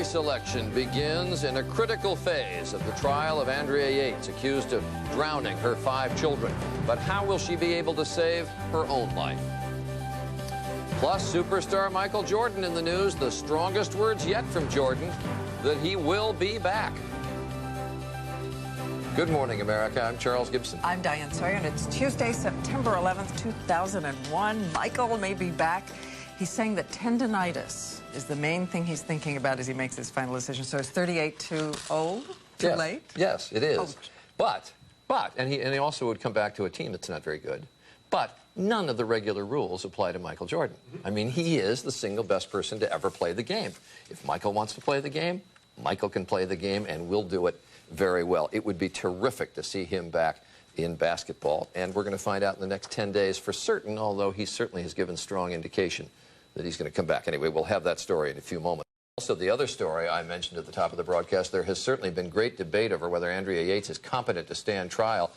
selection begins in a critical phase of the trial of Andrea Yates, accused of drowning her 5 children. But how will she be able to save her own life? Plus, superstar Michael Jordan in the news. The strongest words yet from Jordan, that he will be back. Good morning, America. I'm Charles Gibson. I'm Diane Sawyer, and it's Tuesday, September 11th, 2001. Michael may be back. He's saying that tendinitis is the main thing he's thinking about as he makes his final decision. So is 38 too old? Too late? Yes, it is. Oh. And he also would come back to a team that's not very good. But none of the regular rules apply to Michael Jordan. I mean, he is the single best person to ever play the game. If Michael wants to play the game, Michael can play the game and will do it very well. It would be terrific to see him back in basketball, and we're going to find out in the next 10 days for certain, although he certainly has given strong indication that he's going to come back. Anyway, we'll have that story in a few moments. Also, the other story I mentioned at the top of the broadcast, there has certainly been great debate over whether Andrea Yates is competent to stand trial.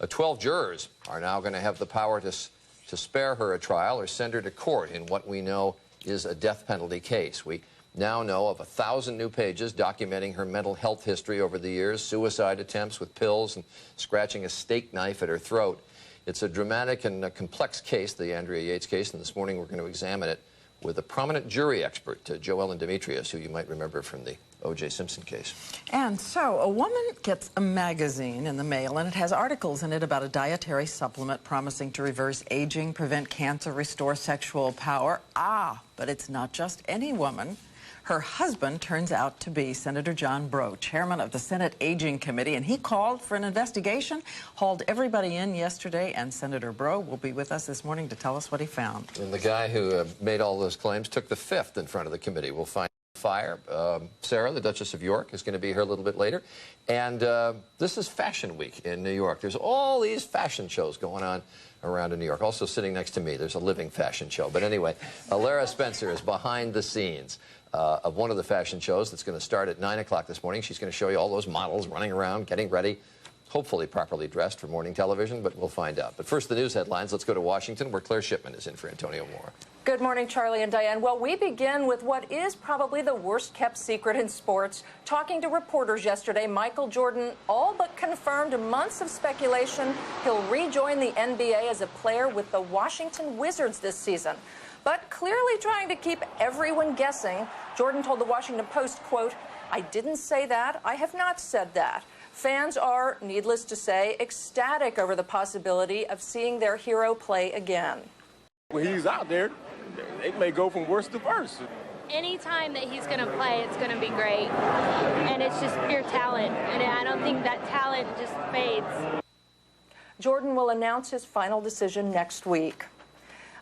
12 jurors are now going to have the power to spare her a trial or send her to court in what we know is a death penalty case. We now know of 1,000 new pages documenting her mental health history over the years, suicide attempts with pills and scratching a steak knife at her throat. It's a dramatic and complex case, the Andrea Yates case, and this morning we're going to examine it with a prominent jury expert, Joellen Demetrius, who you might remember from the O.J. Simpson case. And so a woman gets a magazine in the mail, and it has articles in it about a dietary supplement promising to reverse aging, prevent cancer, restore sexual power. But it's not just any woman. Her husband turns out to be Senator John Breaux, chairman of the Senate Aging Committee, and he called for an investigation, hauled everybody in yesterday, and Senator Breaux will be with us this morning to tell us what he found. And the guy who made all those claims took the fifth in front of the committee. We'll find fire. Sarah, the Duchess of York, is going to be here a little bit later. And this is Fashion Week in New York. There's all these fashion shows going on around in New York. Also sitting next to me, there's a living fashion show. But anyway, Lara Spencer is behind the scenes of one of the fashion shows that's going to start at 9 o'clock this morning. She's going to show you all those models running around, getting ready, hopefully properly dressed for morning television, but we'll find out. But first, the news headlines. Let's go to Washington, where Claire Shipman is in for Antonio Moore. Good morning, Charlie and Diane. Well, we begin with what is probably the worst-kept secret in sports. Talking to reporters yesterday, Michael Jordan all but confirmed months of speculation he'll rejoin the NBA as a player with the Washington Wizards this season. But clearly trying to keep everyone guessing, Jordan told the Washington Post, quote, "I didn't say that. I have not said that." Fans are, needless to say, ecstatic over the possibility of seeing their hero play again. When he's out there, they may go from worst to worst. Anytime that he's going to play, it's going to be great. And it's just pure talent. And I don't think that talent just fades. Jordan will announce his final decision next week.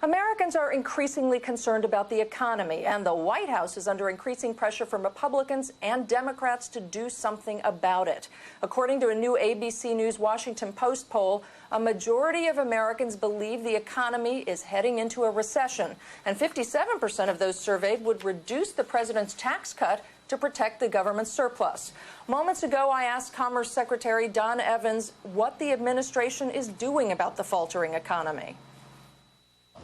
Americans are increasingly concerned about the economy, and the White House is under increasing pressure from Republicans and Democrats to do something about it. According to a new ABC News Washington Post poll, a majority of Americans believe the economy is heading into a recession, and 57% of those surveyed would reduce the president's tax cut to protect the government surplus. Moments ago, I asked Commerce Secretary Don Evans what the administration is doing about the faltering economy.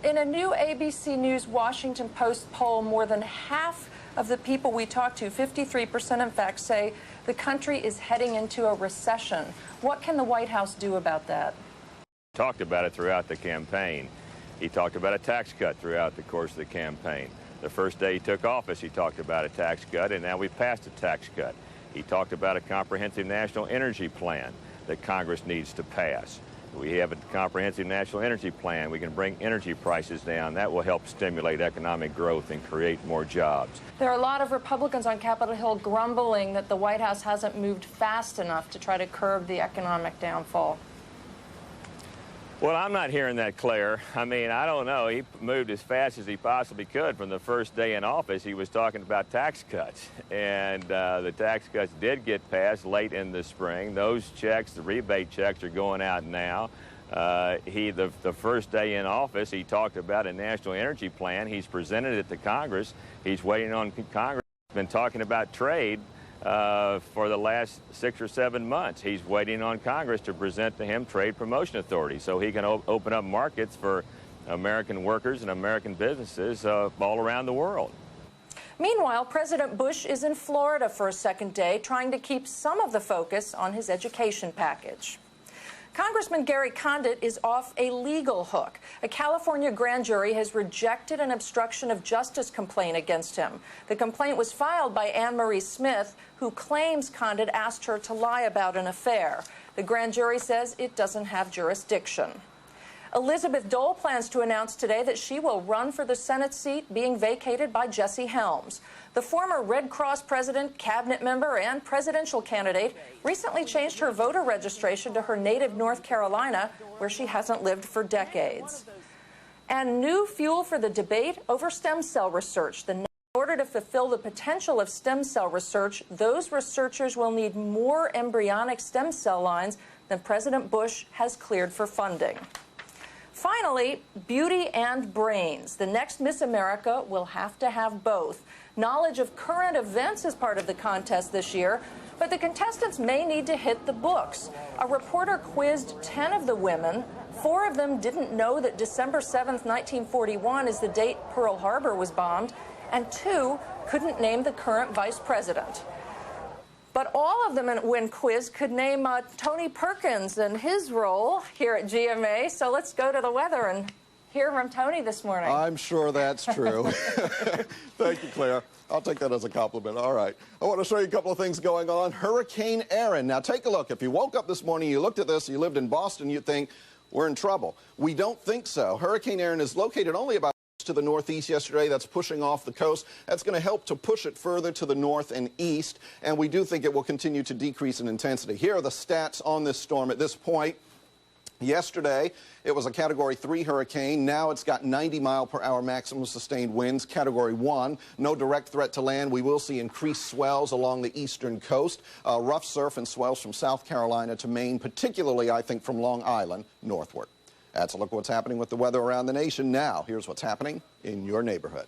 In a new ABC News Washington Post poll, more than half of the people we talked to, 53% in fact, say the country is heading into a recession. What can the White House do about that? He talked about it throughout the campaign. He talked about a tax cut throughout the course of the campaign. The first day he took office, he talked about a tax cut, and now we've passed a tax cut. He talked about a comprehensive national energy plan that Congress needs to pass. We have a comprehensive national energy plan. We can bring energy prices down. That will help stimulate economic growth and create more jobs. There are a lot of Republicans on Capitol Hill grumbling that the White House hasn't moved fast enough to try to curb the economic downfall. Well, I'm not hearing that, Claire. I mean, I don't know. He moved as fast as he possibly could from the first day in office. He was talking about tax cuts, and the tax cuts did get passed late in the spring. Those checks, the rebate checks, are going out now. The first day in office, he talked about a national energy plan. He's presented it to Congress. He's waiting on Congress. He's been talking about trade for the last 6 or 7 months. He's waiting on Congress to present to him trade promotion authority so he can open up markets for American workers and American businesses all around the world. Meanwhile, President Bush is in Florida for a second day, trying to keep some of the focus on his education package. Congressman Gary Condit is off a legal hook. A California grand jury has rejected an obstruction of justice complaint against him. The complaint was filed by Anne Marie Smith, who claims Condit asked her to lie about an affair. The grand jury says it doesn't have jurisdiction. Elizabeth Dole plans to announce today that she will run for the Senate seat being vacated by Jesse Helms. The former Red Cross president, cabinet member, and presidential candidate recently changed her voter registration to her native North Carolina, where she hasn't lived for decades. And new fuel for the debate over stem cell research. In order to fulfill the potential of stem cell research, those researchers will need more embryonic stem cell lines than President Bush has cleared for funding. Finally, beauty and brains. The next Miss America will have to have both. Knowledge of current events is part of the contest this year, but the contestants may need to hit the books. A reporter quizzed 10 of the women. 4 of them didn't know that December 7th, 1941 is the date Pearl Harbor was bombed, and 2 couldn't name the current vice president. But all of them, when quizzed, could name Tony Perkins and his role here at GMA. So let's go to the weather and hear from Tony this morning. I'm sure that's true. Thank you, Claire. I'll take that as a compliment. All right. I want to show you a couple of things going on. Hurricane Erin. Now, take a look. If you woke up this morning, you looked at this, you lived in Boston, you'd think, we're in trouble. We don't think so. Hurricane Erin is located only about to the northeast yesterday. That's pushing off the coast. That's going to help to push it further to the north and east, and we do think it will continue to decrease in intensity. Here are the stats on this storm at this point. Yesterday, it was a Category 3 hurricane. Now it's got 90-mile-per-hour maximum sustained winds, Category 1. No direct threat to land. We will see increased swells along the eastern coast, rough surf and swells from South Carolina to Maine, particularly, I think, from Long Island northward. That's a look at what's happening with the weather around the nation. Now, here's what's happening in your neighborhood.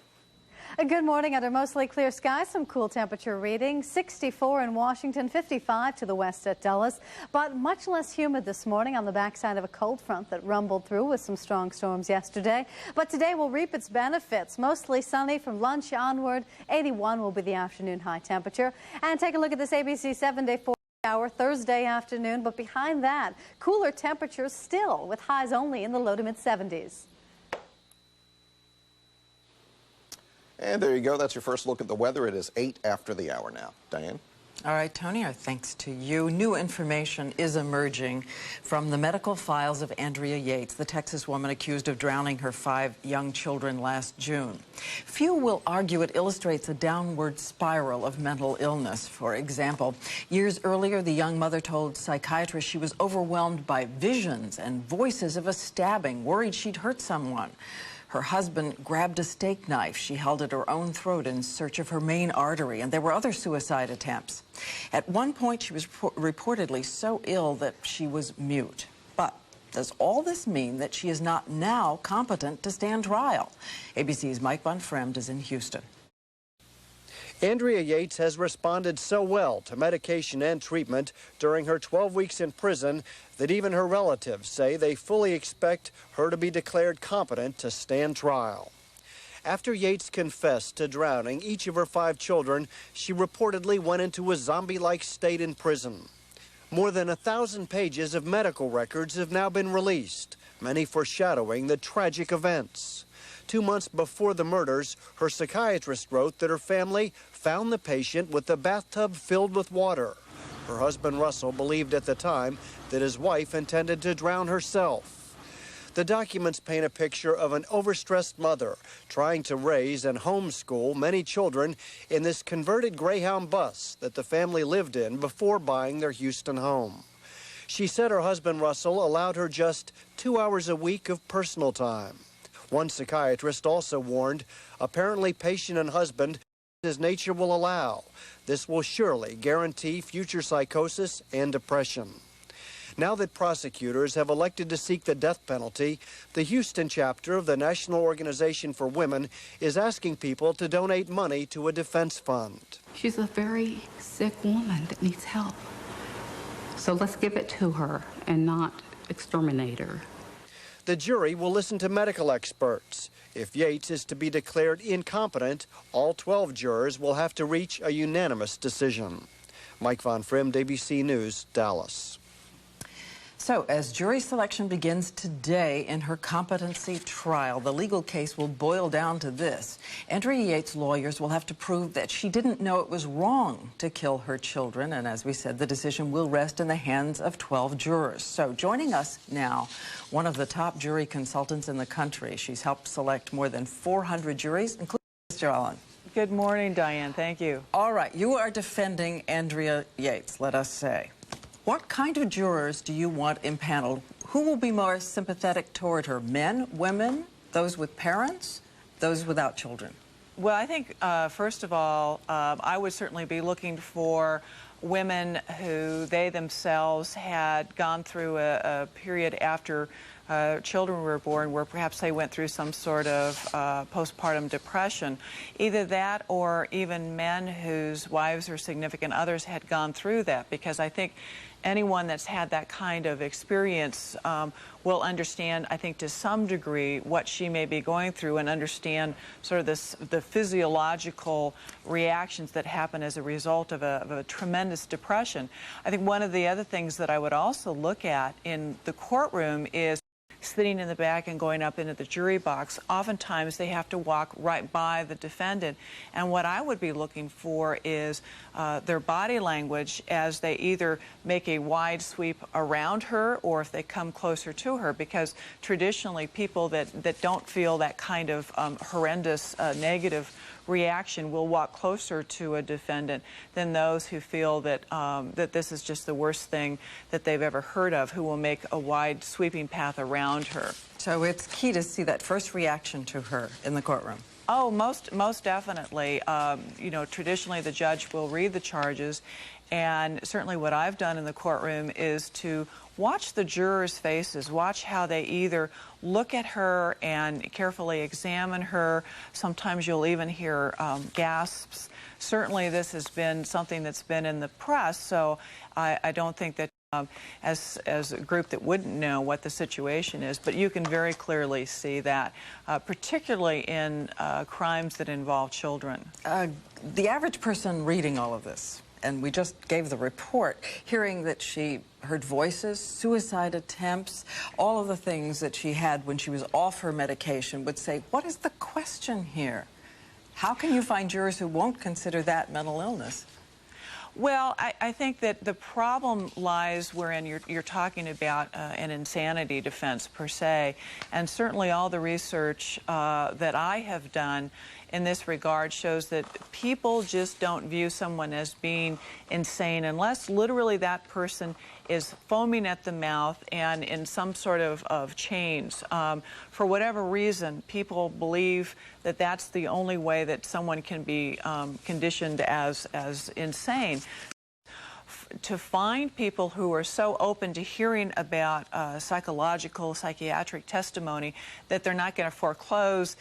Good morning. Under mostly clear skies, some cool temperature readings. 64 in Washington, 55 to the west at Dulles, but much less humid this morning on the backside of a cold front that rumbled through with some strong storms yesterday. But today will reap its benefits. Mostly sunny from lunch onward. 81 will be the afternoon high temperature. And take a look at this ABC 7-day hour Thursday afternoon, but behind that, cooler temperatures still with highs only in the low to mid 70s. And there you go. That's your first look at the weather. It is 8 after the hour now. Diane? All right, Tony, our thanks to you. New information is emerging from the medical files of Andrea Yates, the Texas woman accused of drowning her 5 young children last June. Few will argue it illustrates a downward spiral of mental illness. For example, years earlier, the young mother told psychiatrists she was overwhelmed by visions and voices of a stabbing, worried she'd hurt someone. Her husband grabbed a steak knife. She held at her own throat in search of her main artery, and there were other suicide attempts. At one point, she was reportedly so ill that she was mute. But does all this mean that she is not now competent to stand trial? ABC's Mike Von Fremd is in Houston. Andrea Yates has responded so well to medication and treatment during her 12 weeks in prison that even her relatives say they fully expect her to be declared competent to stand trial. After Yates confessed to drowning each of her 5 children, she reportedly went into a zombie-like state in prison. More than 1,000 pages of medical records have now been released, many foreshadowing the tragic events. 2 months before the murders, her psychiatrist wrote that her family found the patient with the bathtub filled with water. Her husband, Russell, believed at the time that his wife intended to drown herself. The documents paint a picture of an overstressed mother trying to raise and homeschool many children in this converted Greyhound bus that the family lived in before buying their Houston home. She said her husband, Russell, allowed her just 2 hours a week of personal time. One psychiatrist also warned, apparently patient and husband, his nature will allow. This will surely guarantee future psychosis and depression. Now that prosecutors have elected to seek the death penalty, the Houston chapter of the National Organization for Women is asking people to donate money to a defense fund. She's a very sick woman that needs help. So let's give it to her and not exterminate her. The jury will listen to medical experts. If Yates is to be declared incompetent, all 12 jurors will have to reach a unanimous decision. Mike Von Frimm, ABC News, Dallas. So, as jury selection begins today in her competency trial, the legal case will boil down to this. Andrea Yates' lawyers will have to prove that she didn't know it was wrong to kill her children, and as we said, the decision will rest in the hands of 12 jurors. So, joining us now, one of the top jury consultants in the country. She's helped select more than 400 juries, including Mr. Allen. Good morning, Diane. Thank you. All right, you are defending Andrea Yates, let us say. What kind of jurors do you want impaneled? Who will be more sympathetic toward her? Men, women, those with parents, those without children? Well, I think, first of all, I would certainly be looking for women who they themselves had gone through a period after children were born where perhaps they went through some sort of postpartum depression. Either that or even men whose wives or significant others had gone through that, because I think anyone that's had that kind of experience will understand, I think, to some degree what she may be going through and understand sort of the physiological reactions that happen as a result of a tremendous depression. I think one of the other things that I would also look at in the courtroom is sitting in the back and going up into the jury box. Oftentimes they have to walk right by the defendant, and what I would be looking for is their body language as they either make a wide sweep around her or if they come closer to her, because traditionally people that don't feel that kind of horrendous negative reaction will walk closer to a defendant than those who feel that that this is just the worst thing that they've ever heard of, who will make a wide sweeping path around her. So it's key to see that first reaction to her in the courtroom. Oh, most definitely. You know, traditionally the judge will read the charges, and certainly what I've done in the courtroom is to watch the jurors' faces, watch how they either look at her and carefully examine her. Sometimes you'll even hear gasps. Certainly this has been something that's been in the press, so I don't think that as a group that wouldn't know what the situation is, but you can very clearly see that, particularly in crimes that involve children. The average person reading all of this, and we just gave the report, hearing that she heard voices, suicide attempts, all of the things that she had when she was off her medication, would say, what is the question here? How can you find jurors who won't consider that mental illness? Well, I think that the problem lies wherein you're talking about an insanity defense per se, and certainly all the research that I have done in this regard shows that people just don't view someone as being insane unless literally that person is foaming at the mouth and in some sort of chains. For whatever reason, people believe that that's the only way that someone can be conditioned as insane. To find people who are so open to hearing about psychiatric testimony that they're not going to foreclose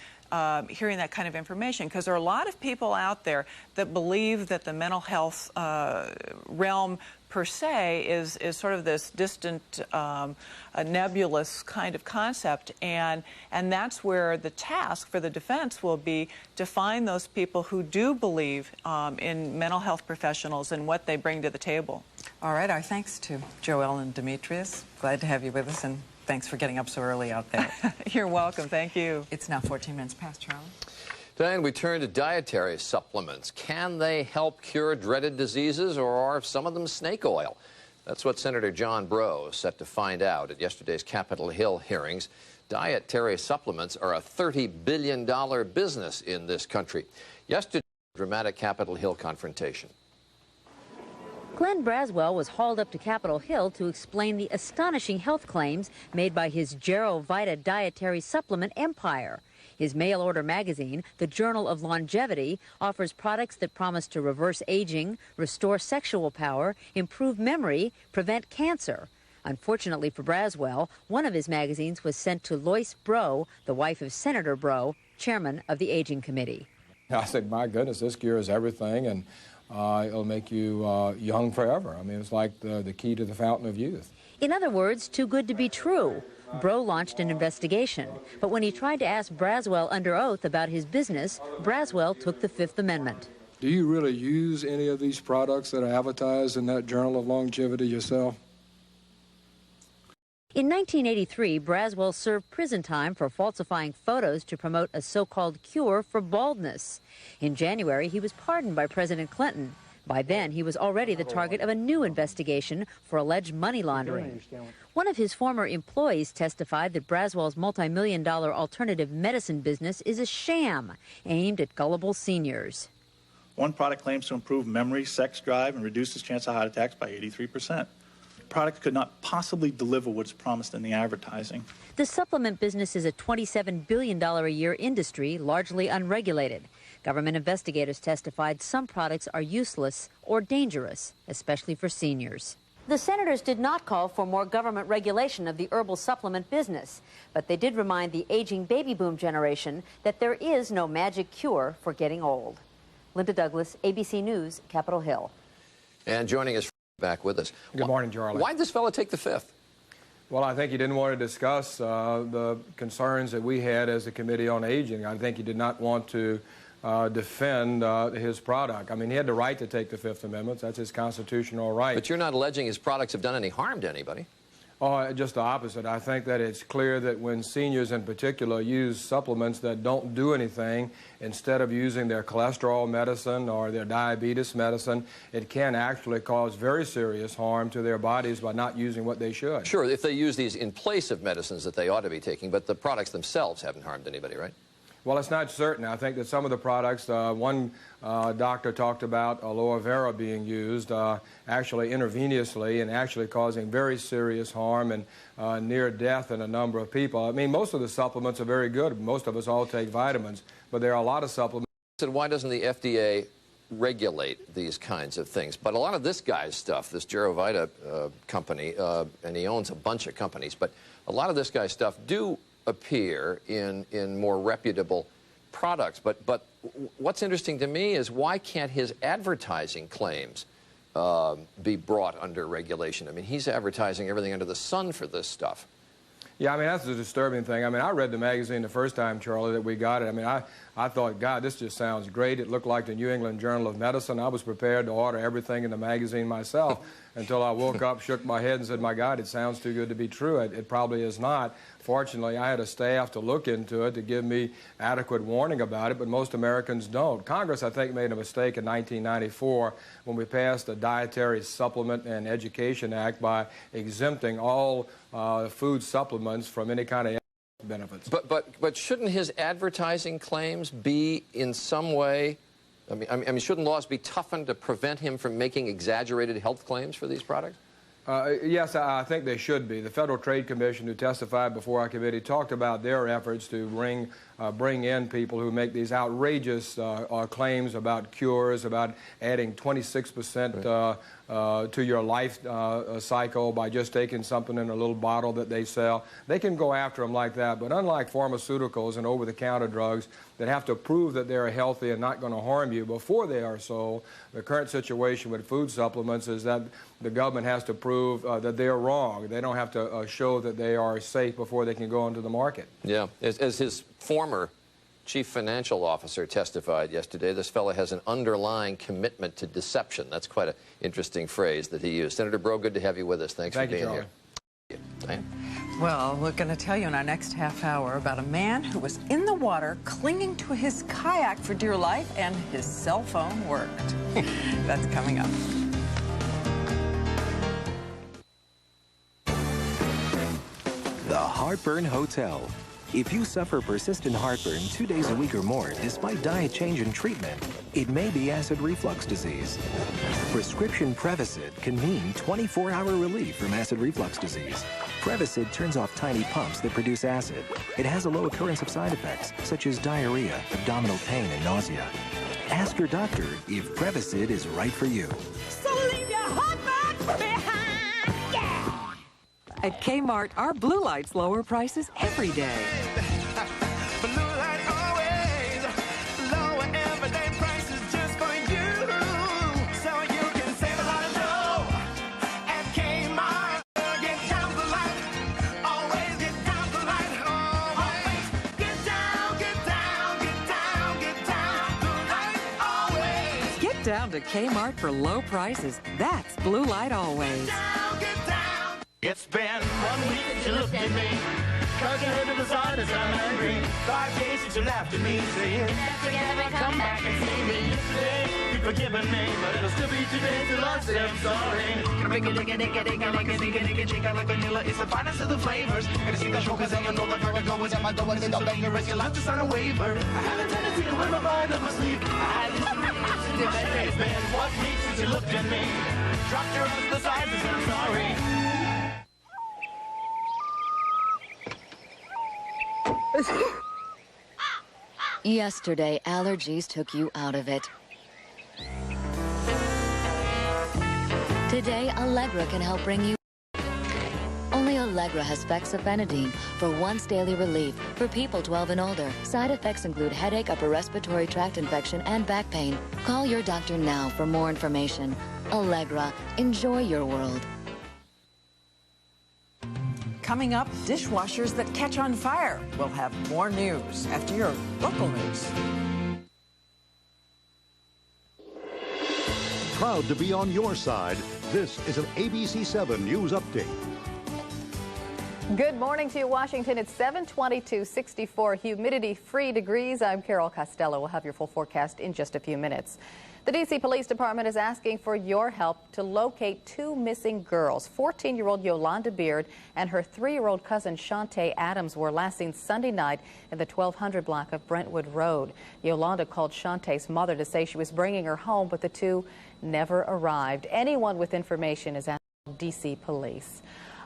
hearing that kind of information, because there are a lot of people out there that believe that the mental health realm per se is sort of this distant, nebulous kind of concept, and that's where the task for the defense will be to find those people who do believe in mental health professionals and what they bring to the table. All right, our thanks to Joelle and Demetrius. Glad to have you with us, and thanks for getting up so early out there. You're welcome. Thank you. It's now 14 minutes past, Charlie. Diane, we turn to dietary supplements. Can they help cure dreaded diseases, or are some of them snake oil? That's what Senator John Breaux is set to find out at yesterday's Capitol Hill hearings. Dietary supplements are a $30 billion business in this country. Yesterday, dramatic Capitol Hill confrontation. Glenn Braswell was hauled up to Capitol Hill to explain the astonishing health claims made by his Gerovita dietary supplement empire. His mail-order magazine, the Journal of Longevity, offers products that promise to reverse aging, restore sexual power, improve memory, prevent cancer. Unfortunately for Braswell, one of his magazines was sent to Lois Breaux, the wife of Senator Breaux, chairman of the Aging Committee. I said, my goodness, this cures everything, and it'll make you young forever. I mean, it's like the key to the fountain of youth. In other words, too good to be true. Bro launched an investigation. But when he tried to ask Braswell under oath about his business, Braswell took the Fifth Amendment. Do you really use any of these products that are advertised in that Journal of Longevity yourself? In 1983, Braswell served prison time for falsifying photos to promote a so-called cure for baldness. In January, he was pardoned by President Clinton. By then, he was already the target of a new investigation for alleged money laundering. One of his former employees testified that Braswell's multi-million-dollar alternative medicine business is a sham aimed at gullible seniors. One product claims to improve memory, sex drive, and reduces chance of heart attacks by 83%. The product could not possibly deliver what's promised in the advertising. The supplement business is a $27 billion a year industry, largely unregulated. Government investigators testified some products are useless or dangerous, especially for seniors. The senators did not call for more government regulation of the herbal supplement business, but they did remind the aging baby boom generation that there is no magic cure for getting old. Linda Douglas, ABC News, Capitol Hill. And joining us back with us. Good morning, Charlie. Why'd this fella take the Fifth? Well, I think he didn't want to discuss the concerns that we had as a Committee on Aging. I think he did not want to defend his product. I mean, he had the right to take the Fifth Amendment. That's his constitutional right. But you're not alleging his products have done any harm to anybody. Oh, just the opposite. I think that it's clear that when seniors in particular use supplements that don't do anything, instead of using their cholesterol medicine or their diabetes medicine, it can actually cause very serious harm to their bodies by not using what they should. Sure, if they use these in place of medicines that they ought to be taking, but the products themselves haven't harmed anybody, right? Well, it's not certain. I think that some of the products, one doctor talked about aloe vera being used actually intravenously and actually causing very serious harm and near death in a number of people. I mean, most of the supplements are very good. Most of us all take vitamins, but there are a lot of supplements. And why doesn't the FDA regulate these kinds of things? But a lot of this guy's stuff, this Gerovita company, and he owns a bunch of companies, but a lot of this guy's stuff do appear in more reputable products. But what's interesting to me is why can't his advertising claims be brought under regulation? I mean, he's advertising everything under the sun for this stuff. Yeah, I mean, that's a disturbing thing. I mean, I read the magazine the first time, Charlie, that we got it. I mean, I thought, God, this just sounds great. It looked like the New England Journal of Medicine. I was prepared to order everything in the magazine myself until I woke up, shook my head, and said, my God, it sounds too good to be true. It probably is not. Fortunately, I had a staff to look into it to give me adequate warning about it, but most Americans don't. Congress, I think, made a mistake in 1994 when we passed the Dietary Supplement and Education Act by exempting all food supplements from any kind of benefits. But shouldn't his advertising claims be in some way, I mean, shouldn't laws be toughened to prevent him from making exaggerated health claims for these products? Yes, I think they should be. The Federal Trade Commission, who testified before our committee, talked about their efforts to bring in people who make these outrageous claims about cures, about adding 26% to your life cycle by just taking something in a little bottle that they sell. They can go after them like that, but unlike pharmaceuticals and over-the-counter drugs that have to prove that they're healthy and not going to harm you before they are sold, the current situation with food supplements is that the government has to prove that they're wrong. They don't have to show that they are safe before they can go into the market. Yeah, as his former chief financial officer testified yesterday, this fellow has an underlying commitment to deception. That's quite an interesting phrase that he used. Senator Bro, good to have you with us. Thanks for being here. Thank you. Well, we're going to tell you in our next half hour about a man who was in the water clinging to his kayak for dear life, and his cell phone worked. That's coming up. The Heartburn Hotel. If you suffer persistent heartburn 2 days a week or more, despite diet change and treatment, it may be acid reflux disease. Prescription Prevacid can mean 24-hour relief from acid reflux disease. Prevacid turns off tiny pumps that produce acid. It has a low occurrence of side effects, such as diarrhea, abdominal pain, and nausea. Ask your doctor if Prevacid is right for you. So leave your heartburn behind, yeah! At Kmart, our blue lights lower prices every day. down to Kmart for low prices. That's Blue Light always. It's been 1 week since you looked at me. Cause you heard the sign as I'm angry. 5 days since you laughed at me, saying never come back and see me. Yesterday, you've forgiven me, but it'll still be today till I say I'm sorry. Like vanilla, it's the finest of the flavors. Gonna see the showcase and you know the vertigo is at my door. And the banger is you'll have to sign a waiver. I have a tendency to wear my mind up my sleeve. It's been 1 week since you looked at me. Dropped your eyes to the sides and said I'm sorry. Yesterday, allergies took you out of it. Today, Allegra can help bring you. Only Allegra has fexofenadine for once daily relief for people 12 and older. Side effects include headache, upper respiratory tract infection, and back pain. Call your doctor now for more information. Allegra, enjoy your world. Coming up, dishwashers that catch on fire. We'll have more news after your local news. Proud to be on your side, this is an ABC 7 News Update. Good morning to you, Washington. It's 722, 64 humidity-free degrees. I'm Carol Costello. We'll have your full forecast in just a few minutes. The D.C. Police Department is asking for your help to locate 2 missing girls. 14-year-old Yolanda Beard and her 3-year-old cousin Shantae Adams were last seen Sunday night in the 1200 block of Brentwood Road. Yolanda called Shantae's mother to say she was bringing her home, but the two never arrived. Anyone with information is asking D.C. Police.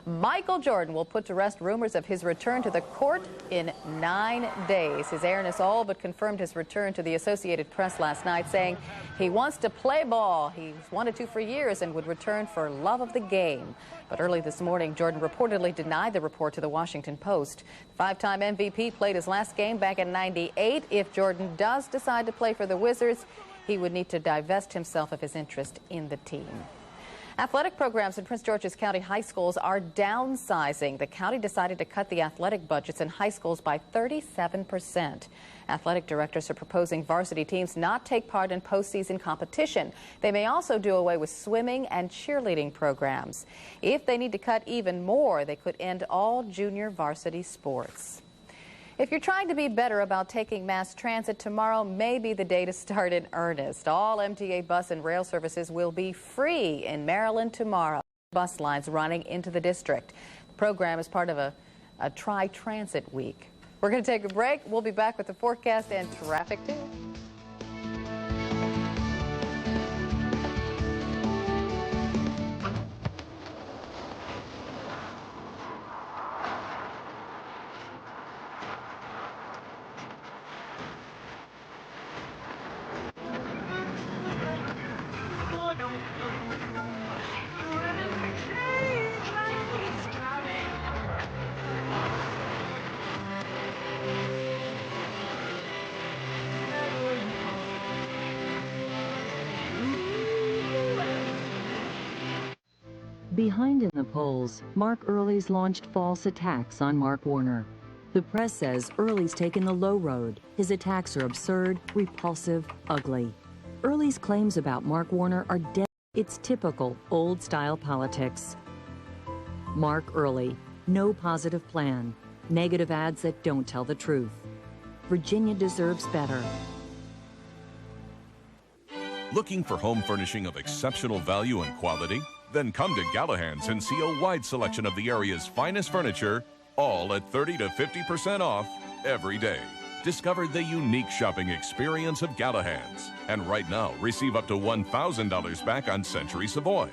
Michael Jordan will put to rest rumors of his return to the court in 9 days. His Airness all but confirmed his return to the Associated Press last night, saying he wants to play ball. He's wanted to for years and would return for love of the game. But early this morning, Jordan reportedly denied the report to the Washington Post. The 5-time MVP played his last game back in '98. If Jordan does decide to play for the Wizards, he would need to divest himself of his interest in the team. Athletic programs in Prince George's County high schools are downsizing. The county decided to cut the athletic budgets in high schools by 37%. Athletic directors are proposing varsity teams not take part in postseason competition. They may also do away with swimming and cheerleading programs. If they need to cut even more, they could end all junior varsity sports. If you're trying to be better about taking mass transit, tomorrow may be the day to start in earnest. All MTA bus and rail services will be free in Maryland tomorrow. Bus lines running into the district. The program is part of a Tri-Transit Week. We're going to take a break. We'll be back with the forecast and traffic too. Behind in the polls, Mark Earley's launched false attacks on Mark Warner. The press says Earley's taken the low road. His attacks are absurd, repulsive, ugly. Earley's claims about Mark Warner are dead. It's typical old-style politics. Mark Earley, no positive plan. Negative ads that don't tell the truth. Virginia deserves better. Looking for home furnishing of exceptional value and quality? Then come to Gallahan's and see a wide selection of the area's finest furniture, all at 30 to 50% off every day. Discover the unique shopping experience of Gallahan's. And right now, receive up to $1,000 back on Century Savoy.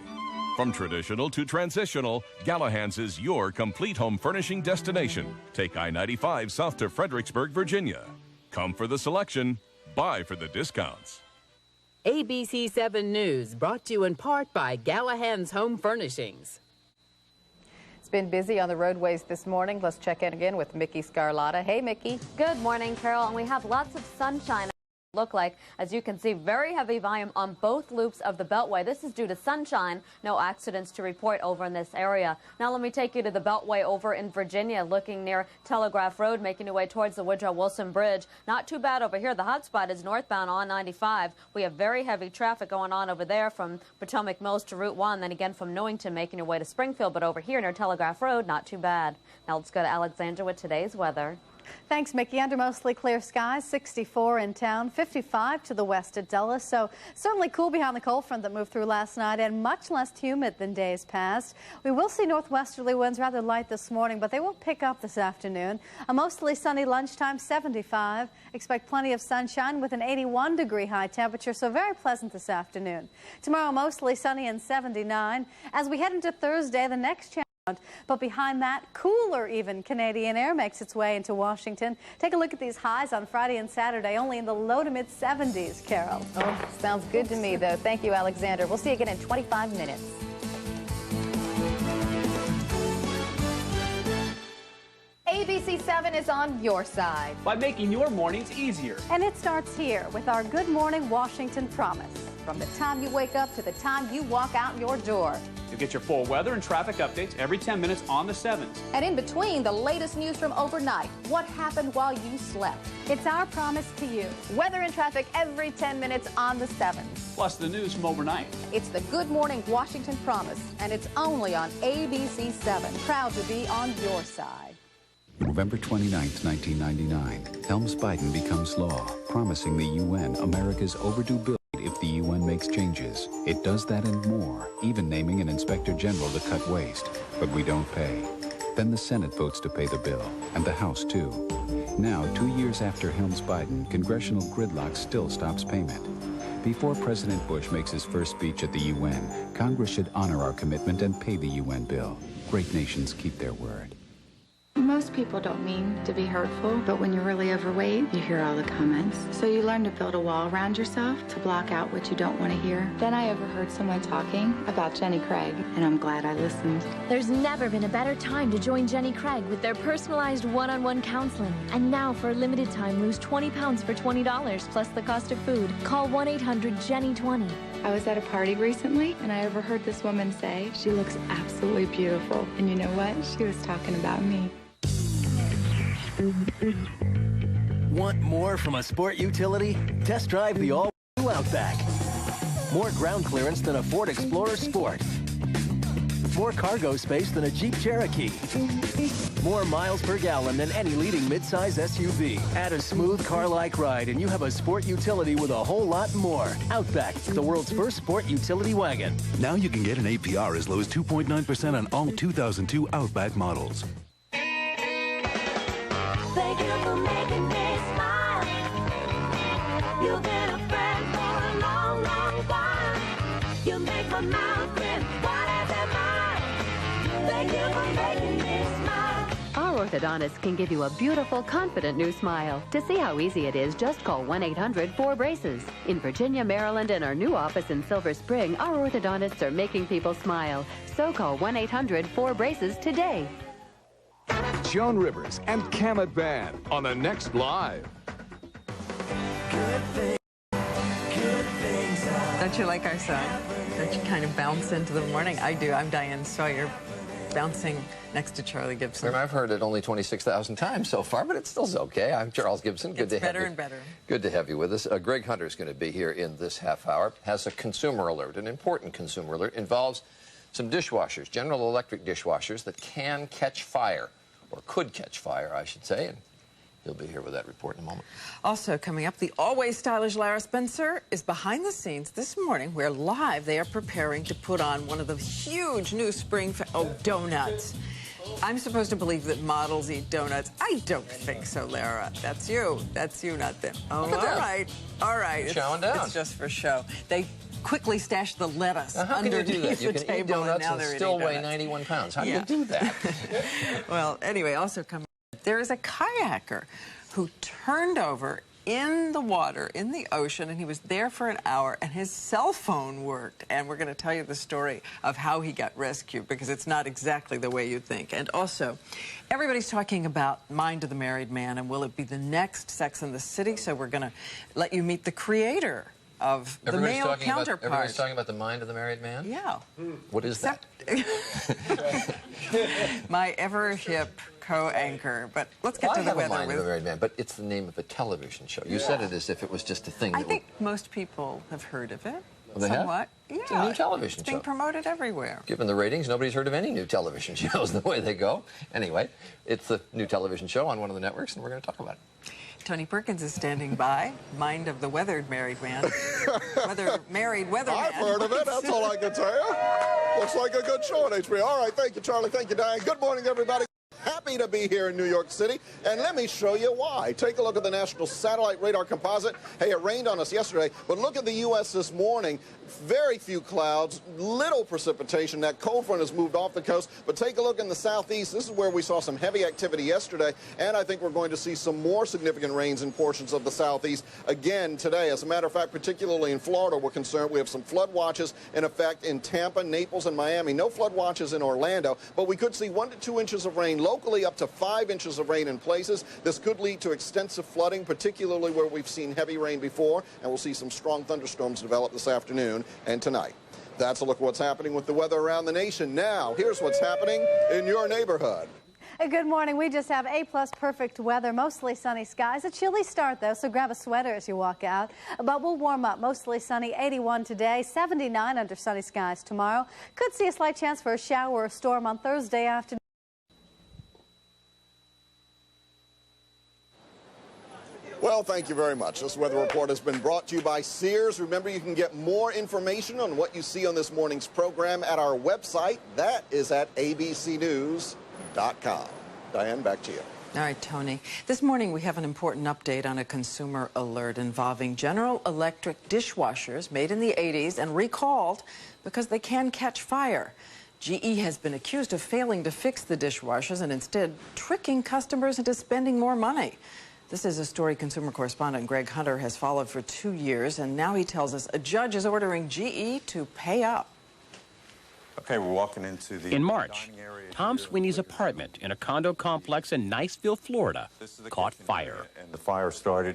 From traditional to transitional, Gallahan's is your complete home furnishing destination. Take I-95 south to Fredericksburg, Virginia. Come for the selection, buy for the discounts. ABC 7 News, brought to you in part by Gallahan's Home Furnishings. It's been busy on the roadways this morning. Let's check in again with Mickey Scarlotta. Hey, Mickey. Good morning, Carol. And we have lots of sunshine look like. As you can see, very heavy volume on both loops of the Beltway. This is due to sunshine. No accidents to report over in this area. Now let me take you to the Beltway over in Virginia, looking near Telegraph Road, making your way towards the Woodrow Wilson Bridge. Not too bad over here. The hot spot is northbound on 95. We have very heavy traffic going on over there from Potomac Mills to Route 1, then again from Newington making your way to Springfield, but over here near Telegraph Road, not too bad. Now let's go to Alexandra with today's weather. Thanks, Mickey. Under mostly clear skies, 64 in town, 55 to the west at Dulles. So certainly cool behind the cold front that moved through last night and much less humid than days past. We will see northwesterly winds rather light this morning, but they will pick up this afternoon. A mostly sunny lunchtime, 75. Expect plenty of sunshine with an 81-degree high temperature, so very pleasant this afternoon. Tomorrow, mostly sunny and 79. As we head into Thursday, the next chance. But behind that, cooler even Canadian air makes its way into Washington. Take a look at these highs on Friday and Saturday, only in the low to mid 70s, Carol. Oh, sounds good to me, though. Thank you, Alexander. We'll see you again in 25 minutes. ABC 7 is on your side by making your mornings easier. And it starts here with our Good Morning Washington promise. From the time you wake up to the time you walk out your door. You'll get your full weather and traffic updates every 10 minutes on the 7s. And in between, the latest news from overnight. What happened while you slept? It's our promise to you. Weather and traffic every 10 minutes on the 7s. Plus the news from overnight. It's the Good Morning Washington promise, and it's only on ABC 7. Proud to be on your side. November 29, 1999, Helms-Biden becomes law, promising the UN America's overdue bill if the UN makes changes. It does that and more, even naming an inspector general to cut waste. But we don't pay. Then the Senate votes to pay the bill, and the House too. Now, 2 years after Helms-Biden, congressional gridlock still stops payment. Before President Bush makes his first speech at the UN, Congress should honor our commitment and pay the UN bill. Great nations keep their word. Most people don't mean to be hurtful, but when you're really overweight, you hear all the comments. So you learn to build a wall around yourself to block out what you don't want to hear. Then I overheard someone talking about Jenny Craig, and I'm glad I listened. There's never been a better time to join Jenny Craig with their personalized one-on-one counseling. And now, for a limited time, lose 20 pounds for $20 plus the cost of food. Call 1-800-JENNY20. I was at a party recently, and I overheard this woman say she looks absolutely beautiful. And you know what? She was talking about me. Want more from a sport utility? Test drive the all-new Outback. More ground clearance than a Ford Explorer Sport. More cargo space than a Jeep Cherokee. More miles per gallon than any leading midsize SUV. Add a smooth car-like ride and you have a sport utility with a whole lot more. Outback, the world's first sport utility wagon. Now you can get an APR as low as 2.9% on all 2002 Outback models. Thank you for making me smile. You've been a friend for a long, long while. You make my mouth grin. What is it, mine? Thank you for making me smile. Our orthodontist can give you a beautiful, confident new smile. To see how easy it is, just call 1-800-4BRACES. In Virginia, Maryland, and our new office in Silver Spring, our orthodontists are making people smile. So call 1-800-4BRACES today. Joan Rivers and Camet Band on the next Live. Don't you like our song? Don't you kind of bounce into the morning? I do. I'm Diane Sawyer, bouncing next to Charlie Gibson. I've heard it only 26,000 times so far, but it still's okay. I'm Charles Gibson. Good to have you. Better and better. Good to have you with us. Greg Hunter is going to be here in this half hour. Has a consumer alert, an important consumer alert. Involves some dishwashers, General Electric dishwashers that can catch fire, or could catch fire, I should say. And he'll be here with that report in a moment. Also coming up, the always stylish Lara Spencer is behind the scenes this morning, where live they are preparing to put on one of the huge new spring donuts. I'm supposed to believe that models eat donuts. I don't think so, Lara. That's you. That's you, not them. Oh, all right. All right. Chowing down. It's just for show. They quickly stashed the lettuce how can you do that? You can eat donuts and still weigh 91 pounds. How do you do that? Well, anyway, also coming, there is a kayaker who turned over in the water, in the ocean, and he was there for an hour, and his cell phone worked. And we're going to tell you the story of how he got rescued, because it's not exactly the way you think. And also, everybody's talking about Mind of the Married Man, and will it be the next Sex and the City? So we're going to let you meet the creator of the male counterpart. Everybody's talking about the Mind of the Married Man? Yeah. What is that? My ever-hip co-anchor. But let's get to the weather. Mind of the Married Man, but it's the name of a television show. You said it as if it was just a thing. I think most people have heard of it. They have? Somewhat. Yeah. It's a new television It's show. being promoted everywhere. Given the ratings, nobody's heard of any new television shows the way they go. Anyway, it's the new television show on one of the networks, and we're going to talk about it. Tony Perkins is standing by. Mind of the weathered married man. Married weatherman. I've heard of it. That's all I can tell you. Looks like a good show on HBO. All right, thank you, Charlie. Thank you, Diane. Good morning, everybody. Happy to be here in New York City, and let me show you why. Take a look at the National Satellite Radar Composite. Hey, it rained on us yesterday, but look at the U.S. this morning. Very few clouds, little precipitation. That cold front has moved off the coast, but take a look in the southeast. This is where we saw some heavy activity yesterday, and I think we're going to see some more significant rains in portions of the southeast again today. As a matter of fact, particularly in Florida, we're concerned. We have some flood watches in effect in Tampa, Naples, and Miami. No flood watches in Orlando, but we could see 1 to 2 inches of rain locally, up to 5 inches of rain in places. This could lead to extensive flooding, particularly where we've seen heavy rain before, and we'll see some strong thunderstorms develop this afternoon and tonight. That's a look at what's happening with the weather around the nation. Now, here's what's happening in your neighborhood. Good morning. We just have A-plus perfect weather, mostly sunny skies. A chilly start, though, so grab a sweater as you walk out. But we'll warm up. Mostly sunny, 81 today, 79 under sunny skies tomorrow. Could see a slight chance for a shower or a storm on Thursday afternoon. Well, thank you very much. This weather report has been brought to you by Sears. Remember, you can get more information on what you see on this morning's program at our website. That is at abcnews.com. Diane, back to you. All right, Tony. This morning we have an important update on a consumer alert involving General Electric dishwashers made in the 80s and recalled because they can catch fire. GE has been accused of failing to fix the dishwashers and instead tricking customers into spending more money. This is a story consumer correspondent Greg Hunter has followed for 2 years, and now he tells us a judge is ordering GE to pay up. Okay, we're walking into the... In March, Tom Sweeney's apartment in a condo complex in Niceville, Florida, caught fire. And the fire started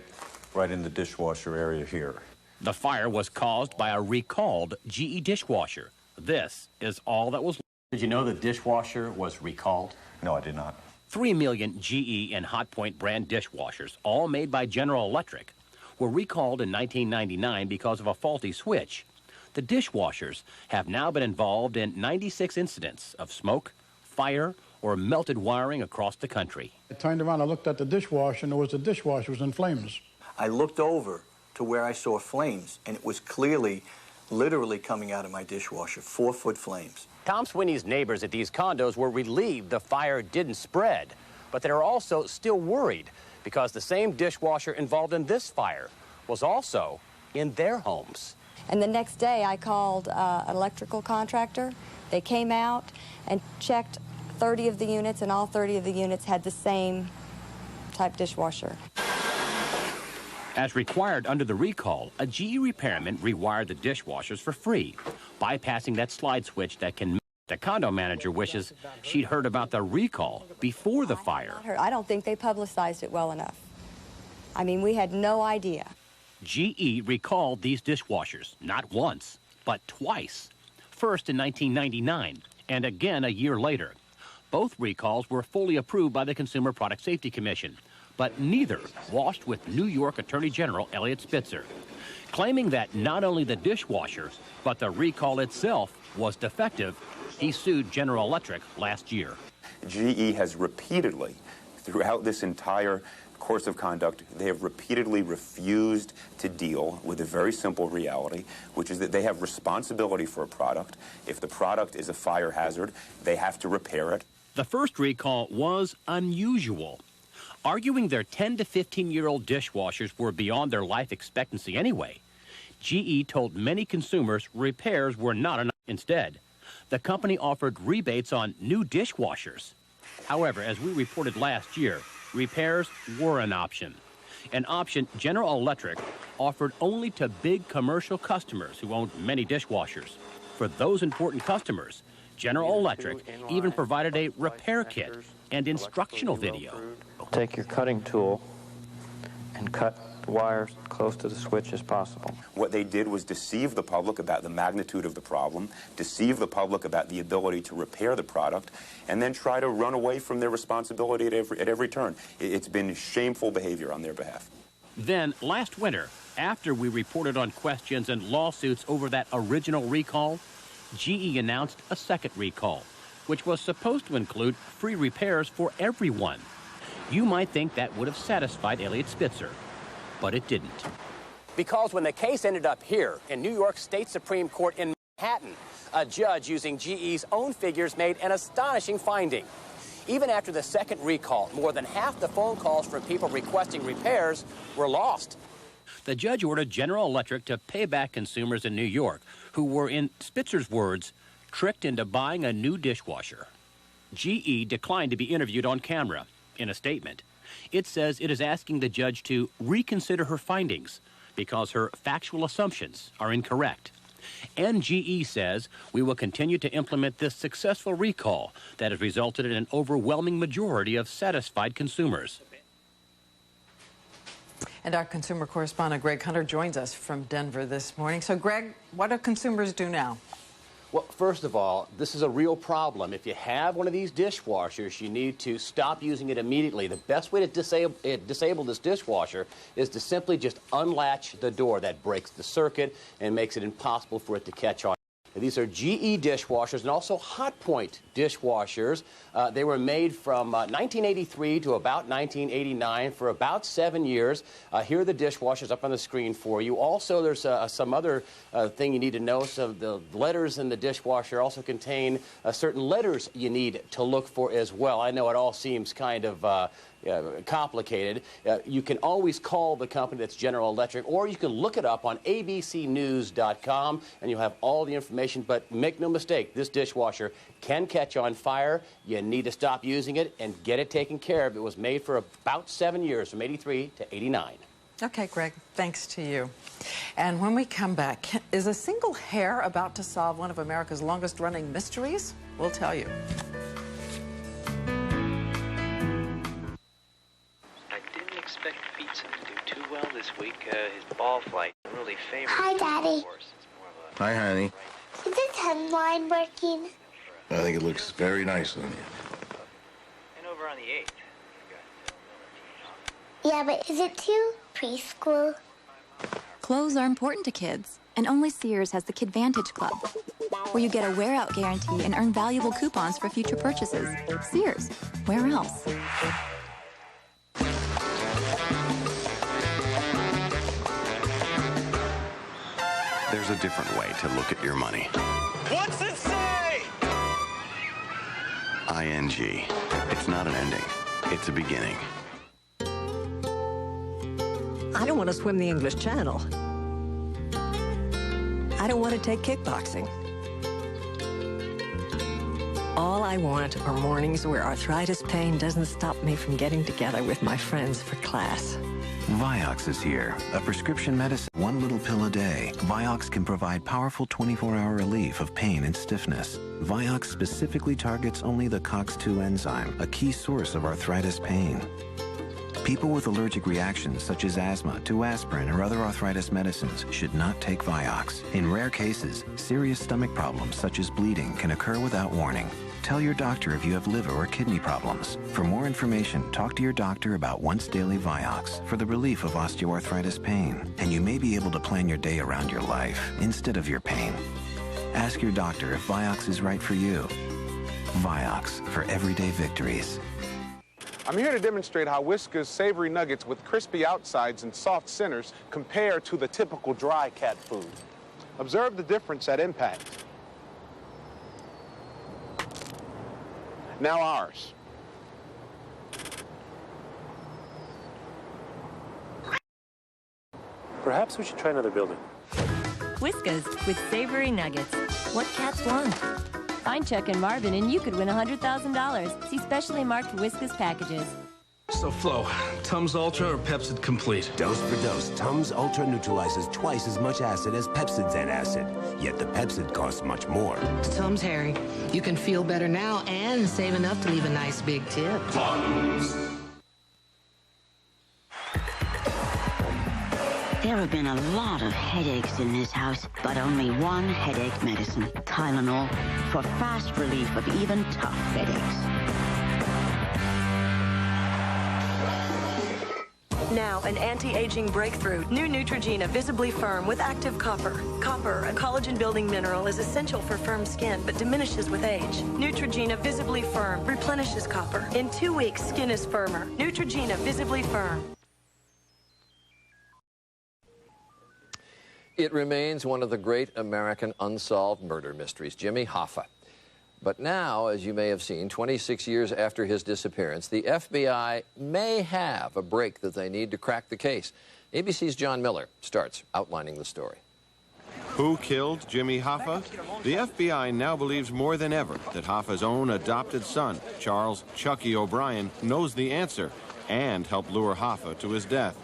right in the dishwasher area here. The fire was caused by a recalled GE dishwasher. This is all that was... Did you know the dishwasher was recalled? No, I did not. 3 million GE and Hotpoint brand dishwashers, all made by General Electric, were recalled in 1999 because of a faulty switch. The dishwashers have now been involved in 96 incidents of smoke, fire, or melted wiring across the country. I turned around, I looked at the dishwasher, and the dishwasher was in flames. I looked over to where I saw flames, and it was clearly, literally coming out of my dishwasher, 4-foot flames. Tom Sweeney's neighbors at these condos were relieved the fire didn't spread, but they are also still worried because the same dishwasher involved in this fire was also in their homes. And the next day I called an electrical contractor. They came out and checked 30 of the units, and all 30 of the units had the same type dishwasher. As required under the recall, a GE repairman rewired the dishwashers for free, bypassing that slide switch that can... The condo manager wishes she'd heard about the recall before the fire. I don't think they publicized it well enough. I mean, we had no idea. GE recalled these dishwashers, not once, but twice. First in 1999, and again a year later. Both recalls were fully approved by the Consumer Product Safety Commission, but neither washed with New York Attorney General Eliot Spitzer, claiming that not only the dishwasher, but the recall itself was defective. He sued General Electric last year. GE has repeatedly, throughout this entire course of conduct, they have repeatedly refused to deal with a very simple reality, which is that they have responsibility for a product. If the product is a fire hazard, they have to repair it. The first recall was unusual, arguing their 10 to 15-year-old dishwashers were beyond their life expectancy anyway. GE told many consumers repairs were not enough. Instead, the company offered rebates on new dishwashers. However, as we reported last year, repairs were an option. an option General Electric offered only to big commercial customers who owned many dishwashers. For those important customers, General Electric even provided a repair kit and instructional video. Take your cutting tool and cut the wires close to the switch as possible. What they did was deceive the public about the magnitude of the problem, deceive the public about the ability to repair the product, and then try to run away from their responsibility at every turn. It's been shameful behavior on their behalf. Then, last winter, after we reported on questions and lawsuits over that original recall, GE announced a second recall, which was supposed to include free repairs for everyone. You might think that would have satisfied Elliot Spitzer, but it didn't. Because when the case ended up here in New York State Supreme Court in Manhattan, a judge using GE's own figures made an astonishing finding. Even after the second recall, more than half the phone calls from people requesting repairs were lost. The judge ordered General Electric to pay back consumers in New York who were, in Spitzer's words, tricked into buying a new dishwasher. GE declined to be interviewed on camera. In a statement, it says it is asking the judge to reconsider her findings because her factual assumptions are incorrect. And GE says we will continue to implement this successful recall that has resulted in an overwhelming majority of satisfied consumers. And our consumer correspondent, Greg Hunter, joins us from Denver this morning. So, Greg, what do consumers do now? Well, first of all, this is a real problem. If you have one of these dishwashers, you need to stop using it immediately. The best way to disable this dishwasher is to simply just unlatch the door. That breaks the circuit and makes it impossible for it to catch on. These are GE dishwashers and also Hotpoint dishwashers. They were made from 1983 to about 1989 for about 7 years. Here are the dishwashers up on the screen for you. Also, there's some other thing you need to know. So the letters in the dishwasher also contain certain letters you need to look for as well. I know it all seems kind of complicated. You can always call the company that's General Electric, or you can look it up on abcnews.com and you'll have all the information. But make no mistake, this dishwasher can catch on fire. You need to stop using it and get it taken care of. It was made for about 7 years, from 83 to 89. Okay, Greg, thanks to you. And when we come back, is a single hair about to solve one of America's longest-running mysteries? We'll tell you. Expect Pizza to do too well this week. His ball flight really favors. Hi, Daddy. Hi, honey. Is this hemline working? I think it looks very nice on you. And over on the 8th. Yeah, but is it too preschool? Clothes are important to kids, and only Sears has the Kidvantage Club, where you get a wear-out guarantee and earn valuable coupons for future purchases. Sears, where else? There's a different way to look at your money. What's it say? ING. It's not an ending. It's a beginning. I don't want to swim the English Channel. I don't want to take kickboxing. All I want are mornings where arthritis pain doesn't stop me from getting together with my friends for class. Vioxx is here, a prescription medicine. One little pill a day. Vioxx can provide powerful 24-hour relief of pain and stiffness. Vioxx specifically targets only the COX-2 enzyme, a key source of arthritis pain. People with allergic reactions such as asthma to aspirin or other arthritis medicines should not take Vioxx. In rare cases, serious stomach problems such as bleeding can occur without warning. Tell your doctor if you have liver or kidney problems. For more information, talk to your doctor about once daily Vioxx for the relief of osteoarthritis pain, and you may be able to plan your day around your life instead of your pain. Ask your doctor if Vioxx is right for you. Vioxx for everyday victories. I'm here to demonstrate how Whiskas savory nuggets with crispy outsides and soft centers compare to the typical dry cat food. Observe the difference at impact. Now ours. Perhaps we should try another building. Whiskas with savory nuggets. What cats want? Find Chuck and Marvin and you could win $100,000. See specially marked Whiskas packages. So, Flo, Tums Ultra or Pepsid Complete? Dose for dose, Tums Ultra neutralizes twice as much acid as Pepsid's antacid. Yet the Pepsid costs much more. Tums, Harry. You can feel better now and save enough to leave a nice big tip. Tums. There have been a lot of headaches in this house, but only one headache medicine, Tylenol, for fast relief of even tough headaches. Now, an anti-aging breakthrough. New Neutrogena Visibly Firm with active copper. Copper, a collagen-building mineral, is essential for firm skin, but diminishes with age. Neutrogena Visibly Firm replenishes copper. In 2 weeks, skin is firmer. Neutrogena Visibly Firm. It remains one of the great American unsolved murder mysteries, Jimmy Hoffa. But now, as you may have seen, 26 years after his disappearance, the FBI may have a break that they need to crack the case. ABC's John Miller starts outlining the story. Who killed Jimmy Hoffa? The FBI now believes more than ever that Hoffa's own adopted son, Charles Chucky O'Brien, knows the answer and helped lure Hoffa to his death.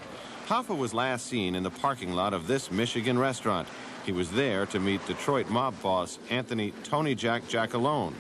Hoffa was last seen in the parking lot of this Michigan restaurant. He was there to meet Detroit mob boss Anthony Tony Jack Giacalone.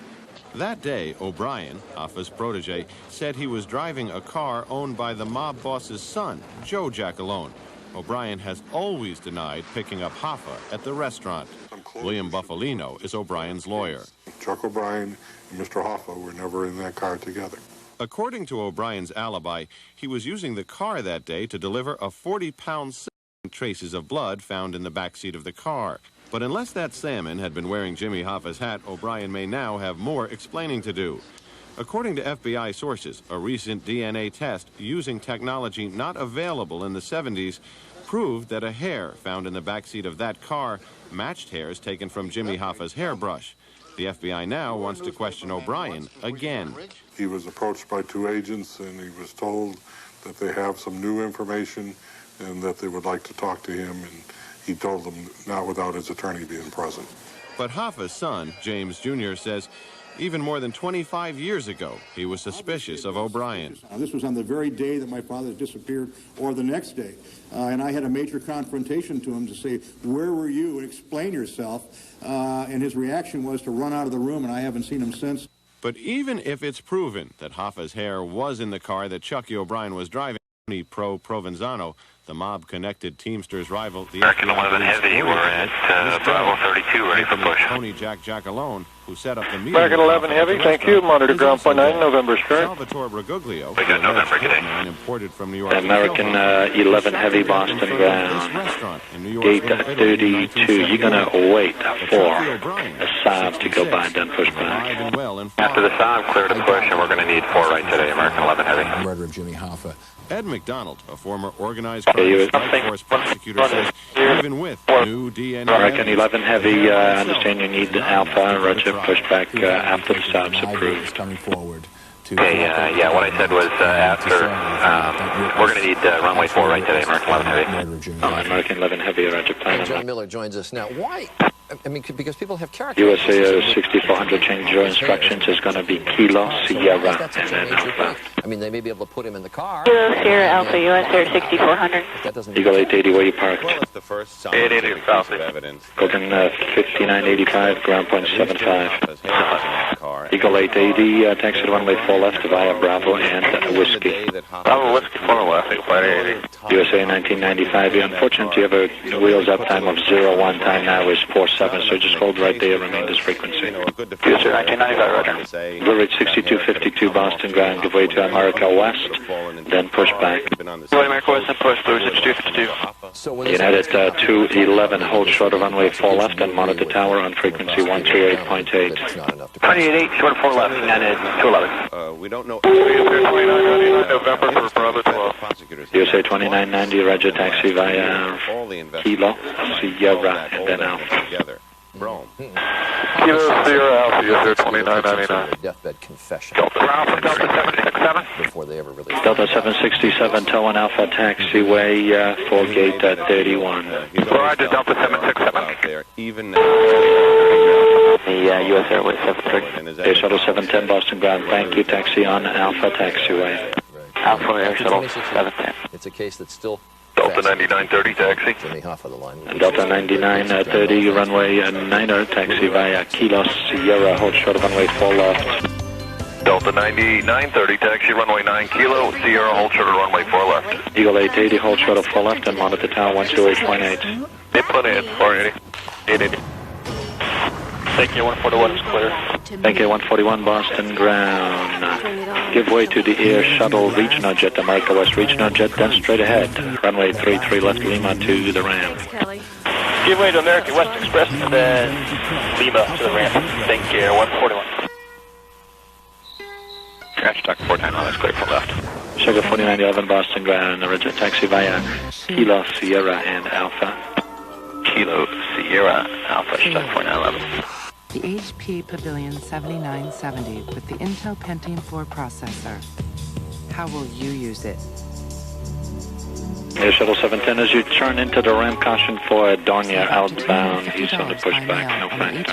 That day, O'Brien, Hoffa's protege, said he was driving a car owned by the mob boss's son, Joe Giacalone. O'Brien has always denied picking up Hoffa at the restaurant. William Buffalino is O'Brien's lawyer. Chuck O'Brien and Mr. Hoffa were never in that car together. According to O'Brien's alibi, he was using the car that day to deliver a 40-pound salmon, traces of blood found in the backseat of the car. But unless that salmon had been wearing Jimmy Hoffa's hat, O'Brien may now have more explaining to do. According to FBI sources, a recent DNA test using technology not available in the 70s proved that a hair found in the backseat of that car matched hairs taken from Jimmy Hoffa's hairbrush. The FBI now wants to question O'Brien again. He was approached by 2 agents, and he was told that they have some new information and that they would like to talk to him, and he told them not without his attorney being present. But Hoffa's son, James Jr., says even more than 25 years ago, he was suspicious of O'Brien. This was on the very day that my father disappeared, or the next day. And I had a major confrontation to him to say, where were you? Explain yourself. And his reaction was to run out of the room, and I haven't seen him since. But even if it's proven that Hoffa's hair was in the car that Chucky O'Brien was driving, Pro Provenzano, the mob-connected Teamsters rival, the American 11 Heavy, we're at Bravo 32, ready for push. Tony Jack Giacalone, who set up the meeting. American 11 Heavy, thank you. Monitor ground point 9, November's current. Salvatore Brigoglio, we got November today. Imported from New York. American 11 Heavy, Boston ground. Gate 32. You're gonna wait for a Saab to go by, then push back. After the Saab, clear to push, and we're gonna need 4 right today. American 11 Heavy. Murder of Jimmy Hoffa. Ed McDonald, a former organized crime strike force prosecutor, says even with new DNA American 11 Heavy, I understand you need Alpha, Roger, push back after the stop's approved. Coming forward. Okay, yeah, what I said was after, we're going to need runway 4 right today, American 11 Heavy. American 11 Heavy, Roger, plan. John Miller joins us now. Why? I mean, because people have characters. USA 6400 change your instructions is going to be Kilo, Sierra, and then Alpha. I mean, they may be able to put him in the car. Sierra Alpha, US Air 6400. That doesn't Eagle 880, where you parked? Well, it's the first scientific piece of evidence. Golden 5985, ground point 75. Eagle 880, taxi to runway 4 left via Bravo and Whiskey. Bravo Whiskey 4 left, flight 80. USA 1995, unfortunately you have a wheels up time of 01, time now is 47, so just hold right there, remain this frequency. USA 1995, roger. Blue Ridge 6252, Boston ground, give way to America West, then push back. America West and push, Blue Ridge 6252. United 211, hold short of runway 4 left and monitor tower on frequency 138.8. 28.8, short of 4 left, United 211. We don't know. November for Bravo 12. USA 2990, Roger, taxi via Kilo, Sierra, and then Alpha. Together. Rome. Kilo, Sierra, Alpha, USA 2999. Deathbed confession. Delta 767. Before they ever released Delta 767, Towan Alpha, taxiway for gate 31. Roger, Delta 767. Out there, even the US Airways 73. Air Shuttle 710, Boston ground, thank you, taxi on Alpha, taxiway. Alpha Air Shuttle 710. It's a case that's still Delta 9930, taxi. Jimmy Hoffa, the line. Delta 9930, runway 90, taxi via Kilo Sierra, hold short of runway 4 left. Delta 9930, taxi runway 9 Kilo Sierra, hold short of runway 4 left. Eagle 880, hold short of 4 left, and monitor tower 128.8. 8.8, 480. 880. Thank you, 141 is clear. Thank you, 141 Boston ground. Give way to the Air Shuttle Regional Jet, America West Regional Jet, then straight ahead. Runway 33 left Lima to the ramp. Give way to American West Express and then Lima to the ramp. Thank you, 141. Scratch Duck 491, that's clear from left. Sugar 4911 Boston ground, original taxi via Kilo Sierra and Alpha. Kilo Sierra Alpha, Stuck 4911. The HP Pavilion 7970 with the Intel Pentium 4 processor. How will you use it? Air Shuttle 710, as you turn into the ramp, caution for Dornier outbound. He's on the pushback, no flank.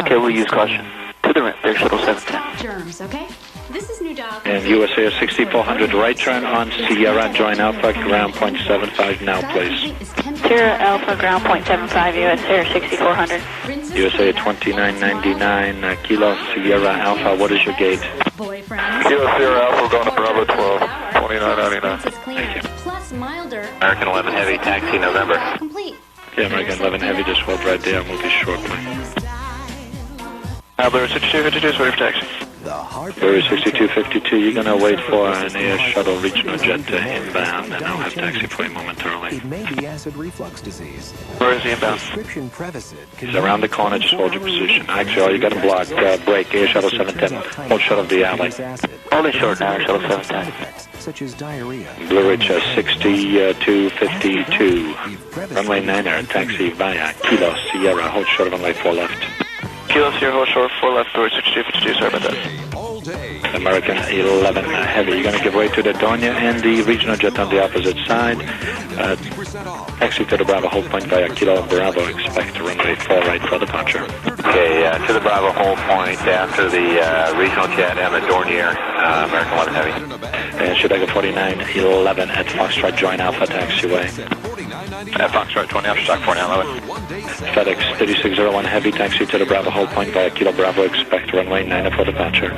Okay, we'll use caution. To the ramp, Air Shuttle 710. Germs, okay? This is new dial. And US Air 6400, right turn on Sierra, join Alpha, ground point 75 now, please. Sierra Alpha, ground point 75, US Air 6400. USA 2999, Kilo Sierra Alpha, what is your gate? Kilo Sierra Alpha, going to Bravo 12, 2999. Thank you. Plus milder. American 11 Heavy, taxi November. Complete. Okay, American 11 Heavy, just hold right there, I'll move you shortly. Blue 6252, sorry for taxi. Blue 6252, you're going to wait for an Air Shuttle Regional Jet to inbound, and I'll have taxi for you momentarily. It may be acid reflux disease. Where is he inbound? Prescription Prevacid. He's around the corner, just hold your position. Actually, all you got to block, break, Air Shuttle 710, hold short of the alley. Only short now, Air Shuttle 710. Such as diarrhea. Blue Ridge 6252, runway 9er, taxi via Kilo Sierra, hold short of runway 4 left. Kilo Sierra, hold short, 4 left, Blue Ridge 6252, sorry about that. American 11 Heavy, you're going to give way to the Dornier and the regional jet on the opposite side. Taxi to the Bravo, hold point via Kilo Bravo, expect runway 4 right for departure. Okay, to the Bravo, hold point after the regional jet and the Dornier, American 11 Heavy. And Chicago 4911 at Foxtrot, join Alpha taxiway. At Foxtrot 20 Alpha, stock 4911. FedEx 3601 Heavy, taxi to the Bravo, hold point via Kilo Bravo, expect runway 9 for departure.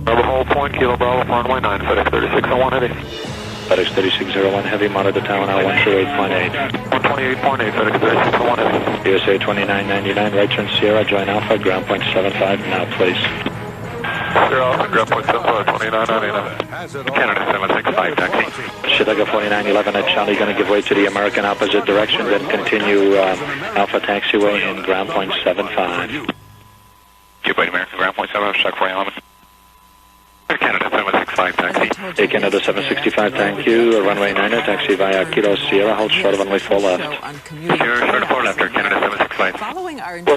Bravo, hold point, Kilo Bravo, runway 9, FedEx 3601 Heavy. FedEx 3601 Heavy, monitor tower now 128.8. 128.8, FedEx 3601 Heavy. USA 2999, right turn Sierra, join Alpha, ground point 75 now, please. Sierra Alpha, ground point 75, 2999. Canada 765, taxi. Chicago 4911 at Charlie, going to give way to the American opposite direction, then continue Alpha taxiway in ground point 75. Give way to American ground point 75, stock 411. Canada 765, taxi. Air Canada 765, thank you. Runway 9er, taxi via Kilo Sierra, hold short of runway 4 left. Sierra, short of 4 left, Air Canada 765. Following our Eagle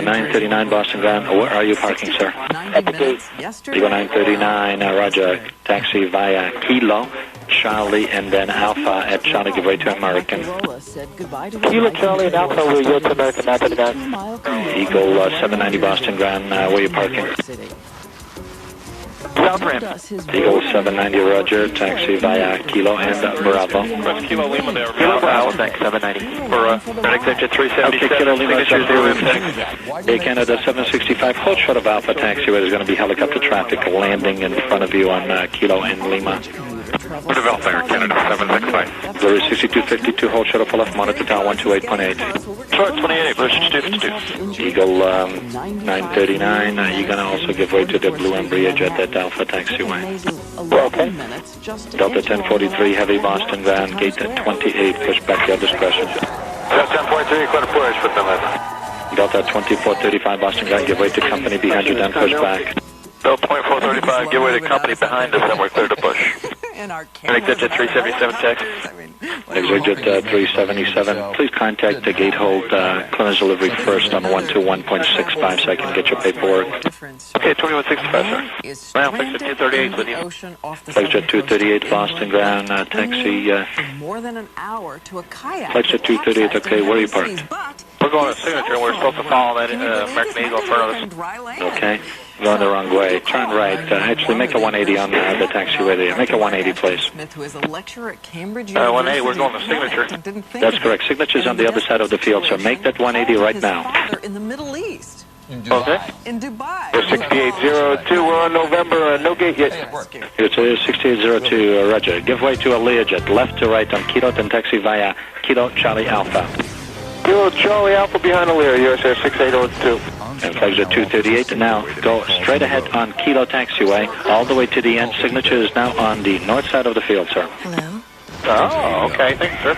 939 Boston ground, where are you parking, sir? At the gate. Eagle 939, Roger, taxi via Kilo, Charlie, and then Alpha at Charlie, give way to American. Kilo, Charlie, and Alpha will yield to American 939. Eagle 790 Boston ground, where are you parking? South ramp. Eagle 790, Roger, taxi via Kilo and Bravo. Kilo Lima there. Kilo Bravo, thanks, 790. For exit 377. Okay, Kilo Lima, Air Canada 765, hold short of Alpha taxi, where there's going to be helicopter traffic landing in front of you on Kilo and Lima. Develop Air Canada 765. Blue 6252, hold short of left, monitor tower 128.8. Short 28, Blue 6252. Eagle 939, you're going to also give way to the Blue Embraer jet at Alpha taxiway. Okay. Delta 1043, heavy Boston ground, gate 28, push back your discretion. Delta 1043, quarter push, put them in. Delta 2435, Boston ground, give way to company behind you, then push back. Delta 2435, give way to company behind us, then we're clear to push. Exit 377, taxi. Exit 377. Please contact the gate hold clearance delivery first on 121.65 so I can get your paperwork. Okay, 2165, sir. Well, Flexjet 238 with you. Flexjet 238, Boston ground, taxi. More than an hour to a kayak. Flexjet 238, okay, where are you parked? We're going to Signature, and we're supposed to follow that American Eagle in front of us. Okay. Going the wrong way. Turn right. Actually, make a 180 on the taxiway there. Make a 180, please. Smith, who is a lecturer at Cambridge 180, we're going to Signature. That's correct. Signature's on the other side of the field, sir. Make that 180 right now. In the Middle East. Okay. In Dubai. 6802, we're on November, no gate yet. It's 6802, roger. Give way to a Learjet, left to right on Kilo, then taxi via Kilo Charlie Alpha. Kilo Charlie Alpha behind the Lear, USA 6802. And flags at 238, now go straight ahead on Kilo Taxiway, all the way to the end. Signature is now on the north side of the field, sir. Hello. Oh, okay, thank you, sir.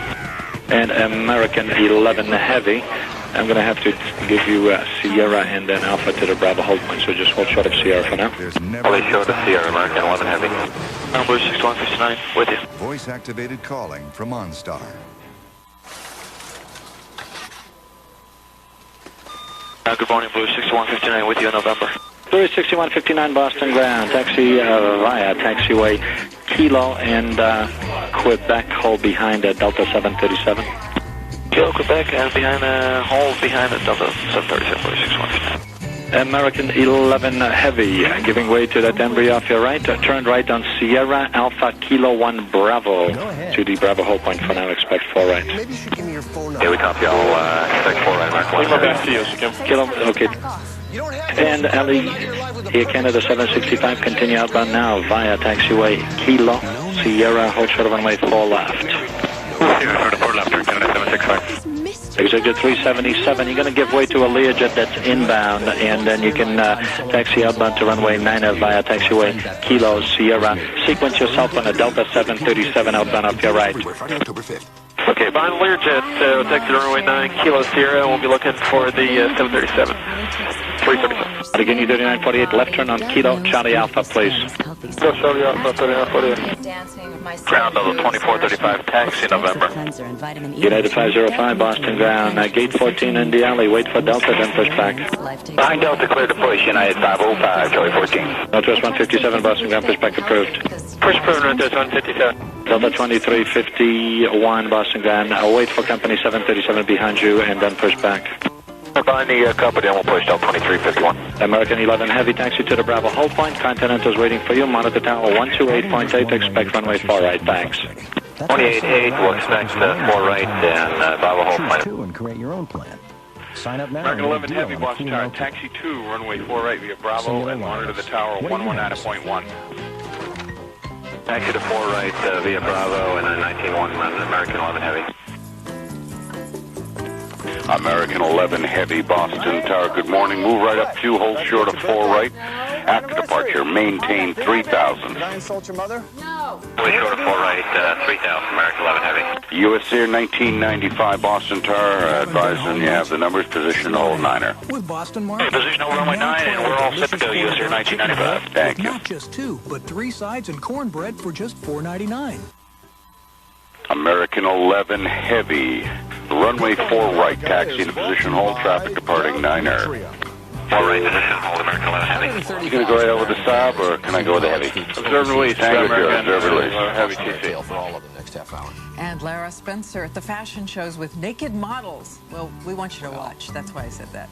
And American 11 Heavy. I'm going to have to give you Sierra and then Alpha to the Bravo hold point, so just hold short of Sierra for now. Only short of Sierra, American 11 Heavy. Number 6159, with you. Voice-activated calling from OnStar. Good morning, Blue 6159, with you in November. Blue 6159, Boston ground. Taxi via taxiway Kilo and Quebec, hold behind Delta 737. Kilo Quebec and behind hold behind Delta 737, Blue 6159. American 11 Heavy, giving way to that embryo off your right. Turn right on Sierra Alpha Kilo 1 Bravo to the Bravo hold point for now. Expect 4 right. Maybe you should give me your phone number. Yeah, we copy all. Expect 4 right. Mark 1. Back to you, Kilo, okay. And Ali, Air Canada 765, continue outbound now via taxiway Kilo Sierra, hold short of runway 4 left. Sierra, 4 left, Canada 765. Executive 377, you're going to give way to a Learjet that's inbound, and then you can taxi outbound to runway 9 via taxiway Kilo Sierra. Sequence yourself on a Delta 737 outbound up your right. October 5th. Okay, behind Learjet, taxi to runway 9 Kilo Sierra. We'll be looking for the 737. 337. Again, you 3948, left turn on Kilo Charlie Alpha, please. Go Charlie Alpha, 3948. Ground level 2435, taxi November. United 505, Boston ground. Gate 14 in the alley. Wait for Delta, then push back. Behind Delta, clear to push. United 505, Charlie 14. Northwest 157, Boston ground. Push back approved. Push approved, Northwest 157. Delta 2351, Boston ground. Wait for company 737 behind you, and then push back. Behind the company, and we'll push Delta 2351. American 11 Heavy, taxi to the Bravo hold point. Continental's waiting for you. Monitor tower 128.8. Expect runway 4 right. Thanks. 28.8, we'll expect 4 right and Bravo hold point. And create your own plan. Sign up now. American 11 Heavy, Boston Tower, taxi 2, runway 4 right via Bravo, and monitor the tower 119.1. Taxi to 4 right via Bravo, and then 19.1 American 11 Heavy. American 11 Heavy, Boston Tower, good morning. Move right up to, hold short of 4 right. After departure, maintain 3,000. Did I insult your mother? No. Really short of 4 right, 3,000, American 11 Heavy. US Air 1995, Boston Tower, advising you have the numbers, position hold 9er. With Boston Mark. Hey, position over runway 9, and we're all set to go, US Air 1995. Thank you. Not just 2, but 3 sides and cornbread for just $4.99. American 11 Heavy, runway 4 right, taxi to position hold, traffic departing 9er. 4 right, position hold, American 11 Heavy. You gonna go right over the Saab, or can I go with the Heavy? Observe release, American observe release. Heavy TC. For all of the next half hour. And Lara Spencer at the fashion shows with naked models. Well, we want you to watch. That's why I said that.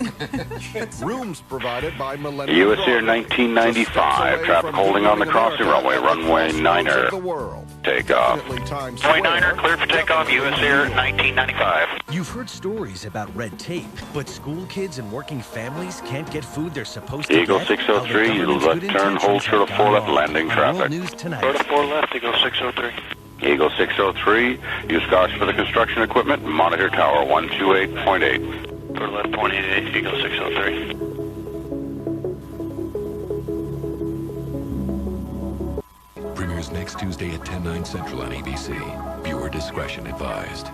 Rooms provided by Millennium. US Air 1995, traffic holding on the crossing runway 9er. Take off. Runway 9er, clear for takeoff, US Air 1995. You've heard stories about red tape, but school kids and working families can't get food they're supposed to Eagle get. 603, left turn, hold short of 4 left, landing traffic. Short of 4 left, Eagle 603. Eagle 603, use caution for the construction equipment, monitor tower 128.8. Short left, 0.88, Eagle 603. Premieres next Tuesday at 10/9 Central on ABC. Viewer discretion advised.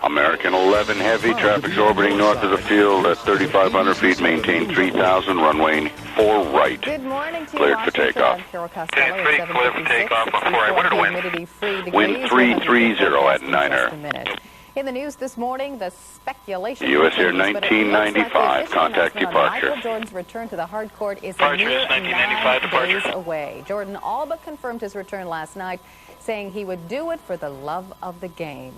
American 11 Heavy, traffic's orbiting north of the field at 3,500 feet, maintain 3,000, runway 4 right. Good morning to Cleared for takeoff. Okay, 3, clear for takeoff, on 4 right. What are the winds? Wind 330 at 9er. In the news this morning, the speculation. US Air 1995, contact departure. Michael Jordan's return to the hard court is Departure mere is 1995 9 departure. days away. Jordan all but confirmed his return last night, saying he would do it for the love of the game.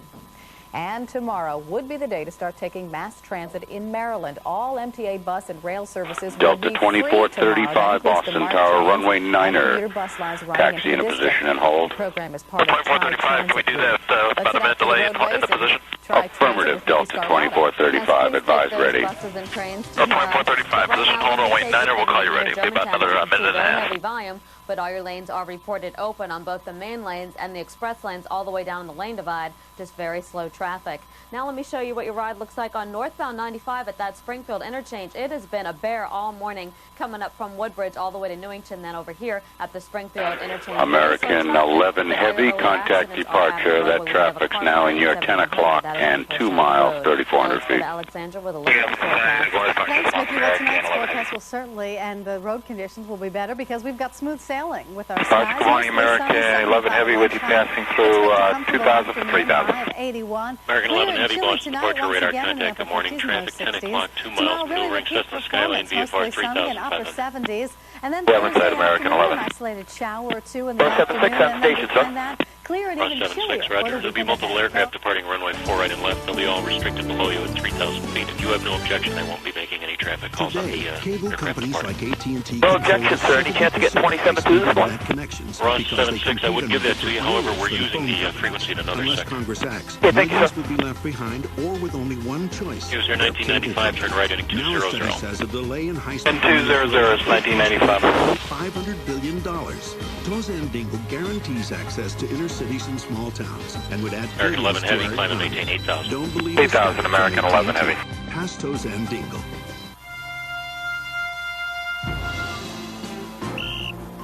And tomorrow would be the day to start taking mass transit in Maryland. All MTA bus and rail services will be Delta free 2435, Boston Tower, runway 9er. Bus lines Taxi in a position and hold. The program is part of 2435, can we do that about a minute delay in the position? Affirmative, Delta 2435, advise ready. Delta 2435, position hold, runway 9er, we'll call you ready. It'll be about another minute and a half. Heavy volume, but all your lanes are reported open on both the main lanes and the express lanes all the way down the lane divide. Just very slow traffic. Now let me show you what your ride looks like on northbound 95 at that Springfield interchange. It has been a bear all morning coming up from Woodbridge all the way to Newington, then over here at the Springfield interchange. American 11 heavy, contact departure. That traffic's now in your 10 o'clock and 2 miles, 3,400 feet. Alexandra with a look at the forecast. Thanks, Mickey. Well, tonight's forecast will certainly, and the road conditions will be better because we've got smooth sailing with our skies. Good morning, American 11 Heavy with you passing through 2,000 to 3,000. 81. American 11 Heavy, Boston departure radar contact. Good morning, traffic 10 o'clock, 2 miles, middle ring, Cessna Skyline, VFR 3,500. 70s, and then Thursday American 11. An isolated shower or two in the afternoon, and then behind that, clear and even chillier. 76, Roger. There'll be multiple aircraft departing runway 4 right and left. They'll be all restricted below you at 3,000 feet. If you have no objection, they won't be making any traffic calls on the cable companies like AT&T. No objection, sir. Any chance of getting 27.2 this morning? Connections. Ross 76, I would give that to you. However, we're using the frequency in another unless sector. Congress acts. Yeah, thank you, millions sir. would be left behind, or with only one choice. User 1995, turn right heading Now a 200. study says a delay in high-speed 200 is 1995. $500 billion. Toza and Dingle guarantees access to inner cities and small towns and would add American 11 billions to Heavy, our climb and economy. maintain 8,000. Don't believe 8,000 American 11 Heavy. Pass Toza and Dingle.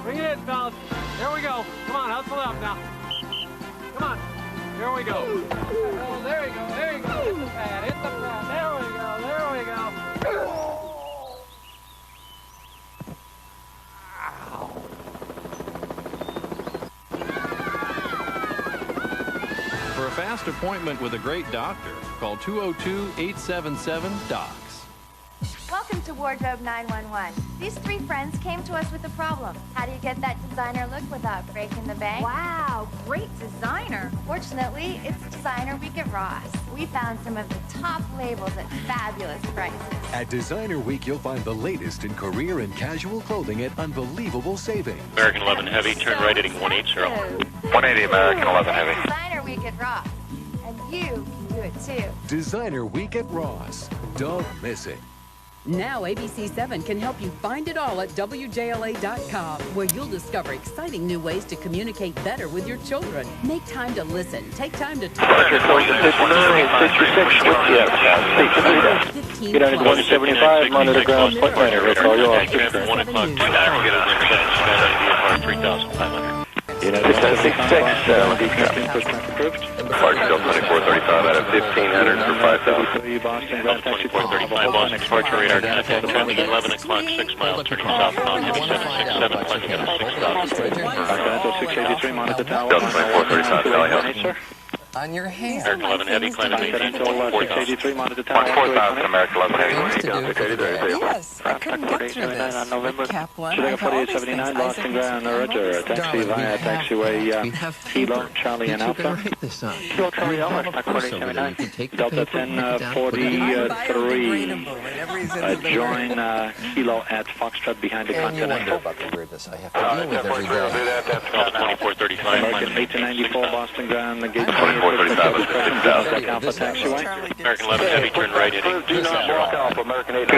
Bring it in, fellas. There we go. Come on, hustle up now. Come on. Here we go. Oh, there you go. There you go. Hit the pad. Hit the pad. There we go. There we go. For a fast appointment with a great doctor, call 202-877-DOCS. Welcome to Wardrobe 911. These three friends came to us with a problem. How do you get that designer look without breaking the bank? Wow, great designer. Fortunately, it's Designer Week at Ross. We found some of the top labels at fabulous prices. At Designer Week, you'll find the latest in career and casual clothing at unbelievable savings. American 11 Heavy, turn right heading 180. 180 American 11 Heavy. Designer Week at Ross. And you can do it too. Designer Week at Ross. Don't miss it. Now ABC7 can help you find it all at WJLA.com, where you'll discover exciting new ways to communicate better with your children. Make time to listen. Take time to talk. United 175, monitor ground point liner. We'll call you off. 1 o'clock, 2 hours, get on Skyline, VFR 3,500. United 165, Departure Delta 2435 out of 1,500 for 5,000. Boston, ground taxi 2435, Boston departure radar contact, traffic 11 o'clock, 6 miles, turning southbound, heavy 767, climbing at 683, monitor tower. Delta 2435, Valley Hill. On your hair. American 11 Heavy, climb and maintain 683, monitor tower. 4,000 American 11 Heavy. Yes, I couldn't get through this. Kaplan, I have all these things. Boston ground, Roger. Taxi via taxiway Kilo, Charlie and Alpha. Kilo, Charlie Alpha, 49. Delta 1043. Join Kilo at Foxtrot behind the Continental. About the weirdness I have to deal with every day. Delta 2435, American 894, Boston ground, the gate 2435 Alpha taxiway. American 11 Heavy, turn right heading 20. American 8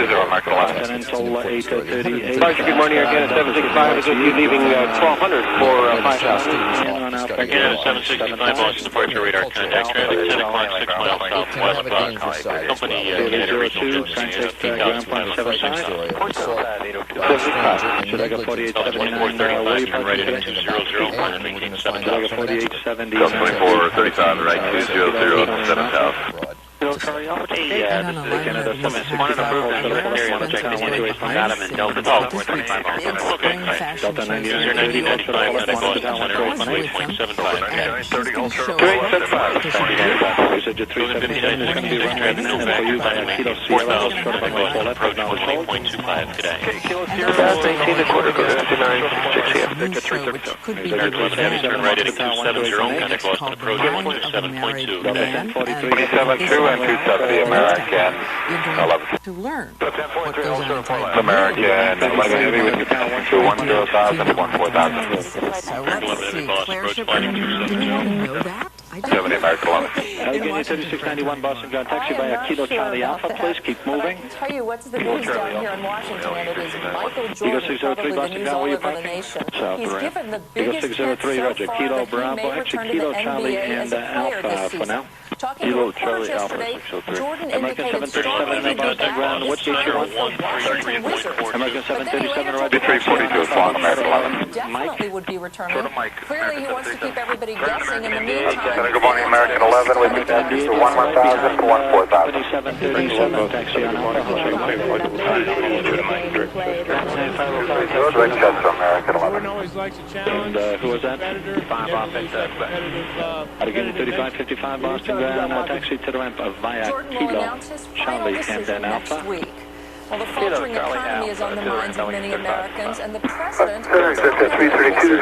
until 8:38. Roger, good morning again at 765. Is you leaving 1200 for 5,000? Again at 765, Boston departure radar contact, traffic 10 o'clock, 6 miles south, 11 o'clock. Company Canada Regional Density of 2,000. Should I go 4879? Turn right heading 200, climb and maintain 7,000. 4870. 2435, right 200, 7,000. Kilo Charlie Alpha. Hey, this is Canada 765. Adam and Delta 12.25. Delta 4,025 today. Kilo Sierra 18 a quarter, 59.6 Turn right at 270, contact Boston approach 27.2 today. 27.2 and 270 American 11. To learn what goes on inside. American 11 heavy with you to 10,000 to 14,000. So let's see, Claire Shipper, do you want to know that? I don't 70 American 11. Allegheny 3691 Boston, ground taxi by a Kilo Charlie Alpha, please keep moving. I can tell you what's the news down here in Washington, and it is Michael Eagle Jordan, 603 probably the Boston, news ground, all where you over the parking? nation. South He's ramp. given the Eagle biggest hit 603, so Roger. far Kilo that he Bravo, may actually return to Kilo the Charlie NBA as and a player Alpha this for season. now. Talking to Kilo reporters Charlie Alpha yesterday, 603. Jordan American indicated strongly 737 he'd be Boston back ground. this What's the time issue? with the Washington Wizards. American But then he 737 later Roger. told reporters 342 Swan American he 11. definitely would be returning. Clearly, he wants to keep everybody guessing. In the Good meantime, morning, American 11 with you to 1,000 to 14,000. 2737 taxi on Alpha. Winchester, American 11. Jordan always likes a challenge. And who was that? Competitor. 5 off at Allegheny 3555 Boston ground, taxi to the ramp via Jordan will Kilo announce his final Charlie and decision then next Alpha. week. Well, the faltering economy is on the minds of many Americans, and the president... 332,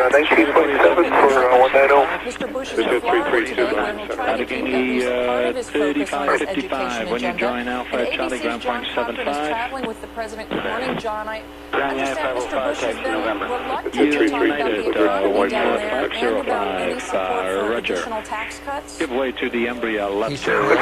19.7 for 190. Mr. Bush is in Florida today, where he'll try to keep at least part of his focus on his education when you agenda. join Alpha And at Charlie ABC's ground John point Cochran is 75. traveling with the president. Good morning, John. I understand Mr. Bush has been reluctant You to talk about the United, economy down there 14505, and about any support for Roger. additional tax cuts. Give way to the embryo left He's already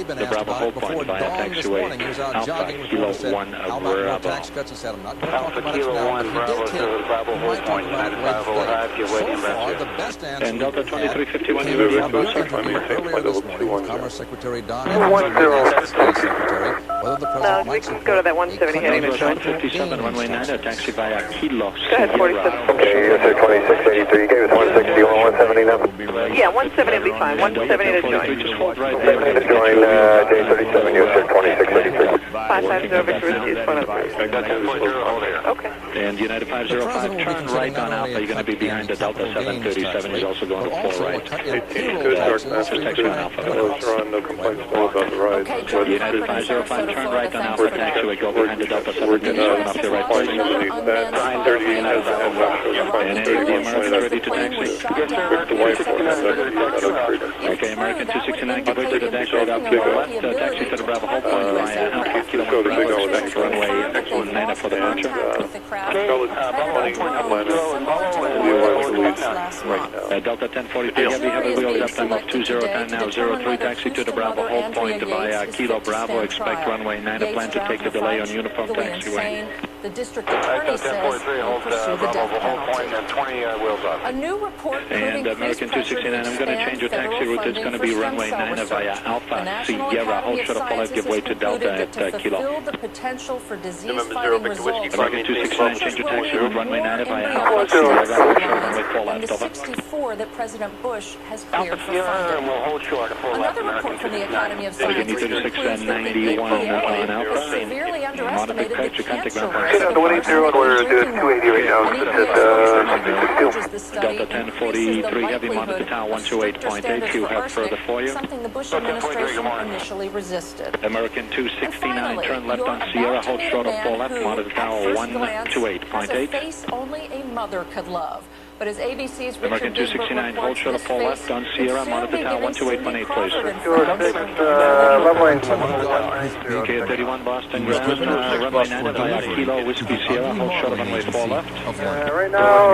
been the asked Bravo about hold it before point via dawn this taxiway. morning. He was out Alpha jogging with Kilo said, 1 how of about more Bravo. tax cuts? He said, I'm not going to talk about it Kilo now, 1 but Bravo he did to hint. Bravo He hold might talk point. about it later today. So far, the best answer And Delta we've had 2351, came you from will your go interview earlier this morning with Commerce Secretary Don Evans and the State Secretary, whether the president might support go to that 170 heading to 57, runway 9, taxi via Kilo Sierra. Okay, USA 2683, gave us 160 on 170 now. Yeah, 170 will be fine. 170 to join. Just hold right 170 to join J37, USA 2683. 550 over to receive phone number. Okay. And United 505, turn right on Alpha. You're going to be behind the Delta 737. He's also going to pull right. Protection on Alpha. No complaints about the ride. United 505, turn right on Alpha. Taxiway, go behind the Delta 737 off your right place. 930 United 505. And the American ready to taxi. Yes, sir. Okay, American 269, give way to the taxi out to the left. Taxi to the Bravo Hope via Alpha Kilo Bravo. Expect runway 9 for the departure. Delta 1043, heavy wheel, left time of 20 now, 03, taxi to the Bravo Hold Point via Kilo Bravo, expect runway 9, plan to take the delay on uniform taxiway. The district attorney says he'll pursue the death penalty. A new report And American 269, I'm going to change your taxi route. It's going to be runway 9 via Alpha Sierra. Hold short of follow, give way to Delta at Kilo. The potential for disease-fighting results. American 269, change your taxi route, runway 9 via Alpha Sierra. Hold short of runway 4 and left, the over. 64 that President Bush has cleared for funding. Another report from the Academy of Sciences concludes that the 8.8 is severely underestimated the cancer risk. Delta 280 right now. Delta 1043, heavy monitor tower 128.8. You have further for you. Something the Bush administration initially resisted. American 269, turn left on Sierra, hold short of 4 left, monitor tower 128.8. Face only a mother could love. But as ABC's American Richard 269, hold short of 4 left on Sierra, monitor tower 128.8, please. Okay, 31 Boston ground, runway 9 via Kilo Whiskey Sierra, hold short of runway 4 left. Right now.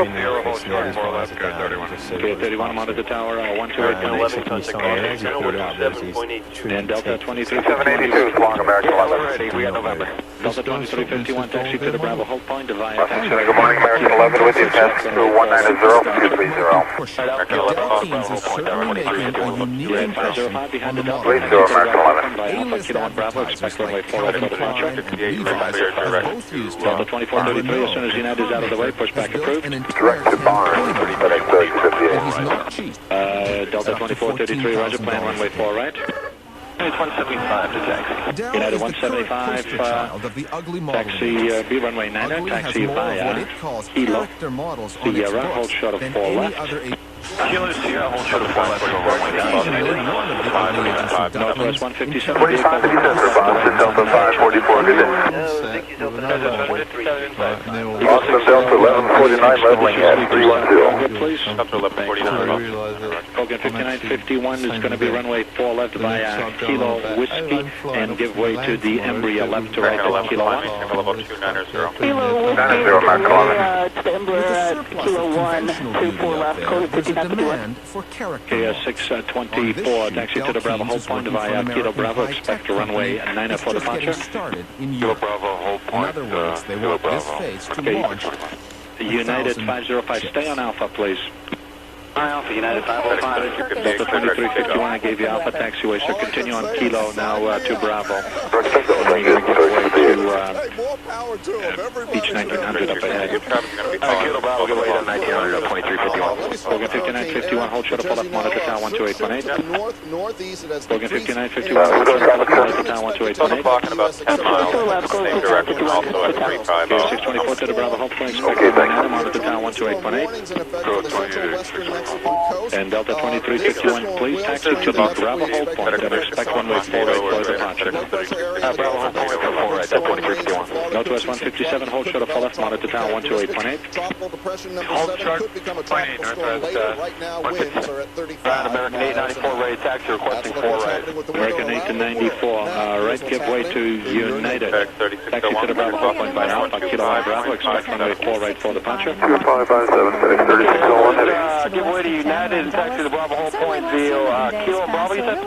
Okay, 31 monitor tower 128.8. And Delta 23. 782, long American 11. We got November. Delta 2351, taxi to the Bravo hold point via taxi. Good morning, American 11 with you, test to 190. Delphines is certainly making a unique impression on the model. A-list advertisers like Calvin Klein and Levi's have both used him, and Renault, the car maker, has built an entire campaign and he's not cheap. Delta 2433, Roger, plan runway 4 right. It's 175 to taxi. United 175, taxi B runway 9, taxi via Kilo, Sierra, hold short of 4 left. Kilo Sierra, hold short of 4 left, runway 9. Northwest 157, Delta 544, good day. Austin Delta 1149, leveling at 310. Please. Delta 1149. Hogan 5951 is going to be runway 4 left via Kilo Whiskey and give way to the Embraer left to right at Kilo 1. Kilo Whiskey, Embraer at Kilo 1, 24 left, code 5951. KS 624, taxi to the Bravo hold point via Kilo Bravo, expect runway 9 for departure. Kilo Bravo, hold point. In other words, they want this phase to launch. United 505, stay on Alpha, please. Alpha, United 505. Delta 2351, I gave you Alpha taxiway, so continue on Kilo now to Bravo. We're going to give way to Beach 1900 up ahead. Kilo Bravo, give way to 1900 up 2351. Logan 5951, hold short of left, monitor tower 12818. Logan 5951, hold short of left, monitor tower 12818. Clock in about 10 miles, same direction, also at 35. KS 624 to the Bravo, hold point, expect runway 9, monitor tower 12818. And Delta 2351, please taxi to the Bravo hold point and expect runway 4 right for departure. Bravo hold point, 4 right, that's 2351. Northwest 157, hold short of left, monitor tower 128.8. Hold short, 0.8, Northwest 157. American 894, right, taxi requesting 4 right. American 894, right, give way to United. Taxi to the Bravo hold point by Alpha, Kilo Bravo, expect runway 4 right for departure. 557, 3601, heavy. Give way to United, taxi to the Bravo hold point via Kilo Bravo, you said?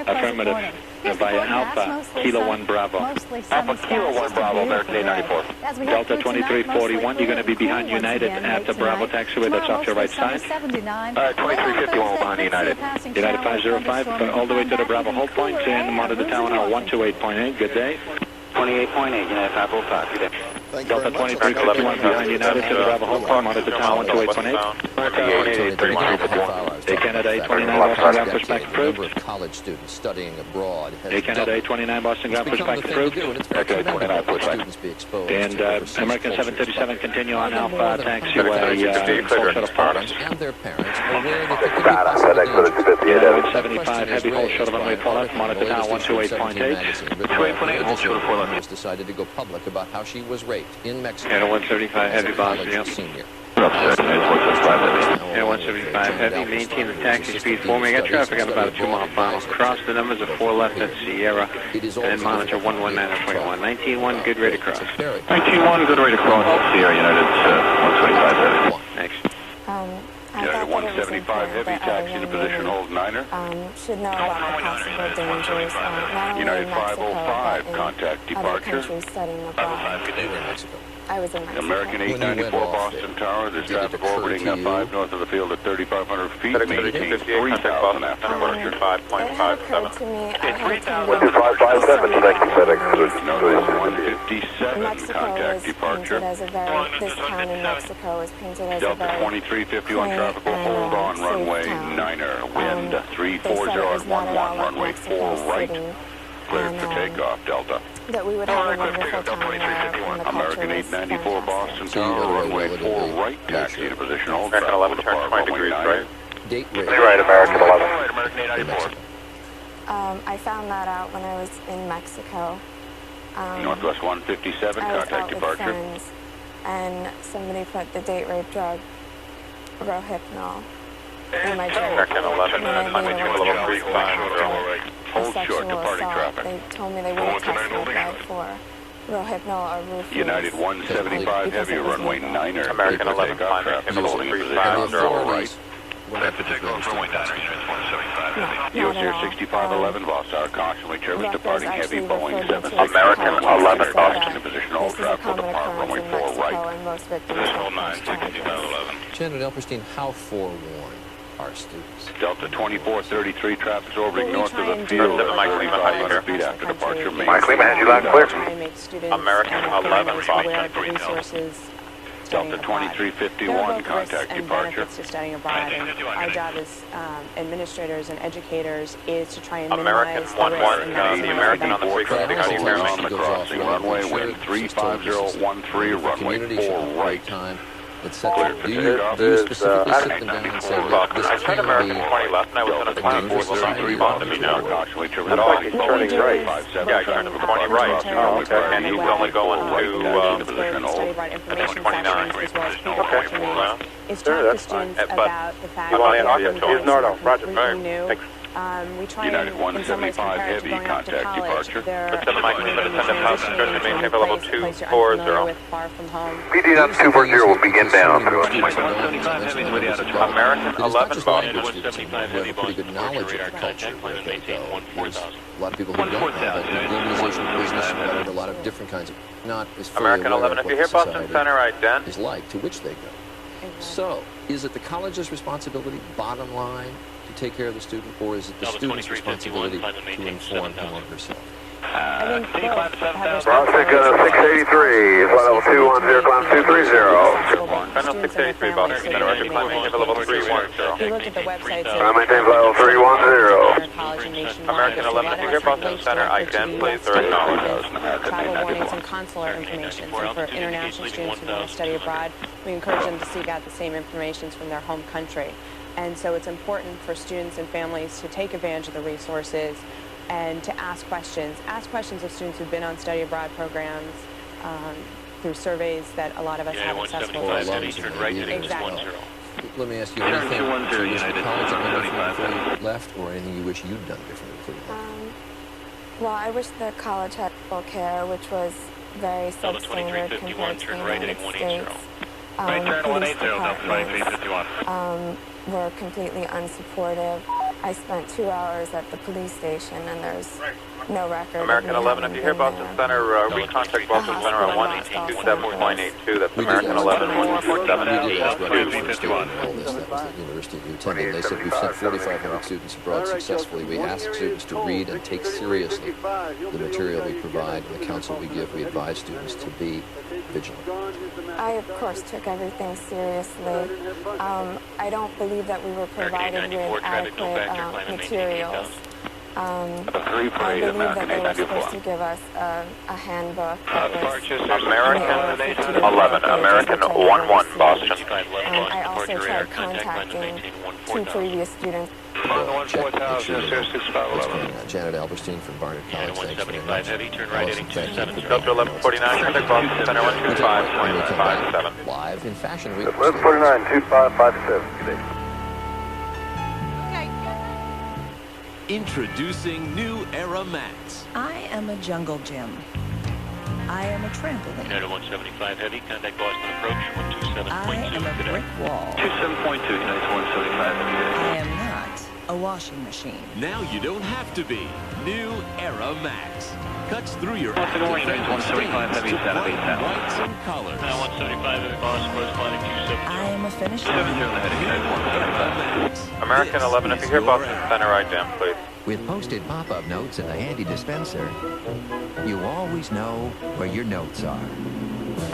Affirmative. Via Alpha, Kilo 1 Bravo. Alpha, Kilo 1 Bravo, American 894. Delta 2341, you're going to be behind United at the Bravo taxiway, that's off your right side. 2351 behind United. United 505, all the way to the Bravo hold point, and monitor tower now 128.8, good day. 28.8, United 505, good day. Delta 2351 behind United to the Bravo hold point, monitor tower 128.8. A Canada 829 Boston ground pushback approved. College students studying abroad. A Canada 829 Boston ground pushback approved. And American 737 continue on Alpha taxiway, hold short of Fox. And their parents are aware that there could be possibilities. 175 heavy hold short of runway 4 left, monitor tower 128.8. 228.8, hold short of 4 left. Decided to go public about how she was raped in Mexico. And 175 heavy Boston, yep. Senior. And 175 heavy, maintain the taxi speed for me. I got traffic on about a 2-mile final. Cross the numbers of 4 left at Sierra, and then monitor 119 at 21. 19-1, good rate across. 19-1, good rate across. Sierra United 125 heavy. Thanks. United 175 heavy, taxi to position, hold 9er. Should know about the possible dangers, not only United in Mexico, 505, but contact in other departure. countries studying abroad. I was in Mexico. American 894 Boston Tower, there's traffic orbiting 5 north of the field at 3,500 feet, maintain 3,000 after departure. It occurred to me, I had attended 557, thank you, FedEx. Mexico 157, contact was departure. painted as a very, this town in Mexico was painted as a Delta very 2351 traffic will hold on runway 9er, wind 340 at 11, runway 4 right, cleared for takeoff, Delta. that we would have a wonderful time there when the culture American was 894 Boston Tower, runway 4 right, taxi to position, hold American 11, turn 20 degrees right. Date rate. Right, American 11. American 894. I found that out when I was in Mexico. Northwest 157, I was contact out with departure. friends, and somebody put the date rape drug, Rohypnol, in my drink. American 11, And I climb later between went to 11, hospital Hold for short, sexual departing assault. traffic. They told me they would have tested my blood for Rohypnol or Rufus. United 175 because heavy, it was runway legal. 9er. American 11, takeoff, climbing traffic to holding 35, position, 0 right. That particular runway 9 US Air 6511, Boston, caution, Service departing heavy Boeing 767. American 11, Boston, in position, hold traffic, will depart runway 4 right. Position 9, 6511. Janet Elperstein, how forewarned are students? Delta 2433, traffic's orbiting north of the field at 500 feet after departure. Mike Lima has you loud and clear. American 11, Boston, 3000. Delta 2351, contact departure. To studying abroad, and our job as administrators and educators is to try and minimize American 11, the American on the frequency, how do you hear me? On the crossing runway, wind 35013, runway 4 right. Etc. Do you specifically sit them down and say, look, this can be 20 left, and I was in a cloud force on bottom of me now. At all, he's turning right. Yeah, he's turning 20 right. And he's only going to information 29. Okay. Is talk to students about the fact here's Nardo. Roger. Thanks. We try United and in some ways 175 compare it to heavy, going off to contact college. departure. There But 7 Mike Lima, descendant passenger to maintain level 240. with far from home. PD 240 will begin down. American 11, Boston. who have a pretty good knowledge of the culture where they go. There's a lot of people who don't have it. Globalization business and a lot of different kinds of, not as fully American aware 11, of if you what hear Boston society Center, ident. is like, to which they go. So, is it the college's responsibility, bottom line, to take care of the student, or is it the student's responsibility to inform him or herself? I think both have Traffic 683, flight level 210, climb 230. Final 683, Boston Center, Roger, climbing level 310. If you look at the websites I maintain flight level 310. American 11, if you hear Boston Center, ident, please, or acknowledge. Travel warnings and consular information. So for international students who want to study abroad, we encourage them to seek out the same information from their home country. And so it's important for students and families to take advantage of the resources and to ask questions. Ask questions of students who've been on study abroad programs through surveys that a lot of us have accessible to. Exactly. Let me ask you, anything to wish the college had done differently before you left, or anything you wish you'd done differently before you left? Well, I wish the college had full care, which was very substandard compared to the United States. Police departments were completely unsupportive. I spent 2 hours at the police station, and there's no record. American 11, if you hear Boston Center, recontact Boston Center on 127.82. That's American 11, 127.82. All this, that was the university you attended. They said we've sent 4,500 students abroad successfully. We ask students to read and take seriously the material we provide and the counsel we give. We advise students to be vigilant. I, of course, took everything seriously. I don't believe that we were provided with adequate materials. I believe that they were supposed to give us a handbook that was American 11, American 11, Boston. I also tried contacting 2 previous students. Janet Elperstein from Barnard College. Thanks very much. Delta 1149, contact Boston Center 125.57. Live in Fashion Week. 1149, 2557. Good day. Introducing new Era Max. I am a jungle gym. I am a trampoline. United 175 Heavy, contact Boston approach 127.2. I am a brick wall. 27.2, United 175 Heavy. I am not a washing machine. Now you don't have to be. New Era Max. Cuts through your United 175 Heavy, Santa Fe, whites and colors. 175 Heavy, Boston, corresponding 27. I am a finished American 11, if you hear Boston Center, ident, please. With posted pop-up notes and a handy dispenser, you always know where your notes are.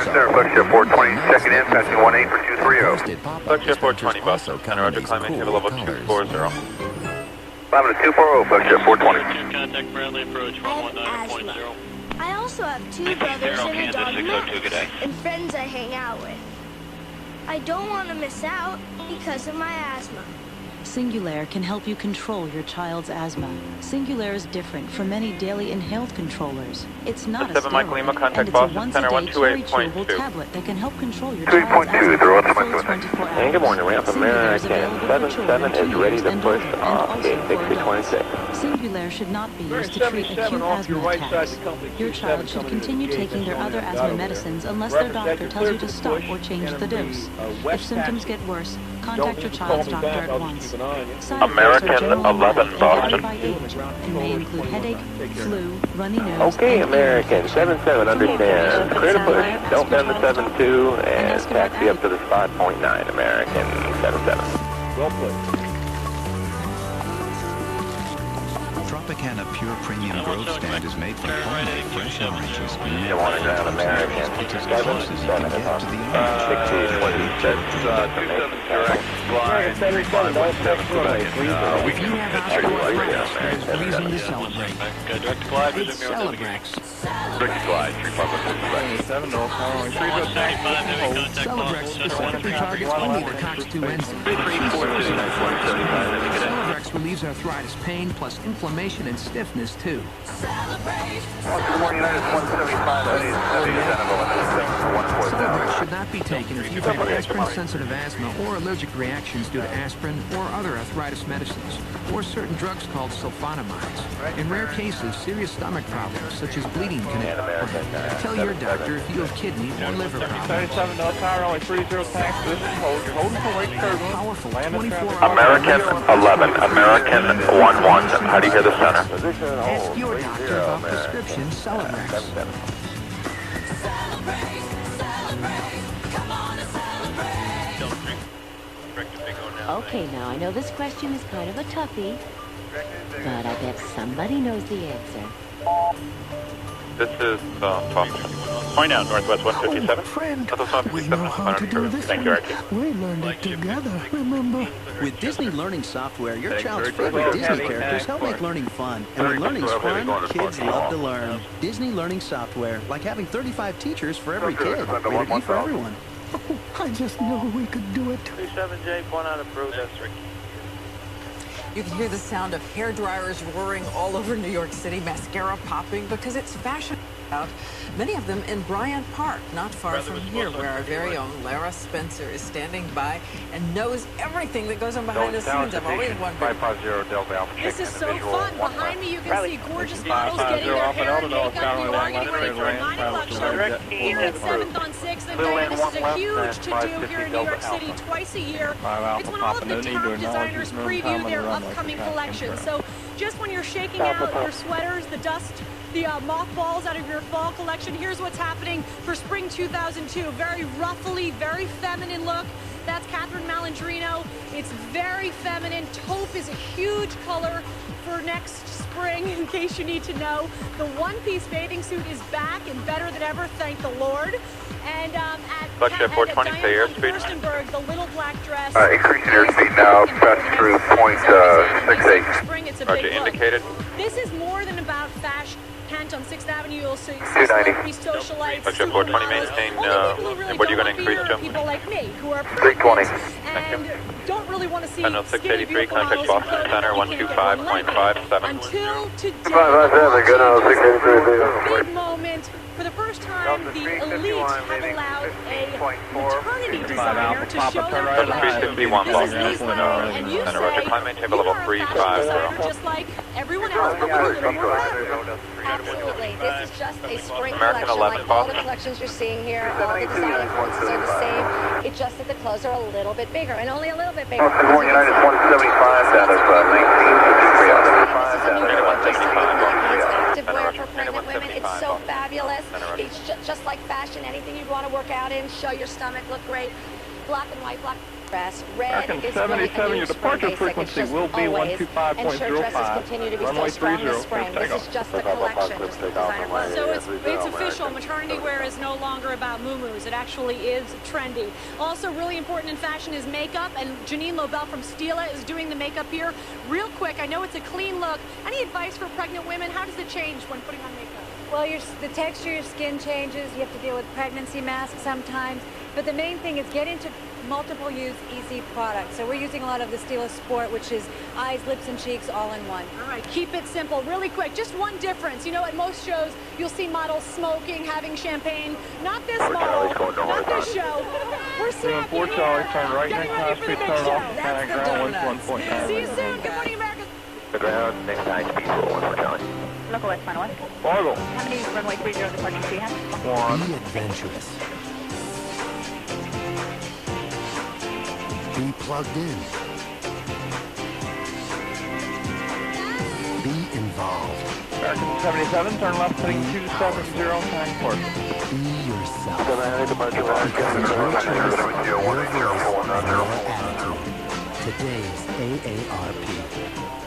Center, Flagship 420, checking in, passing 18 for 230. Flagship 420, Boston Center, Roger, climbing level 240. 240, Flagship 420. Contact Bradley approach 119.0. I also have 2 brothers and a dog Max, and friends I hang out with. I don't want to miss out because of my asthma. Singulair can help you control your child's asthma. Singulair is different from many daily inhaled controllers. It's not a steroid, and it's a once-a-day cherry-chewable tablet that can help control your child's asthma. And good morning, ramp American 77 is ready to push off gate 6026. Singulair should not be used to treat acute asthma attacks. Your child should continue taking their other asthma medicines unless their doctor tells you to stop or change the dose. If symptoms get worse, Contact your child's doctor at once. American 11 Boston. By age and may include headache, flu, runny nose. Okay, American 77 understand. Clear to push. Don't bend the 72 and taxi up to the spot. 0.9 American 77. Well put. Tropicana Pure Premium Grove Stand is made from homemade fresh oranges. You want to grab American 77 to the orange. 27 direct fly 3517 Quebec. If you have osteoarthritis, there's reason to celebrate. Direct fly, It celebrates. Direct fly 3517 Quebec. 7 North Carolina. Celebrex specifically targets only the COX-2 enzyme. Celebrex relieves arthritis pain plus inflammation and stiffness too. Celebrex should not be taken if you've had aspirin-sensitive asthma or allergic reactions due to aspirin or other arthritis medicines, or certain drugs called sulfonamides. In rare cases, serious stomach problems such as bleeding can occur. Tell your doctor if you have kidney or liver problems. 37 North Carolina, 30 tax. This is holding for weight curve. Powerful 24-hour. American 11, American 11. How do you hear the center? Ask your doctor about prescription Celebrex. Okay, now I know this question is kind of a toughie, but I bet somebody knows the answer. This is point out Northwest 157. Friend, we know how to do this. Thank you, Archie. We learned it together, remember? With Disney Learning Software, your child's favorite Disney characters help make learning fun. And when learning's fun, kids love to learn. Disney Learning Software, like having 35 teachers for every kid. Rated E for everyone. Oh, I just knew we could do it. 37J, point out approved. That's Ricky. You can hear the sound of hair dryers roaring all over New York City, mascara popping because it's fashion out. Many of them in Bryant Park, not far from here, where our very own Lara Spencer is standing by and knows everything that goes on behind the scenes. I've always wondered. This is so fun. Behind me, you can see gorgeous models getting their hair and makeup. We are getting ready for a 9 o'clock show here at 7th on 6th. And Greg, this is a huge to-do here in New York City twice a year. It's when all of the top designers preview their upcoming collection. So just when you're shaking out your sweaters, the dust, the mothballs out of your fall collection, here's what's happening for spring 2002. Very ruffly, very feminine look. That's Catherine Malandrino. It's very feminine. Taupe is a huge color for next spring, in case you need to know. The one-piece bathing suit is back and better than ever, thank the Lord. And at Diane Furstenberg, the little black dress. Increasing airspeed now, pass through .68. Spring, it's a big look. Indicated. This is more than about fashion. Kent on 6th Avenue, you'll see celebrity socialites, supermodels, only people who really don't want beer are people like me, who are pregnant and don't really want to see skinny, beautiful models in clothing that we can't get one until today. Big moment. For the first time, the elite have allowed a maternity designer to show their collection. This is Lisa, and you say you are a fashion designer just like everyone else, but with a little more fun. Absolutely. This is just a spring collection, like all the collections you're seeing here. All the design forces are the same. It's just that the clothes are a little bit bigger, and only a little bit bigger. United 175 down of 19. Active wear for pregnant women. It's so fabulous. It's just like fashion. Anything you'd want to work out in, show your stomach, look great. Black and white, black dress. Red is really a new spring basic. It's just always. And shirt dresses continue to be so strong this spring. This is just the collection, just the designer collection. So it's official. Maternity wear is no longer about muumuus. It actually is trendy. Also really important in fashion is makeup, and Janine Lobel from Stila is doing the makeup here. Real quick, I know it's a clean look. Any advice for pregnant women? How does it change when putting on makeup? Well, the texture of your skin changes. You have to deal with pregnancy masks sometimes. But the main thing is get into multiple use easy products. So we're using a lot of the Stila Sport, which is eyes, lips, and cheeks all in one. All right, keep it simple. Really quick, just one difference. You know, at most shows, you'll see models smoking, having champagne. Not this model, not this show. We're snapping here. Getting ready for the big show. That's the donuts. See you soon. Good morning, America. The ground, next high speed roll, one more time. Local West, final one. Fargo. How many runway 30 departing do you have? Be adventurous. Be plugged in. Be involved. American 77, turn left heading 270, time port. Be yourself. Because your choice, your attitude. Today's AARP.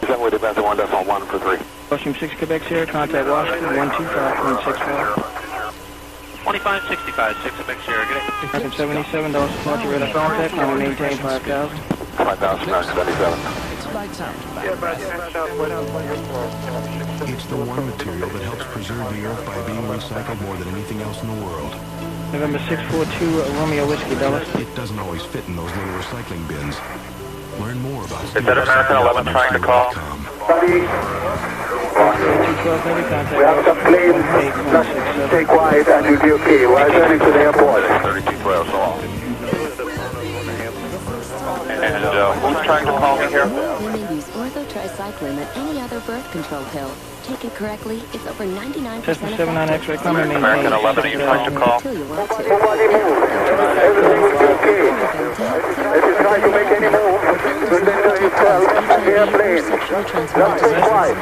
7 with advance 1.1 for 3. Ocean 6 Quebec Sierra, contact Washington 125.64. 2565, 6 Quebec Sierra, good day. American 77, Dallas departure radar contact, and we maintain 5,000. 5,000, American 77. It's the one material that helps preserve the Earth by being recycled more than anything else in the world. November 642, Romeo Whiskey, Dallas. It doesn't always fit in those little recycling bins. Learn more about Is that American 11 trying to call? We have some planes, stay quiet and you'll be okay. We're heading to the airport. 3212 so long. And who's trying to call me here? Women use orthotricycline and any other birth control pill. Take it correctly, it's over 99% System 79 X-ray, come and American 11, are you trying to call? until you want to. Everything will be okay. If you try to make any move, then you tell the airplane. Just stay quiet.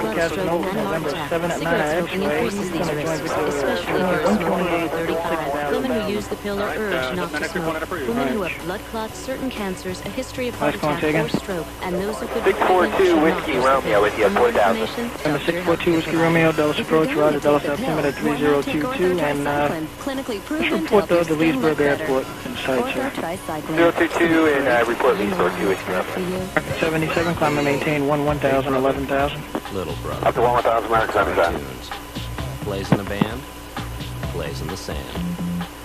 November 7 at 9 increases these risks, especially if you're a smoker over 35. Women who use the pill are urged not to smoke. Women who have blood clots, certain cancers, a history of heart attack or stroke, and those who could 642 Whiskey Romeo with you, 4,000. Number 642 Whiskey Romeo, Dallas approach, Roger, Dallas altimeter 3022, and just report the Leesburg Airport in sight, sir. 022 and report Leesburg 2 Whiskey Romeo. 77, climb and maintain 1,000, 11,000. Little brother. Up to 1,000 American 77. Tunes. Plays in the band, plays in the sand.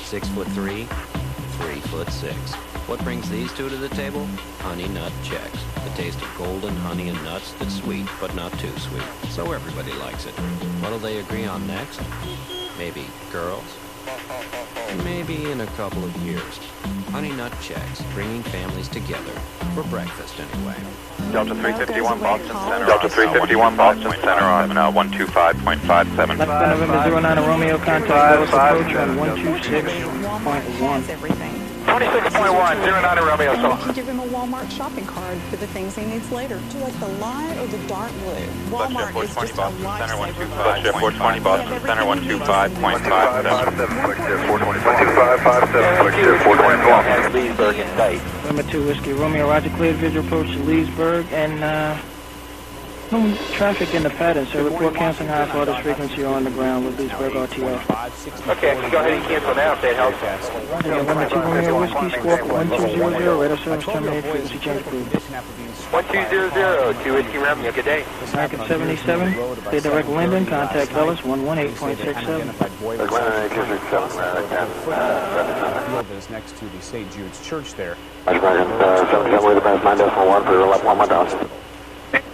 6'3", 3'6". What brings these two to the table? Honey Nut Chex. The taste of golden honey and nuts that's sweet, but not too sweet. So everybody likes it. What'll they agree on next? Maybe girls? Maybe in a couple of years. Honey Nut Chex, bringing families together. For breakfast, anyway. Delta 351 Boston Center. Delta 351 Boston Center on 125.57. November 09 Romeo, contact Dallas approach on 126.1. 26.1, 09 Romeo. And we can give him a Walmart shopping card for the things he needs later. Do you like the light or the dark blue? Walmart is just a lifesaver. Bus 420 Boston Center, 125.57. 420 Leesburg in sight. Number 2 Whiskey Romeo, Roger, cleared visual approach to Leesburg, and no traffic in the pattern, so report canceling high flooders frequency on the ground with Leesburg RTO. Okay, go ahead and cancel now if that helps. Number 2 Romeo Whiskey, squawk 1200, radar service terminated, frequency change approved. 1200, 2 Whiskey Romeo, good day. American 77, they direct Linden, contact Dallas 118.67. Field is next to the St. Jude's Church there.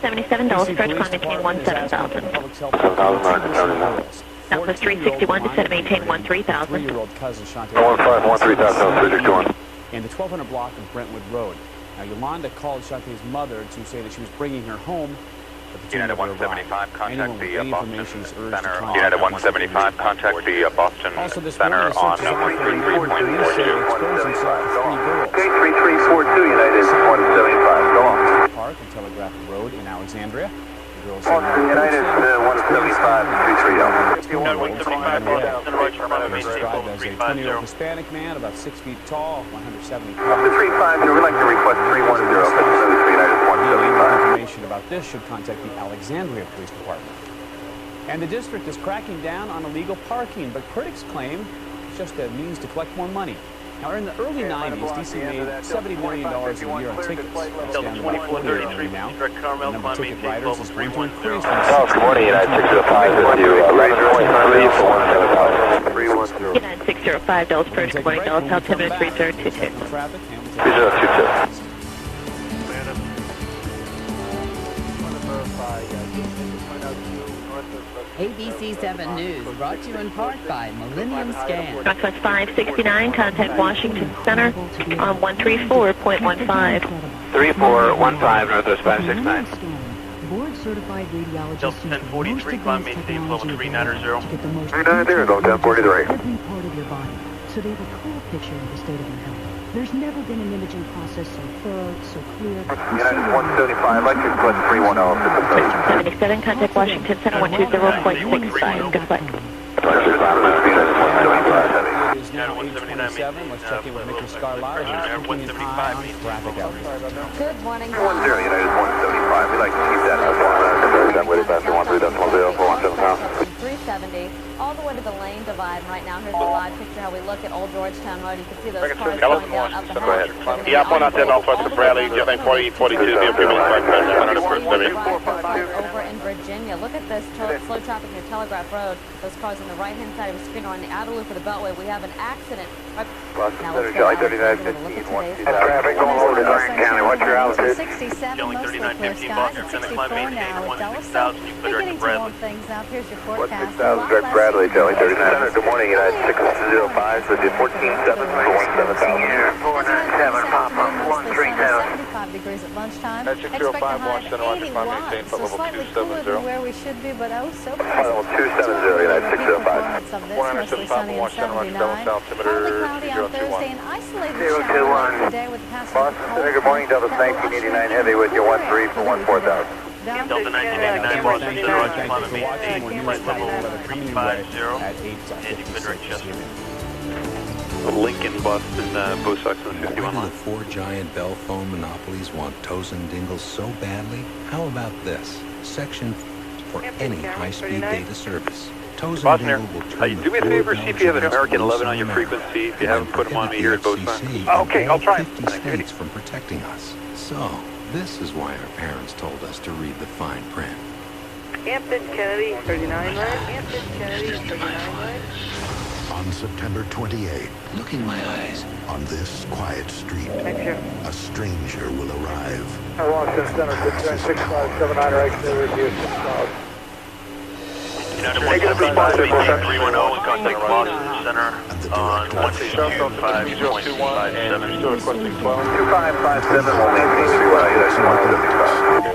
77 Dallas approach, climb maintain 17,000. Delta 361, descend and maintain 13,000. 3-year-old cousin Shantae. 151, And the 1200 block of Brentwood Road. Now Yolanda called Shantae's mother to say that she was bringing her home. United 175, contact the Boston Center. United 175, contact the Boston Center on 133.42. K3342, United 175, go on. Park and Telegraph Road in Alexandria. United 175, 330. Described as a 20-year-old Hispanic man, about 6 feet tall, 170 pounds. 350, we'd like to request 310, United 175. Information about this should contact the Alexandria Police Department. And the district is cracking down on illegal parking, but critics claim it's just a means to collect more money. Now, in the early 90s, D.C. made $70 million a year on tickets. It's down to about $40 million now. The number of ticket riders is going to increase. Good morning, United 605 with you. 11.3 for 175. United 605 Dallas approach, good morning, Dallas altimeter 3022. 3022. ABC 7 News, brought to you in part by Millennium Scan. Northwest 569, contact Washington Center on 134.15. 3415, Northwest 569. Board certified radiologists Delta 1043, climb maintain level 390. 390, go 1043. every part of your body, so they have a clear picture of the state of your health. There's never been an imaging process so thorough, so clear. United 175, like your split 310. 77, contact Washington Center 120.65. Good flight. It is now 8:27. Let's check in with Mr. Scarlett. He's keeping an eye on traffic out here. Good morning. 10, United 175. We'd like to keep that as 370, all the way to the lane divide right now. Here's a live picture how we look at Old Georgetown Road. You can see those cars going down up the hill. Yeah, point out there, northwest of Bradley, getting 40, 42, over in Virginia. Look at this slow traffic near Telegraph Road. Those cars on the right-hand side of the screen are on the outer loop of the Beltway. We have an accident. Now let's go out and look at today's traffic going over to Orange County. What's your altitude? 67, mostly clear skies. It's 64 now at Dulles. We're getting to warm things up. Here's your forecast. 6,000, direct Bradley, Jelly 39. Good morning, United 605, so did 14-7 for 17,000. 497, Papa, 130. 75 degrees at lunchtime. That's 605, Watch Center, Roger, climb maintain, so slightly cooler than where we should be, but oh, so pleasant. Level 270, United 605. Of this, mostly sunny and 79. Partly cloudy on Thursday and isolated shower today with the passing of Boston Center, good morning, Delta 1989 Heavy with you, 13 for 14,000. Delta 1989 Boston Center, Roger, climb maintain, flight level 350 and you could direct Chester. Lincoln, Boston, Bo Sox on 51 Why line. do the four giant bell phone monopolies want toes and dingles so badly? How about this? Section for any high-speed data service. Toes and dingle will turn do me a favor, see if you have an American 11 on your frequency, if you haven't put them on me here at both times. Okay, I'll try. 50 states from protecting us. So, this is why our parents told us to read the fine print. Hampton, Kennedy, 39 line. Hampton, Kennedy, 39 line. On September 28th, Look in my eyes. on this quiet street, a stranger will arrive. Washington Center, 6579, right there with you. United 175, 310, and contact Boston Center on 1225.57. Still requesting 2557, we'll maintain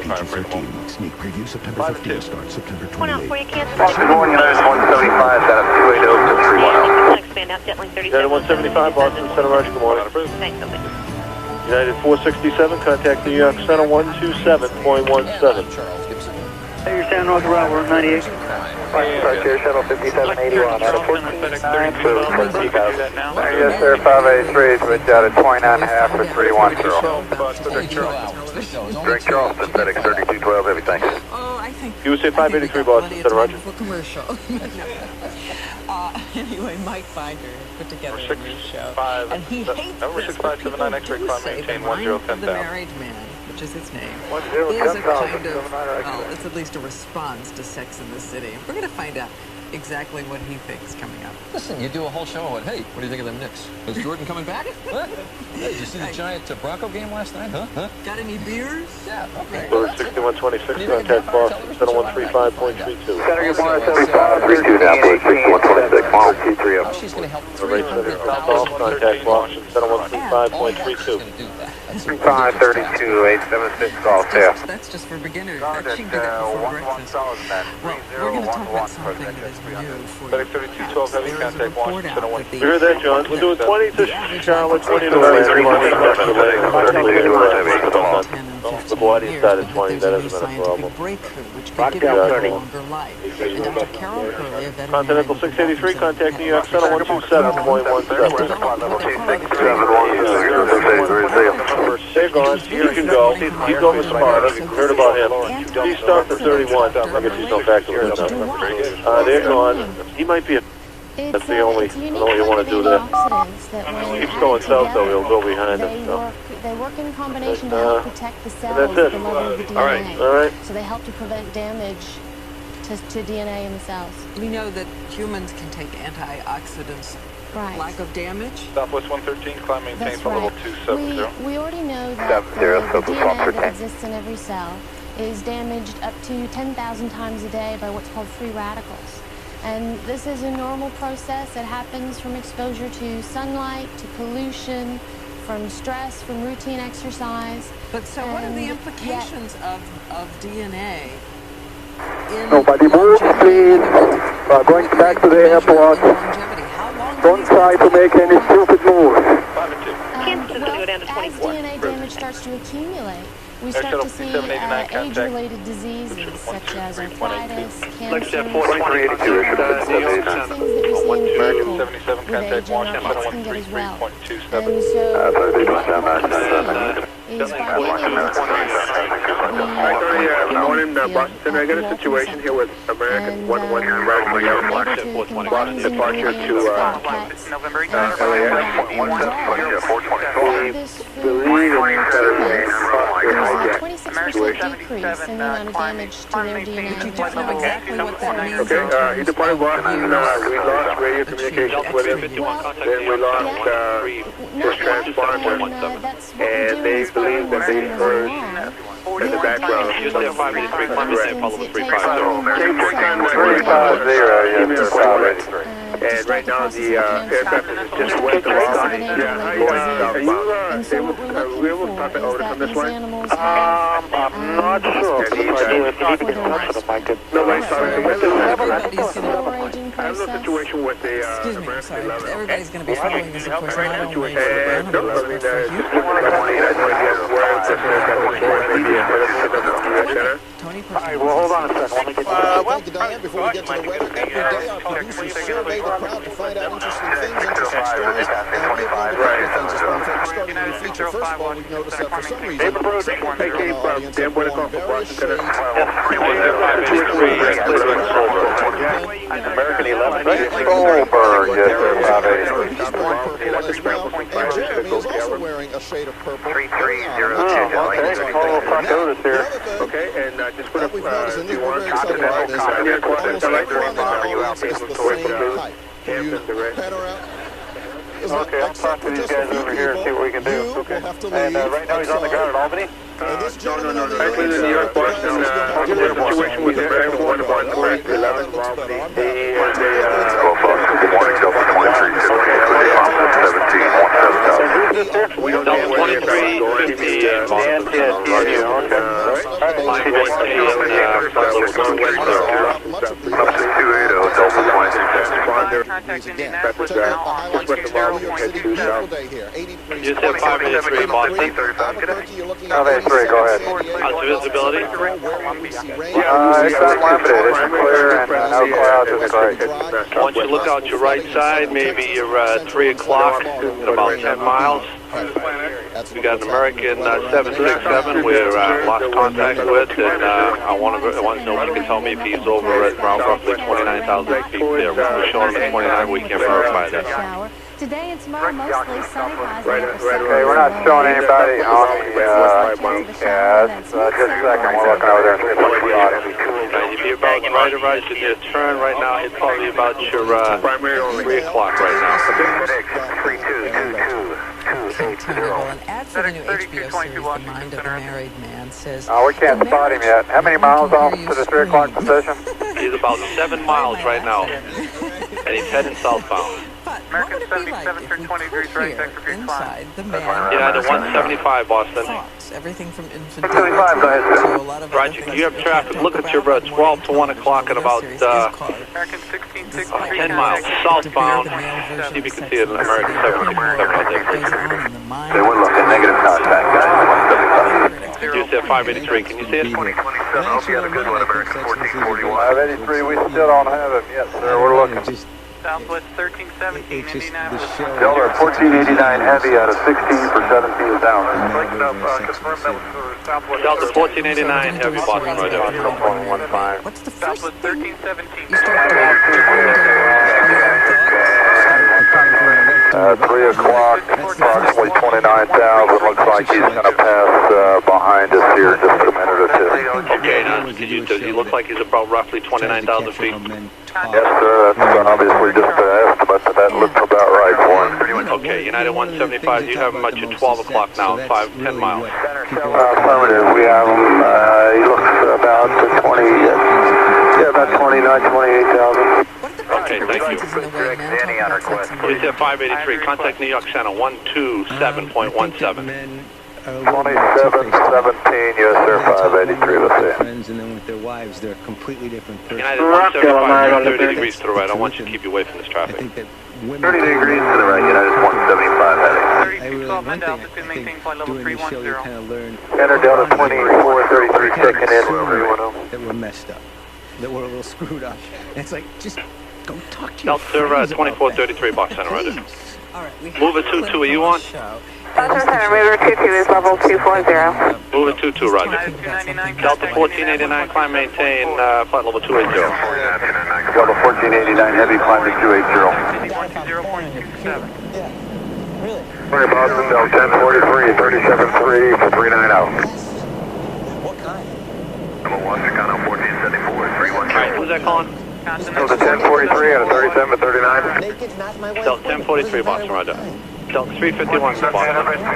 1915, sneak preview September 15th, starts September 28th. Good morning, United 175, set up 280 to 310. Expand out, Jetling 37. United 175, Boston Center, Roger, good morning. Thanks, okay. United 467, contact New York Center 127.17. Hey, you're San Roque around, we're 98. Frontier Shuttle 5781, out of 14.9 for 20,000. Yes, sir, 583, switch out at 29.5 for 310. Drake Charleston, FedEx 3212, heavy, thanks. Oh, I think... You would say 583 Boston Center, Roger. For commercial. Anyway, Mike Binder put together a new show. And he hates this, but people do say the mind of the married man, which is its name, is a kind of, well, it's at least a response to Sex in the City. We're going to find out exactly what he thinks coming up. Listen, you do a whole show on, hey, what do you think of them Knicks? Is Jordan coming back? What? Hey, did you see the Giant Bronco game last night? Huh? Got any beers? Yeah, okay. 6126, contact Boston Center 135.32. Center, good morning, 7532, now, 6126, 123 up. She's going to help Contact Boston Center 135.32. 532, 876, golf there. That's just for beginners. She did it before breakfast. Well, we're going to talk about something that is new for you. 3212, heavy contact Washington Center 1. You heard that, John? We're doing 20 to Charlotte, 20 to the body inside of 20, that hasn't been a problem. Continental 683, contact New York Center 127.17. They're gone, you can go. He's over smart, you heard about him. He stopped at 31, I guess he's no back to it. They're gone. He might be a... That's the only you want to do there. Keeps going south, though, he'll go behind us. They work in combination to help protect the cells at the level of the DNA. All right. So they help to prevent damage to DNA in the cells. We know that humans can take antioxidants. Right. Lack of damage. Southwest 113, climb maintain for level 270. We already know that the DNA that exists in every cell is damaged up to 10,000 times a day by what's called free radicals. And this is a normal process. It happens from exposure to sunlight, to pollution, from stress, from routine exercise. But so what are the implications of DNA? Nobody move, please. Going back to the airport. Don't try to make any stupid moves. go down to 24. As DNA damage starts to accumulate, we start to see age-related diseases such as arthritis, cancer, things that we see in people with age and arthritis can get as well. And so what we're seeing is by being able to test good morning, Boston Center. I got a situation here with American 111 Boston departure to November 18th. There's a 26% decrease in the amount of damage to their DNA. Could you just know exactly what that means? Okay, he departed Boston. We lost radio communications with him. Then we lost his transponder. And they believe that they heard in the background. Use their 583 Columbus and follow the 350. And right now the aircraft is just west of Austin. Are you able to overcome this one? I'm not sure. I have a situation with the Everybody's going to be following this, of course, not only Tony, well, hold on a second. Let me get thank you, Diane. Before we get to the weather, every day our producers survey the crowd to find out interesting things, interesting stories, and we have learned a couple of things this morning. Starting in the feature, first of all, we've noticed that for some reason, some people in our audience have worn various shades of American 11. Goldberg, yes, sir, 580. He's wearing purple as well, and Jeremy is also wearing a shade of purple. 3302. Okay, and just put up, do you want to Okay, I'll talk to these guys over here and see what we can do. Okay. And right now he's on the ground at Albany? No. Actually, the New York Boston situation with the American 114 11 Albany. He is a good morning, Delta 23. We don't know where the aircraft is going. You said 583 Boston. 583, go ahead. How's the visibility? It's unlimited. It's clear and no clouds. It's great. Once you look out your right side, maybe you're 3 o'clock at about 10 miles. We got an American 767 we're lost contact with, and I want to know if you can tell me if he's over at around roughly 29,000 feet there. We're showing him at 29, we can verify that. Today and tomorrow, mostly sunny highs. Okay, we're not showing anybody on the just a second, we're looking over there and see what's the audience. If you're about right around your turn right now, it's probably about your 3 o'clock right now. Well, an ad for the new HBO series, The Mind of a Married Man, says... we can't spot him yet. How many miles off to the 3 o'clock position? He's about 7 miles right now, and he's heading southbound. But what would it be like if we could hear inside the man... Yeah, the 175, Boston. Thoughts, everything from infidelity to a lot of Roger, you have traffic. Look at your 12 to 1 o'clock at about 10 miles southbound. See if you can see it in American 767 out there. They were looking negative contact, guys. You said 583. Can you see it? 583, we still don't have him yet, sir. We're looking. Southwest 1317, Indianapolis. Delta 1489 heavy out of 16 for 7 feet down. Delta 1489 heavy, Boston, right there. What's the Southwest 1317. 3 o'clock, approximately 29,000. Looks like he's going to pass behind us here just a minute or two. Okay, now, does he look like he's about roughly 29,000 feet? Yes, sir. That's obviously just an estimate, but that looks about right for him. Okay, United 175, you have him at your 12 o'clock now, 10 miles. Affirmative, we have him. He looks about 29, 28,000. Okay, thank you. We said 583, contact New York Center, 127.17. 2717, yes, sir, 583, let's see. Friends, and then with their wives, they're completely different persons. United 175, 30 degrees to the right. I want you to keep you away from this traffic. 30 degrees to the right, United 175 heading. really, one thing I think doing this show you kind of learn Enter Delta 2433 checking in. that we're messed up, that we're a little screwed up. And it's like, just go talk to your Delta friends 2433 box center, roger. All right, we Mover 22, are you on? Delta Center, Mover 22 is level 240. Mover 22, roger. Delta 1489, climb maintain, flight level 280. Delta 1489, heavy climb to 280. Really? Sorry, Boston, Delta 1043, 37.3 for 39 out. What kind? Number 1, Chicago 1474, 310. Alright, who's that calling? Delta 1043 out of 37.39. Naked, not my wife. Delta 1043, Boston, roger. Delta 351, Boston.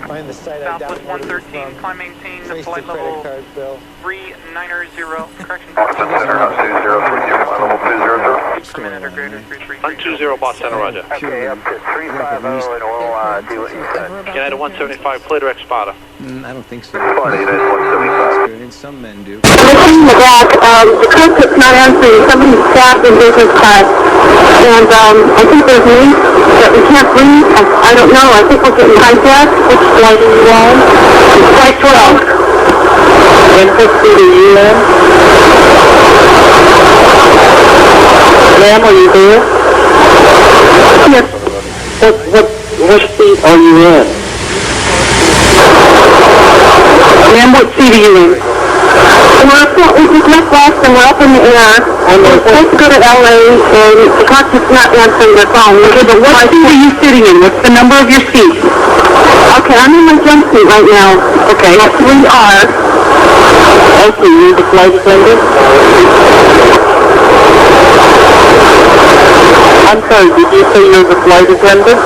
Find the site I Southwest 113, climb maintain, flight level 390, correction. Boston Center, 20, flight level 200. Commander Grader 333. 120, Boston Center, roger. Okay, up to 350 and we'll do what you said. United 175, clear direct spotter. I don't think so. Funny, that's 175. Experience, some men do. In the back, the cockpit's not answering. Somebody's staffed in business class. And I think there's news that we can't breathe. I don't know. I think we're getting hijacked. Which flight are you on? Flight 12. Interested in you, ma'am? Ma'am, are you there? Yes. What seat are you in? Ma'am, what seat are you in? We just left Boston, we're up in the air, and we're supposed to go to LA, and the cockpit's not answering their phone. Okay, but what seat are you sitting in? What's the number of your seat? Okay, I'm in my jumpsuit right now. Okay. 3R. Okay, you're the flight attendant? I'm sorry, did you say you're the flight attendant?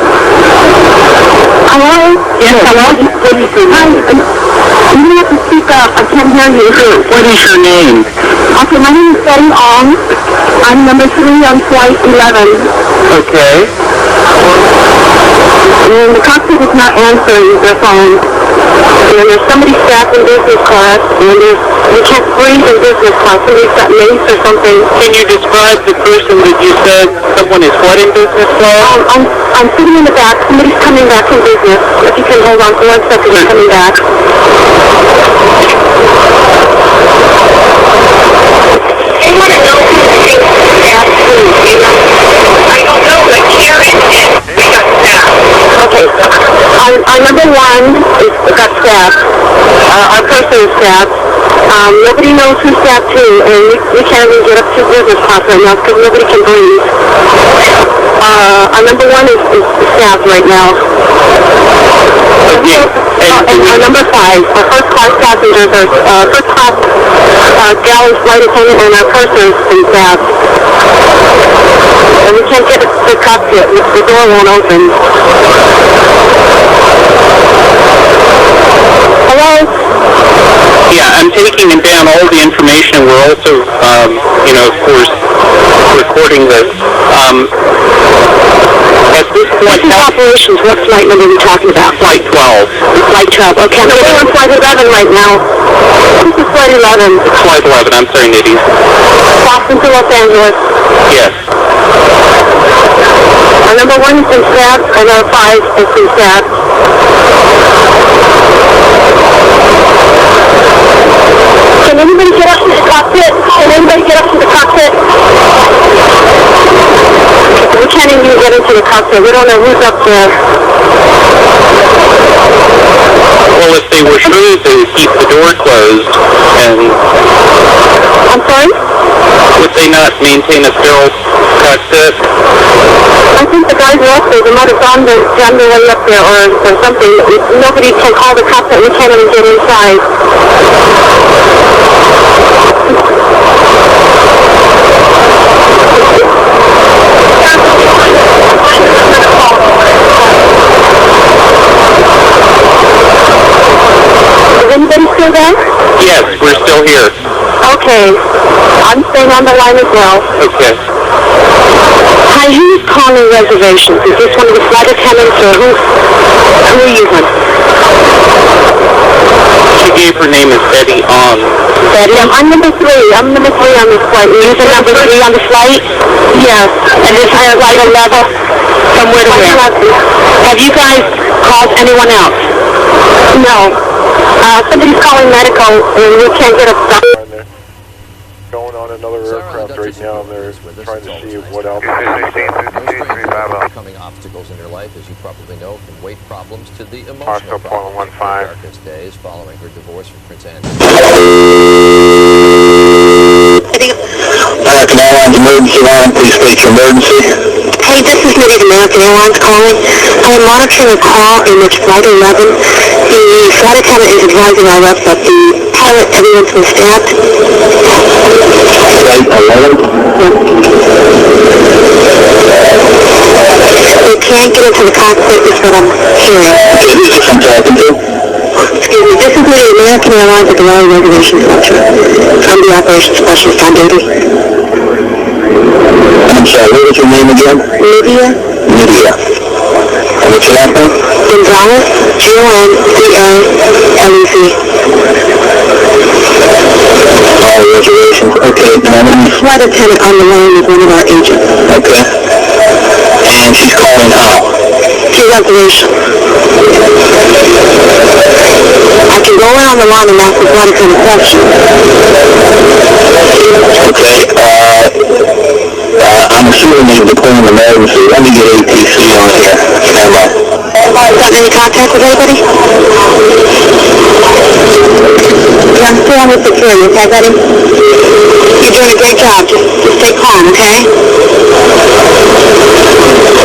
Hello? Yes, hello? What is your name? You have to speak up. I can't hear you. Sure. What is your name? Okay, my name is Betty Ong. I'm number 3 on flight 11. Okay. And the cockpit is not answering their phone. And there's somebody staffed in business class, and we can't breathe in business class. Somebody's got mace or something. Can you describe the person that you said someone is what in business class? I'm sitting in the back. Somebody's coming back from business. If you can hold on for 1 second, they're coming back. Anyone know who's I don't know, but Karen did. We got staff. Okay. Our number 1 is got staff. Our person is staff. Nobody knows who's staff 2, and we can't even get up to business class right now because nobody can breathe. Our number 1 is staff right now. And our number 5, our first class passengers are first class galley flight attendant, and our pursers and staff. And we can't get the cockpit. The door won't open. Hello? Yeah, I'm taking down all the information. We're also, of course, recording this. At this point, operations, what flight number are we talking about? Flight 12. Flight 12, okay. So we're on flight 11 right now. This is flight 11. It's flight 11, I'm sorry, Nitty. Boston to Los Angeles. Yes. Our number 1 has been stabbed, and our 5 has been stabbed. Can anybody get up to the cockpit? Can anybody get up to the cockpit? We can't even get into the cockpit. We don't know who's up there. Well, if they were sure to keep the door closed, and... I'm sorry? Would they not maintain a sterile cockpit? I think the guys are up there. They might have gone their way up there or something. Nobody can call the cockpit. We can't even get inside. Is anybody still there? Yes, we're still here. Okay. I'm staying on the line as well. Okay. Hi, who's calling reservations? Is this one of the flight attendants or who are you with? She gave her name as Betty Ong. Betty? I'm number 3. I'm number 3 on this flight. You're the number 3 on the flight? Yes, and this is like a level from where to where? Have you guys called anyone else? No. Somebody's calling medical, and we can't get a... Going on another aircraft right now, and they're trying to see what else. Overcoming obstacles in your life, as you probably know, from weight problems to the emotional problems of her darkest days following her divorce from Prince Andrew. American Airlines emergency line, please state your emergency. Hey, this is Minnie, American Airlines calling. I am monitoring a call in which Flight 11, the flight attendant is advising our rep that the pilot, everyone's been stabbed. Flight 11? They can't get into the cockpit, is what I'm hearing. Okay, who's this I'm talking to? Excuse me, this is Minnie, American Airlines at the Raleigh Reservation Center. I'm the operations specialist on duty. I'm sorry, what was your name again? Lydia. Lydia. And what's your last name? Gonzalez, G-O-N-Z-A-L-E-Z. All reservations. Okay, now flight attendant on the line with one of our agents. Okay. And she's calling how? To reservation. I can go around the line and ask the flight attendant questions. Okay, I'm assuming they've declared an emergency. Let me get ATC on here. Stand by. Got any contact with anybody? Yeah, I'm still on with security, okay, buddy? You're doing a great job. Just stay calm, okay?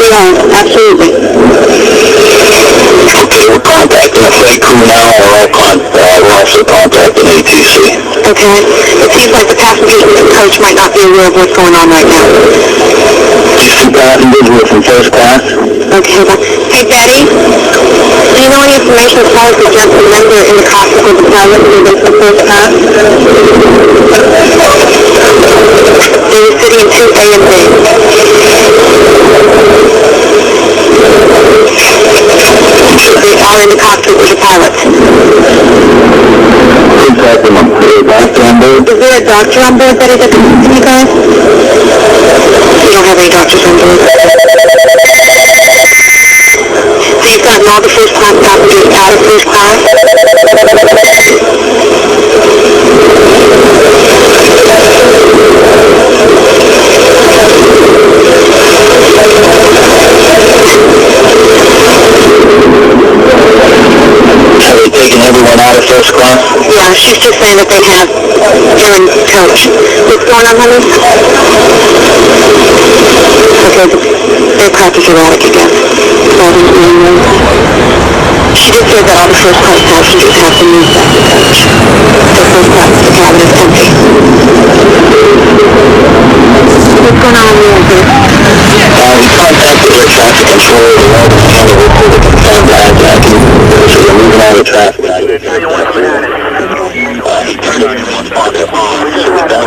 Yeah, absolutely. Okay, we're contacting the flight crew now, we're also contacting ATC. Okay. It seems like the passengers in the coach might not be aware of what's going on right now. These two passengers were from first class? Okay, but hey Betty, do you know any information as far as the gentleman member in the cockpit with the pilot who was from first class? They were sitting in 2A and B. They are in the cockpit with the pilot. Is there a doctor on board that is assisting you guys? We don't have any doctors on board. So you've gotten all the first class passengers out of first class? Have they taken everyone out of first class? Yeah, she's just saying that they have during coach. What's going on, honey? Okay, the aircraft is erratic again. She just said that all the first class passengers have to move back to coach. The first class, the cabin is empty. What's going on there, sir? We contacted air traffic control. The local handler reported confirmed hijacking. So they're moving all the traffic out of the aircraft. He turned in and responded to home. So we don't have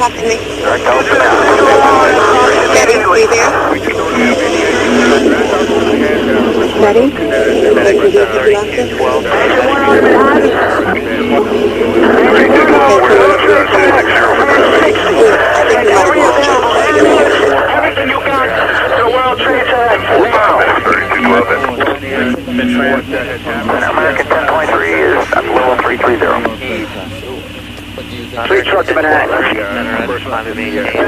talk to me. Betty, are you there? Betty? American 10.3 is at level 330. Three truck to Manhattan.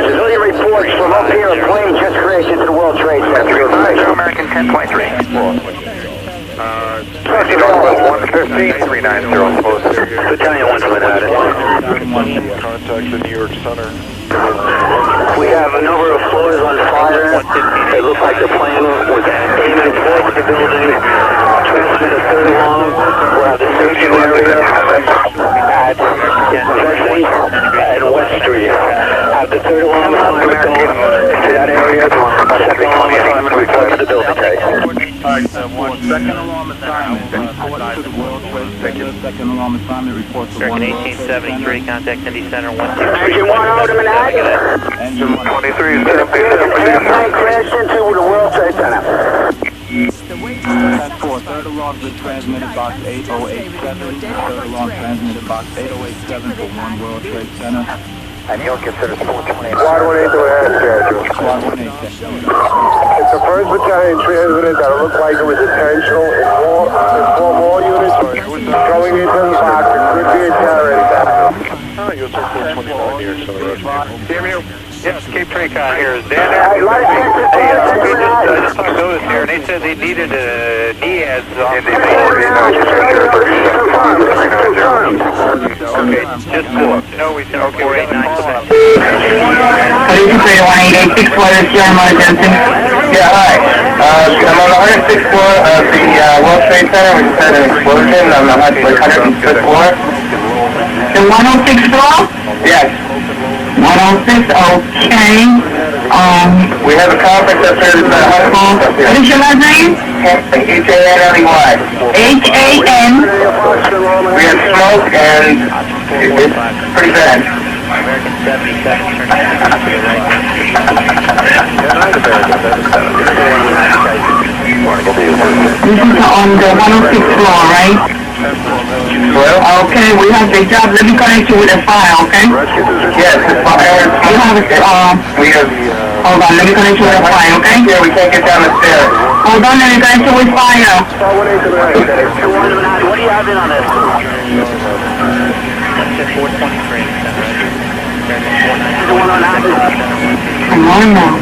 Civilian reports from up here, a plane just crashed into the World Trade Center. American 10.3. 115, 390, Battalion 1 to Manhattan. Contact the New York Center. We have a number of floors on fire. It looks like the plane was aiming towards the building. Transmit a third alarm. We'll have the staging area at University and West Street. Have the third alarm assignment go to that area. Second alarm assignment report to the building. Second alarm assignment report to the World Trade Center. Second alarm assignment report to American 1873, contact Indy Center 123. Engine 1 out of Manhattan. Engine 23 is airplane crashed into the World Trade Center. Third alarm been transmitted box 8087. Third alarm transmitted box 8087 for 1 World Trade Center. And you'll consider 428. Squad 1 8 to ahead, schedule. Squad 1 8. It's the 1st Battalion transmitted that looked like it was intentional. Inform all units going into the box. It could be a terrorist attack. Oh, you'll say 429 here, so Damn you. Yes, Cape Tracon here. Dan, I just talked to Otis here, and they said they needed NIADs on the Okay, just cool. No, we said okay, 489. How do you say 1886 floor is here, Mike Jensen? Yeah, hi. I'm on the 106th floor of the World Trade Center. We just had an explosion on the 105th floor. The 106th floor? Yes. 106, okay. We have a conference up there at the hospital. What is your last name? H-A-N-L-E-Y. H-A-N? We have smoke and it's pretty bad. American 77, turning to the right. This is on the 106th floor, right? Well, okay, we have the job. Let me connect you with a file, okay? Yes, the fire. You have it, we have... Hold on, let me connect you with a file, okay? Yeah, we can't get down the stairs. Hold on, let me connect you with fire. What do you have in on this? 423. Come on now.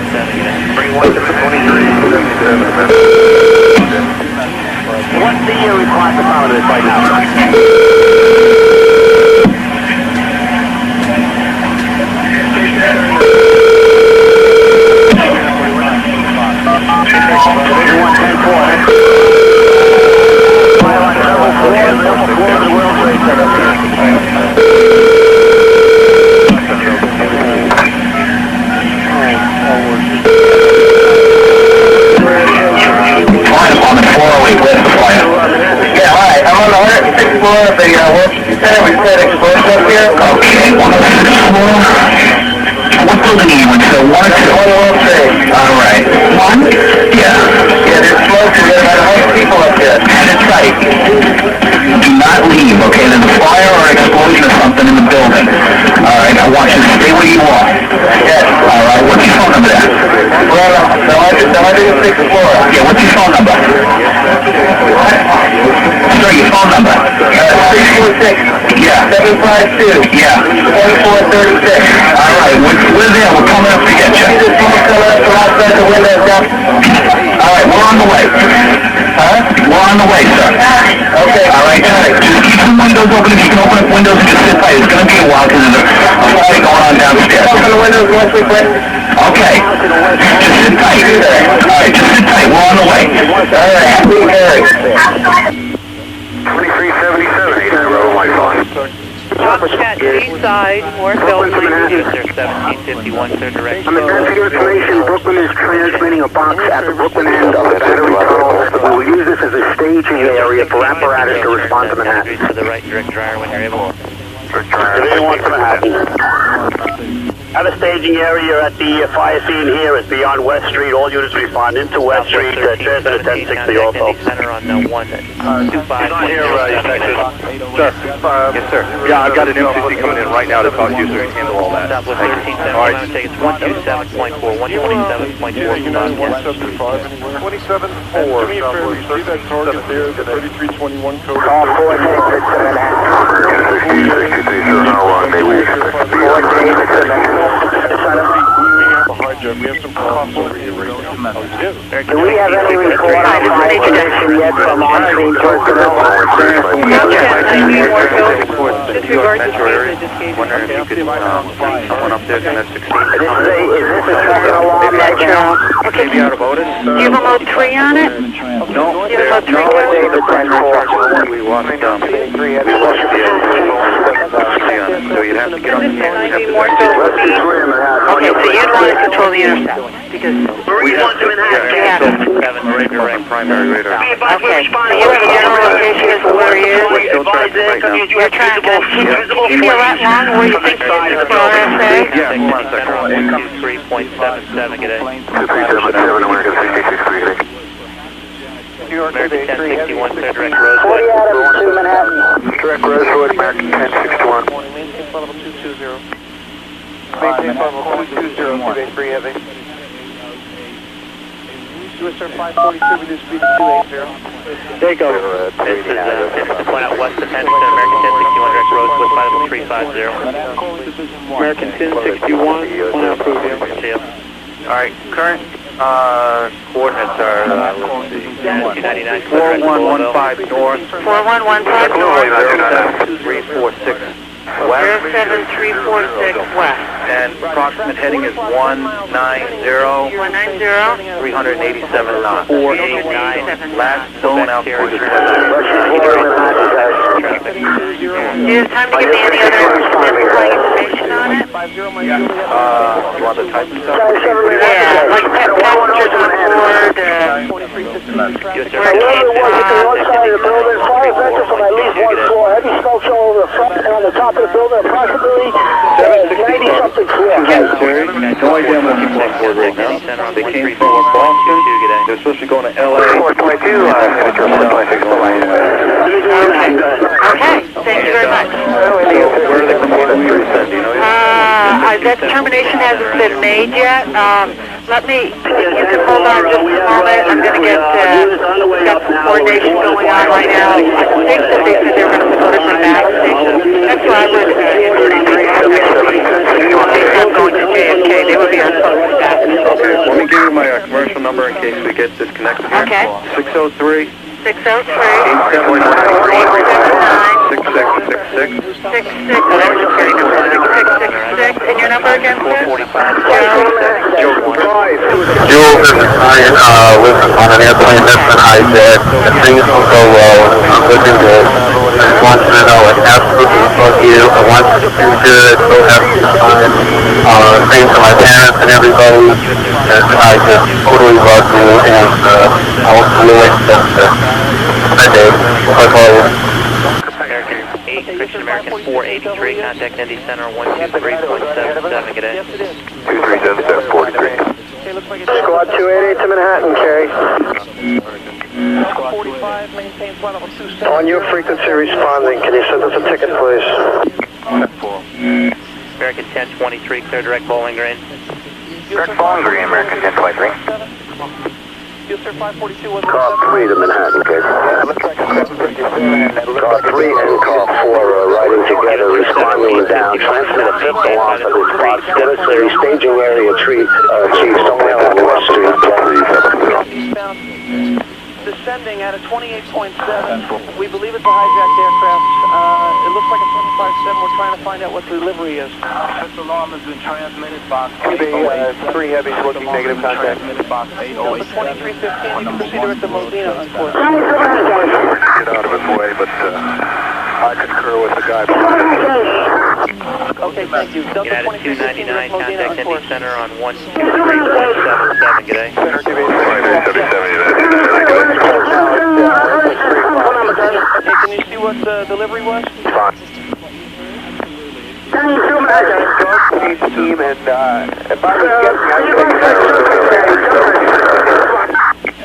What's the response about this right now? Of the World Trade Center, we said explosion up here. Okay, 106th floor. What building are you in? So 1 World Trade. Alright. 1? Yeah. Yeah, there's smoke. We got about 100 people up there. And it's tight. Do not leave, okay? There's a fire or an explosion or something in the building. Alright, I want you to stay where you are. Yes. Alright, what's your phone number there? Well, the 106th floor. Yeah, what's your phone number? Sorry, your phone number. 646. Yeah. 752. Yeah. 2436. Alright, we're there. We're coming up to get you. This smoke coming up from outside the window. Alright, we're on the way. Huh? We're on the way, sir. Okay. Alright, just keep the windows open. If you can open up windows and just sit tight. It's going to be a while because there's a fire going on downstairs. Open the windows once we quit. Okay. Just sit tight. Alright, just sit tight. We're on the way. Alright. 2377, 89 row, my phone. Copycat Seaside, Moorfield, user 1751, third direction. On the transfer information, Brooklyn is transmitting a box at the Brooklyn end of the battery tunnel. We will use this as a staging area for apparatus to respond to Manhattan. To the right, direct dryer when you're able. Everyone to Manhattan. Have a staging area at the fire scene here. It's beyond West Street. All units respond into West Street. Transmit at 1060 also. Center on 1 25. Here, Texas. Sir. Yes, sir. Yeah, I've got an MCC coming in right now to talk to you so you can handle all that. Southwest 13, all right. Take it's 127.4, 127.4. Yeah, United 175 anywhere. 27.4. Do me a favor, you see that target there, the 3321 code? Call 486 to Manhattan. We have a hijack We have some costs over here right now. Do we have any report on fire condition yet from on-scene personnel? Disregard the wondering if you could send someone up there to that 16. Is this a second alarm right now? Okay. Maybe out of Otis? Do you have a mode 3 on it? No. Do you have a mode 3 on it? We lost the so you'd have to get on the phone. Okay, so you'd want to control the intercept because we want to enhance primary radar. okay, so you have a general location as to where he is. You're tracking. Do you feel that long where you think he is for RSA? Yeah, 123.77, get it. 2377, American 6638. American 1061, clear direct Rosewood. 40 Adams to Manhattan. Direct Rosewood, American 1061. Maintain flight level 220. Maintain flight level 220, 3 heavy. USR 542, reduce speed to 280. Take over. This is to point out west of Henderson, American 1061, direct Rosewood, flight level 350. American 1061, point out approved, yeah. Alright, current coordinates are, let's see, 4115 north, 4115 north. 07346 west, 07346 west. and approximate heading is 190, 387 knots. 489. Last zone output is Do you have time to give me any other flight information on it? you want the type of stuff? Yeah, like passengers on board, where it came from. Heavy smoke show over the front and on the top of the building, approximately 90-something floor. No idea how many people on board right now. They came from Boston. They're supposed to be going to LA. Okay, thank you very much. Where are they from? What do you know? That determination hasn't been made yet. Let me, you can hold on just a moment. I'm going to get some coordination going on right now. I think that they said they were going to put us in back station. That's why I was in 33. I'm going to JFK. They would be on close back. Okay, let me give you my commercial number in case we get disconnected here. Okay. 603 603 879 6666. 666. And your number again, sir? Joe. Jules, this is Ryan, on an airplane that's been hijacked, and things don't go well, and it's not looking good. I just want you to know I absolutely love you. I want you to do good, so happy time. Same to my parents and everybody, and I just totally love you, and I will really accept it. Good day. I'll call you. American 8, Christian American 483, contact ND Center 123.77, get it. 237743. Squad 288 to Manhattan, Kerry. 45, maintain flight level 270. On your frequency responding, can you send us a ticket, please? American 1023, clear direct Bowling Green. Direct Bowling Green, American 1023. USR 542 was Car 3 to Manhattan, Kerry. Car 3 and Car 4 are riding together, responding down. Transmit a fifth alarm for this spot. Military staging area Chief somewhere on West Street. Descending at a 28.7. We believe it's a hijacked aircraft. It looks like a 757. We're trying to find out what the delivery is. Fifth alarm has been transmitted. Box 3 heavies looking negative contact. Delta 2315, you can proceed direct to Modena, unfortunately. Get out of his way, but I concur with the guy. Okay, thank you. Delta United 2315, 299, Modena, contact ND unfortunately. Center on 123.77, good day. 2877, Okay, can you see what the delivery was? Team, and if I was guessing,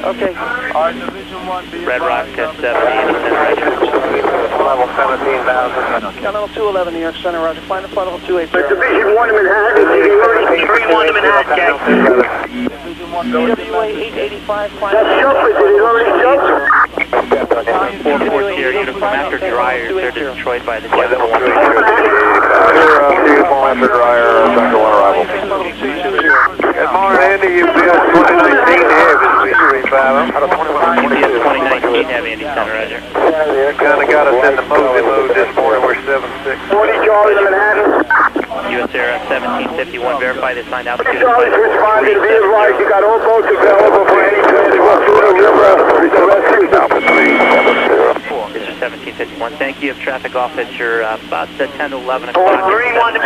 Okay. Our Division 1 Red Rock 1070, level 17,000. Level 211, New York Center, roger. Find the flight level 280. Division 1 in Manhattan, 31 in Manhattan. PWA 885, find That chauffeur, did he already jump? 440 uniform after dryers, they're destroyed by the jet. Uniform after dryer, Dr. 1 arrival. Good morning, by the assigned altitude. Responded, be advised, you got all boats available for any transit through the river. Alpha 3, This is 1751. Thank you. If traffic off at your about 10 to 11 o'clock. 431.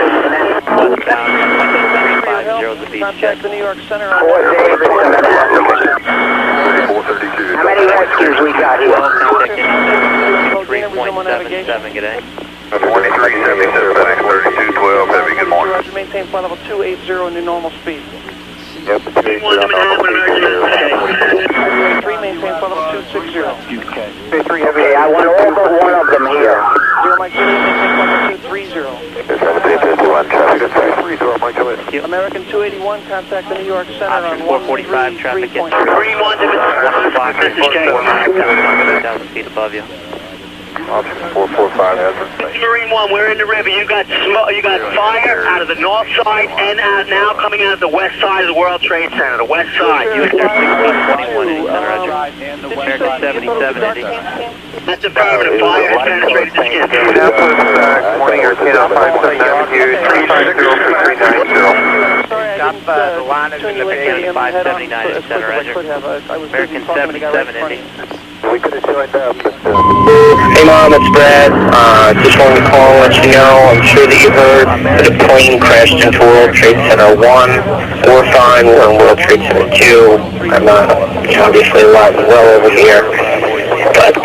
The beach Contact the New York Center on 432. How many rescues we got here? 3.77, good day. 2377, 3212, heavy, good morning. Roger, maintain flight level 280 new normal speed. Yep, 3, maintain flight level 260. Okay, I want all but one of them here. 0 Mike Juliet, maintain flight level 230. 1751, traffic at 30, Mike Juliet. American 281, contact the New York Center on 445, traffic at 3.3. 1,000 feet above you. Option 445 has it. Marine 1, we're in the river. You got smoke, you got fire out of the north side and now coming out of the west side of the World Trade Center, the west side. US Air 1621, Eddie Center, Roger. American 77, Eddie. That's affirmative. Fire has penetrated the skin. Morning, Air 10-579, 360-390. Stop the line is in the bay at 579, Eddie Center, Roger. American 77, Eddie. We could have joined up, but... Hey Mom, it's Brad. Just wanted to call and let you know, I'm sure that you heard that a plane crashed into World Trade Center 1. We're fine, we're in World Trade Center 2. I'm not, obviously alive and well over here. But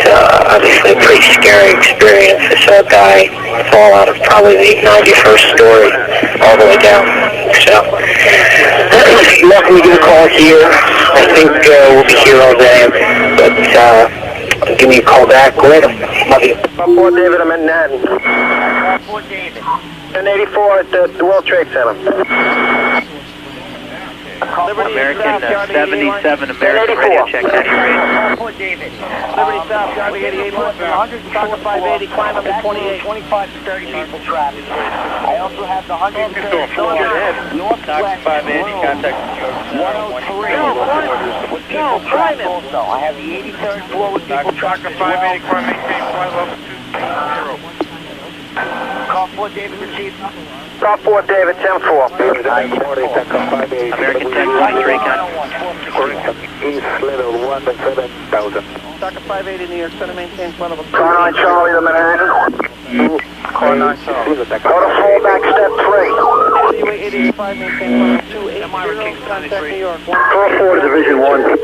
obviously a pretty scary experience. I saw a guy fall out of probably the 91st story all the way down. So, you're welcome to give a call here. I think we'll be here all day. But give me a call back later. Love you. 4 David, I'm in Manhattan. 4 David. 1084 at the World Trade Center. American 77, American radio check, Eddie Reed. 4 David. Liberty South, Charlie 88, 100, Stocker 580, climb up to 28. 25 to 30 people trapped. I also have the 100 Stocker 580, contact 103 with people trapped also. I have the 83rd floor with people trapped as well. 580, climb maintain flight level 260. Call 4 David, received. Call 4 David, 10-4. American 1023, contact. East Little 1-7,000. Stocker 580, New York Center, maintain flight level 2. Car 9 Charlie to Manhattan. Car 9 Charlie. Go to fallback step 3. 8885, maintain flight level 280, contact New York. Call 4 Division 1.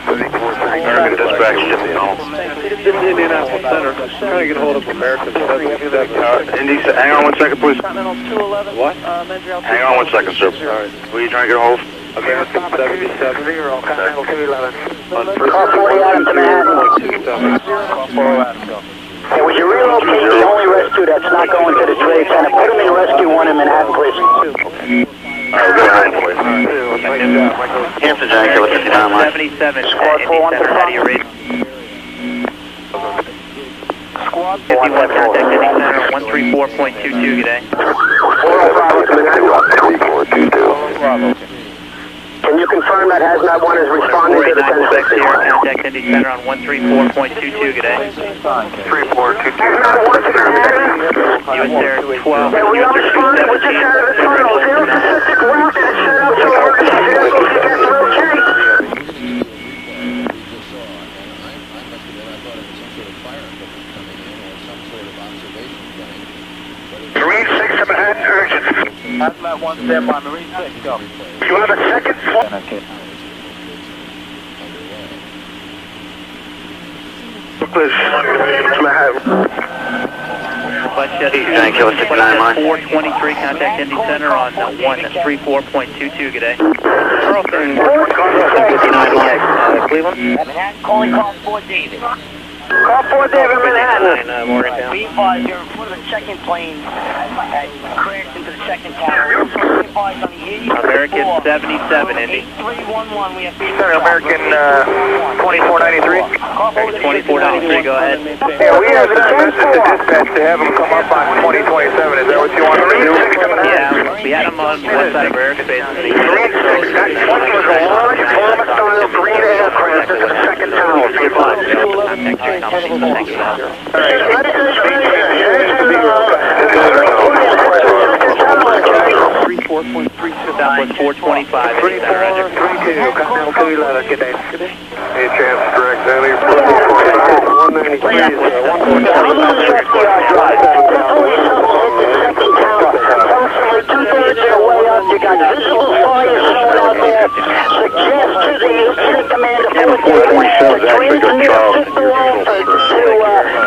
American dispatch, Indianapolis Center. Trying to get a hold of American 77. Indy, hang on 1 second, please. Continental 211. What? Hang on 1 second, sir. Who are you trying to get a hold of? American 77. Continental 211. Call 40 Adam to Manhattan. Call 4 Adam. Hey, would you relocate the only rescue that's not going to the Trade Center? Put him in rescue 1 in Manhattan, please. Alright, we'll go ahead, please. Hampton Janko, 59 line. 77, Squad Indy 4 Center, how do you read? Squad 51, contact Indy Center, 134.22, good day. 405 to Manhattan. Can you confirm that Hazmat 1 is responding to the 489 1060? here, contact Indy Center on 134.22, good day. 3422. US Air 12. Hey, we are responding. We're just out of the tunnel. Zero Pacific route is set up so emergency vehicles can get through, okay? Manhattan, urgent. Hazmat 1, stand by. Marine 6, go. You have a second flight. Please, Manhattan. Janko, 69 line. 423, contact Indy Center on 134.22, good day. Charleston, 59 line, Cleveland. Manhattan, calling call 4 David. Call 4 David, Manhattan. Morgantown. Be advised, your report of the check-in plane had crashed into the check-in tower. Be advised on the 80th American floor. 77, Indy. 8311, we have American 2493. American 2493, go ahead. Yeah, we have a message to dispatch to have them come up on 2027. Is that what you want them to do? Yeah, we had them on one side of our airspace. Green 6, that one was a large bomb-style green aircraft in the second tower. Be advised. Thank you. Southwest 425, center, roger. 3432, Continental 211, good day. Good day. Hey, chance, direct, Zany, 193 is Approximately two-thirds of the way up, you got visible fire still out there. Suggest to the Lieutenant Commander 4 to transmit signal over to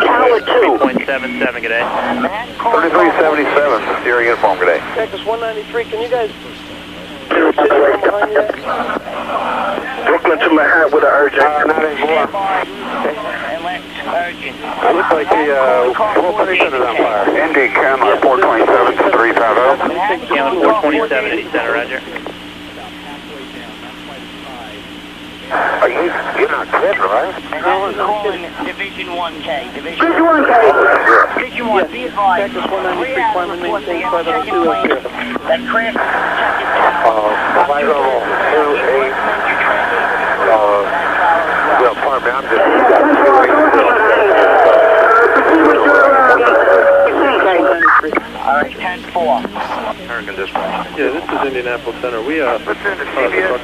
Tower 2. 3.77, good day. 3377, steering uniform, good day. Texas 193, can you guys... Brooklyn to Manhattan with an urgent. Not anymore. Looks like the whole station is on fire. Indy, Camera 427 to 350. Camera 427, Indy Center, roger. You're not kidding, right? Division 1K. Division 1K. Division 1, be advised. Texas 193, climb and maintain 502 here. That crash check Flight level 28. Well, pardon me, I'm just... All right, 10-4. American Dispatch. Yeah, this is Indianapolis Center. We American 77.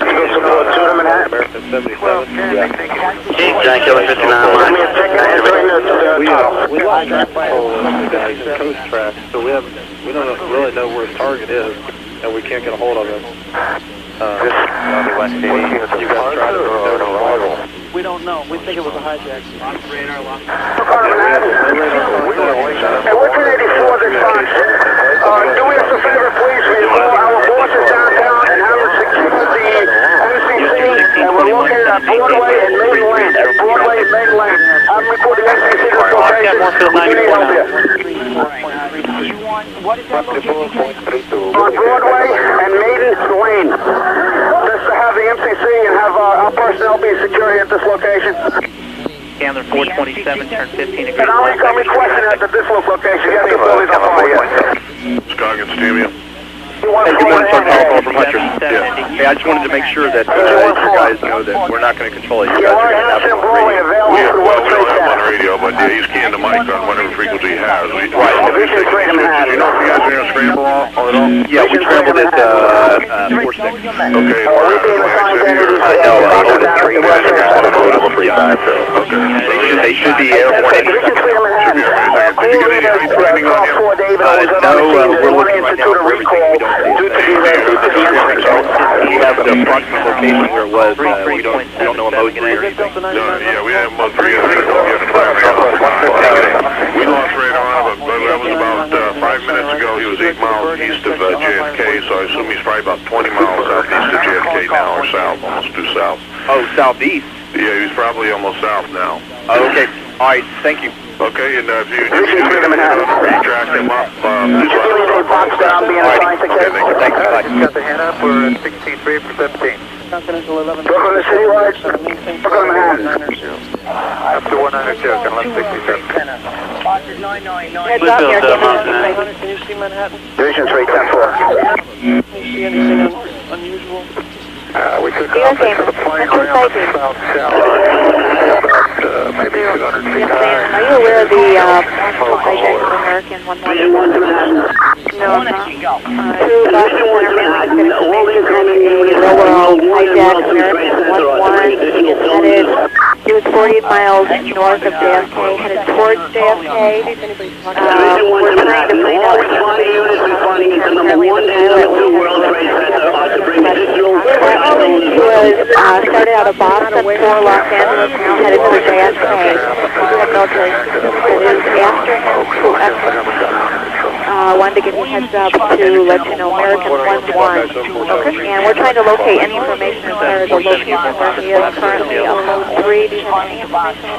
Chief, John Killer 59 line. We lost track of guys in coast track, so we don't really know where his target is, and we can't get a hold of him. West TV. You guys tried to an arrival. We don't know. We think it was a hijack. Hey, what's 84 this time? Do me a favor, please. We call our bosses downtown and have us secure the NCC, and we're located on Broadway and Mainland. Broadway and Mainland. I'm reporting NCC location. What is that location? On Broadway and Maiden Lane. Just to have the MCC and have our personnel be security at this location. Camera 427, turn 15 degrees. And I'm requesting at this location. Yes, the building's on fire. Scoggins, Tamia. Hey, good morning, Sergeant Paul from Hunter. Yeah. Hey, I just wanted to make sure that you guys know that we're not going to control it. You guys are going to have it on radio. We don't have him on radio, but he's keying the mic on whatever frequency he has. You know if you guys are going to scramble all at all? Yeah, we scrambled at 4-6. Okay, They should be airborne any second. Did you get any training on him? No, we're looking right now for everything. We don't we have the approximate location where it was. We don't know a mode 3 or anything. Yeah, we have mode 3. We lost radar on him, but that was about 5 minutes ago. He was 8 miles east of JFK, so I assume he's probably about 20 miles southeast of JFK now, or south, almost due south. Oh, southeast? Yeah, he's probably almost south now. Oh, okay. All right, thank you. Okay, and if you retrack him up, Thanks, got the hand up for 63 for 17. Continental 11. Brooklyn City Lights. Brooklyn Manhattan. Up to 192, can 1167. Heads up here, can you see Manhattan? Division 3, 10-4. Can you see anything unusual? We took off into the plane around south-south. Maybe 200 feet high. Are you aware of the hijack of American 111? No, I'm not. Two buses in American had a lower hijack American 11. He was 48 miles north of JFK, headed towards JFK. We're trying to find out what started out of Boston for Los Angeles, now headed for JFK. Military after him. Wanted to give you a heads up to let you know American 11. Okay. And we're trying to locate any information as far as the location where he is currently on mode 3. Do you have any information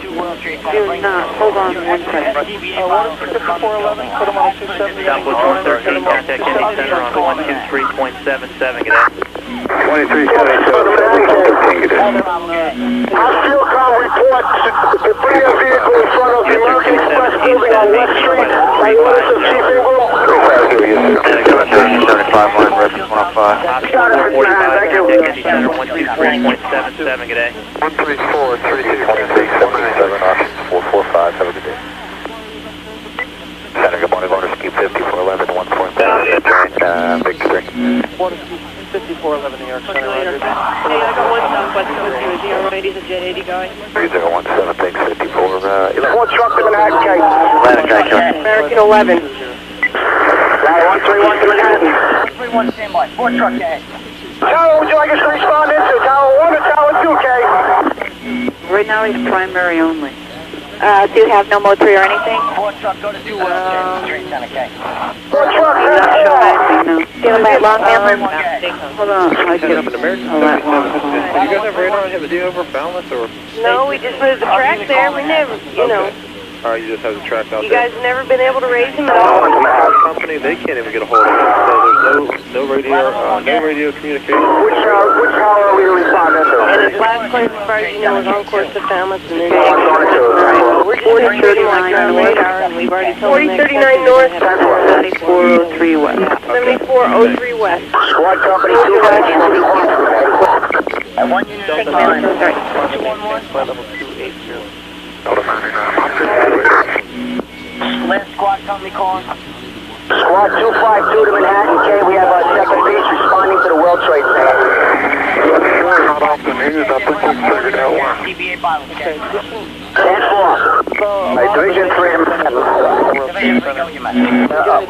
do not. Hold on 1 second. 5411, put him on 270. Southwest 113, contact Indy Center on 123.77, get out. 2377, good day. Hostile call report. Debris of vehicle in front of the American Express building on West Street. Are you with us, Chief Eagle? 75 reference 105. Got it, thank you. Indy Center 123.77, good day. 134, 3226, 197, options 445, have a good day. Center, good morning, owners, keep 50. Call to 5411 New York Center. Hey, I got one Southwest coming through. Is he alright? He's a Jet 80 guy. 3017, thanks, 54. Ford truck to Manhattan, K. American 11. Line 131 to Manhattan. 131 standby. Ford truck ahead. Tower, would you like us to respond into Tower 1 or Tower 2, K? Right now he's primary only. Do you have no mode 3 or anything? Ford truck, go to 2 straight center, K. Ford truck, No. Get him that long man. Hold on. I get up in American 77. Do you guys have radar and have a deal over balance or? No, we just moved the track there. We never, you know. All right, you just have the track out You there. guys never been able to raise him at all? Company, they can't even get a hold of him, so there's no radio communication. Which tower are we to respond into? And his last place, as far as you know, is on course to Falmouth, and then we're just 4039 on the radar, and we've already told him 4039 north, 7403 west. 7403 west. Squad company 2 I want you to take Sorry. 211. Level 280. Last squad company calling. Squad 252 to Manhattan, K. We have a second base responding to the World Trade Center. Not off the news, I think we figured out why. DBA bottle, okay. 10-4. Division 3 to Manhattan.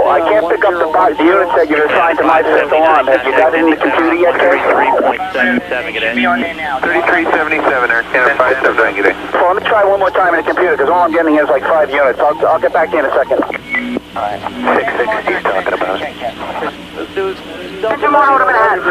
I can't pick up the units that you're assigned to my fifth alarm. Have you got any computer yet, K? 33.77, get in. 3377, Air Canada 579, get in. So let me try one more time in the computer, because all I'm getting is like 5 units. I'll get back to you in a second. Alright, 660's talking about it. Tomorrow to Manhattan.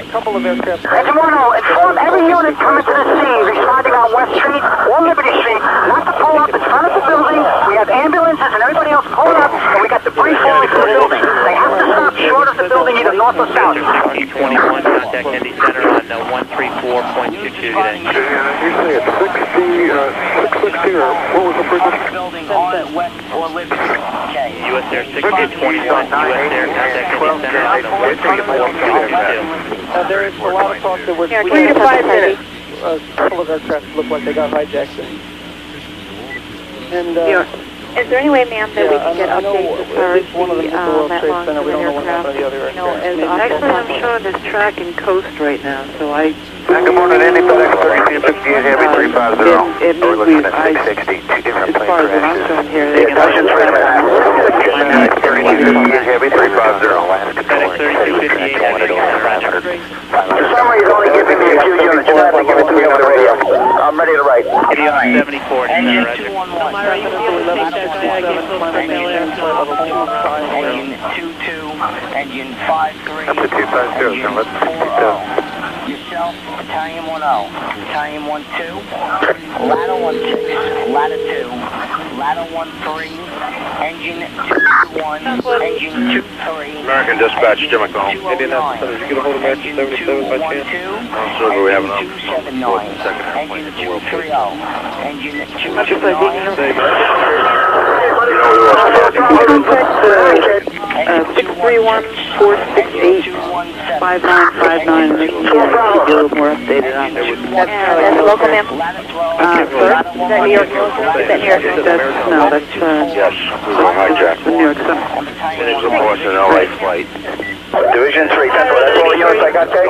Couple of aircraft. Tomorrow, inform every unit coming to the scene responding on West Street or Liberty Street not to pull up in front of the building. We have ambulances and everybody else pulling up, and we got debris falling from the building. They have to stop short of the building, either north or south. 1621, contact Indy Center on 134.22 today. You say it's 660, or what was the frequency? Building on West or Liberty. Okay. US Air 1621, US Air, contact Indy Center on 134.22. There is a lot of talk that we're 3 to 5 minutes. A couple of aircraft look like they got hijacked. And Is there any way, ma'am, that we can get updates as far as one of them the World Trade Center. We don't know what aircraft? happened to the other aircraft. Actually, I'm showing this track and coast right now, so I... Good morning, Indy, FedEx 3258, Heavy 350. It We're means looking at 660, two different as plane far as what I'm crashes. showing here, they can... Division 3 to Manhattan. 3258, Heavy 350, last control. FedEx 3258, Heavy, roger. For some reason, only giving me a few units. You're not going to give it to me over the radio. I'm ready to write. Indy on 74, Engine roger. 211. Myra, you feel to take that guy, I get close to Bel Air. Engine 22, engine 53, Up to 250, so let's 40. Yourself, Battalion 10, Battalion 12, Ladder 16, Ladder 2, Ladder 13, Engine 221, Engine 23, American Dispatch, Jim McCall. Indianapolis Center, did you get a hold of American 77 by chance? on silver, we have an Engine 279, Engine 230, Engine 631-468-5959. Maybe you can be a little more updated on there. That's local, ma'am? Sir? Is that New York? Is that New York? No, that's... Yes, we were hijacked. New York Center. It's a Boston LA flight. Division 3, that's all the units I got, Jay?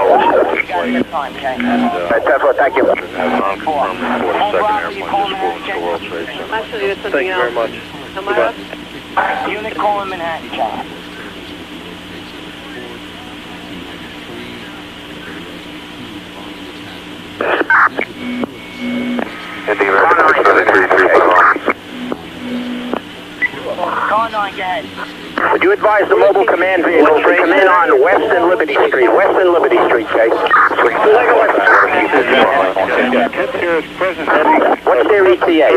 That's what, thank you. Have an unconfirmed report of second airplane disappointment to World Trade Center. Actually, it's Thank you very much. Unit calling Manhattan, John. Indy American 3335. Call 9, go ahead. Would you advise the mobile command vehicles to come in on West and Liberty Street? West and Liberty Street, Jay. What's their ETA?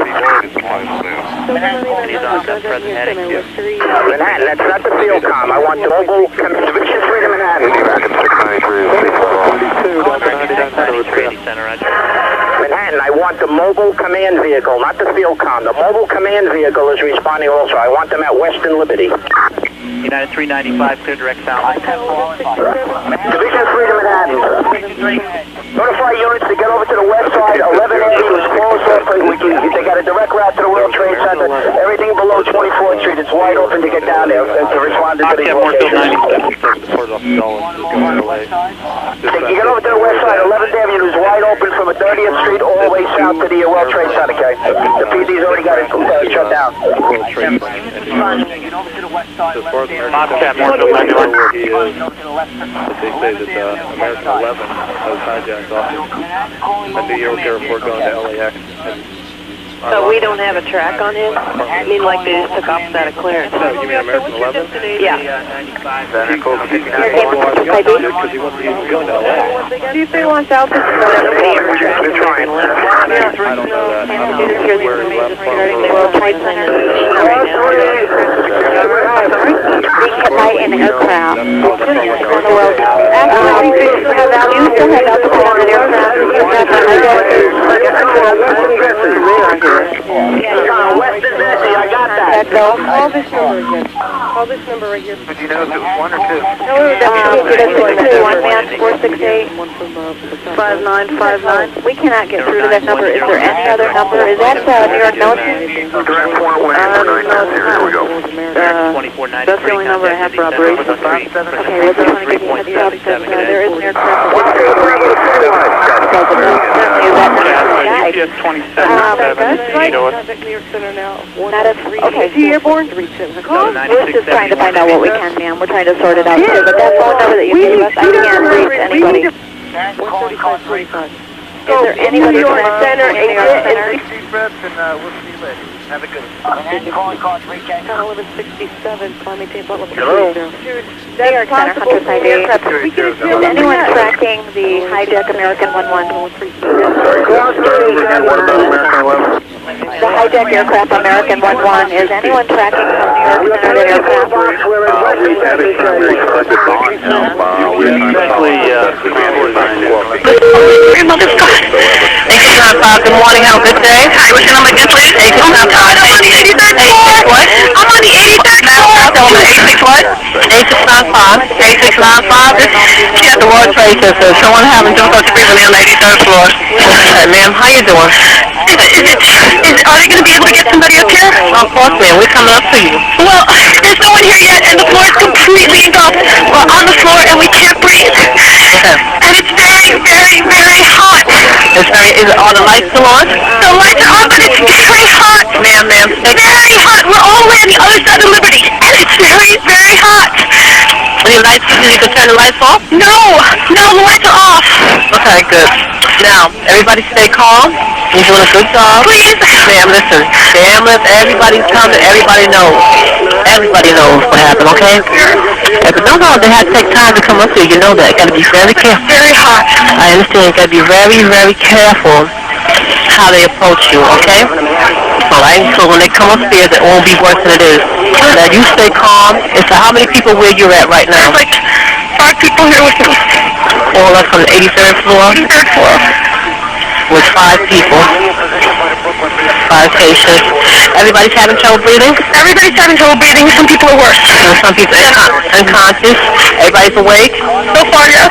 Manhattan, that's not the field comm. I want the mobile Division 3 to Manhattan. Manhattan, I want the mobile command vehicle, not the field comm. The mobile command vehicle is responding also. I want them at West and Liberty. United 395, clear direct Falmouth. Division 3 to Manhattan. Notify units to get over to the west side. 11 Avenue is closed off. They got a direct route to the World Trade Center. Everything below 24th Street, it's wide open to get down there to respond to the location. You get over to the west side. 11th Avenue is wide open from 30th Street all the way south to the World Trade Center, okay? The PD's already got it shut down. World Trade Center. As far as American 11, I don't know where he is, but they say that American 11 was hijacked off a New York airport going to LAX. So we don't have a track on him? I mean, like they just took off without a clearance. No, you mean American 11? Yeah. Then it goes 59. Because he was going to LAX. See if they want out this morning. I don't know that. I don't know where he left from. The World Trade Center. In the aircraft. Actually, we still have alcohol on an aircraft. Western Bessie, I got that. Call this number again. Call this number right here. Did you know if it was 1 or 2? No, that's 1 man 468 5959. We cannot get through to that number. Is there any other number? Is that New York military? Direct 418 here we go. That's the only number I have for operations. Okay, we're just trying to give you a heads up that there is an aircraft. Okay, is he airborne? We're just trying to find out what we can, ma'am. We're trying to sort it out too. But that phone number that you gave us, I can't reach anybody. Is there anybody New York Center? Have a good one. Calling call 3K. 1167, climbing tape level. Hello? New York Center, Hunter 5A. Is anyone tracking the hijack American 11? The hijack aircraft American 11. Is anyone tracking from New York Center aircraft? Good morning, have a good day. Hi, what's your number again, please? 869. I'm on the 83rd floor. What? I'm on the 83rd floor. So I'm on 86 what? 8695. 8695. She at the World Trade Center. Someone having difficulty breathing on the 83rd floor. Hi, ma'am. How you doing? Are they going to be able to get somebody up here? Of course, ma'am. We're coming up to you. Well, there's no one here yet, and the floor is completely engulfed. We're on the floor, and we can't breathe. And it's very, very, very hot. Is all the lights still on? The lights are on, but it's very hot. Ma'am, very hot. We're all the way on the other side of Liberty, and it's very, very hot. Any lights? You can turn the lights off? No, the lights are off. Okay, good. Now, everybody stay calm. You're doing a good job. Please. Ma'am, listen. The ambulance, everybody's coming. Everybody knows. Everybody knows what happened, okay? No, they had to take time to come up here. You know that. Got to be very careful. Very hot. I understand. Got to be very, very careful how they approach you, okay? All right? So when they come upstairs, it won't be worse than it is. Now, you stay calm. So how many people where you're at right now? There's like 5 people here with me. All up from the 83rd floor? 83rd floor. With 5 people. 5 patients. Everybody's having trouble breathing? Everybody's having trouble breathing. Some people are worse. Some people are unconscious. Everybody's awake? So far, yes.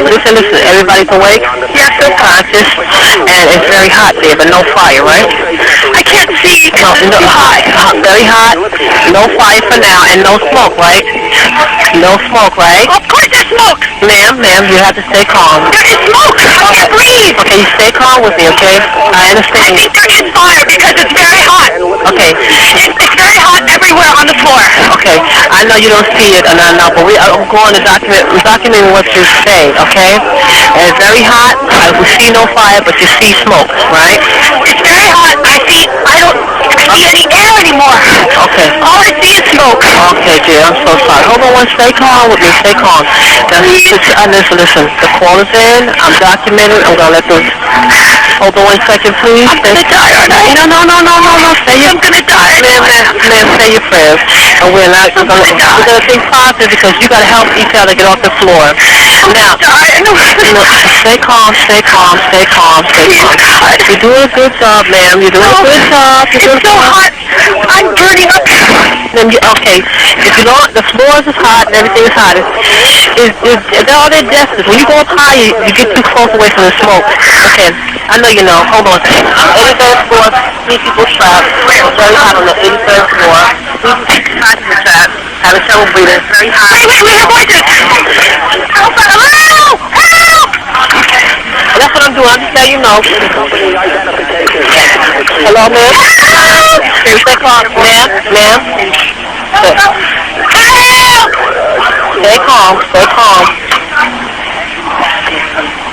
Listen. Everybody's awake? Yes, still conscious. And it's very hot there, but no fire, right? I can't see. No, hot. Very hot. No fire for now, and no smoke, right? No smoke, right? Of course there's smoke. Ma'am, you have to stay calm. There is smoke. I can't breathe. Okay, you stay calm with me, okay? I understand. I think there is fire because it's very hot. Okay. It's very hot everywhere on the floor. Okay. I know you don't see it, and I know, but I'm going to document what you say, okay? And it's very hot. We see no fire, but you see smoke, right? It's very hot. I don't see any air anymore. Okay. All I see is smoke. Okay, dear. I'm so sorry. Hold on one. Stay calm with me. Stay calm. Now, listen. The call is in. I'm documenting. I'm going to let them... Hold on 1 second, please. I'm going to die, aren't I? No. I'm going to die. Ma'am, say your prayers. And we're going to think positive because you got to help each other get off the floor. Now, stay calm. You're doing a good job, ma'am. You're doing a good job. It's so hot. I'm burning up. Okay. If you don't, the floors is hot and everything is hot. all their distance. When you go up high, you get too close away from the smoke. Okay, I know you know. Hold on a second. 83rd floor, 3 people trapped. Very hot on the 83rd floor. 3 people trapped. Having trouble breathing. Very hot. Wait, we hear voices! Help! Help! That's what I'm doing. I'm just letting you know. Hello, ma'am? Can you stay calm? Ma'am? Stay calm. Stay calm.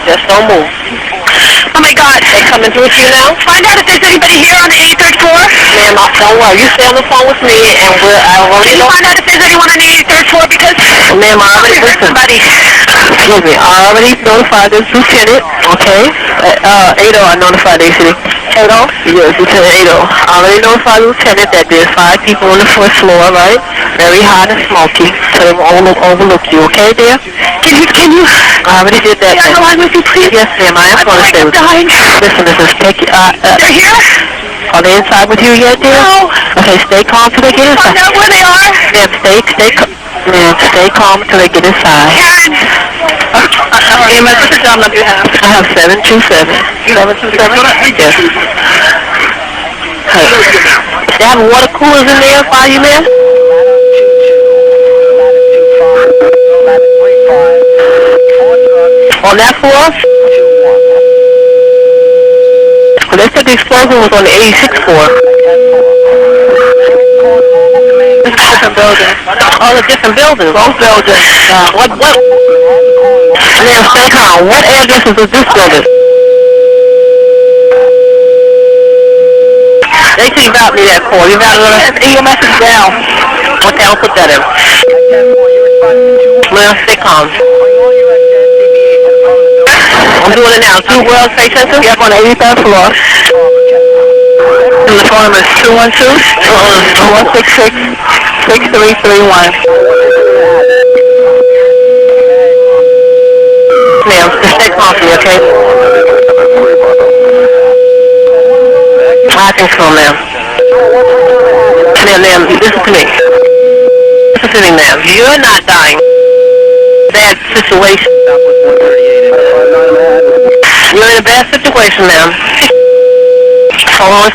Just don't move. Oh my God. They're coming through to you now? Find out if there's anybody here on the 83rd floor. Ma'am, don't worry. You stay on the phone with me and I already know. Find out if there's anyone on the 83rd floor because... Ma'am, I already heard somebody. Excuse me. I already notified this lieutenant, okay? Ado, I notified the city. Ado? Yes, Lieutenant Ado. I already notified the lieutenant that there's 5 people on the first floor, right? Very hot and smoky. So they won't overlook you, okay, dear? Can you? I already did that. Can I go on with you, please? Yes, ma'am. I am going to stay with you. Listen, take they're here? Are they inside with you yet, dear? No. Okay, stay calm till they get inside. Find out where they are. Ma'am, stay calm till they get inside. Karen. What's the job number you have? I have 727. 727? Yes. Hey. They have water coolers in there for you, ma'am? On that floor? Well, they said the explosion was on the 86th floor. This is a different building. Oh, the different buildings. Both buildings. What? Ma'am, stay calm. What address is this building? They can about me that call. You got an EMS is down. What the hell put that in? Ma'am, stay calm. I'm doing it now. 2 World Trade Center? Yep, on the 83rd floor. And the phone number is 212-166-6331. Ma'am, just stay calm for me, okay? I think so, ma'am. Ma'am, listen to me. Listen to me, ma'am. You're not dying. Bad situation. You're in a bad situation, ma'am. Hold on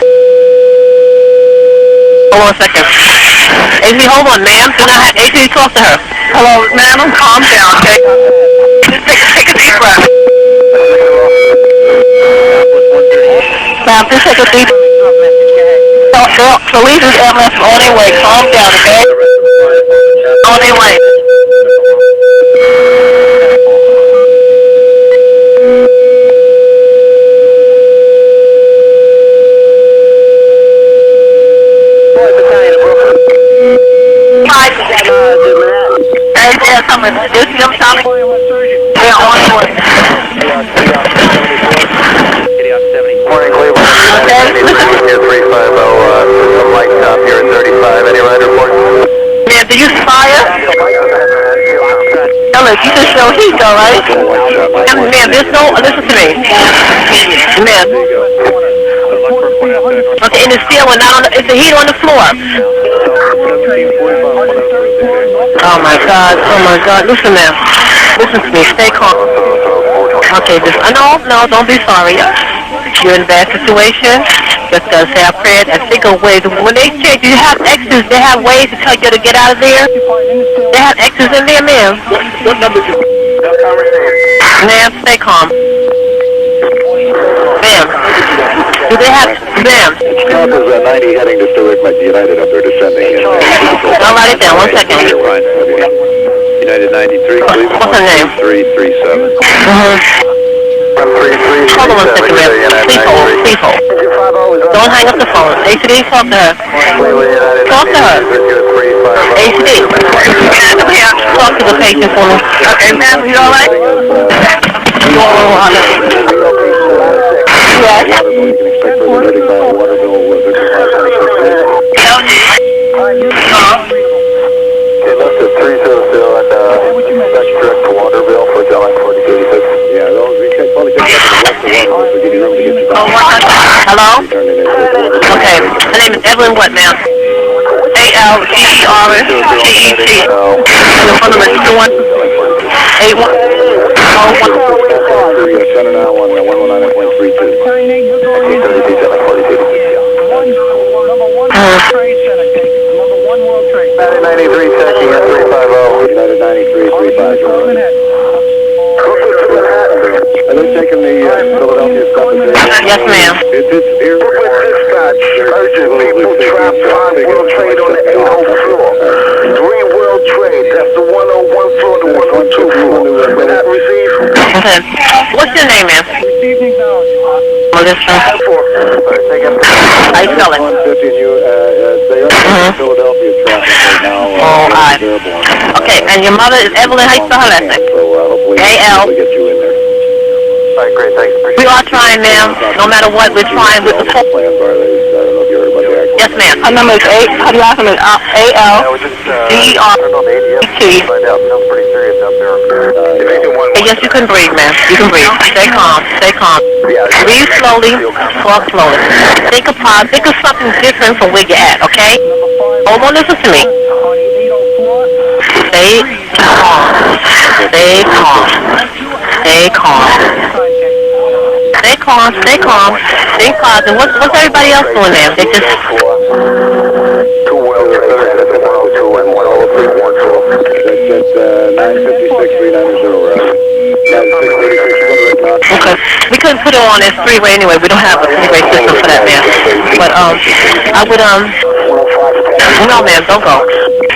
a second. AC, hold on, ma'am. Do not have AC, talk to her. Hello, ma'am. Calm down, okay? Take a deep breath. Ma'am, just take a deep breath. Police is ambulance on their way. Calm down, okay? On their way. They're coming. You see them coming? They're on the way. Morning, Cleveland. Here 350, some light top here at 35. Any ride report? Man, do you fire? Look, you just show heat, all right? Man, there's no, listen to me. Man. Okay, in the ceiling, not on the, it's the heat on the floor. Oh my God, listen now. Listen to me, stay calm. Okay, no, don't be sorry. You're in a bad situation. Just gotta say our prayers and think of ways. When they change, you have extras, they have ways to tell you to get out of there. They have extras in there, ma'am. Ma'am, stay calm. Ma'am. Do they have, ma'am? South is 90 heading to Stewart United up there descending. I'll write it down, 1 second. United 93, Cleveland. What's her name? 337. Hold on 1 second, ma'am. Please hold. Don't hang up the phone. ACD, talk to her. Talk to her. ACD. Talk to the patient for me. Okay, ma'am, you all right? You all right? Yes. Okay, left is 300 and that's direct to Waterville for Delhi 4036. Yeah, those we can probably take that to the west of Waterville to give you room to get you back. Hello? Okay, her name is Evelyn what, ma'am? A-L-E-R-S-G-E-T. And the phone number is 21. Center now on 119.32. United 93 checking at 350. United 93, 350. Are they taking the Philadelphia stuff? Yes, ma'am. It's here. Dispatch, urgent people trapped 5 World Trade on the 8th floor. 3 World Trade, that's the 101 floor, the 102 floor. That received. Okay. What's your name, ma'am? Melissa. How you spell it? 150 and you, they are Philadelphia traffic right now. Okay, and your mother is Evelyn. How you spell her last name? A-L. Get you in there. All right, great, thanks. We are trying, ma'am. No matter what, we're trying with the phone. Yes, ma'am. Her number is how do you ask her? A-L-D-R-E-T. Yes, you can breathe, ma'am. You can breathe. Stay calm. Stay calm. Breathe slowly. Talk slowly. Think of something different from where you're at, okay? Hold on, listen to me. Stay calm. Stay calm. Stay calm. Stay calm. Stay calm. Stay positive. What's everybody else doing there? They just... 2 World Trade Center, 102 and 103, 112. That's 956, 390, 956, Okay. We couldn't put it on as three-way anyway. We don't have a three-way system for that, ma'am. But, I would, no, ma'am, don't go.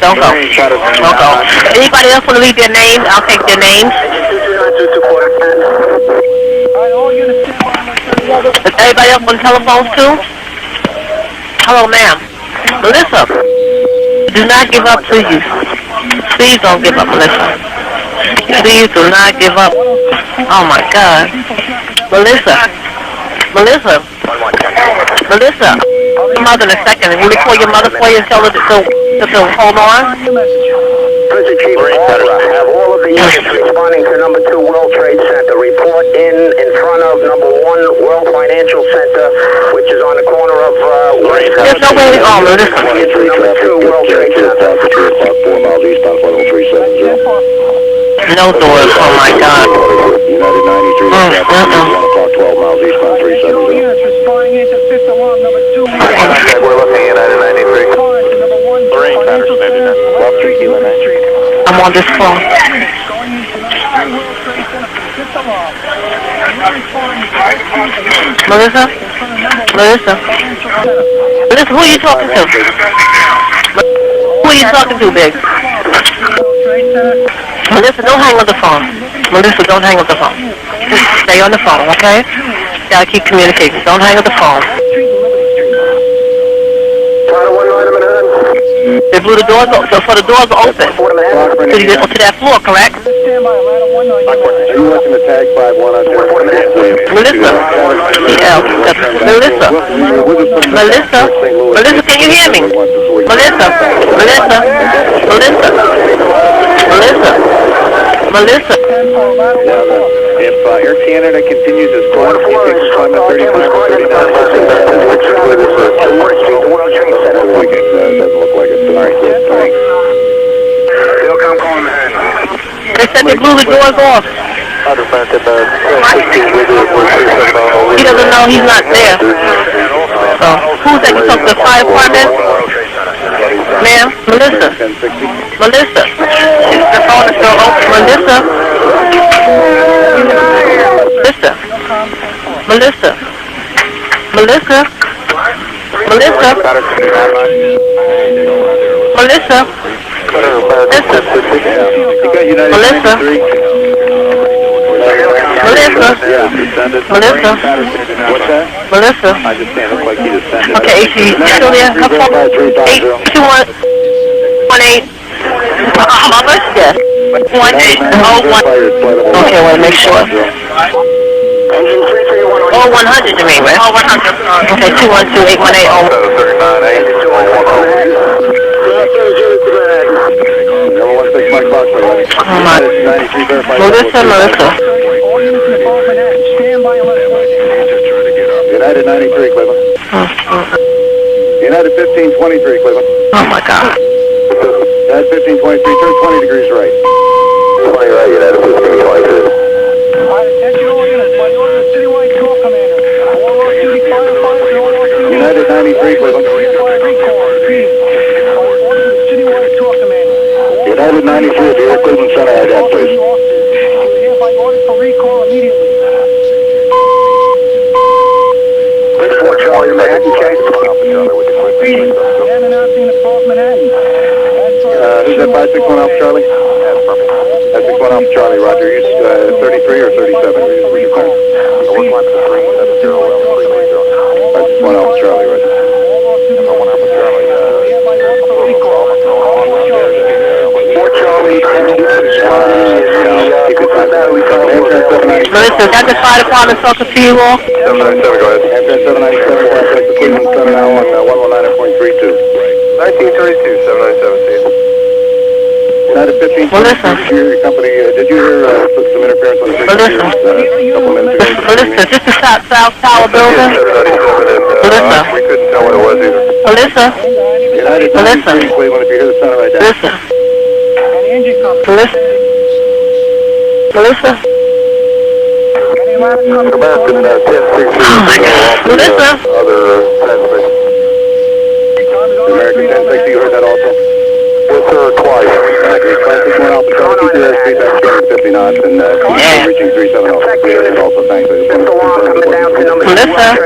Don't go. Don't go. Anybody else want to leave their names? I'll take their names. Is everybody else on telephones too? Hello, ma'am. Melissa, do not give up, please. Please don't give up, Melissa. Please do not give up. Oh, my God. Melissa. Melissa. Melissa. Your mother in a second. Will we call your mother for you and tell her to hold on? Mr. Chief, have all of the units responding to number 2 World Trade Center. Report in front of number 1 World Financial Center, which is on the corner of There's no way to go, Melissa. Number 2 World Trade Center. 4 miles eastbound, 370. No doors, oh my God. United 93, 1 o'clock, 12 miles eastbound, 370. We're looking at United 93. Lorraine, Patterson, 99. Love 3 Kilo 9. I'm on this phone. Melissa? Melissa? Melissa, who are you talking to? Who are you talking to, Big? Melissa, don't hang up the phone. Melissa, don't hang up the phone. Just stay on the phone, okay? Gotta keep communicating. Don't hang up the phone. They blew the doors open, so the doors are open. To that floor, correct? Are you looking to tag 5-1 on Melissa. Melissa. Melissa. Melissa, can you hear me? Melissa. Melissa. Melissa. Melissa. Melissa. If Air Canada continues its course, you take climb at 35 or 39. Doesn't look like it. All right, thanks. They said they blew the doors off. He doesn't know he's not there. So, who's that? You talk to the fire department? Ma'am? Melissa? Melissa? The phone is still open. Melissa? Melissa? Melissa? Melissa? Melissa? Melissa? Melissa? Melissa? Melissa? What's that? Melissa? I just can't look like he descended. Okay, is she still there? Her phone? 82118. Mama? Yes. 1801. Okay, I want to make sure. Oh, 100 you mean, right? Oh, 100. Okay, 212-818. Melissa, Melissa. United 93, Cleveland. United 1523, Cleveland. Oh my God. United 1523, turn 20 degrees right. 20 right, United 15. 1 Alpha Charlie, Roger. Use 33 or 37. We're clear. We're climbing to 370 Alright, 1 Alpha Charlie, Roger. 1 Alpha Charlie, 4 Charlie, Melissa, is that the fire department talking to you all? 797, go ahead. Amtrak 797, we'll take the Cleveland Center now on 119.32. 1932, 797, see you. United 15, Melissa. Your company, did you hear some interference on the frequency a couple minutes ago? Melissa, is this the South Tower building? Melissa. We couldn't tell what it was either. Melissa. United 15, Cleveland, if you hear the sound right now. Melissa. Melissa. Melissa. American 1063 Melissa. Other transmission. American 1060, you heard that also? Yes, sir, twice. Classic 1 Alpha Charlie, keep your airspeed back 250 knots and reaching 370. Also, thanks. Melissa.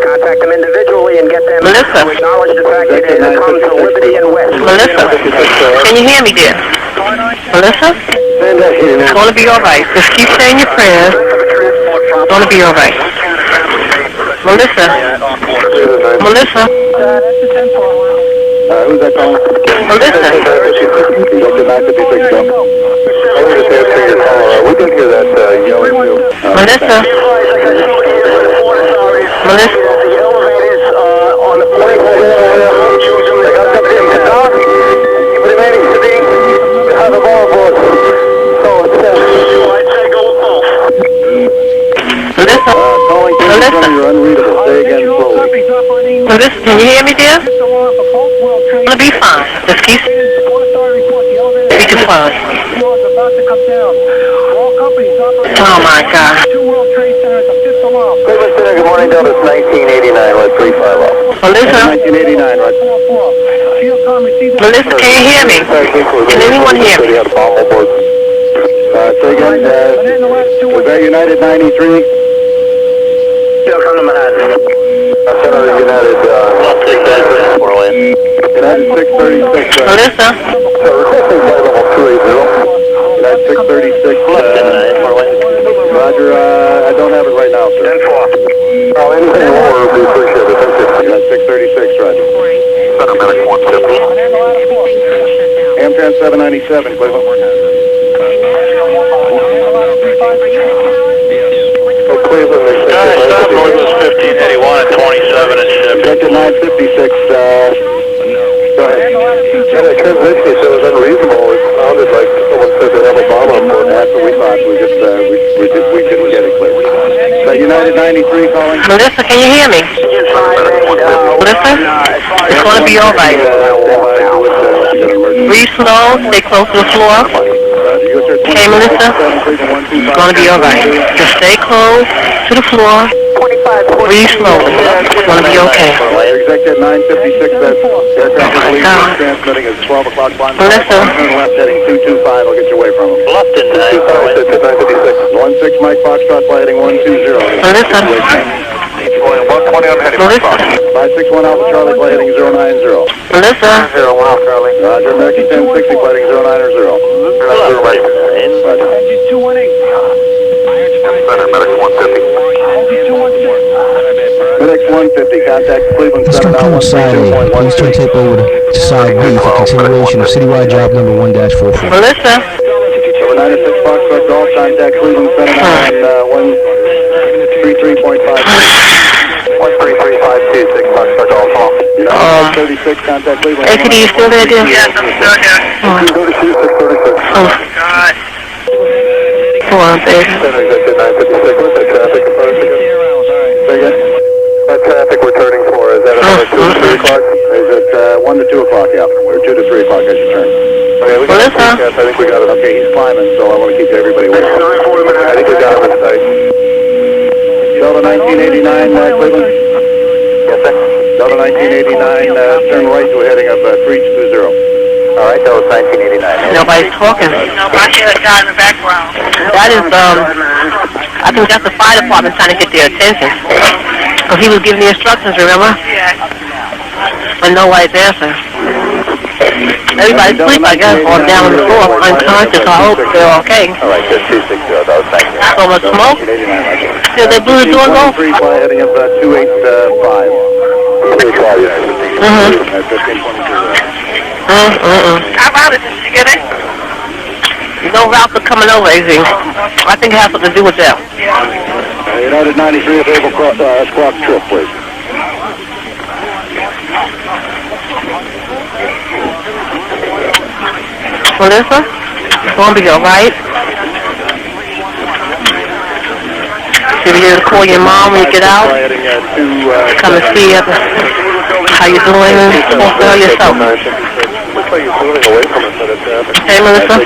Contact them individually and get them Melissa. to acknowledge the fact that it comes to Liberty and West. Melissa. Can you hear me, dear? Melissa? It's going to be all right. Just keep saying your prayers. It's going to be all right. Melissa. Melissa. Who's that calling? Melissa. Director 956, go. I was just answering your call. We didn't hear that yelling too. Melissa. Melissa. The elevators on the point. They got something in the car. Remaining to be have a ball board. So it's I'd say go with both. Melissa. Calling Melissa. you're unreadable. Say again slowly. Melissa, can you hear me, dear? It's going to be fine. Just keep speaking fine. Oh, my God. Cleveland Center, good morning, Delta 1989, let's 35 up. Melissa. 1989, right. Melissa, can you hear me? Can anyone hear me? Say again, was that United 93? Still come to Manhattan. Center United, United 636. Melissa. Requesting flight level 280. United 636. Roger, I don't have it right now, sir. 10-4. Oh, anything lower, we appreciate it. Thank you. United 636, Roger. Center Medic 150. Amtrak 797, Cleveland. Cleveland, they say stop Northwest 1581 at 27 and shift. Sector 956, go ahead. Yeah, the transmission said it was unreasonable. It sounded like someone said they have a bomb on board. That's what we thought. We just, we didn't get it clear. So United 93 calling. Melissa, can you hear me? Melissa? It's going to be all right. Breathe slow. Stay close to the floor. Okay, Melissa? It's going to be all right. Just stay close to the floor. Breathe slowly. It's going to be okay. Executive 956, that's aircraft transmitting at 12 o'clock. Melissa? Turn left heading 225. I'll get you away from him. Bluffton 956. 16 Mike Foxtrot, flight heading 120. Melissa? Melissa? 561 Alpha Charlie, flight heading 090. Melissa? 01 Alpha Charlie. Roger, American 1060, flight heading 090. Roger. Engine 218. Center, Medic 150. Medic 150, contact Cleveland Center now. Please turn tape over to side B for continuation of citywide job number 1-44. Melissa? Over 96 Foxtrot Golf, contact Cleveland Center now on 133.5. 133.526 Foxtrot Golf. 36, contact Cleveland. ACD, you still there, dear? Yes, I'm still here. 236. Oh, God. Go on, baby. Center executive 956, what's that traffic approach again? Say again? That traffic we're turning for, is that about 2 to 3 o'clock? Is it 1 to 2 o'clock, yeah? Or 2 to 3 o'clock as you turn? Okay, we got it. I think we got it. Okay, he's climbing, so I want to keep everybody away. I think we got him in sight. Delta 1989, Cleveland? Yes, sir. Delta 1989, turn right to a heading of 320. All right, that was 1989. Nobody's talking. I hear a guy in the background. That is, I think that's the fire department trying to get their attention. Because he was giving the instructions, remember? Yeah. But nobody's answering. Everybody's asleep, I guess, or down on the floor, unconscious. I hope they're okay. All right, that's 260, though. Thank you. So much smoke? Did they blew the doors off? Heading of 285. How about it? Did you get it? No routes are coming over, AZ. I think it has something to do with that. United 93, available squawk trip, please. Melissa? It's going to be alright. Should be able to call your mom when you get out. Come and see how you doing and talk to her yourself. Hey, Melissa?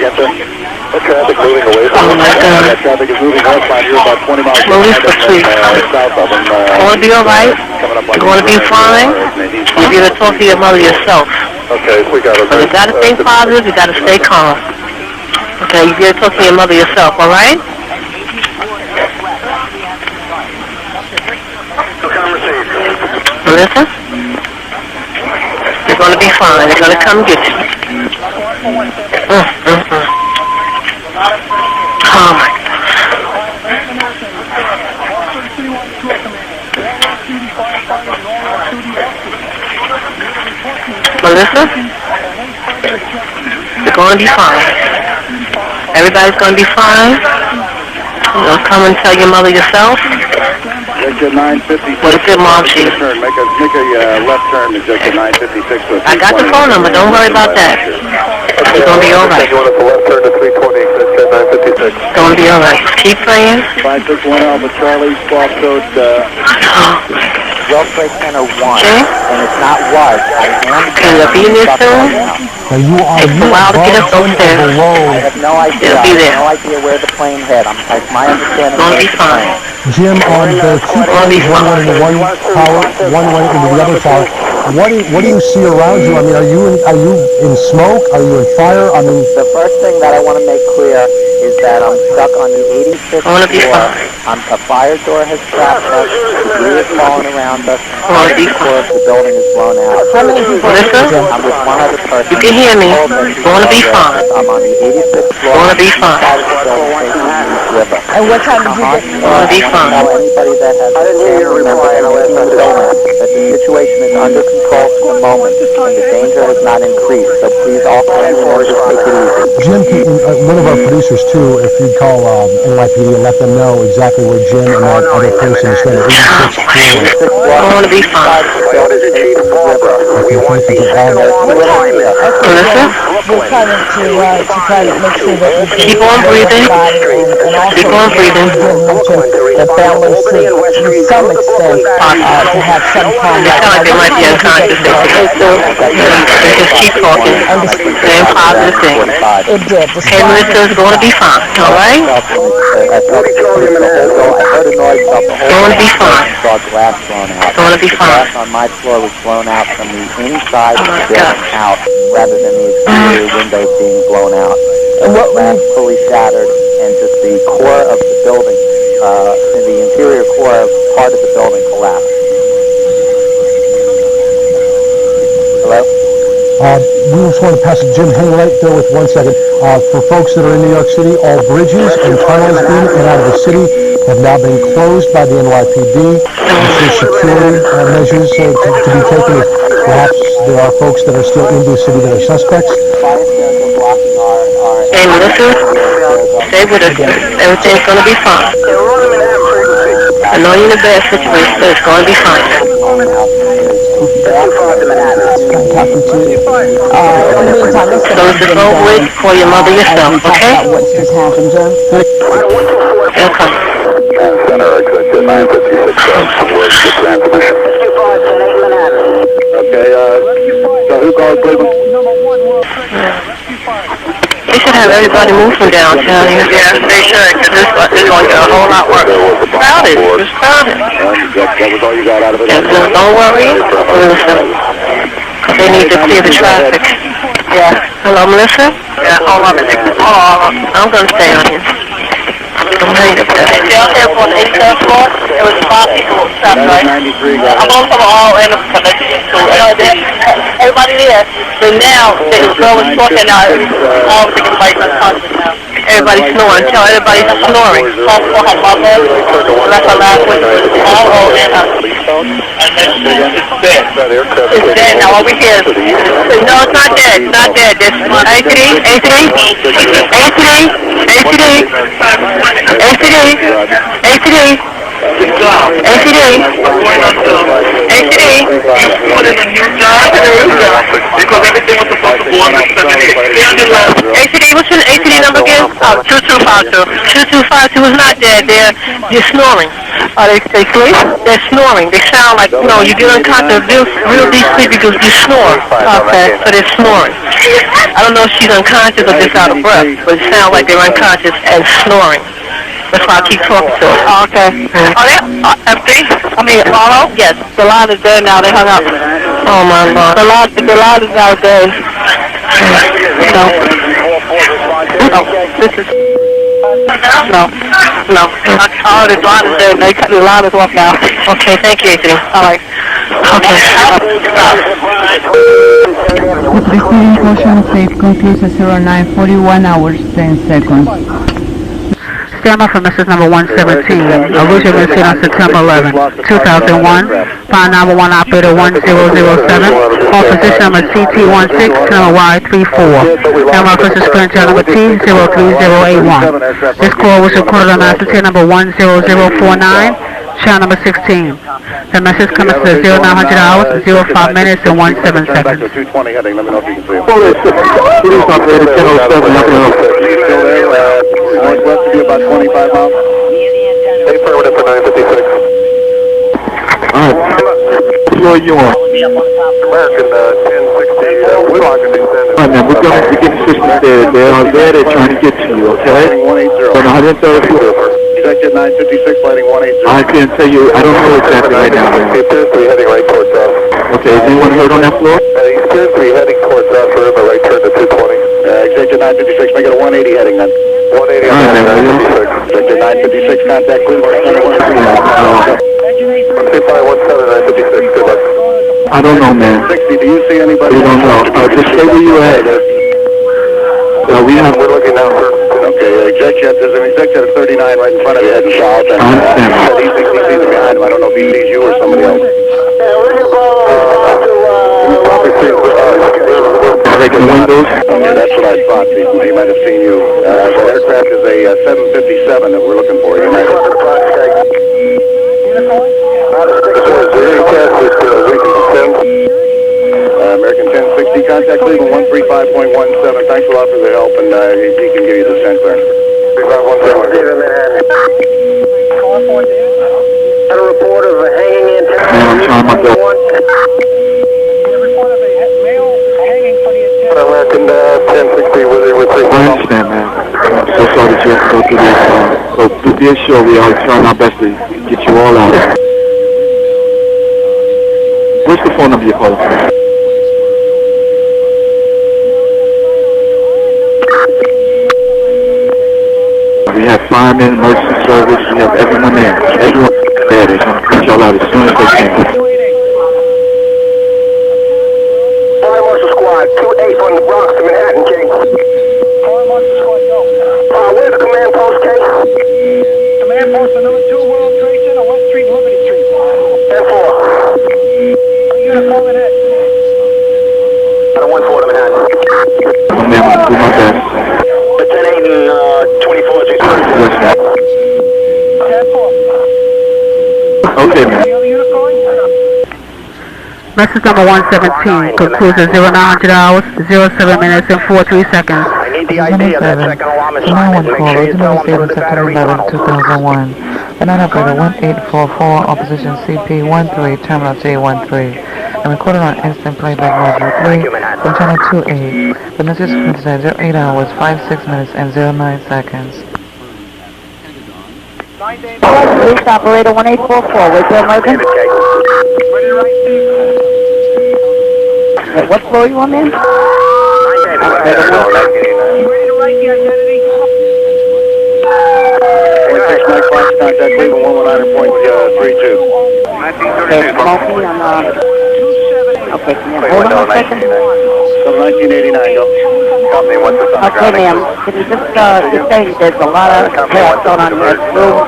Traffic moving away from oh my God. Traffic is moving westbound here about 20 miles Melissa, please. south of them. Going to be alright? Going to be fine? You'll be able to talk to your mother yourself. Okay, we got it. But you got to stay positive, you got to stay calm. Okay, you'll be able to talk to your mother yourself, alright? Melissa? You're going to be fine. They're going to come get you. Oh my God. Melissa? You're going to be fine. Everybody's going to be fine. You'll come and tell your mother yourself. Exit 956. What a good mom she is. Make a left turn to exit 956. I got the phone number. Don't worry about that. You're going to be all right. You want to left turn to 320, exit 956. It's going to be all right. Just keep praying. 561 Alpha Charlie, squawk code, World Trade Center 1, and it's not was. Can you be in there soon? Now you are It's a while to get up those stairs. I have no idea. It'll be there. I have no idea where the plane hit. It's my understanding. It's going to be fine. Jim, on the two planes, one went into one tower, one went into the other tower. What do you see around you? I mean, are you in smoke? Are you in fire? I mean, the first thing that I want to make clear is that I'm stuck on the 86th floor. A fire door has trapped us. Debris is falling around us. The floor of the building is blown out. How many people? Listen. I'm with one other person. You can hear me. It's going to be fine. I'm on the 86th floor. It's going to be fine. And what time did you get? It's going to be fine. Anybody that has family members that the situation is under control for the moment and the danger has not increased. So please all family members take it easy. Jim, one of our producers too, if you'd call NYPD and let them know exactly where Jim and that other person is going to 86th floor. It's going to be fine. What is it, Chief Barbara? We want the Melissa? We're trying to make sure that we keep on breathing. Keep on breathing. The families to some extent to have some kind of... They sound like they might be unconscious. Just keep talking. Saying positive things. It did. Okay, Melissa, it's going to be fine. All right? It's going to be fine. It's going to be fine. Glass on my floor was blown out from the inside of the building out rather than the exterior windows being blown out. The glass fully shattered and just the core of the building, the interior core of part of the building collapsed. Hello? We just want to pass it. Jim, hang right there with 1 second. For folks that are in New York City, all bridges and tunnels in and out of the city have now been closed by the NYPD. There's security measures to be taken if perhaps there are folks that are still in the city that are suspects. Hey, Melissa, stay with us. Everything's going to be fine. I know you're in a bad situation, but it's going to be fine. So it's just over with. Call your mother yourself, okay? What's just happened, Jim? Okay. Center, exit 956, towards the transmission. Okay, so who called Cleveland? They should have everybody move from downtown here. Yeah, they should, because it's going to get a whole lot worse. It's crowded. It's crowded. That was all you got out of it? Don't worry. They need to clear the traffic. Yeah. Hello, Melissa? Yeah, hold on a minute. I'm going to stay on here. I'm hanging up there. here on the 87th floor. It was 5 people trapped, right? 93, go I'm on from all in the convention school. Everybody there. But now, the girl was talking now. All think everybody's unconscious now. Everybody's snoring. Tell everybody's snoring. Call for her mother. Left her last week. All in her. And then it's dead. It's dead. Now over here. No, it's not dead. It's not dead. It's ACD. ACD, what's your ACD number again? Oh, 2252. 2252 is not dead. They're snoring. They sleep? They're snoring. They sound like, you get unconscious, real deep sleep because you snore. Okay, so they're snoring. I don't know if she's unconscious or just out of breath, but it sounds like they're unconscious and snoring. That's why I keep talking to her. Oh, okay. Oh, they're empty? I mean, Marlo? Yes. The line is dead now. They hung up. Oh, my Lord. The line is now dead. No. This is... No. Oh, the line is dead. The line is off now. Okay, thank you, Anthony. All right. Okay. The preceding portion of tape concludes at 09:41 hours 10 seconds. Stand by for message number 117. Originally sent on September 11, 2001. File number 1 operator 1007. On position number CT16, channel Y34. Number official screen channel number T03081. This call was recorded on master tape number 10049, channel number 16. The message comes to 0900 hours, 05 minutes, and 17 seconds. 220 heading, let me know if you can see him. Police operator 1007, northwest to be about 25 miles. Affirmative for 956. Alright. Who are you on? American 1060, Whitlock and descend. Alright man, we're going to get assistance there. They are there, they're trying to get to you, okay? 180. On 130. Executive 956, lighting 180. I can't tell you, I don't know exactly right now, man. He's 3 heading right towards us. Okay, is anyone hurt on that floor? He's 3 heading towards us, we're in the right turn to 220. Executive 956, make it a 180 heading then. 180 on 956. Executive 956, contact Cleveland. 2517, 956, good luck. I don't know, man. 60, do you see anybody? We don't know. Just stay where you at. We're looking now, sir. Okay, there's an executive 39 right in front of you heading south. And he thinks he sees him behind him. I don't know if he sees you or somebody else. Windows? Okay, that's what I thought. He might have seen you. The aircraft is a 757 that we're looking for. American 1060, contact Cleveland 135.17. Thanks a lot for the help, and he can give you the cent there. 3517. Had a report of a hanging antenna. I'm trying my best. American 1060 with 3. I understand, man. I'm so sorry that you have to go through this. So be assured we are trying our best to get you all out. What's the phone number you're calling from? We have firemen, emergency service, we have everyone there. Everyone there. They're going to put y'all out as soon as they can. Fire Marshal Squad, 2-8 from the Bronx to Manhattan, King. Fire Marshal Squad, go. Where's the command post, King? Command post for number 2, World Trade Center, West Street, Liberty Street. 10-4. Uniform Manhattan. I don't want 4 to Manhattan. I'm going to do my best. The 10-8 and 24 is okay, man. Message number 117 concludes at 0900 hours, 07 minutes, and 43 seconds. I need the ID of that second alarm assignment. Make sure you tell them to the battery 2001. Banana operator 1844, opposition CP13, terminal J13. And recorded on instant playback module 3 from channel 28. The message printed at 08 hours, 56 minutes, and 09 seconds. Police operator 1844, where's your emergency? What floor you on, man? contact Cleveland 119.32. Okay, Smokey on, okay, can you hold on a second? 1989, go. Okay, ma'am, can you just say there's a lot of chaos going on here at the room?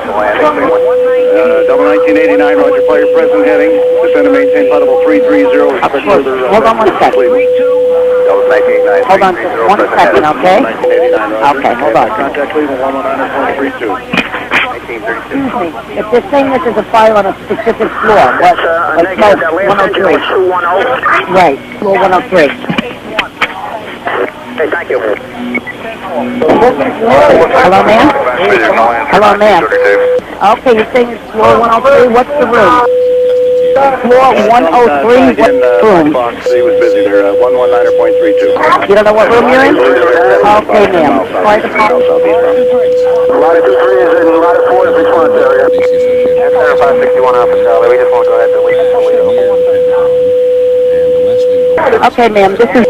Double 1989, roger, fire present heading. Descend and maintain potable 330. Expect further. Hold on one second. Hold on just 1 second, okay? 1989, roger. Okay, hold on. Contact Cleveland 119.32. Excuse me, if they're saying this is a fire on a specific floor, what, like smoke 103? Right, floor 103. Okay, thank you. Hello, ma'am? Hello, ma'am. Okay, you're saying it's floor 103, what's the room? Floor 103, what's the room? He was busy there, 119.32. You don't know what room you're in? Okay, ma'am. Fire department. A lot of 2-3s and a lot of 4s response area. Center 561 Alpha Charlie, we just want to go ahead and leave. Okay, ma'am, this is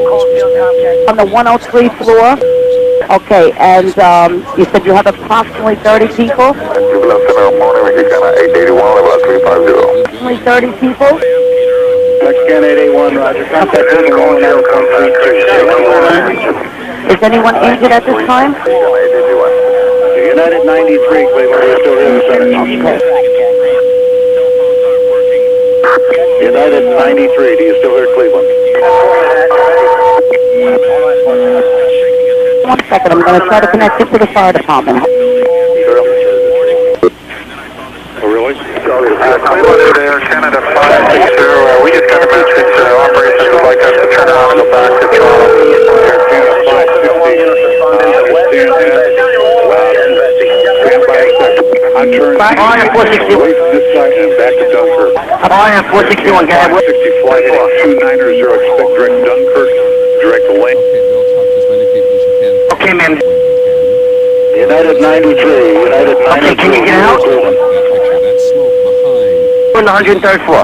on the 103 floor. Okay, and you said you have approximately 30 people? Approximately 30 people? Mexican 881, roger. Contact Cleveland 119.32. Is anyone injured at this time? United 93, Cleveland, we're still here in the center. Okay. United 93, do you still hear Cleveland? 1 second, I'm going to try to connect you to the fire department. Oh, really? Cleveland there, Canada 560. We just got a message. Operations would like us to turn around and go back to Toronto. Air Canada 560. I'm turning away from this side and back to Dunkirk. I am 461, guy. 60 flight heading 290, expect direct Dunkirk, direct lane. Okay, ma'am. United 93, United 93. Okay, can you get out? On the 103rd floor.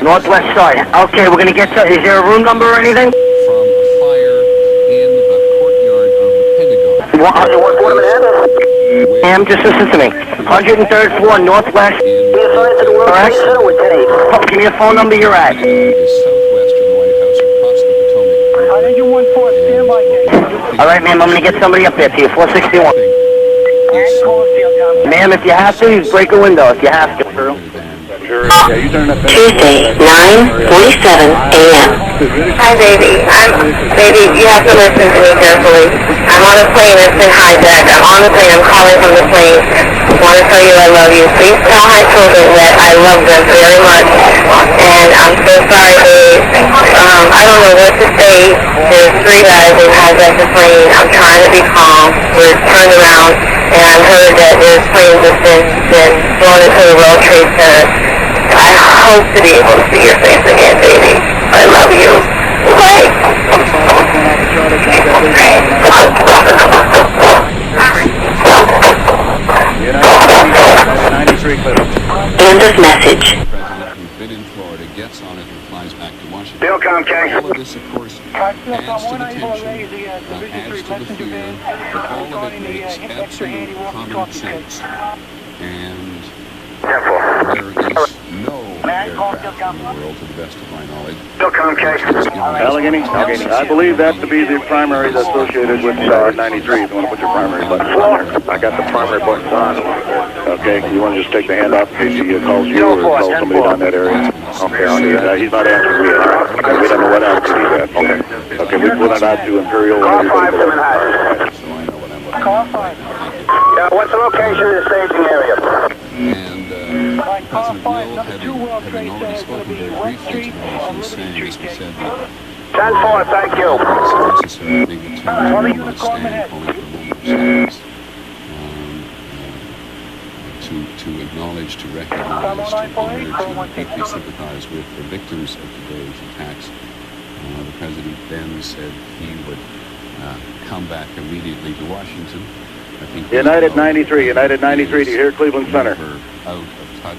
Northwest side. Okay, we're going to get to, is there a room number or anything? From a fire in the courtyard of the Pentagon. Ma'am, just listen to me. 103rd floor, Northwest. Correct? Give me a phone number you're at. All right, ma'am, I'm going to get somebody up there to you, 461. Ma'am, if you have to, you break a window if you have to. Tuesday, 9:47 a.m. Hi, baby. Baby, you have to listen to me carefully. I'm on a plane that's been hijacked. I'm on the plane. I'm calling from the plane. I want to tell you I love you. Please tell my children that I love them very much. And I'm so sorry, babe. I don't know what to say. There's 3 guys who hijacked the plane. I'm trying to be calm. We're turned around, and I heard that there's planes that's been blown into the World Trade Center. I hope to be able to see your face again, baby. I love you. Bye. End of message. The president who's been in Florida gets on it and flies back to Washington. Bill Comcast. All of this, of course, adds to the tension, adds to the fear, but all of it makes absolute common sense. And there is no aircraft in the world, to the best of my knowledge. Allegheny? I believe that to be the primary that's associated with 93. If you want to put your primary buttons on there. I got the primary buttons on. Okay, you want to just take the hand off in case he calls you or calls somebody down that area? Okay, I'll do that. He's not answering me yet. Okay, we don't know what else to do that. Okay. Okay, we put it out to Imperial. Call 5 to Manhattan. Call 5. Yeah, what's the location of the staging area? And President Will, having already spoken very briefly to the nation, saying, as we said, that 10-4, thank you. it's necessary to make the time to stand calling for a moment of silence, to acknowledge, to recognize, to honor, to deeply sympathize with the victims of today's attacks. The President then said he would come back immediately to Washington. I think United 93, United 93, do you hear Cleveland Center? Out of touch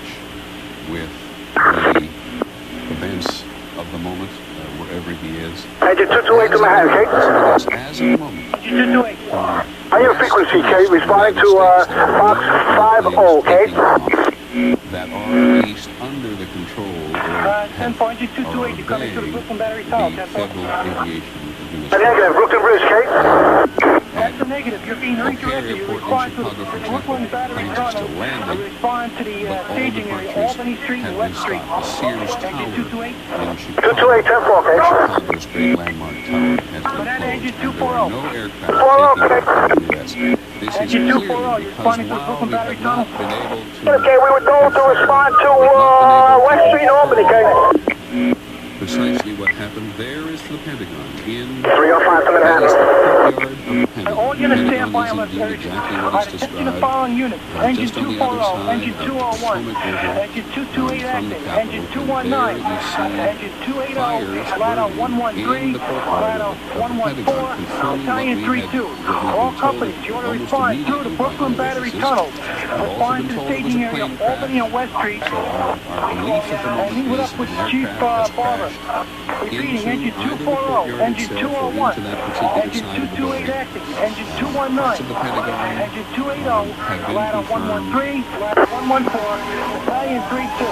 with the events of the moment, wherever he is. Hey, just 228 to Manhattan, okay? As of the moment, Higher frequency, Kate, responding to Fox 50, Kate. That are at least under the control or 10.2228, you're coming to the Brooklyn Battery Tunnel, the Federal Aviation Administration. Negative, Brooklyn Bridge, Kate. That's a negative. You're being redirected. You respond to the Brooklyn Battery Tunnel. You respond to the staging area, Albany Street and West Street. Sears Tower in Chicago. 228, 10-4, Kate. Chicago's great landmark tower has been closed. There are no aircraft taking off from the U.S. This is clearly because while we have not been able to... Okay, we were told to respond to West Street, Albany, Kate. Precisely what happened there is the Pentagon in 305 to Manhattan. All units stand by on exactly what is attention to the following units. Engine 240, engine 201, engine 228 active, engine 219, engine 280, ladder 113, ladder 114, battalion 32. All companies, you want to respond through the Brooklyn Battery Tunnel. Respond to the staging area, Albany and West Street. And meet with us with Chief Barber. Repeating, engine 240, engine 201, engine 228 active, engine 219, engine 280, ladder 113, ladder 114, battalion 32.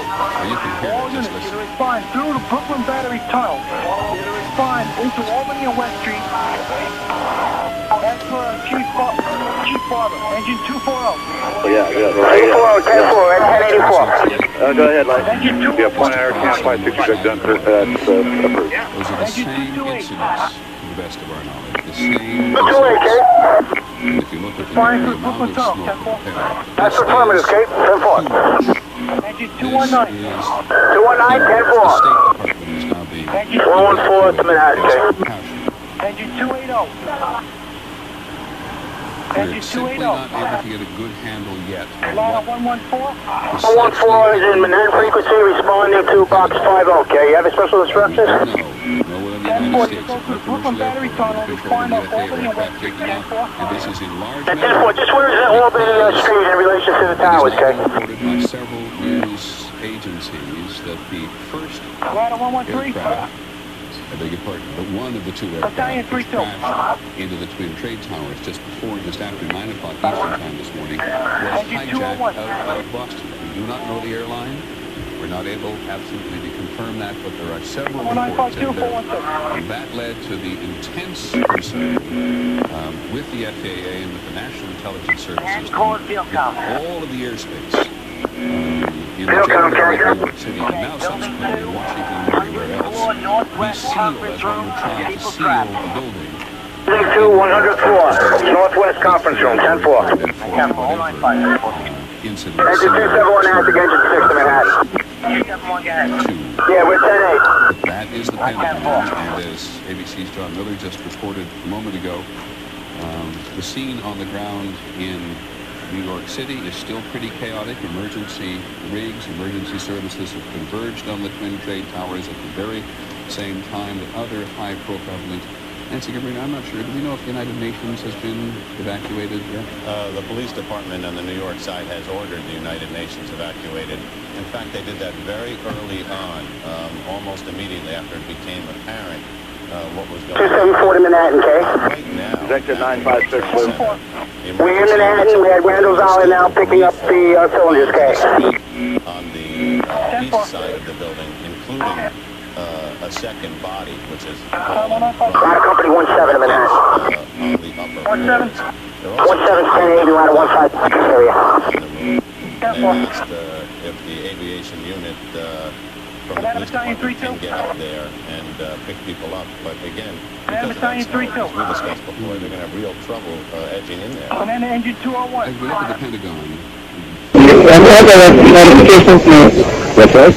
All units, you respond through the Brooklyn Battery Tunnel. You respond into Albany and West Street. That's for Chief Barber, engine 240. Oh, yeah. 240, 10-4, and 1084. Go ahead, Light. Yeah, point error, can't fly 66 done for approved. Those are the same incidents, to the best of our knowledge. The same And if you look at the amount of smoke prepared. That's affirmative, Kate. 10-4. Engine 219. 219, 10-4. 114 to Manhattan, Kate. Engine 280. We're simply not able to get a good handle yet. Ladder 114. 114 is in Manhattan frequency, responding to box 50. Okay, you have any special instructions? No, we're in the United States. Go to the Brooklyn Battery Tunnel, respond to Albany and West Street. And this is in large measure. Just where is that Albany Street in relation to the towers, okay? Reported by several news agencies that the first aircraft, I beg your pardon, but one of the two aircraft which crashed into the Twin Trade Towers just after 9 o'clock Eastern time this morning was hijacked out of Boston. We do not know the airline. We're not able absolutely to confirm that, but there are several reports in there. And that led to the intense concern with the FAA and with the National Intelligence Services with all of the airspace in the general New York City and now subsequently in Washington and everywhere else. We seal, as one would try to seal the building. 104, Northwest Conference Room, 10-4. Incidents. Engine 271 active, engine 6 to Manhattan. Yeah, we're 10-8. That is the Pentagon, and as ABC's John Miller just reported a moment ago, the scene on the ground in New York City is still pretty chaotic. Emergency rigs, emergency services have converged on the Twin Trade Towers at the very same time that other high-profile events. Nancy Gabriel, I'm not sure. Do we know if the United Nations has been evacuated yet? The police department on the New York side has ordered the United Nations evacuated. In fact, they did that very early on, almost immediately after it became apparent what was going on. 2740 Manhattan, K. Right now, Vector 956, we're in Manhattan. We had Randall's Alley now picking up the cylinders, K. On the east side of the building, including a second body, which is Ladder Company 17 in Manhattan. on the upper 171080, ladder 15 area. And asked if the aviation unit from the police department can get up there and pick people up. But again, because of that snow, as we discussed before, they're going to have real trouble edging in there. And then engine 201. As we look at the Pentagon, And other notifications, yes, sir?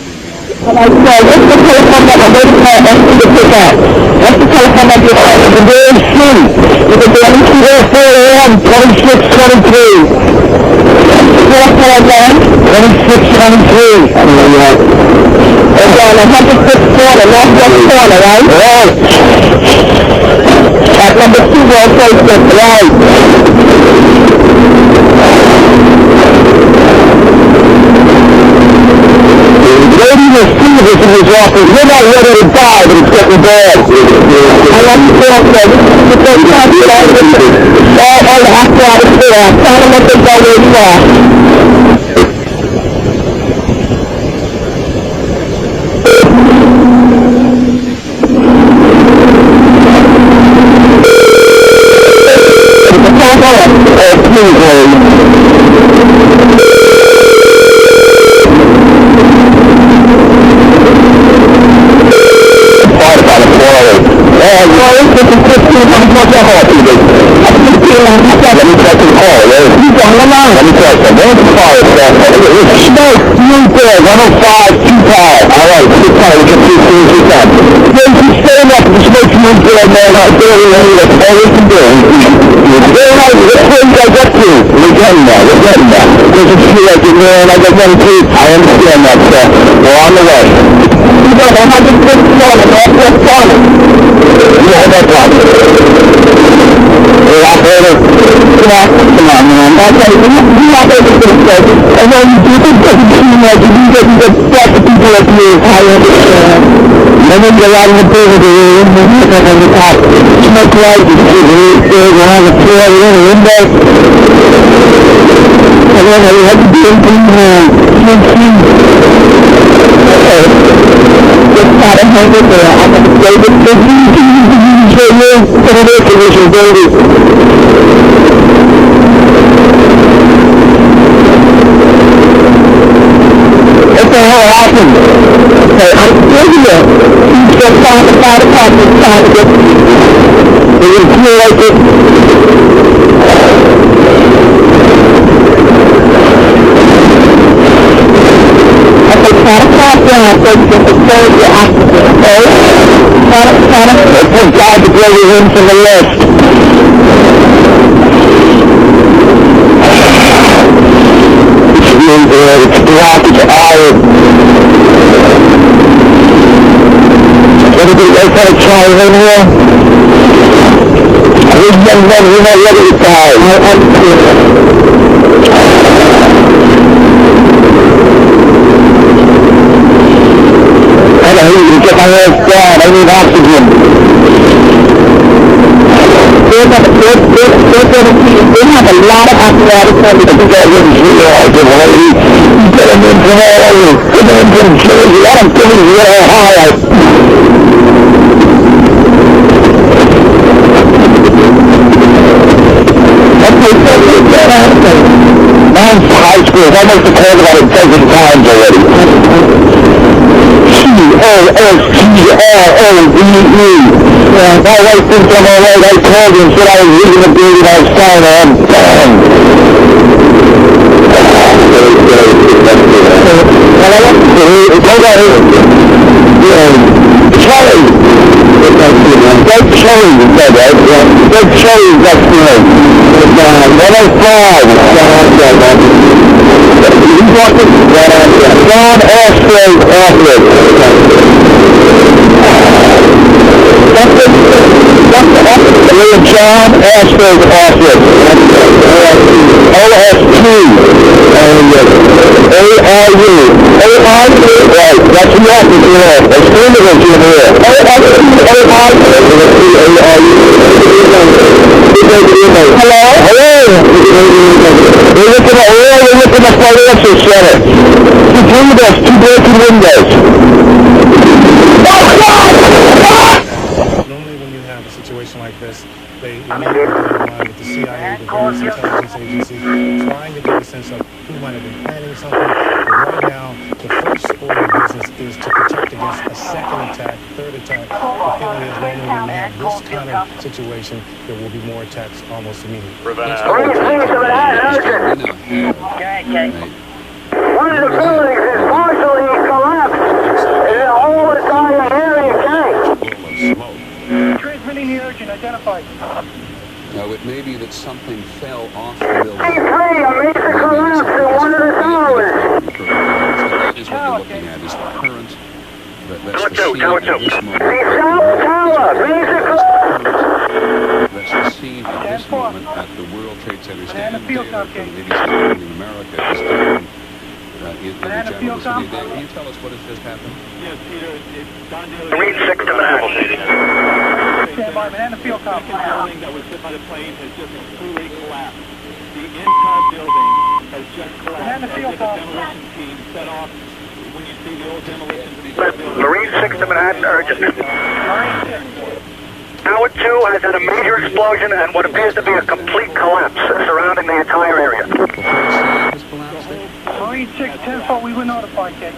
What's the telephone number? Where did I ask you to pick up? What's the telephone number you're calling? The very soon. You can do anything there, 4 a.m., 2623. Telephone again? 2623. And on 106th corner, northwest corner, right? Right. At number 2 World Trade Center, right. Lady was in his office. We're not ready to die, but it's getting bad. like to say that this is the first time you guys all the apparatus there. I'm trying to let them know where you are. I understand that, sir. We're on the way. You got 106 floor in Northwest Corner. You hold that problem. Hey, operator. Come on, man. Okay, you have everything, sir. And then you think that you seem like you get back to people like you. I understand. And then you're out in the building, and then on the top. Smoke lights, you have a floor, in the window. And then you have to do anything, just try to hang it there. I'm going to say this to you, put it in position, baby. What the hell happened? Okay, I'm still here. He's just trying to find a partner, trying to get they will feel like it. Try to calm down so you can observe your oxygen, okay? Try to put God to blow you in from the left. It's really good. It's blockage iron. Everybody else had a try in here? These young men, we're not ready to die. I'm get my ass down. I need oxygen. They have a lot of apparatus on the guys in here. I get ready. You get them in from all over. Get them in from Jersey. I don't think you're Ohio. Okay, so what's that happening? Mine's high school. I must have told about it 10 times already. C-O-S-T-R-O-V-E. My wife thinks I'm alright. I called her and said I was leaving the building. I was fine. I'm fine. Charlie. Greg Cherry, you said, right? Greg Cherry, that's the name. 105. He's walking. John Ashford Office. John Ashford Office. OST. A-R-U. A-R-U. Right, that's the office here. That's the individual here. Hello? Hello? We're looking at financial center. Two windows, two broken windows. Normally when you have a situation like this, they immediately go in line with the CIA, the various intelligence agencies, trying to get a sense of who might have been planning something. But right now, the first order of business is to protect against a second attack, third attack. The feeling is normally when we have this kind of situation, there will be more attacks almost immediately. One of the buildings is partially collapsed, and all the time in area K. Transmitting the urgent, identified. Now, it may be that something fell off the building. A3, a major collapse in one of the towers. That is what you're looking at, is the current. That's the scene at this moment. The South Tower, major collapse. That's the scene at this moment at the World Trade Center. Standing data from the Navy Center in America is down in the general vicinity. Dan, can you tell us what has just happened? Read 6 to the Stand by, Manhattan Field Com. The building that was hit by the plane has just completely collapsed. The entire building has just collapsed. As if a demolition team set off when you see the old demolitions of these buildings. Marine 6 to Manhattan, urgent. Tower 2 has had a major explosion and what appears to be a complete collapse surrounding the entire area. Marine 6, 10-4, we were notified, Kate.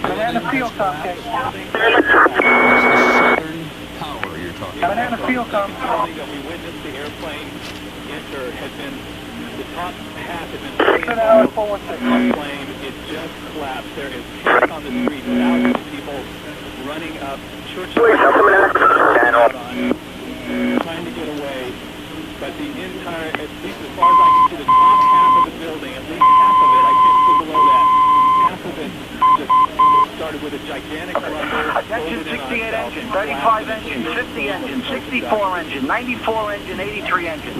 Manhattan Field Com, Kate. Manhattan Field Com. The building that we witnessed the airplane enter had been, the top half had been flame. It just collapsed. There is chaos on the street, thousands of people running up Church Street, trying to get away. But the entire, at least as far as I can see, the top half of the building, at least half of it, I can't see below that, half of it just started with a gigantic rumble. Attention, 68 engine, 35 engine, 50 engine, 64 engine, 94 engine, 83 engine.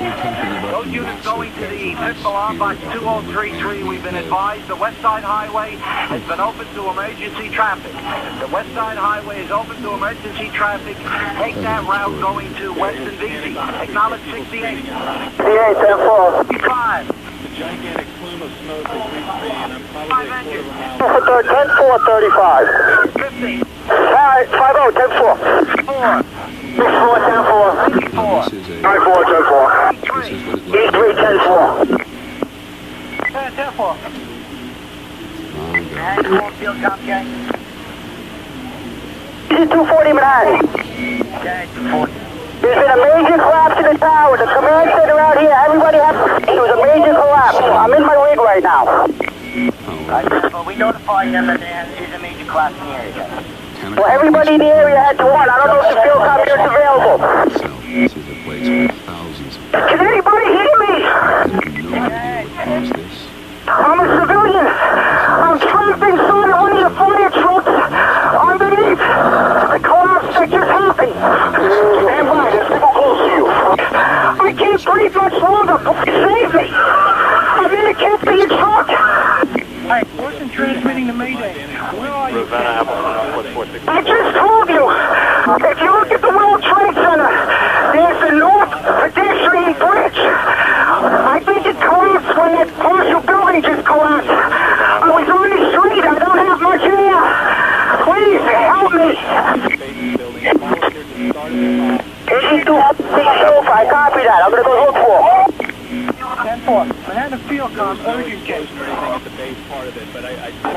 Those units going to the 5th alarm box 2033. We've been advised the West Side Highway has been open to emergency traffic. The West Side Highway is open to emergency traffic. Take that route going to Weston DC. Acknowledge 68. 68, 10-4. 55. The gigantic plume of smoke has reached me, and I'm probably a quarter of a mile. 10-4, 35. 50. Alright, 50, 10-4. 4. 4, 10-4. 94. 94, 10-4. E3, 10-4. 10-4. Field Com, gang. This is 240 Manhattan. Okay, 240. There's been a major collapse in the tower. The command center out here, everybody has... It was a major collapse. I'm in my rig right now. Well, we notified them that there is a major collapse in the area. Well, everybody in the area had to run. I don't know if the field com here is available. This is a place with thousands of... Can anybody hear me? I'm a civilian. I'm trapped inside of one of the fire trucks underneath the collapse that just happened. Stand by, there's people close to you. I can't breathe much longer. Save me. I'm in a camping truck. Hey, Wilson transmitting to Mayday. Where are you? I just told you. If you look at the World Trade Center, there's the North Pedestrian Bridge. I think it collapsed when that partial building just collapsed. I was on the street. I don't have much air. Please help me. I copy that. I'm going to go look for him. 10-4. Manhattan Field Com, urgent case.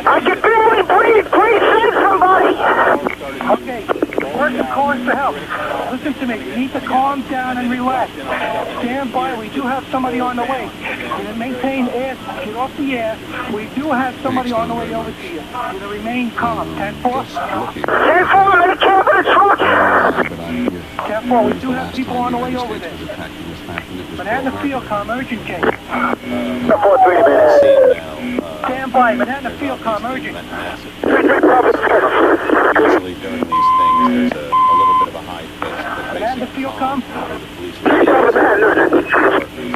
I can barely breathe. Please send somebody. Okay. Work the course for help. Listen to me. You need to calm down and relax. Stand by. We do have somebody on the way. Maintain air. Get off the air. We do have somebody on the way over to you. You're to remain calm. 10-4. 10-4. I'm in the cab of the truck. 10-4. We do have people on the way over there. Manhattan Field Com, urgent case. 4-3 minutes. Stand by. Manhattan Field Com, urgent. Usually during these things, there's a little bit of a high pitch. Manhattan Field Com.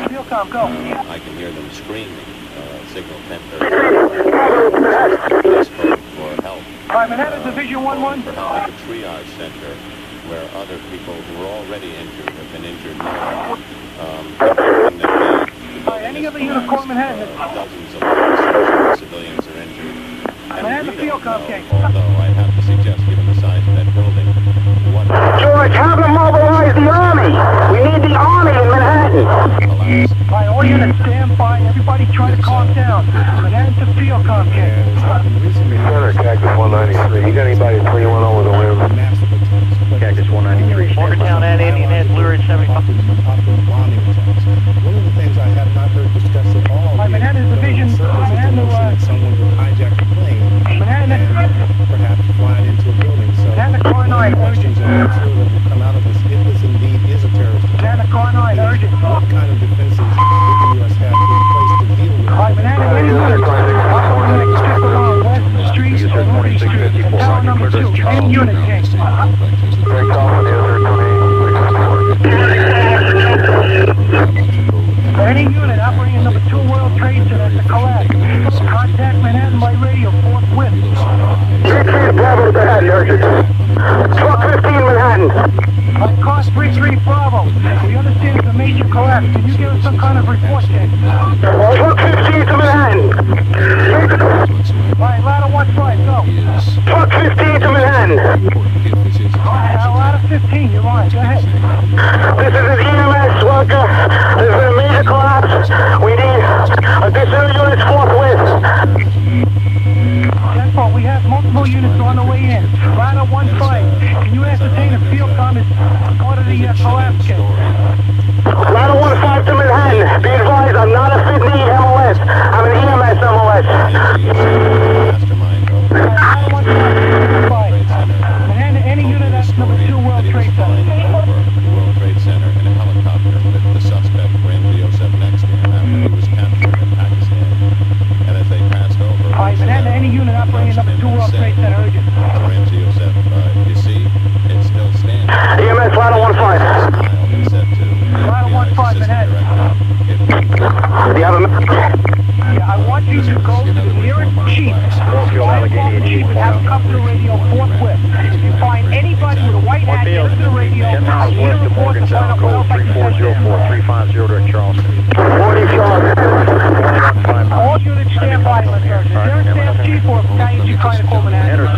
Field Com, go. I can hear them screaming. Signal 1030. For help. Alright, Manhattan Division 1-1. For help at the triage center, where other people who were already injured have been injured more. Any other unit call Manhattan? Dozens of civilians are injured. Manhattan Field Com, okay. Although I have to suggest, given the size of that building, what... George, have them mobilize the Army. We need the Army in Manhattan. Alright, all units stand by. Everybody try to calm down. Manhattan Field Com, okay. Center, Cactus 193. You got anybody at 310 with a limb? Cactus 193. Morgantown and Indian Head, Blue Ridge 75. One of the things I have not heard discussed at all. Manhattan Division, Manhattan, someone would hijack a plane and perhaps fly it into a building. So, Manhattan Car 9, urgent. I'm sure that will come out of this if this indeed is a terrorist attack. Manhattan Car 9, urgent. What kind of defenses would the U.S. have in place to deal with it? Manhattan, strip along West Street, Ruby Street, tower number 2, any unit, James. Any unit operating number 2 World Trade Center to collapse. Contact Manhattan by radio forthwith. 6 Bravo to Manhattan, urgent. Truck 15 Manhattan. Car 33 Bravo. We understand it's a major collapse. Can you give us some kind of report, Ken? Truck 15 to Manhattan. Alright, ladder 15, go. Truck 15 to Manhattan. Ladder 15, you're on. Go ahead. This is an EMS worker. There's been a major collapse. We need additional units forthwith. Genpo, we have multiple units on the way in. Ladder 15. Can you ascertain if field com is part of the collapse kit? Ladder 15 to Manhattan. Be advised, I'm not a Sydney MOS. I'm an EMS MOS. Manhattan, any unit that's number 2 World Trade Center. World Trade Center in a helicopter with the suspect Ramsey 07 after he was captured in Pakistan. And as they passed over... Alright, Manhattan, any unit operating number 2 World Trade Center, urgent. Ramsey 07, you see, it's still standing. EMS ladder 15. Ladder 15, Manhattan. Do you have a message? Yeah, I want you to go to the nearest chief, fire department chief, and have him come to the radio forthwith. If you find anybody with a white hat, get to the radio. 10 miles west of Morgantown, code 3404, 350 direct Charleston. 40 Charleston. All units stand by, my sir. Is there a staff chief or a battalion chief trying to call Manhattan?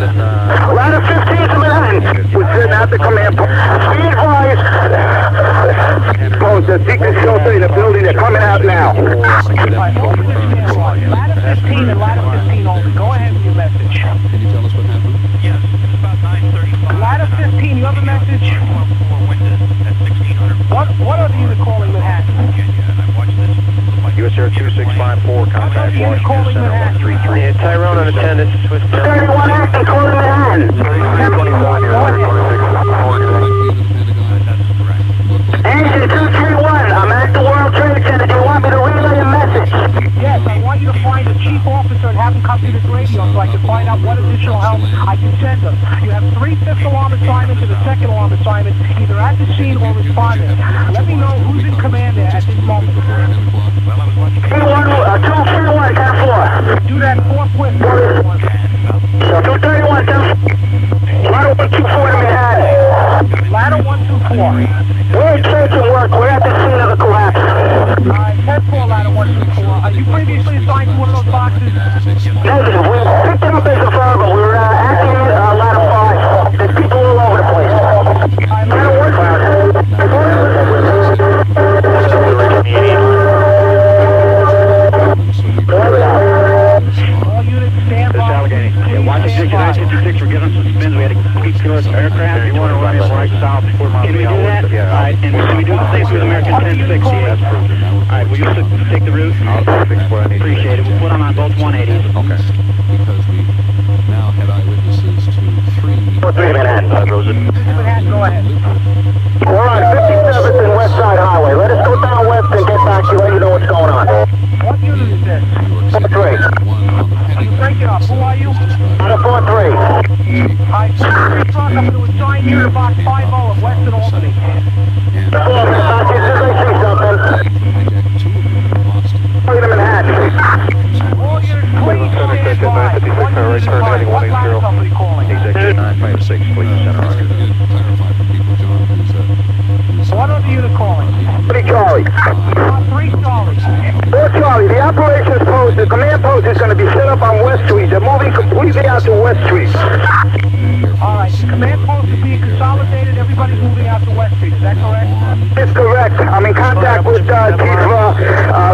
Ladder 15 to Manhattan. We're sitting at the command post. Be advised. Post, the secret shelter in the building. They're coming out now. Ladder 15 and ladder 15 only. Go ahead with your message. Can you tell us what happened? Yes, it's about 9:35. Ladder 15, you have a message? What are the unit calling Manhattan? US Air 2654, contact Washington Center 133. Yeah, Tyrone on attendance. 31 acting calling Manhattan. 325, Engine 231, I'm at the World Trade Center. Do you want me to relay a message? Yes, I want you to find a chief officer and have him come to this radio so I can find out what additional help I can send them. You have 3 fifth alarm assignments and a 2nd alarm assignment, either at the scene or responding. Let me know who's in command there at this moment. 231, 10-4. Do that forthwith. 231, 10-4. Ladder 124 to Manhattan. Ladder 124. We're in church and work. We're at the scene of the collapse. Alright, 10-4, ladder 124. Are you previously assigned to one of those boxes? Negative. We picked it up as a verbal. We were acting ladder 5. There's people all over the place. Ladder 1. All units stand by. Watching 6956, we're getting some spins. We had to keep towards aircraft. You want to run right south before Mount Can we do that? Yeah. All right, And can we do the same with American 1060? That's perfect. All right, will you take the route? I'll fix what I need. Appreciate it. We'll put them on both 180s. Okay. Because we now have eyewitnesses to 3... 3 Manhattan. Manhattan, go ahead. We're on 57th and West Side Highway. Let us go down west and get back to you, let you know what's going on. What unit is this? 4-3. You break it up. Who are you? Ladder 4-3. Alright, 3 truck. I'm going to assign you to box 50 at Western Albany. As soon as I see something. Bring them in Manhattan. All units, please stand by. One unit is by. What ladder company calling? Executive 956, Cleveland Center. What other unit calling? 3 Charlie. 3 Charlie. 4 Charlie, the operations post, the command post is going to be set up on West Street. They're moving completely out to West Street. Alright, the command post is being consolidated. Everybody's moving out to West Street. Is that correct? That's correct. I'm in contact with Chief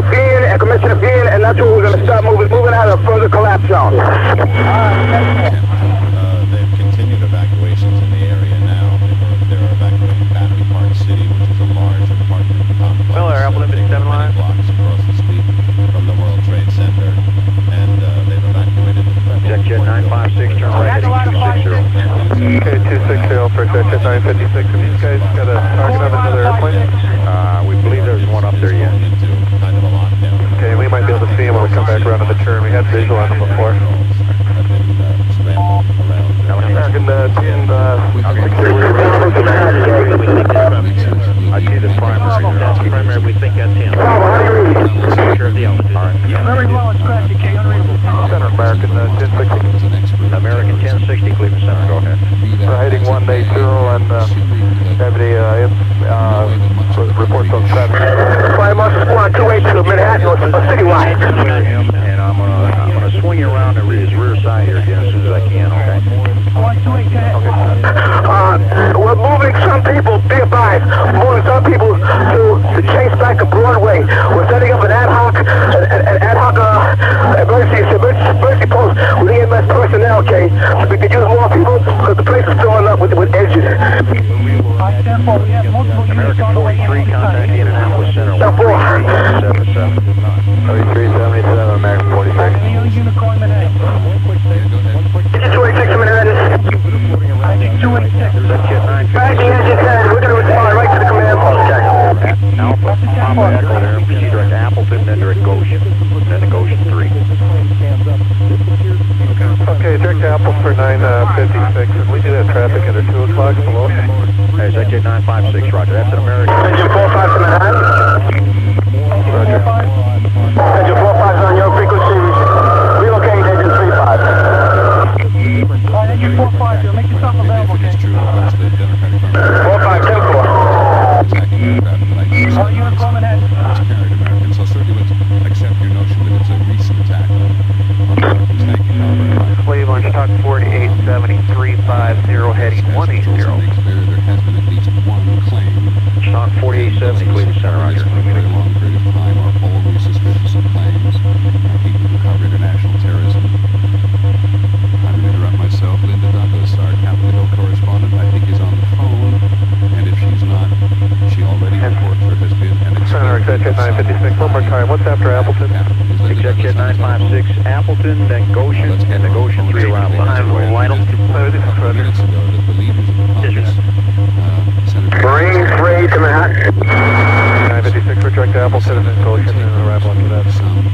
Bean and Commissioner Bean, and that's where we're going to start moving out of further collapse zone. They've continued evacuations in the area now. They're evacuating Battery Park City, which is a large apartment complex. Miller, Apple Limit 7 line. Blocks across the street from the World Trade Center, and they've evacuated the Jet 956, turn right heading 260. Okay, 260 for Jet 956. Have these guys got a target on another airplane? We believe there's one up there yet. Kind of a lockdown. Okay, we might be able to see him when we come back around to the turn. We had visual on him before. American 10, I see the primary, we think that's him. Sure of the altitude. Very well inspected, K. Unreadable. Center, American 1060. American 1060, Cleveland Center, go ahead. Heading 1. 180 and Deputy reports on traffic. Fire Marshal Squad 282 Manhattan, citywide. And I'm gonna swing you around his rear side here again as soon as I can, okay? We're moving some people, be advised, moving some people to chase back to Broadway. We're setting up an ad hoc emergency post with EMS personnel, okay? So we could use more people because the place is filling up with edges. American 43, contact the Indianapolis Center. 3377, American 43. 286 Manhattan. 286. Back the engine 10, we're going to respond right to the command post, okay? Alpha Echo there, proceed direct to Appleton, then direct Goshen, then to Goshen 3. Okay, direct to Apple for 956. If we do that traffic under 2 o'clock below. Hey, is that Jet 956, Roger. That's an American. Engine 45 to Manhattan. Roger. Engine 45 is on your frequency. Relocate engine 35. Engine 45, you'll make yourself available, okay? 45, 10-4. All units on Manhattan. So certainly let's accept your notion that it's a recent attack on Americans. Thank you very much. Cleveland, stock 4870350, heading 180. There has been at least one claim. Stock 4870, Cleveland Center, Roger. For a very long period of time are always suspicious of claims. People who cover international terrorism. I'm going to interrupt myself. Linda Douglas, our Capitol Hill correspondent, I think is on the phone. And if she's not, she already reports there has been an Center, Executive 956. One more time. What's after Appleton? Executive 956, Appleton, then Goshen, and the Goshen 3 around Lionel. Minutes ago, the believers of the Congress, Marine 3 to Manhattan. 956 for direct to Appleton and then Goshen and then wrap after that.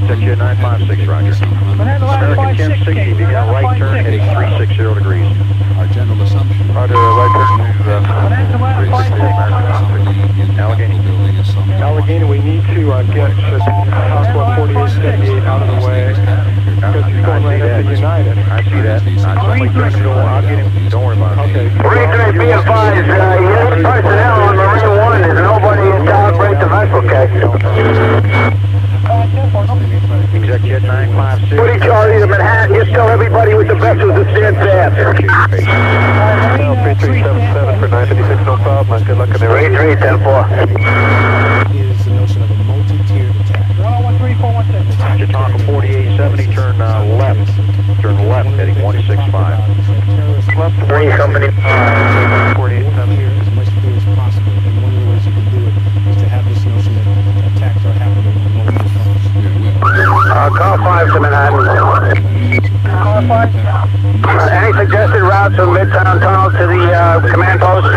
Executive 956, Roger. American 1060, begin a right turn, heading 360 degrees. Our general assumption. Roger, right turn. Allegheny, we need to get Hospital 4878 out of the way because he's going right into United. I see that. I'll get him. Don't worry about it. Okay. Marine 3, be advised, unit personnel on Marine 1 is nobody in town, break the vessel, okay? Executive 956. 40 Charlie to Manhattan, just tell everybody with the vessels to stand fast. 3377 for 956, no problem. Good luck in the race. 33, 10-4. Is the notion of a multi-tiered attack. 1013-416. Chautauqua 4870, turn left. Turn left, heading 165. Left 3 company. 4870. Here as much clear as possible. And one of the ways you can do it is to have this notion that attacks are happening on multiple fronts. Car 5 to Manhattan. Car 5? Any suggested routes from Midtown Tunnel to the command post?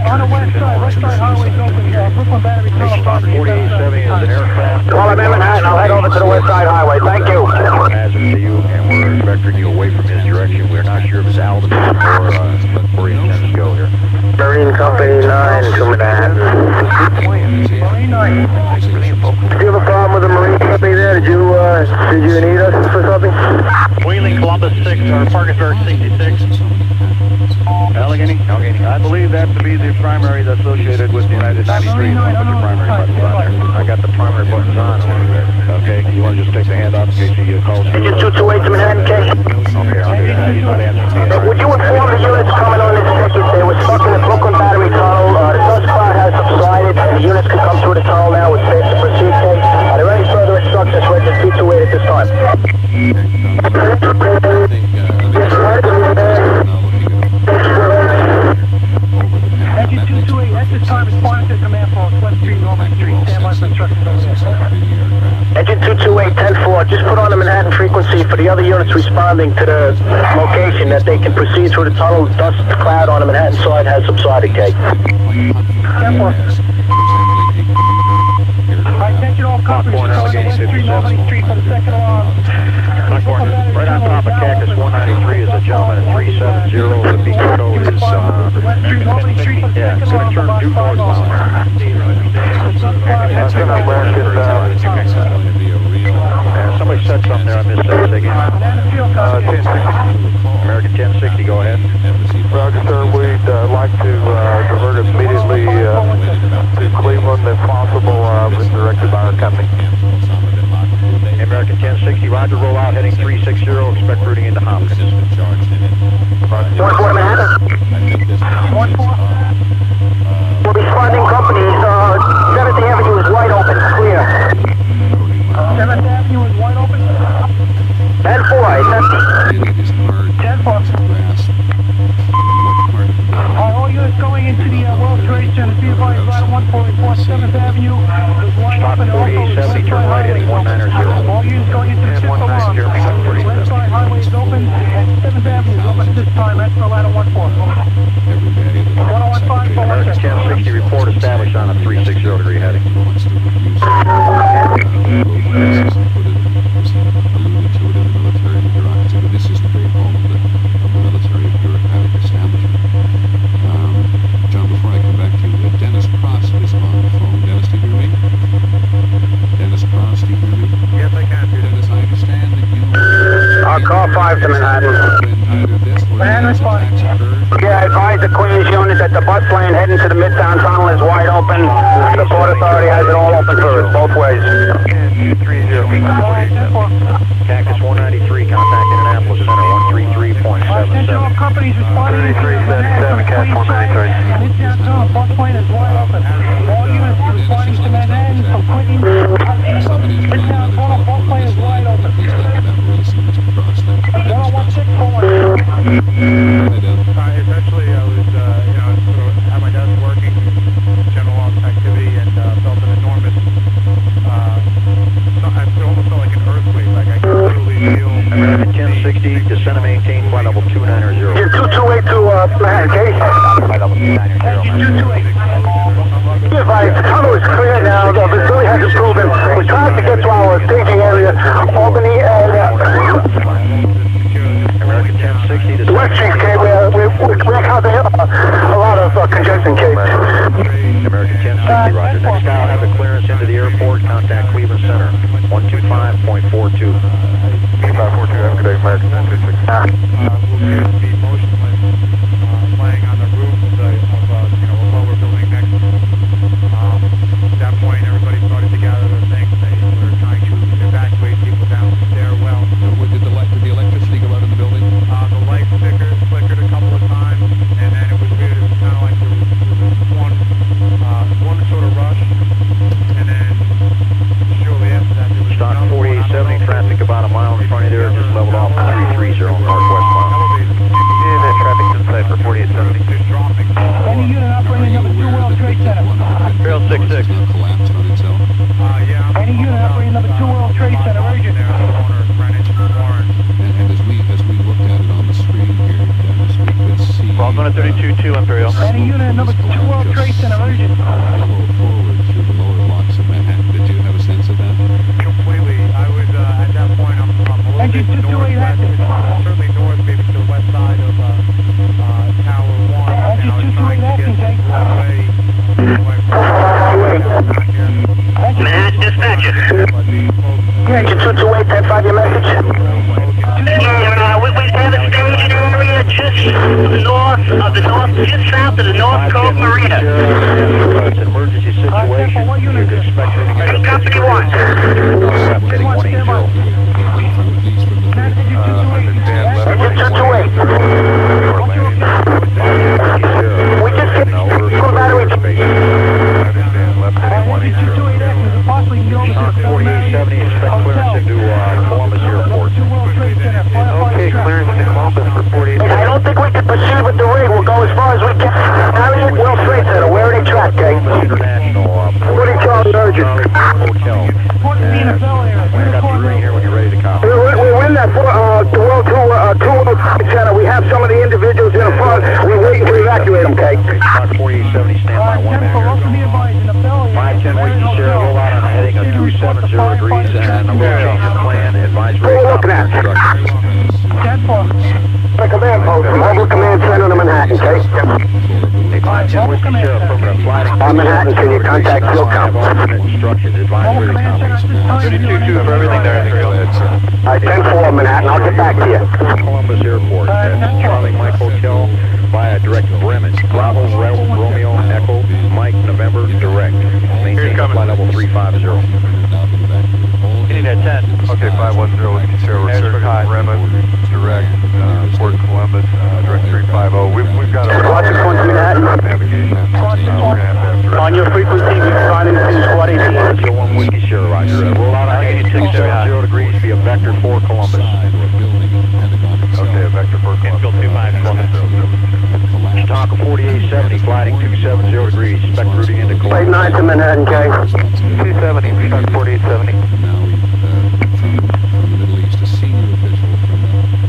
On the west side highway's open, Brooklyn Battery Tunnel. Stock 4870 is an aircraft. While I'm in Manhattan, I'll head over to the west side highway. Thank you. Hazard to you, and we're vectoring you away from his direction. We're not sure if his altitude or where he intends to go here. Marine Company 9 to Manhattan. Marine 9. Did you have a problem with the Marine Company there? Did you need us for something? Wheeling Columbus 6, or Parkersburg 66. Allegheny? I believe that to be the primary that's associated with the United 93. Put your primary buttons on there. I got the primary buttons on over there. Okay, you want to just take the hand off in case he calls you? Engine 228 to Manhattan, K. Okay, I'll do that. He's not answering me. Would you inform the units coming on this ticket? They were stuck in the Brooklyn Battery Tunnel. The dust cloud has subsided, and the units can come through the tunnel now with safe to proceed, K. Are there any further instructions for engine 228 at this time? Engine 228, at this time, responding to the command post, West Street, Norman Street. Stand by for instructions over there. Engine 228, 10-4, just put on the Manhattan frequency for the other units responding to the location that they can proceed through the tunnel. Dust cloud on the Manhattan side has subsided, K. 10-4. Attention all companies, West Street, Norman Street for the second alarm. Right on top of Cactus 193 is a gentleman at 370. The beacon code is, yeah, it's going to turn due northbound. Somebody said something there, I missed that. Say again. American 1060, soon as possible, was directed by our company. American 1060, roger, roll out, heading 360, expect routing into Hopkins. 1-4 Manhattan. 1-4. Responding companies, 7th Avenue is wide open, clear. 7th Avenue is wide open. 10-4, it's empty. 10-4. All units going into the World Trade Center, be advised, ladder 144, 7th Avenue is wide open. 4870, turn right, heading 190. All units going into the 5th alarm. Left side highway is open, and 7th Avenue is open at this time. That's for ladder 144. 1015, American 1060, report established on a 360 degree heading. This is the great home of the military bureaucratic establishment. John, before I come back to you, Dennis Cross is on the phone. Dennis, do you hear me? Dennis Cross, do you hear me? Yes, I can. Dennis, I understand that you... Call 5 to Manhattan. Either this or Yeah, advise the Queens unit that the bus lane heading to the Midtown Tunnel is wide open. The Port Authority has it all open for us, both ways. 230. Cactus 193, contact Indianapolis Center, 133.77. Companies responding. 3377, Cactus 193. Midtown Tunnel, bus lane is wide open. All units responding to Manhattan from Queens. Midtown Tunnel, bus lane is wide open. 116 forward. Eventually, I was, sort of had my desk working, general office activity, and felt an enormous, it almost felt like an earthquake. Like I could literally feel. American 1060, descend and maintain flight level 290. You're 228 to Manhattan, okay? Flight level 290. Be advised, the tunnel is clear now. The facility has improved. We're trying to get to our staging area, Albany and American 1060 the West Street Cape. We're encountering a lot of congestion capes. American 1060, roger. Next I'll have the clearance into the airport. Contact Cleveland Center, 125.42. 542, have a good day, American 1060. Will appear to be motionless, laying on the roof of a lower building next to us. At that point, everybody started to gather their things. They were trying to evacuate people down the stairwell. Did the electricity go out in the building? The light flickered a couple of times, and then it was weird. It was kind of like there was one sort of rush, and then shortly after that there was Stock another 4870, traffic about a mile in front of there, just leveled off 330 northwest mile. Yeah, that traffic's inside for 4870. Any unit operating number 2 World Trade Center. Barrel 66. Collapsed on itself? Any unit operating number 2 World Trade Center, urgent. And as we looked at it on the screen here, Dennis, we could see... Well, going to 32-2, Imperial. Any unit number 2 World Trade Center, urgent. Yellow forward through the lower blocks of Manhattan. Did you have a sense of that? Completely. I was, at that point, I'm a little bit northwest, certainly north, maybe to the west side of Tower 1. And I was trying to get away Manhattan dispatcher. Engine 228, 10-5, your message. We have a staging area just just south of the North Cove Marina. It's an emergency situation. You're expecting Company 1. Heading 180. Engine 228. We just hit full battery. Stock 4870, expect clearance into Columbus Airport. Okay, clearance into Columbus for 4870. I don't think we can proceed with the rig. We'll go as far as we can. Harriet, World Trade Center. Where are they tracked, Kate? International. Putting Charles Urgent. Hotel. I got the ring here when you're ready to copy. We're in that the World Trade Center. We have some of the individuals in the front. We're waiting to evacuate them, Kate. Stock 4870, stand by 1 minute. 510 waiting to share, roll out on a heading of 270 degrees and a little change of plan. Advisory. What are we looking at? 10-4. The command post from Mobile Command Center to Manhattan, Kate. Manhattan, can you contact field count? Instructions, advisory comments. 32 for everything there. Go ahead, sir. All right, 10-4 Manhattan, I'll get back to you. Columbus Airport, Charlie Mike Hotel, via direct Bremen. Bravo, Romeo, Echo, Mike, November, direct. Maintain flight level 350. You need that 10. Okay, 510, we can share. We're certified Bremen, direct, Port Columbus, direct 350. We've got a Squad 6 1 Manhattan. navigation. On your frequency, responding to Squad 18. Show 1 Whiskey, sure, Roger. Roll out on 8670 degrees via vector for Columbus. Okay, vector for Columbus. 225, Tonka 4870, gliding 270 degrees, spec routing into Columbus. 89 to Manhattan, K. 270, 4870.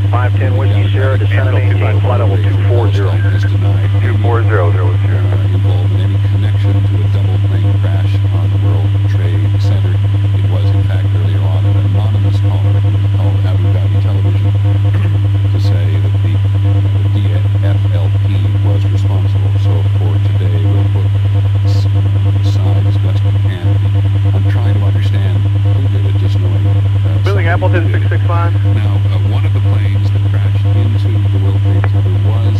510 Whiskey, Sierra, descendant 18, flight level 240. 240, there was your. Involved in any connection to a double plane crash on the World Trade Center. It was, in fact, earlier on an anonymous caller called Abu Dhabi Television to say that the DFLP was responsible. So for today, we'll put aside as best we can. I'm trying to understand who did it, just knowing. Building Appleton 665. Now, one of the planes that crashed into the World Trade Center was,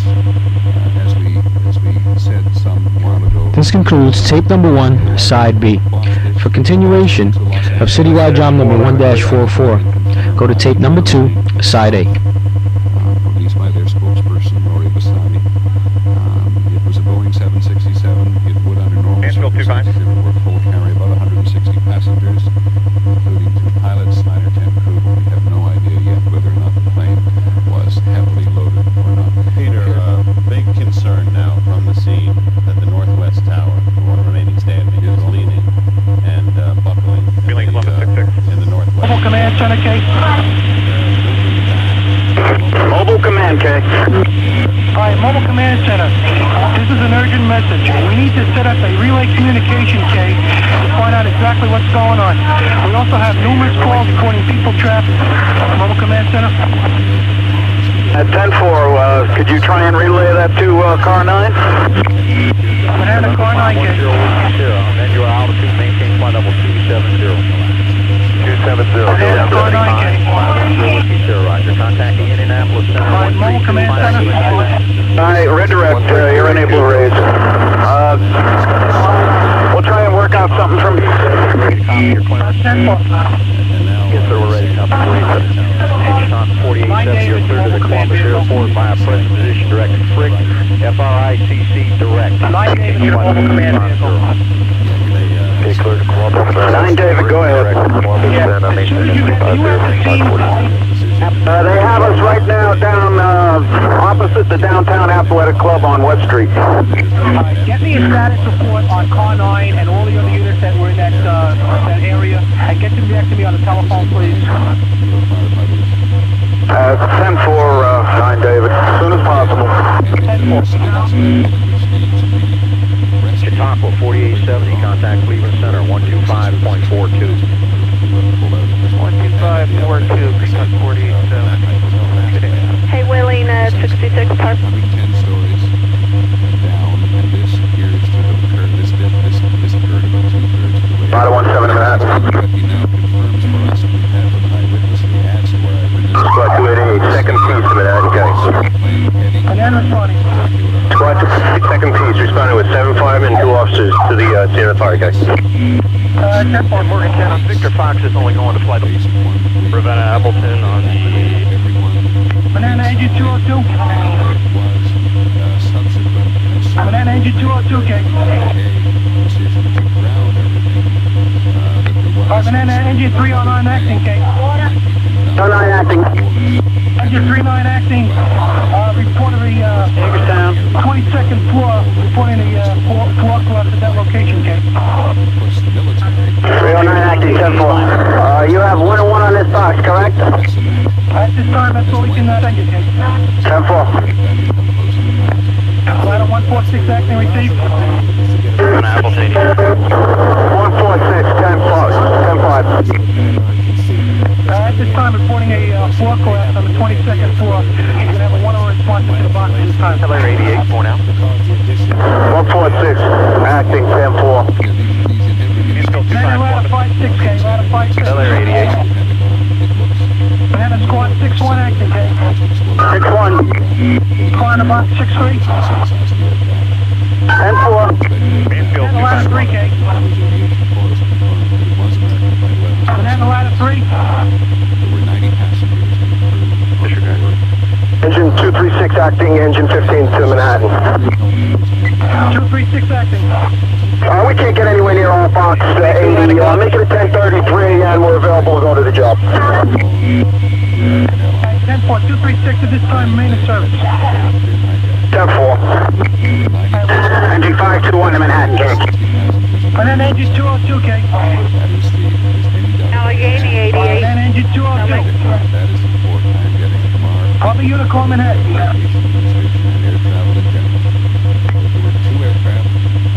as we said some while ago. This concludes tape number 1, side B. For continuation of citywide job number 1-44, go to tape number 2, side A. Released by their spokesperson, Rory Bassani. It was a Boeing 767. It would, under normal circumstances, if it were full, carry about 160 passengers, including 2 pilots, 9 or 10 crew. We have no idea yet whether or not the plane was heavily loaded or not. Peter, big concern now from the scene that the northwest tower, the one remaining standing, is leaning and buckling in the northwest. Mobile Command Center, K. Mobile Command, K. All right, Mobile Command Center. This is an urgent message. We need to set up a relay communication, K, to find out exactly what's going on. We also have numerous calls reporting people trapped. Mobile Command Center. At 10-4, could you try and relay that to Car 9? Manhattan, Car 9, K. Then your altitude, maintain flight level 270. 270. Manhattan, Car 9, K. Sure, Roger. Contacting Indianapolis Center. All right, Mobile Command Center. All right, redirect, you're unable to raise. We'll try and work out something from... Yes, sir, we're ready. Copy 4870, you're clear to the Columbus Airport via present position direct Frick, FRICC direct. 9 David, your Mobile Command vehicle. Okay, clear to Columbus. 9 David, go ahead. They have us right now down opposite the Downtown Athletic Club on West Street. Get me a status report on Car 9 and all the other units that were in that area, and get them back to me on the telephone, please. 10-4, 9 David, as soon as possible. 10-4. Chautauqua 4870, contact Cleveland Center 125.42. 125.42, contact 4870. Hey, Willie, 66 Park. 10 stories down, and this appears to have occurred. This occurred about 2/3 of the way. 517 Manhattan. But he now confirms for us we've had from an eyewitness the adds to our eyewitness. Squad 288, second piece, Manhattan, okay. Again, responding. Squad 288, second piece, responding with 7 firemen and 2 officers to the scene of the fire, guys. 10-4, Morgantown, Victor Fox is only going to flight Ravenna Appleton on the... Banana Engine 202. Banana Engine 202, okay. Banana Engine 309 acting, okay. 09 acting. Engine 39 acting. Reporting the 22nd floor. Reporting the floor collapse at that location, okay. 309 acting, 10-4. You have 101 on this box, correct? At this time, that's all we can send you, okay. 10-4. Ladder 146 acting, received. Appleton. 146, 10-5. At this time, reporting a floor collapse on the 22nd floor. You're going to have a one-hour response to the box at this time. Hello, 88, 4 now. 5-6, K, ladder 5-6. Bel-Air 88. Manhattan squad 6-1 acting, K. 6-1. Climb box 6-3. 10-4. Mansfield, Manhattan ladder 3, K. Manhattan ladder 3. Engine 236 acting, engine 15 to Manhattan. 236 acting. We can't get anywhere near our box 80. Make it a 10:33 and we're available to go to the job. 10-4, 236 at this time, main in service. 10-4. Engine 521 to Manhattan, K. And then engine 202, K. Allegheny 88. And then engine 202. Copy Unicorn Manhattan.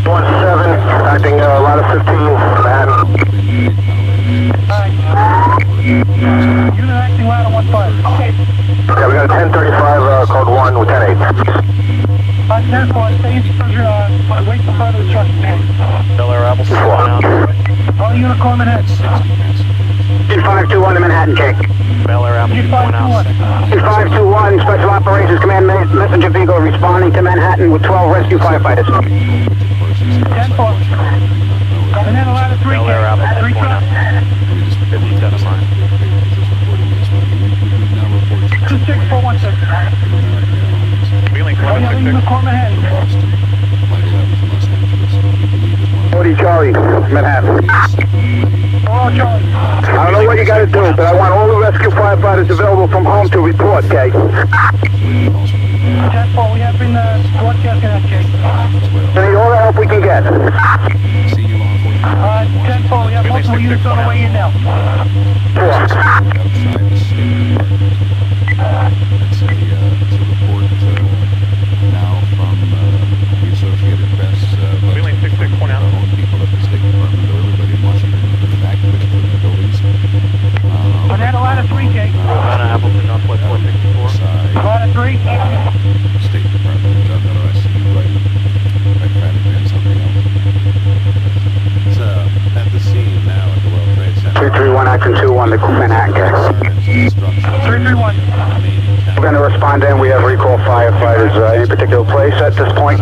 1-7, acting ladder 15, Manhattan. Alright. Unit acting ladder 1-5. Yeah, we got a 1035 code 1 with 10-8. 10-4, stay in structure, wait for further instructions. Bel-Air Apple 4 out. All Unicorn Manhattan. 521 to Manhattan, K. Bel-Air Apple 1 out. 521, Special Operations Command Messenger Vehicle responding to Manhattan with 12 rescue firefighters. 10-4. And then a ladder 3, Bel-Air Apple 3 1 out. 57 line. 26416. Wheeling All Columbus 66. Unicorn Manhattan. 40 Charlie, Manhattan. All Charlie. I don't know what you got to do, but I want all the rescue firefighters available from home to report, K. 10-4, we have been broadcasting that, K. We need all the help we can get. 10-4, we have multiple units on the way in now. 4. Wheeling 66 1 out. Banana ladder 3, K. Savannah Appleton Northwest 464. Ladder 3. State Department, I see you right traffic and something else. It's at the scene now at the World Trade Center. 331 action 21 to Manhattan, K. 331. We're going to respond in. We have recall firefighters. Any particular place at this point?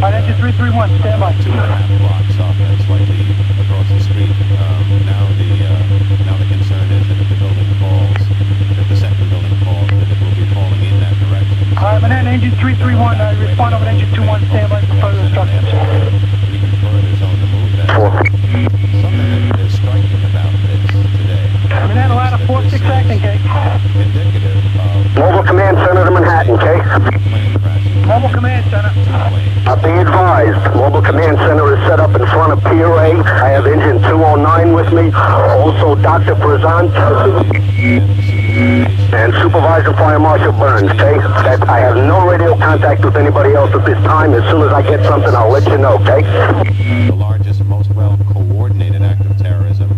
Alright, engine 331, stand by. 2.5 blocks off and slightly across the street. Now the concern is that if the building falls, if the second building falls, that it will be falling in that direction. Alright, Manhattan engine 331, respond over engine 21, stand by for further instructions. We can further zone the move that. Something that is striking about this today. Manhattan ladder 46 acting, K. Indicative of Mobile Command Center to Manhattan, K. plane crashes. Mobile Command Center. Be advised, Mobile Command Center is set up in front of Pier 8. I have engine 209 with me, also Dr. Prezant, and Supervisor Fire Marshal Burns, okay? I have no radio contact with anybody else at this time. As soon as I get something, I'll let you know, okay? The largest, most well-coordinated act of terrorism,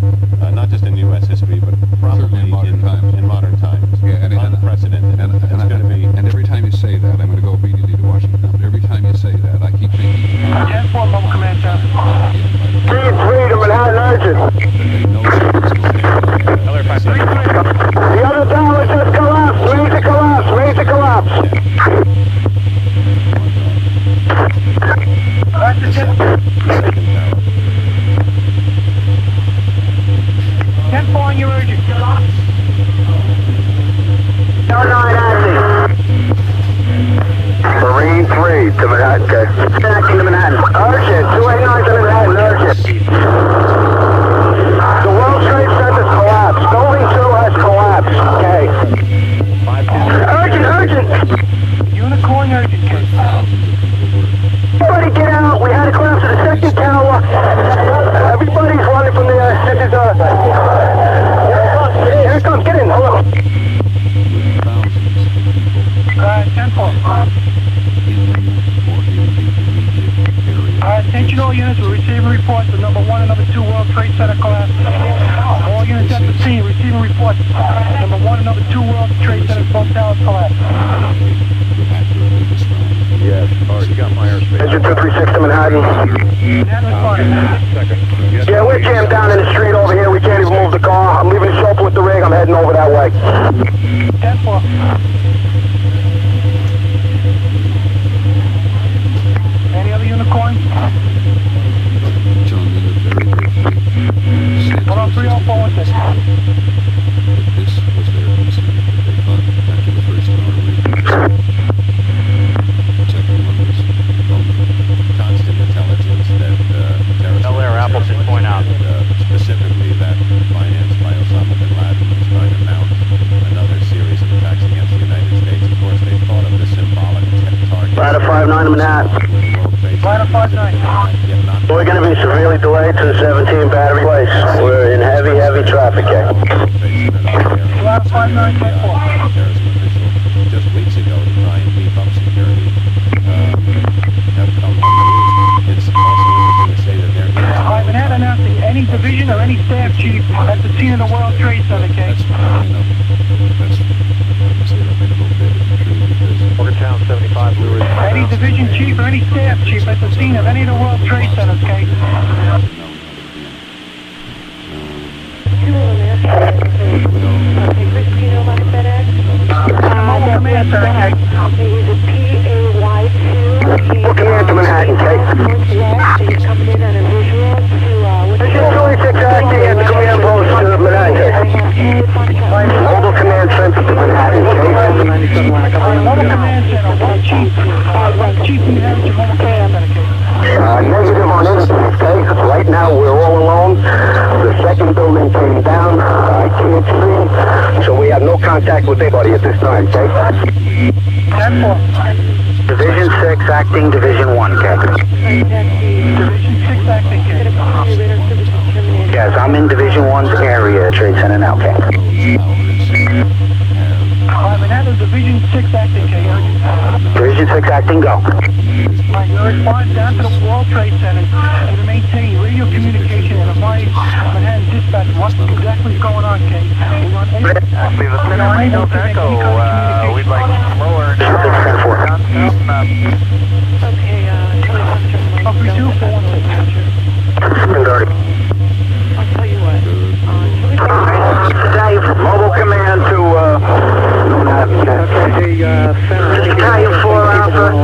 not just in U.S. history, but probably in modern times. Yeah, and unprecedented. And every time you say that, I'm going to go immediately to Washington. But every time you say that, I keep thinking. 10-4, Mobile Command Center. 3-3 to Manhattan Urgent. The other tower just collapsed. Major collapse. Major collapse. Alright, the 10-4 on your urgent. 9 acting. Marine 3 to Manhattan, okay. Acting to Manhattan. Urgent. 289 to Manhattan. Urgent. The World Trade Center's collapsed. Building 2 has collapsed. Okay. Urgent. Unicorn urgent, K. Everybody get out. We had a collapse of the second tower. Everybody's running from there. This is here it comes. Get in. Hold on. 10-4. Attention all units, we're receiving reports of number 1 and number 2 World Trade Center collapse. All units at the scene receiving reports. Number 1 and number 2 World Trade Center both towers collapse. Yes. All right, you got my airspace. Engine 236 to Manhattan. Yeah, we're jammed down in the street over here. We can't even move the car. I'm leaving the chauffeur with the rig. I'm heading over that way. 10-4. Any other unicorn? John Miller very briefly said Hold on, 30416. that this was their incident that they thought after the first hour we second one was Constant intelligence that L.A. Appleton point out. specifically that financed by Osama bin Laden was trying to mount another series of attacks against the United States. Of course, they thought of the symbolic target. Ladder 59 to Manhattan. Ladder 59. We're going to be severely delayed to the 17 Battery Place. We're in heavy, heavy traffic here. Ladder 59, 10-4. Just weeks ago to try and beef up security have come unreleased. It's also interesting to say that there is I've been announcing any division or any staff chief at the scene of the World Trade Center case. Morgantown 75, Blue Ridge. Any division chief or any staff chief at the scene of any of the World Trade Centers case. What command to Manhattan, Kate? Engine 26 acting at the command post to Manhattan, Kate. Mobile command sent to Manhattan, Kate. Mobile command center, one chief. Chief, you have your mobile command center case. Negative on incident, Kate. Right now we're all alone. The second building came down. I can't see. So we have no contact with anybody at this time, Kate. 10-4. Division 6 acting Division 1, Kate. Division 6 acting case. Yes, I'm in Division 1's area, Trade Center now, Kate. I've been at Division 6 acting case. Division 6 acting, go. Right, you're responding down to the World Trade Center and to maintain radio communication and advise Manhattan Dispatch what exactly is going on, Kate. We want any... We'd like lower... Mobile command to Battalion 4 Alpha. I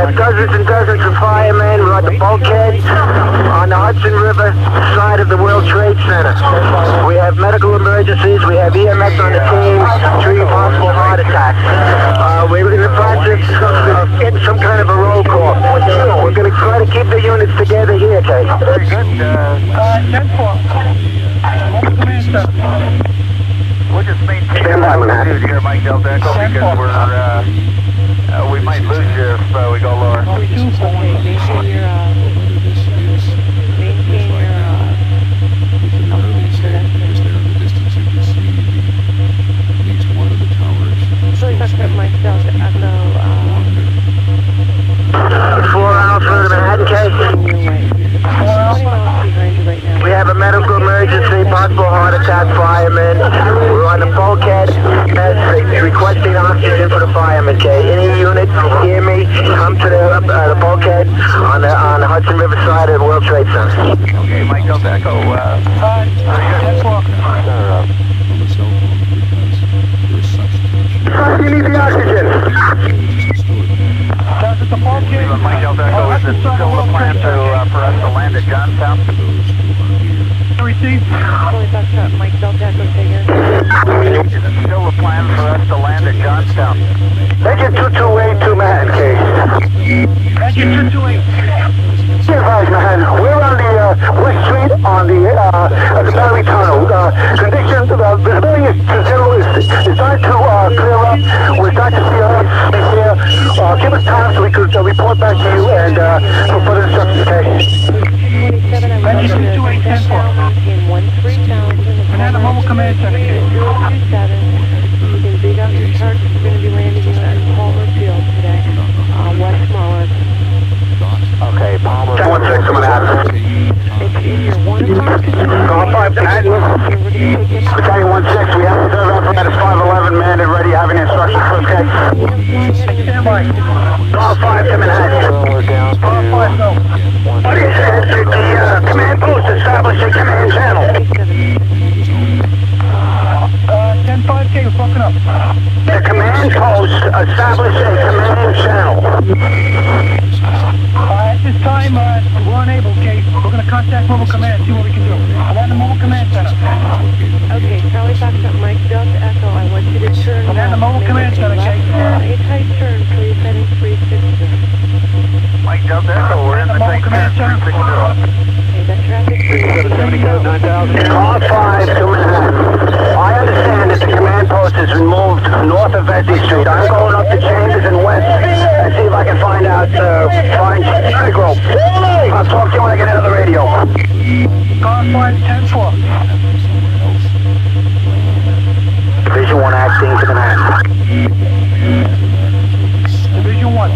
have dozens and dozens of firemen. We're at the bulkhead on the Hudson River side of the World Trade Center. We have medical emergencies. We have EMS on the team to treat possible heart attacks. We're in the process of getting some kind of a roll call. We're going to try to keep the units together here, Kate. Very good. 10-4. Mobile command center. We'll just maintain Stand by, Manhattan. here, Mike Delta Echo, because we're, we might lose you if we go lower. We have a medical emergency, possible heart attack, firemen. We're on the bulkhead, requesting oxygen for the firemen, okay? Any unit, hear me, come to the bulkhead on the Hudson River side of the World Trade Center. Okay, Mike Delta Echo, You need the oxygen. Mike Delta Echo, is it still the plan for us to land at Johnstown? Receive. Mike Delta Echo, figure. Is it still the plan for us to land at Johnstown? Engine 228 to Manhattan, Case. Engine 228. Be advised, Manhattan, we're on the West Street on the Battery Tunnel. Conditions, visibility is designed to clear up. We're starting to see a here. Give us time so we could report back to you and for further instructions, okay? Engine 228 in 13,000. Manhattan Mobile Command Center. 027. You can dig out your charts. We're going to be landing you at Palmer Field today. West Smollett. Okay, Palmer. 1016 to Manhattan. It's Call 5 to Manhattan. Battalion 1-6, we have the third apparatus 511 manned and ready, having instructions for escape. Stand by. Call 5 to Manhattan. Call 5, go. What is it? The command post established a command channel. 10-5K, we're fucking up. The command post established a command channel. At this time, we're unable, okay? We're going to contact Mobile Command, see what we can do. I'm at the Mobile Command Center. Okay, Charlie Foxtrot, Mike Delta Echo, I want you to turn I'm at the Mobile Command Center, okay? A tight turn, please, heading 360. Mike Delta Echo, we're in the tight turn, 360. Okay, that traffic... 770 code 9000. Call 5 to Manhattan. I understand that the command post has been moved north of Vesey Street. I'm going up to Chambers and West and see if I can find out, find Big Rope. I'll talk to you when I get out of the radio. Call 5, 10-4. Division 1 acting to Manhattan. Division 1.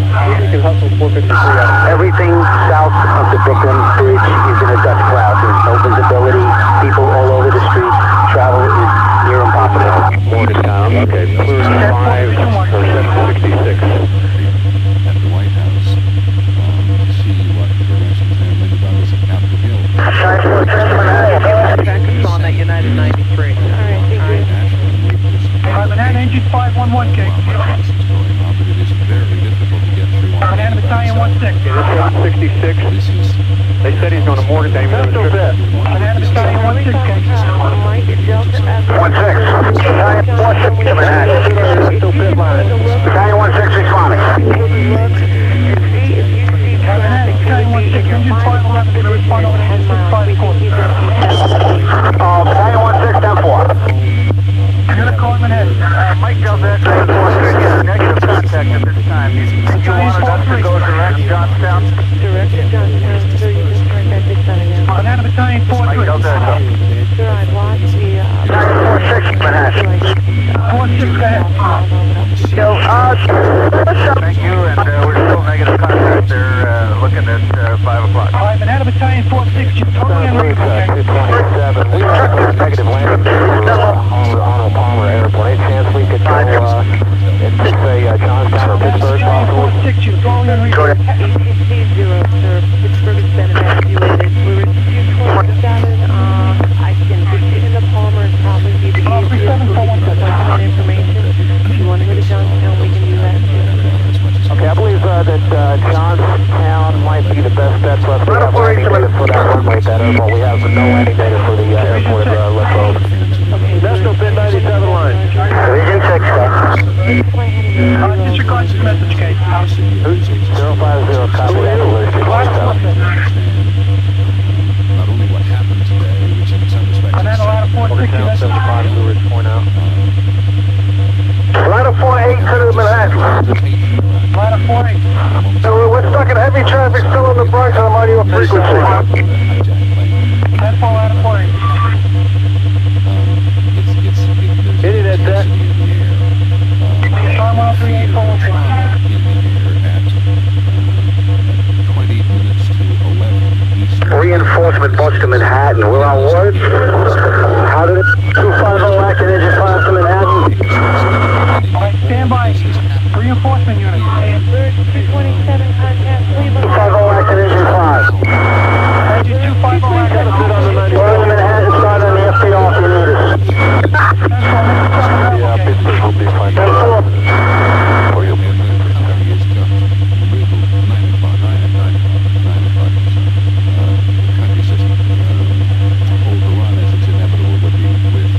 Everything south of the Brooklyn Bridge is in a dust cloud. There's no visibility. People all over the street. Travel is near impossible. Morgantown, okay. Clear 5 or 766. At the White House, see what progressions there. Linda Douglas at Capitol Hill. Traffic's on that United 93. All right, thank you. Manhattan Engine 511, okay? But it is very difficult to get through. Manhattan Battalion 1-6. 766. They said he's going to Morgantown. Manhattan Battalion 1-6, okay? Mike Delta Echo. 1-6. Battalion 1-6 to Manhattan. Battalion 1-6 responding. Manhattan Battalion 1-6, Engine 511, going to respond over to Engine 654. Battalion 1-6, 10-4. I'm going to call Manhattan. Mike Delta Echo has negative contact at this time. You wanted us to go direct to Johnstown? Direct to Johnstown, so you can start that big sun again. Manhattan Battalion 4-3. Mike Delta Echo. Sir, I've lost the... Battalion 4-6 Manhattan. 4-6, go ahead. Thank you, and we're still negative contact. They're looking at 5 o'clock. All right, Manhattan Battalion 4-6, you're totally unreachable, okay? 227. We have negative landing on Palmer Airport. Any chance we could go into, say, Johnstown or Pittsburgh, possible? 4-6, you're totally unreachable. ATC 0, sir. Pittsburgh has been evacuated. We're at 227. I can get you into Palmer and probably be the easiest to get that information. If you want to go to Johnstown, we can do that too. Okay, I believe that Johnstown might be the best bet for us. We have landing data for that runway better, but we have no landing data for the airport Lithgow. National Pin 97 line. Division 6, go. Disregard this message, okay? 050, copy that, alert 227. Not only what happened today, which in some respects Manhattan Ladder 4-6, Morgantown 75, Blue Ridge Point out. Ladder 4-8 to Manhattan. Ladder 4-8. So we're stuck in heavy traffic still on the Bronx on audio frequency. 10-4, Ladder 4-8. Hit it at that. Time 138, forward. in the air at 20 minutes to 11 Eastern. Reinforcement bus to Manhattan. We're on ward. How did it? 250 active engine 5 to Manhattan. All right, stand by. Reinforcement unit. Bird 227, contact Cleveland. 250 active engine 5. Engine 250 active. We're in Manhattan, starting on the FDR if you need us. Yeah, Pittsburgh will be fine. 10-4. Or you'll be able to is just riddled 9 o'clock. The country says hold the run as it's inevitable would be with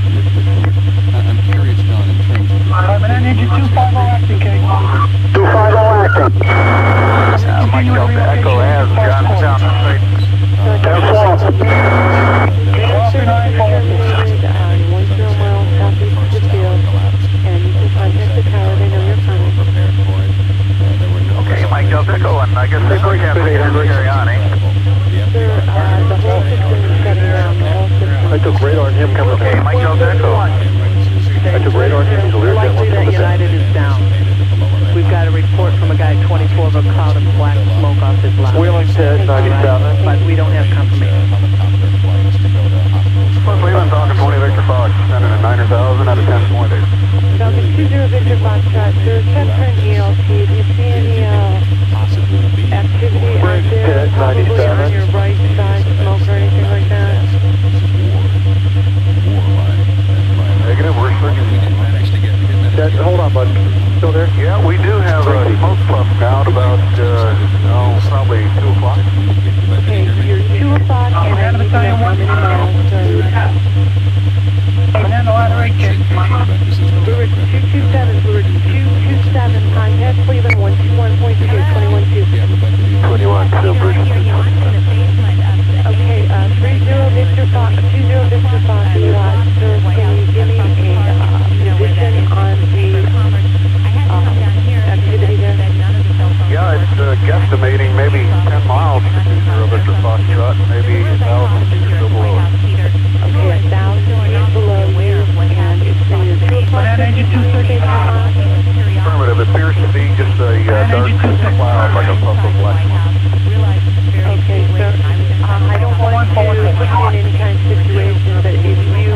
I'm curious, John, in terms of... Manhattan Engine 250 acting, okay? 250 acting. Mike Delta Echo has Johnstown straight. 10-4. Okay, Mike Delta Echo, and I guess the forecast is carry on, eh? I took radar on him coming. Okay, Mike Delta Echo. I took radar on him. He's a leer Likely that United is down. We've got a report from a guy 24 of a cloud of black smoke off his lap. Wheeling to 97. But we don't have confirmation. Fernando Laderache. Bluebird 227, Bluebird 227, contact Cleveland 121.2, 21.2. 21, Bridge. Okay, 30 Victor Fox, 20 Victor Fox, sir, can you give me a position on the activity there? Yeah, it's guesstimating maybe 10 miles to 20 Victor Foxtrot, maybe 1,000 feet or so below it. Okay, 1,000 feet below you, and it's saying 2 o'clock. Affirmative, it appears to be just a dark cloud, like a puff of black smoke. Okay, sir, I don't want to put you in any kind of situation, but if you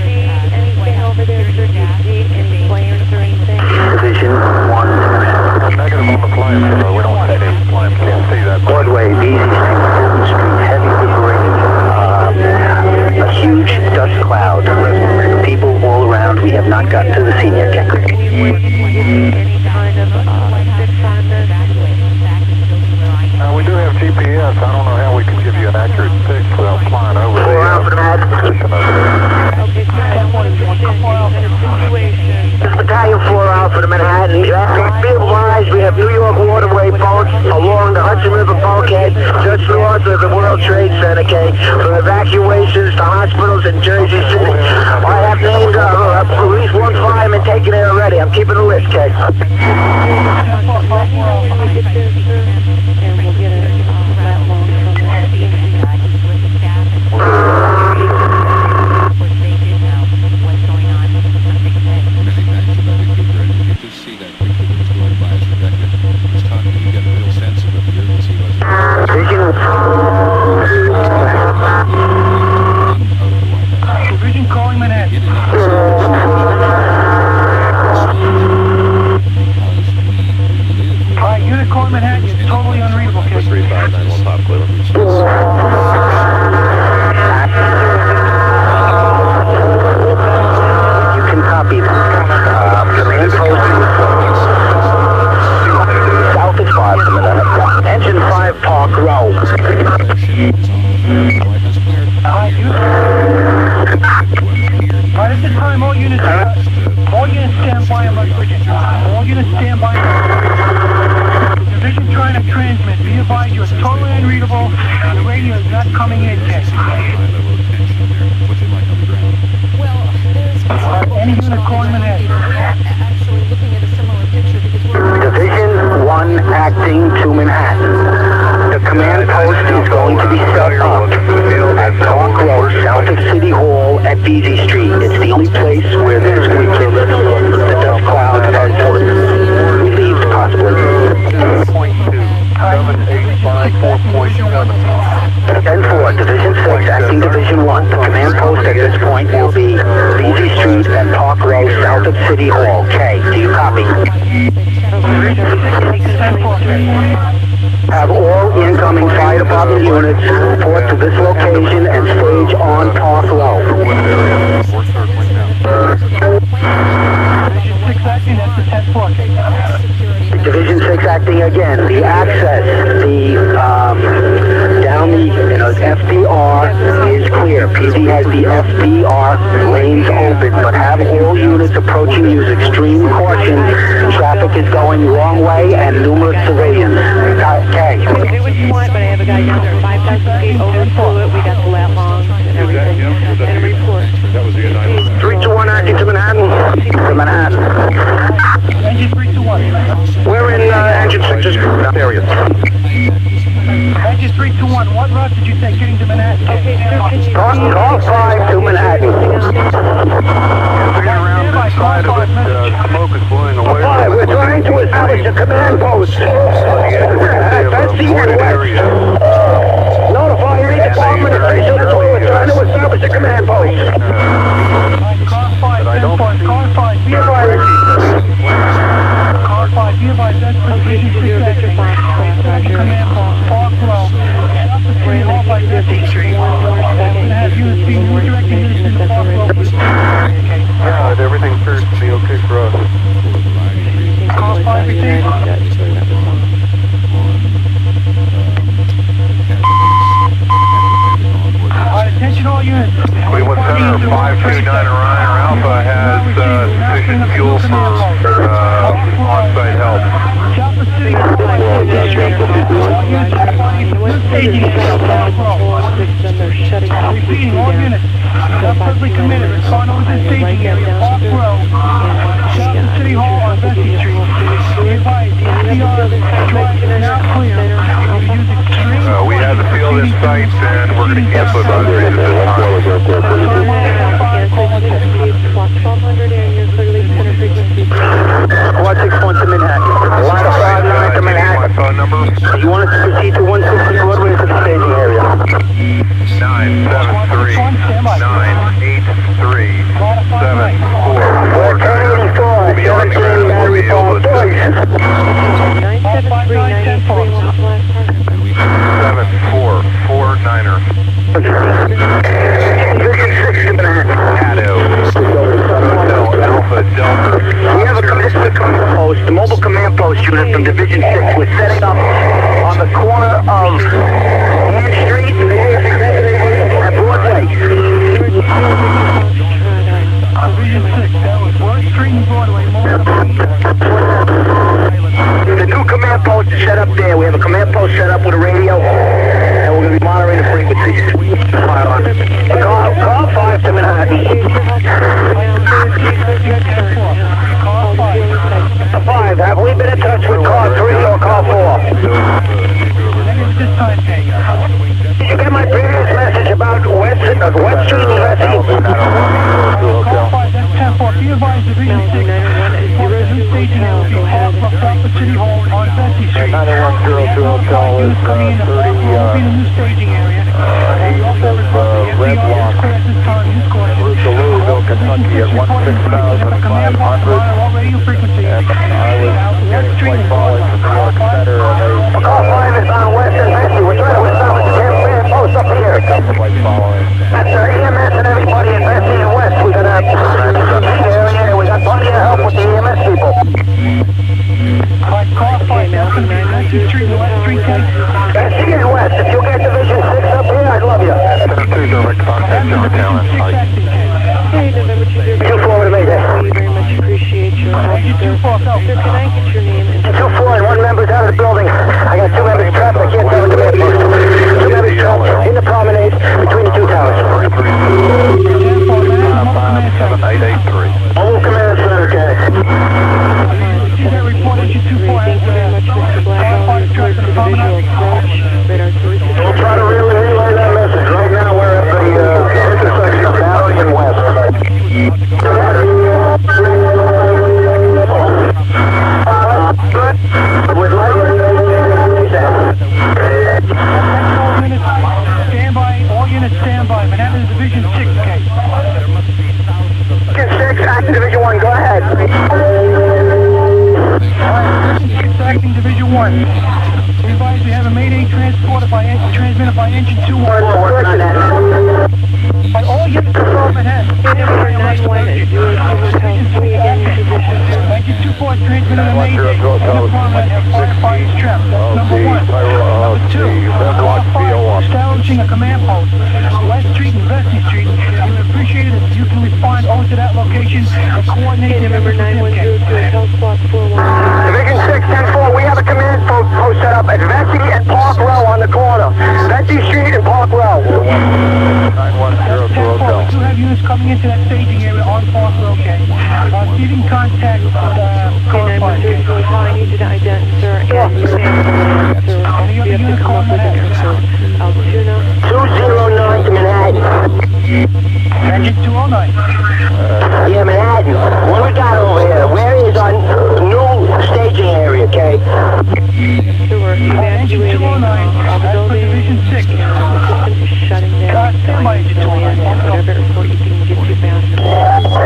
see anything over there, sir, do you see any flames or anything? Division 1. Negative on the flames, we don't see any flames, can't see that. Broadway, Beasley Street, Fulton Street, heavy debris, a huge dust cloud, people all around. We have not gotten to the scene yet. Any way you can give me any kind of fix on this? We do have GPS. I don't know how we can give you an accurate fix without flying over the position over there. Okay, sir, I want to understand the situation. This is Battalion 4 Alpha to Manhattan. Be advised, we have New York waterway boats along the Hudson River bulkhead just north of the World Trade Center, okay? From evacuations to hospitals in Jersey City. I have named at least one fireman taken there already. I'm keeping a list, okay? Let me know when you get there, sir, and we'll get a lat long from that. Division calling Manhattan. Alright, unit calling Manhattan. It's totally unreadable, kid. 3591 Pop Cleveland. You can copy that. Command post south of 5 from that. Engine 5 Park Row. Alright, at this time, all units stand by on West Virginia. All units stand by. Division trying to transmit. Be advised, you're totally unreadable, and the radio is not coming in, kid. Any unit calling Manhattan. Division 1 acting to Manhattan. The command post is going to be set up at Park Road, south of City Hall at Beasley Street. It's the only place where there's going to be the dust cloud has relieved, possibly. 10-4, Division 6, acting Division 1. The command post at this point will be Beasley Street and Park Road, south of City Hall. K, do you copy? Have all incoming fire department units report to this location and stage on Park Road. Division 6 acting again. The access, down the FDR is clear. PD has the FDR lanes open, but have all units approaching use extreme caution. Traffic is going the wrong way and numerous civilians. Okay. Do what you want, but I have a guy down there 5,000 feet over fluid. We got the lat longs and everything. And a report. That was the United. 321 acting to Manhattan. To Manhattan. Engine 321. We're in engine 6's area. Engine 321, what route did you take getting to Manhattan? Okay, sir, can you Call 5 to Manhattan. Looking around this side of it, smoke is blowing away. 5, we're trying to establish a command post. That's the area. Notify every department officials we're trying to establish a command post. Car 5, 10 points. Car 5, be advised. Car 5, be advised. That's for Division 6 acting. Command post, Park Row. Up the City Hall by 50th Street. We're going to have units being redirected to the Park Row. Yeah, everything appears to be okay for us. Car 5, received. Attention Attention all units. Cleveland Center, 529 Orion Alpha has sufficient fuel for on-site help. Chopper City Hall. Repeating, all units. Perfectly committed. Respond over to the staging area. Park Row. Chopper City Hall on Vesey Street. Be advised, the SDR drive is now clear. We have the field in sight, and we're going to cancel about 3 at this time. Squad 6-1 to Manhattan. Line of 5-9 to Manhattan. My phone number? You want us to proceed to 160 Broadway to the staging area. 973-983-744. We'll be on the ground. We'll be able to assist. 7449er. Division 6 to Manhattan. Alpha Delta. We have a command post, the mobile command post unit from Division 6. We're setting up on the corner of Ann Street and Broadway. Division 6, that was 1st Street and Broadway. The new command post is set up there. We have a command post set up with a radio, and we're going to be monitoring the frequencies. Call 5 to Manhattan. 5, have we been in touch with car 3 or car 4? Did you get my previous message about West Street and Vesey? That's 10-4. Be advised, Division 6. The new staging area will be Park Row, City Hall on Vesey Street. 9102 Hotel is 30 the new staging area. Red Block. Route to Louisville, Kentucky at 16,500. And I was getting flight following from New York Center, and they... Call 5 is on West and Vesey. We're trying to establish a command post up here. Flight following. That's EMS and everybody in Vesey and West. We got area. We got plenty of help with the EMS people. Call 5, that's going to be Vesey Street and West Street, Vesey and West. If you'll get Division 6 up here, I'd love you. 2 direct contact downtown and Pike. Hey, November 2 2-4 to Mayday. We very much appreciate your help, sir. Sir, can I get your name and 2-4 and 1 member's out of the building. I got 2 members trapped. I can't tell what the man is. 2 members trapped in the promenade between the 2 towers. 557-883. Mobile command center, okay. Thank you very much, Mr. Blackwell. Report to the visual approach. Radar 3. We'll try to relay that message. Right now we're at the intersection of Valley and West. Good. Would like stand by. All units stand by. Manhattan Division 6 case. Division 6, acting Division 1. Go ahead. Division 6, acting Division 1. We advise we have a Mayday transmitted by engine 2-1. By all units from Manhattan. Engine 2-4 transmitted a Mayday. In the promenade have firefighters trapped. That's number 1. Number 2, call 5, establishing a command post. West Street and Vesey Street. We would appreciate it if you can respond over to that location and coordinate the members with him. Division 6, 10-4, we have a command post set up at Vesey and Park Row on the corner. Vesey Street and Park Row. 9102 Hotel. We do have units coming into that staging area on Park Row, okay? Receiving contact with car 5. I need you to identify, sir, and your name and the sir. You have to come up with an answer. Altoona. 209 to Manhattan. Engine 209. Yeah, Manhattan. What we got over here? Where is our new staging area, okay? So we're evacuating the building. Division 6. The system is shutting down. Stand by engine 209. Whatever report you can get to fast.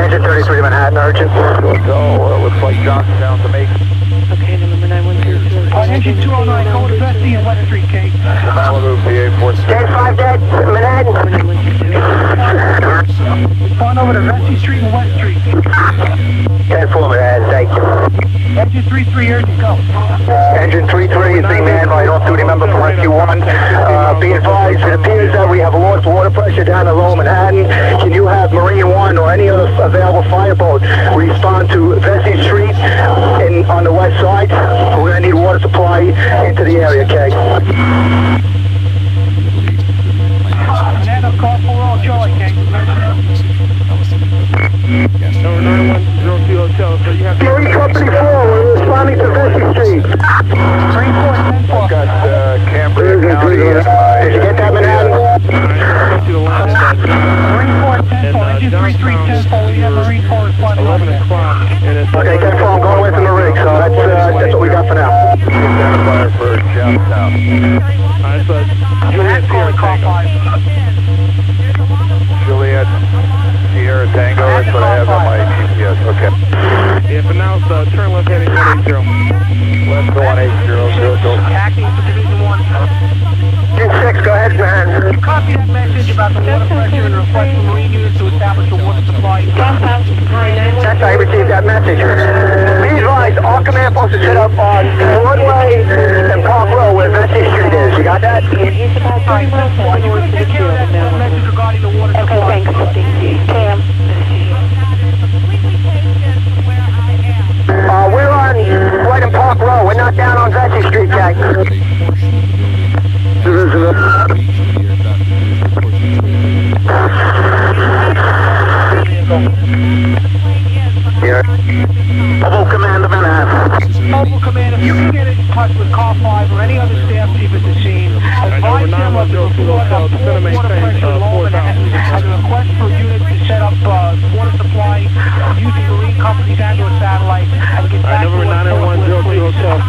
Engine 33 to Manhattan, urgent. Go. Looks like Johnstown to make. Okay, November 9102. Engine 209, go to Vesey and West Street, Kate. Malibu PA 46. 10-5 dead, Manhattan. Respond over to Vesey Street and West Street. 10-4 Manhattan, thank you. Engine Engine 3-3, urgent, go. Engine 3-3 is being manned by an off-duty member from Rescue 1. Be advised, it appears that we have lost water pressure down in Lower Manhattan. Can you have Marine 1 or any other available fireboat respond to Vesey Street on the west side? We're going to need water supply into the area, okay? Banana call for all, Charlie, okay? Number 9102 Hotel, so you have... Marine Company 4, we're responding to Vesey Street. Marine 4, 10-4. I've got Cambria County and my... Did you get that, Manhattan? to the line at that Marine 4, 10-4, engine 3-3, 10-4, we have Marine 4 responding. 11 o'clock, and it's... Okay, 10-4, I'm going away from the rig, so that's what we got for now. Identifier for Johnstown. Alright, so Juliet Sierra Tango. Juliet Sierra Tango, that's what I have on my GPS, okay. Yeah, for now, it's turn left heading 180. Left to 180, go. Acting for Division 1. Engine 6, go ahead, man. You copy that message about the water pressure and request the Marine units to establish a water supply. That's I received that message. Be advised, our command post is set up on Broadway and Park Row where Vesey Street is. You got that? He's about 30 miles north to the field of Maryland. Message regarding the water supply. Okay, thanks. Cam. We're on right in Park Row. We're not down on Vesey Street, Jack. Mobile Command of Manhattan. Mobile Command, if you can get in touch with Car 5 or any other staff chief at the scene, advise them of the report of poor water pressure in Lower Manhattan and a request for units to set up water supply using Marine companies and or satellites and get back to Number 9102 Hotel,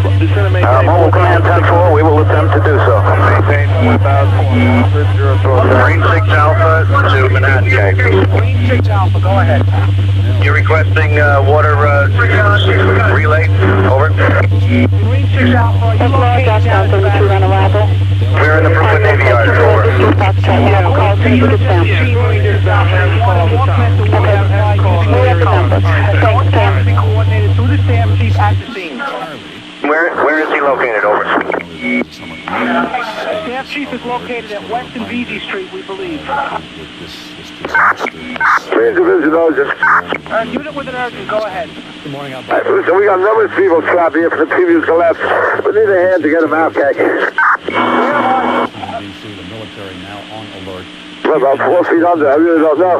Mobile Command 10-4, we will attempt to do so. maintain 1000. Marine 6 Alpha to Manhattan, Marine 6 Alpha, go ahead. You're requesting water relay, over. Marine 6 Alpha, are you located down at the unreliable. We're in the Brooklyn Navy Yard, over. Coordinated through the staff chief at the scene. Where is he located, over? Staff chief is located at West and Vesey Street, we believe. Unit with an urgent, go ahead. Good morning, out So we got numerous people trapped here from the previous collapse. We need a hand to get them out, okay? the military now on alert. We're about 4 feet under, I really don't know.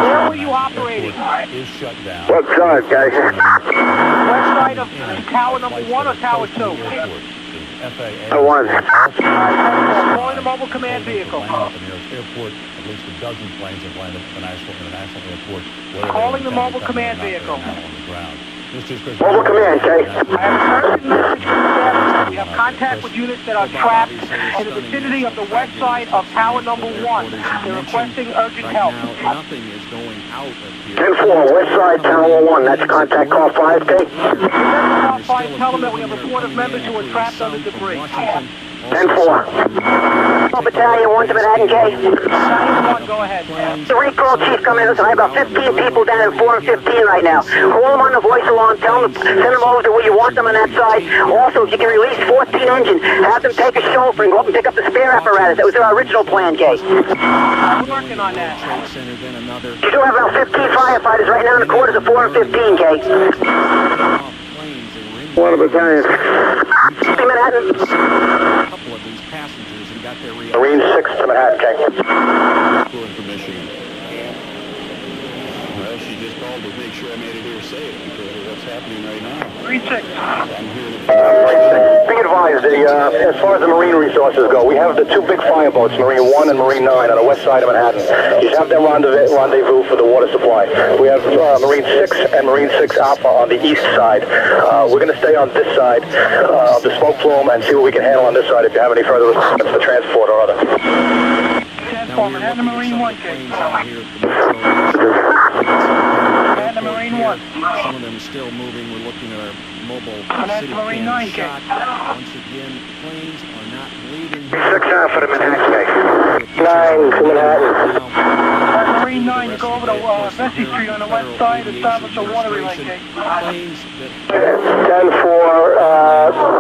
Where were you operating? Is shut down. What side, okay? West side of tower number 1 or tower 2? FAA. 1. Calling the mobile command vehicle. Airport, at least a dozen planes have landed at the National International Airport. Calling the mobile command vehicle. Mobile command, okay? I have a certain message from the staff. We have contact with units that are trapped in the vicinity of the west side of tower number 1. They're requesting urgent help. Nothing is going out of here. 10-4, west side, tower 1. That's contact Car 5, okay? Car 5, tell them that we have reported members who are trapped under debris. 10-4. Battalion 1 to Manhattan, K. Battalion 1, go ahead. The recall chief coming in. Listen, I have about 15 people down in 4 and 15 right now. Call them on the voice alarm. Tell them, send them over to where you want them on that side. Also, if you can release 14 engines, have them take a chauffeur and go up and pick up the spare apparatus. That was their original plan, K. I'm working on that. You do have about 15 firefighters right now in the quarters of 4 and 15, K. One battalion. Manhattan. Marine 6 to Manhattan, okay? Well, she just called to make sure I made it here safe because of what's happening right now. Marine 6. I'm here to... Be advised, as far as the marine resources go, we have the 2 big fireboats, Marine 1 and Marine 9, on the west side of Manhattan. You have them rendezvous for the water supply. We have Marine 6 and Marine 6 Alpha on the east side. We're going to stay on this side of the smoke plume and see what we can handle on this side if you have any further requirements for transport or other. Manhattan Marine 1, Manhattan Marine 1. Some of them still moving. We're looking at our mobile city Marine 9, shot. Once again, planes are not leaving. 6 Alpha to Manhattan, 9 to Manhattan. Marine 9, you go over to Vesey Street on the west side, establish a water relay gate. 10-4,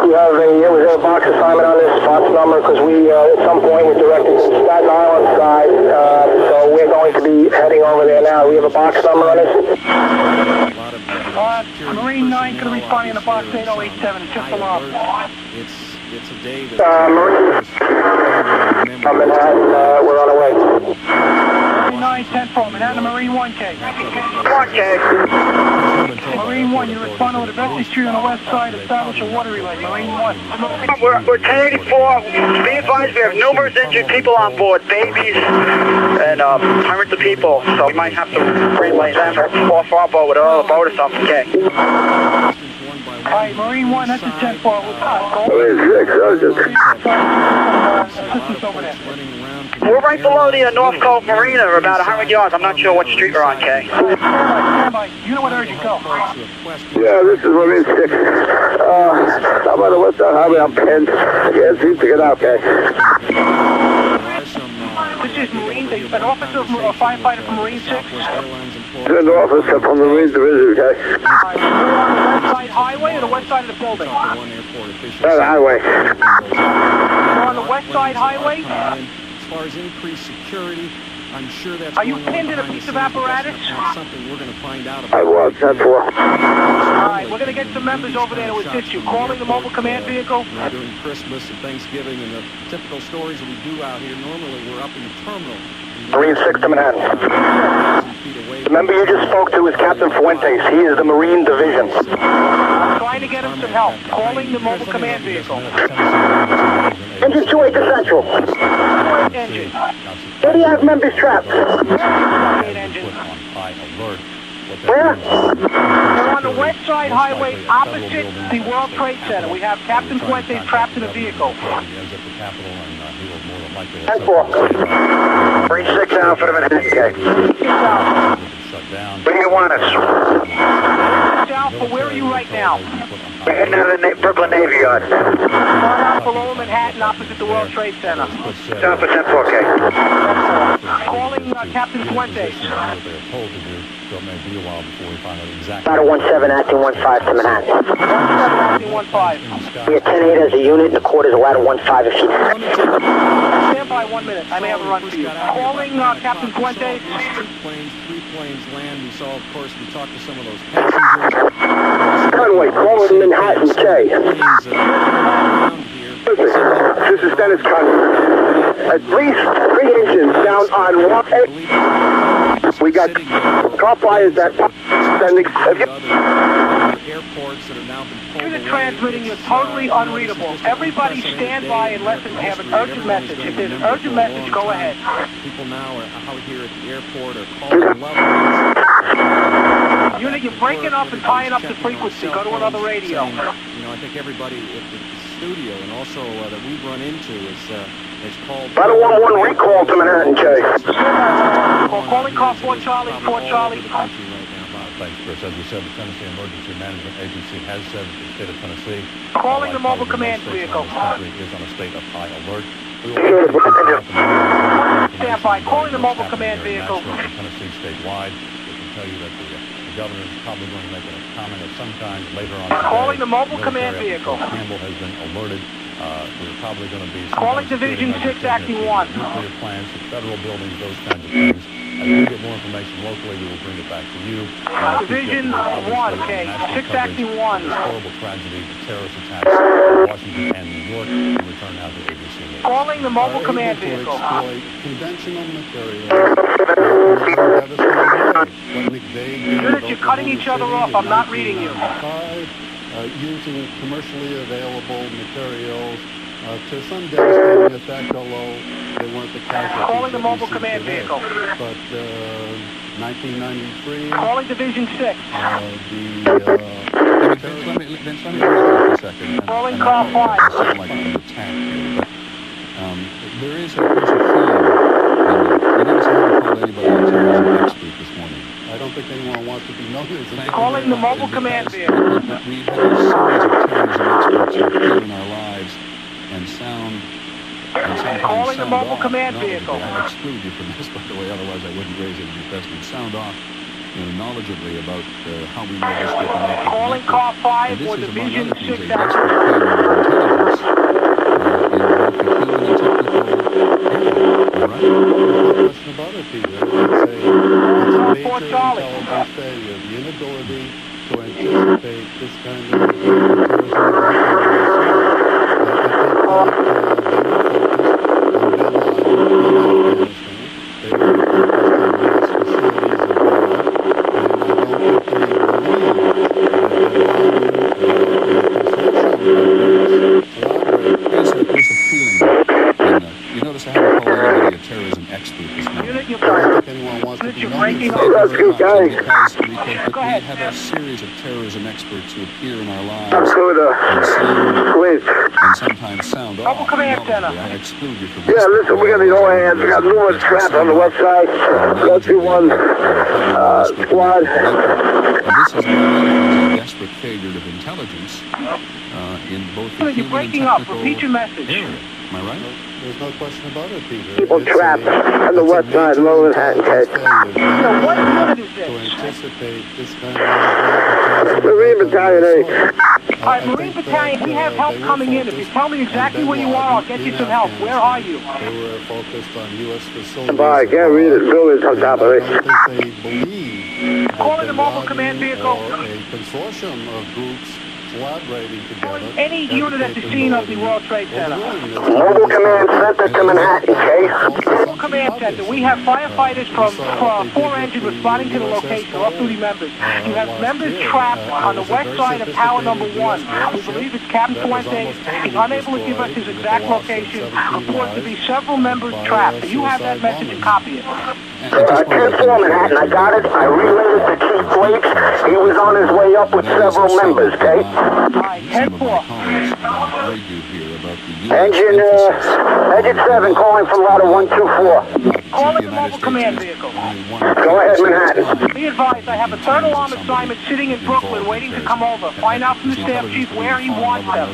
we have a box assignment on this box number because we, at some point, were directed to the Staten Island side, so we're going to be heading over there now. We have a box number on this. Marine 9 could be responding in the box 8087, it's just alarm. It's a day that... Marine, Manhattan, we're on our way. Marine 9, 10-4, Manhattan, Marine 1K. 1K. Marine 1, you respond over to Vesey Street on the west side, establish a water relay. Marine 1. We're 1084. Be advised, we have numerous injured people on board, babies and hundreds of people, so we might have to relay them off our boat with another boat or something. Okay. Alright, Marine 1, that's a 10-4. Assistance over there. We're right below the North Cove Marina, we're about 100 yards. I'm not sure what street we're on, Kay. You know what urgent go. Yeah, this is Marine 6. How about the west side highway on Penn? Yeah, see, pick it out, okay. This is Marine, an officer, a firefighter from Marine 6. An officer from the Marine Division, okay. You're on the west side highway or the west side of the building? The highway. You're on the west side highway? As far as increased security, I'm sure that's... Are you pinned in a piece of apparatus? That's something we're going to find out about. I was, 10-4. Alright, we're going to get some members over there to assist you. Calling the mobile command vehicle. During Christmas and Thanksgiving and the typical stories that we do out here, normally we're up in the terminal. Marine 6 to Manhattan. The member you just spoke to is Captain Fuentes. He is the Marine Division. I'm trying to get him some help. Calling the mobile command vehicle. Engine 28 to Central. Engine. Where do you have members trapped? Where? We're on the west side highway opposite the World Trade Center. We have Captain Fuentes trapped in a vehicle. 10-4. Marine 6 Alpha to Manhattan, okay. Where do you want us? Alpha, where are you right now? We're heading out of the Brooklyn Navy Yard. Out below Manhattan, opposite the World Trade Center. Alpha 10-4, okay. Calling Captain Fuentes. About a 17 acting 15 to Manhattan. 17 acting 15. We are 10-8 as a unit, and the quarters allowed a 15 if you... Stand by 1 minute. I may have a run for you. Calling Captain Fuentes. Three planes land. We saw, of course, we talked to some of those passengers. Conway, calling Manhattan, K. This is Dennis Conway. At least 3 engines down on 1. We got car fires that sending. Airports that have now been pulled You're transmitting, you're totally unreadable. Everybody stand by and listen. They have an urgent message. If there's an urgent message, go ahead. People now are out here at the airport are calling loved ones. You're breaking up and tying up the frequency. Go to another radio. You know, I think everybody at the studio and also that we've run into is called... I don't want one recall to Manhattan, Jay. Calling call 4 Charlie, 4 Charlie. Thanks, Chris. As we said, the Tennessee Emergency Management Agency has said that the state of Tennessee... Calling the mobile command vehicle. ...is on a state of high alert. Stand by. Calling the mobile command vehicle. Tennessee statewide. We can tell you that the governor is probably going to make a comment of some kind later on today. Calling the mobile command vehicle. Campbell has been alerted. We're probably going to be... Calling Division 6, Acting 1. Nuclear plants, federal buildings, those kinds of things. As we get more information locally, we will bring it back to you. Division 1, okay. 6 Acting 1. Horrible tragedy, the terrorist attacks in Washington and New York. We return now to ABC News. Calling the mobile command vehicle. Conventional material. Unit, you're cutting each other off. I'm not reading you. Using commercially available materials to some devastating effect, although they weren't the casualties. Calling the mobile command vehicle. But 1993. Calling Division 6. Let me a second. Calling call 5. There is a theme. You notice I haven't called anybody a terrorism expert this morning. I don't think anyone wants to be known as an expert. Calling the mobile command vehicle. We have a series of terrorism experts who appear in our lives and sound and sometimes Calling the sound mobile off command knowledgeably. vehicle. I exclude you from this, by the way, otherwise I wouldn't raise any question. Sound off, knowledgeably about how we know this weapon may be Calling connected. car 5 And this or is, among Division other things, 6 a desperate failure of intelligence in both the human and technical area. All right? No question about it, Peter. It's a major intelligence failure. The inability to anticipate this kind of terrorism event that we're seeing. I think that they were focused on bin Laden in Afghanistan. They were focused on U.S. facilities abroad. And I don't think they believed that bin Laden or a consortium of groups collaborate. Here's a feeling. You notice I haven't called anybody a terrorism expert this morning. I don't think anyone wants to be breaking known. Thank you very much. Because we have a series of terrorism experts who appear in our lives and sometimes sound off. Command center. I exclude you from this. Yeah, listen, we got these old hands. We got numerous traps on the website. Go to one squad. And this is a desperate failure of intelligence in both the You're human breaking and up. technical Repeat your message. area. Am I right? There's no question about it, Peter. People trapped on the west side of Lower Manhattan, case. So what unit is To this? anticipate this kind of Marine Battalion 8. All right, Marine Battalion, we have help coming in. If you tell me exactly where you are, I'll get you some help. Where are you? They were focused on U.S. facilities. Bye, I can't read it. Buildings on top of I it. don't think they believe that Calling the bin mobile Laden command vehicle. or a consortium of groups collaborating together. Any unit at the scene of the World Trade Center. Mobile Command Center to Manhattan, case. Mobile Command Center. We have firefighters from 4 engine responding to the location, off-duty members. You have members trapped on the west side of tower number 1. We believe it's Captain Fuentes. He's unable to give us his exact location. Reports to be several members trapped. You have that message and copy it. 10-4 Manhattan, I got it. I relayed it to Chief Blake. He was on his way up with several members, okay? Alright, 10-4. Engine 7 calling from ladder 124. Calling the mobile command vehicle. Go ahead, Manhattan. Be advised, I have a third alarm assignment sitting in Brooklyn waiting to come over. Find out from the staff chief where he wants them.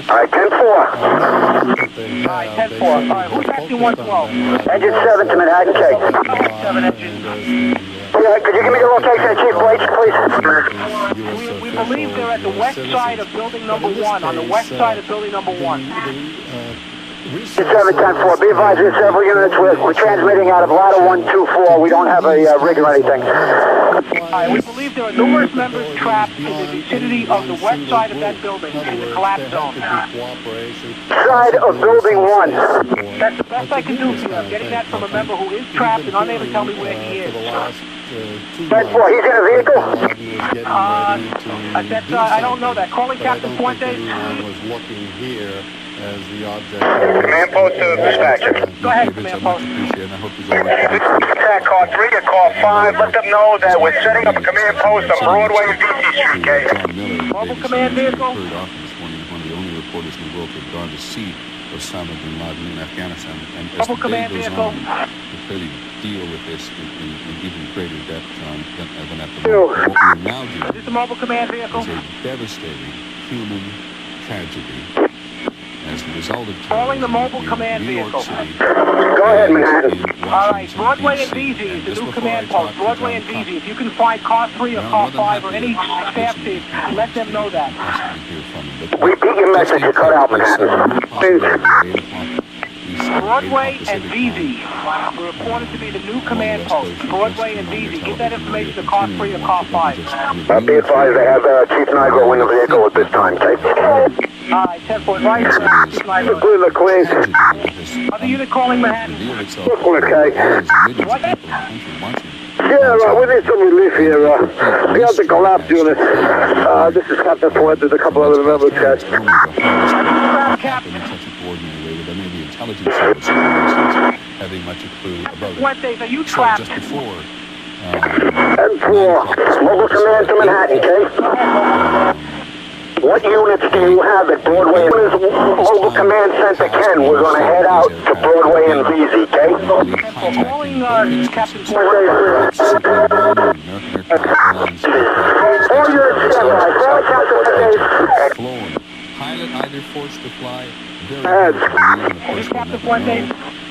Alright, 10-4. Alright, 10-4. Alright, who's acting 112? Engine 7 to Manhattan, case. Go ahead, 7 engine. Yeah, could you give me the location of Chief Blake, please? We believe they're at the west side of building number 1, on the west side of building number 1. 7-10-4, be advised there's several units. We're transmitting out of ladder 124. We don't have a rig or anything. Alright, we believe there are numerous members trapped in the vicinity of the west side of that building, in the collapse zone. Side of building 1. That's the best I can do for you. I'm getting that from a member who is trapped and unable to tell me where he is. 10-4, he's in a vehicle? I don't know that. Calling Captain Fuentes. As the object Command post to dispatcher. Go ahead, command post. Attack call 3 or call 5. Let them know that we're setting up a command post on Broadway and DC Street, case. Mobile command vehicle. One of the only reporters in the world who've gone to see Osama bin Laden in Afghanistan. And as Mobile the day command goes vehicle. on, to clearly deal with this in even greater depth than at the moment. What we are now doing Is this a mobile command vehicle? is a devastating human tragedy. As the result of Calling the mobile command New York vehicle. City, Go ahead, Manhattan. Alright, Broadway and DZ is the new command post. Broadway and DZ. If you can find car 3 or car 5 or any staff chief, let them know that. Repeat your message to cut out, Manhattan. Please. Broadway and DZ were reported to be the new command post. Broadway and DZ. Give that information to car 3 or car 5. Be advised they have Chief Nigro in the vehicle at this time, case. Alright, 10-4. Right, Clear the clean. Other unit calling Manhattan. Brooklyn, okay. What? Yeah, we need some relief here. We have the collapse unit. This is Captain Fuentes, a couple other members, guys. Intelligence services having much a clue about it. Fuentes, are you trapped? So just before, and 4, mobile command to Manhattan, case. What units do you have at Broadway? Mobile command center Ken. We're going to head out to Broadway and VZ, okay? Calling Captain Fuentes. All units stand by. Call Captain Fuentes. pilot either forced to fly, very hard to believe, and of course we'll never know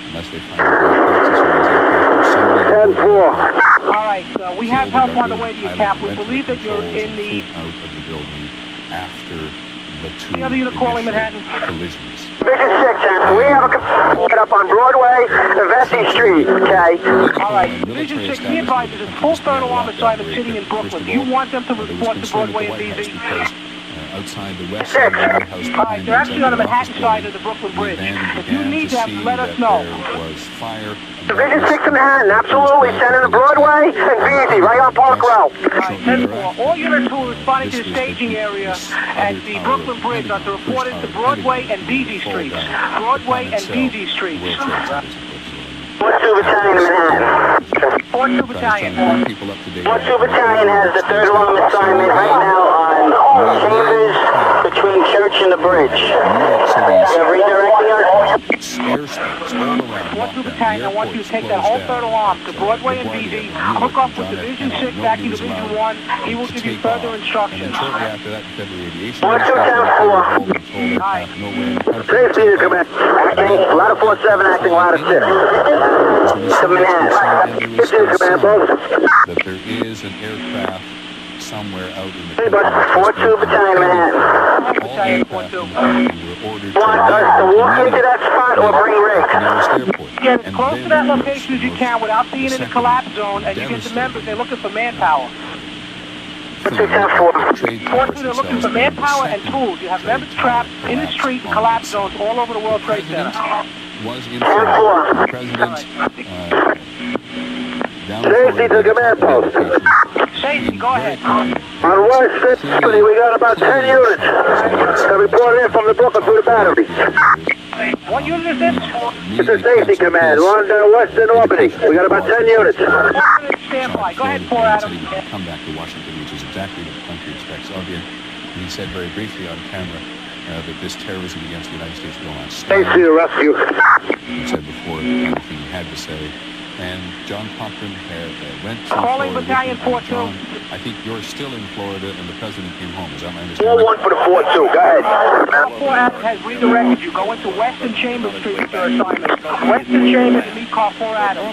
unless they find the 10-4. All right, we have help on the way to you, Cap. We believe that you're in the... out of the building after the two The other unit calling Manhattan. collisions. Division 6, and we have a get up on Broadway and Vesey Street, okay? All right, Division 6, be advised, there's a full third alarm assignment sitting in Brooklyn. Do you want them to report to Broadway and BZ? Outside the west side of the White House. All right, they're actually on the Manhattan side of the Brooklyn Bridge. If you need them, let us know. There was fire. Division 6 in Manhattan, absolutely. Sending to Broadway and BZ, right on Park Row. All right, 10-4. All units who are responding to the staging area at the Brooklyn Bridge are to report it to Broadway and BZ Streets. Broadway and BZ Streets. 4-2 Battalion in Manhattan. 4-2 Battalion. 4-2 Battalion has the third alarm assignment right now on Chambers between Church and the Bridge. They're redirecting us. 4-2 Battalion, I want you to take that whole third alarm to Broadway and BZ, hook up with Division 6, acting Division 1. He will give you further instructions. 4-2 10-4. Safety to command. Acting, ladder 4-7, acting ladder 6. To Manhattan. 15 command, both. That there is an aircraft somewhere out in the country. 4-2 Battalion, Manhattan. Want us to walk into that spot or bring rigs? Get as close to that location as you can without being in the collapse zone, and you get the members, they're looking for manpower. 4-2, they're looking for manpower and tools. You have members trapped in the street and collapse zones all over the World Trade Center. Was informed the President Safety to command post. Safety, go ahead. On West 50, we got about 10 units. They're reporting in from the Brooklyn through the battery. What unit is this? This is Safety Command. We're on Western Albany. We got about 10 units. Stand by. Go ahead, 4 Adam. Come back to Washington, which is exactly what the country expects of you. And he said very briefly on camera that this terrorism against the United States will not stand. Safety to rescue. He said before anything he had to say. And John Cochran went to Calling Florida. Battalion 4-2. John, I think you're still in Florida and the President came home. Is that my understanding? 4-1 for the 4-2. Go ahead. 4 Adam has redirected you. Go into West and Chambers Street with your assignment. West and Chambers and meet car 4 Adam.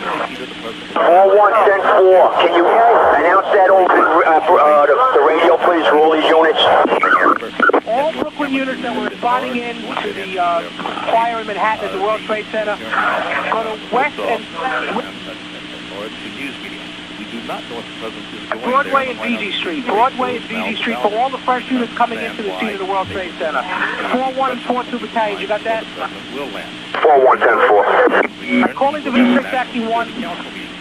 4-1, 10-4. Can you announce that over the radio, please, for all these units? All Brooklyn units that were responding in to the fire in Manhattan at the World Trade Center, go to West and Broadway and BZ Street. Broadway and BZ Street for all the fresh units coming into the scene of the World Trade Center. 4-1 and 4-2 battalions. You got that? 4-1, 10-4. Calling Division 6 Acting 1.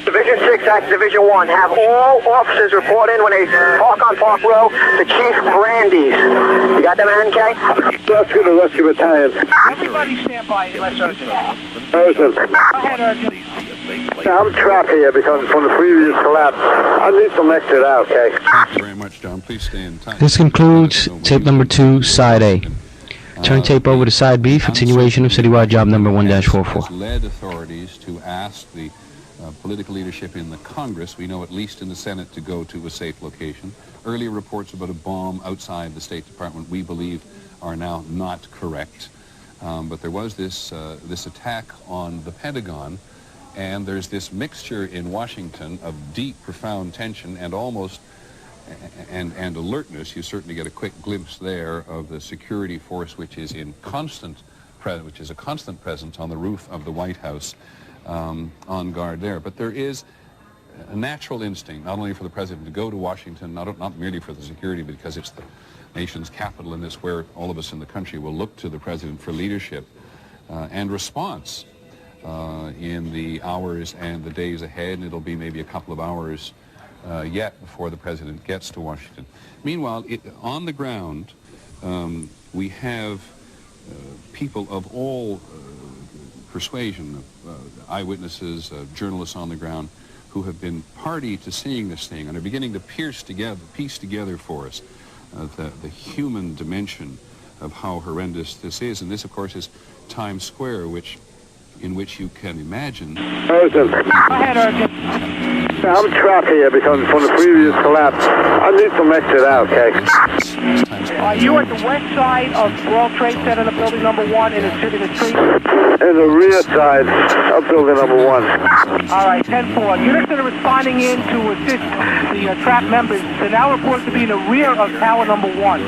Division 6, Act Division 1. Have all officers report in when they park on Park Row to Chief Brandy's. You got them, NK? Rescue the rescue battalion. Everybody stand by unless urgent. Urgent. Go ahead, urgent. I'm trapped here because from the previous collapse. I need some exit out, okay? Thank you very much, John. Please stay in touch. This concludes tape number 2, side A. Turn tape over to side B for continuation of citywide job number 1-44. Led authorities to ask the political leadership in the Congress, we know at least in the Senate, to go to a safe location. Earlier reports about a bomb outside the State Department, we believe, are now not correct. But there was this attack on the Pentagon, and there's this mixture in Washington of deep, profound tension and almost and alertness. You certainly get a quick glimpse there of the security force, which is a constant presence on the roof of the White House, on guard there. But there is a natural instinct, not only for the President to go to Washington, not merely for the security, because it's the nation's capital and it's where all of us in the country will look to the President for leadership and response in the hours and the days ahead, and it'll be maybe a couple of hours yet before the President gets to Washington. Meanwhile, on the ground, we have people of all persuasion, eyewitnesses, journalists on the ground, who have been party to seeing this thing and are beginning to piece together for us the human dimension of how horrendous this is. And this, of course, is Times Square, in which you can imagine. Urgent. Go ahead, urgent. I'm trapped here because from the previous collapse. I need some exit out, okay? Are you at the west side of World Trade Center, the building number 1 in the city of the street? In the rear side of building number 1. All right, 10-4. Units that are responding in to assist the trap members, they're now reported to be in the rear of tower number 1.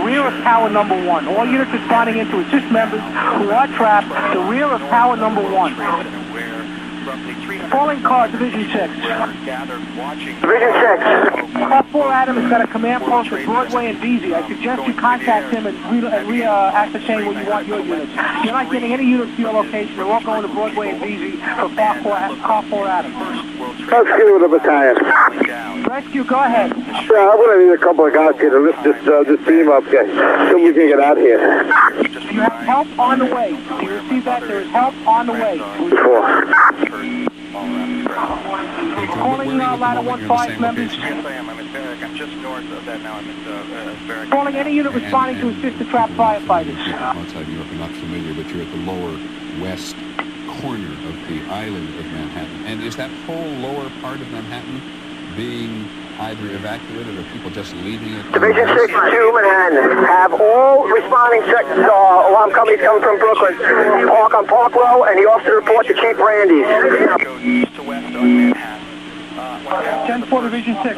Rear of tower number 1. All units responding in to assist members who are trapped, the rear of tower number 1. Calling car, Division 6. Division 6. Car 4 Adam has got a command post at Broadway and Beezy. I suggest you contact him and ascertain where you want your units. You're not getting any units to your location. They're all going to Broadway and Beezy for car 4 Adam. Rescue with the battalion. Rescue, go ahead. Yeah, I'm going to need a couple of guys here to lift this beam up, okay? So we can get out of here. You have help on the way. Do you receive that? There is help on the way. Calling ladder 1-5 members. Yes, I am. I'm at Barrack. I'm just north of that now. I'm at Barrack. Calling any unit responding to assist the trap firefighters. Outside New York, I'm not familiar, but you're at the lower west corner of the island of Manhattan. And is that whole lower part of Manhattan being either evacuated or people just leaving it? Division 6 to Manhattan. Have all responding alarm companies coming from Brooklyn park on Park Row, and the officer report to Chief Randy's. Go east to west on Manhattan. 10-4 Division 6.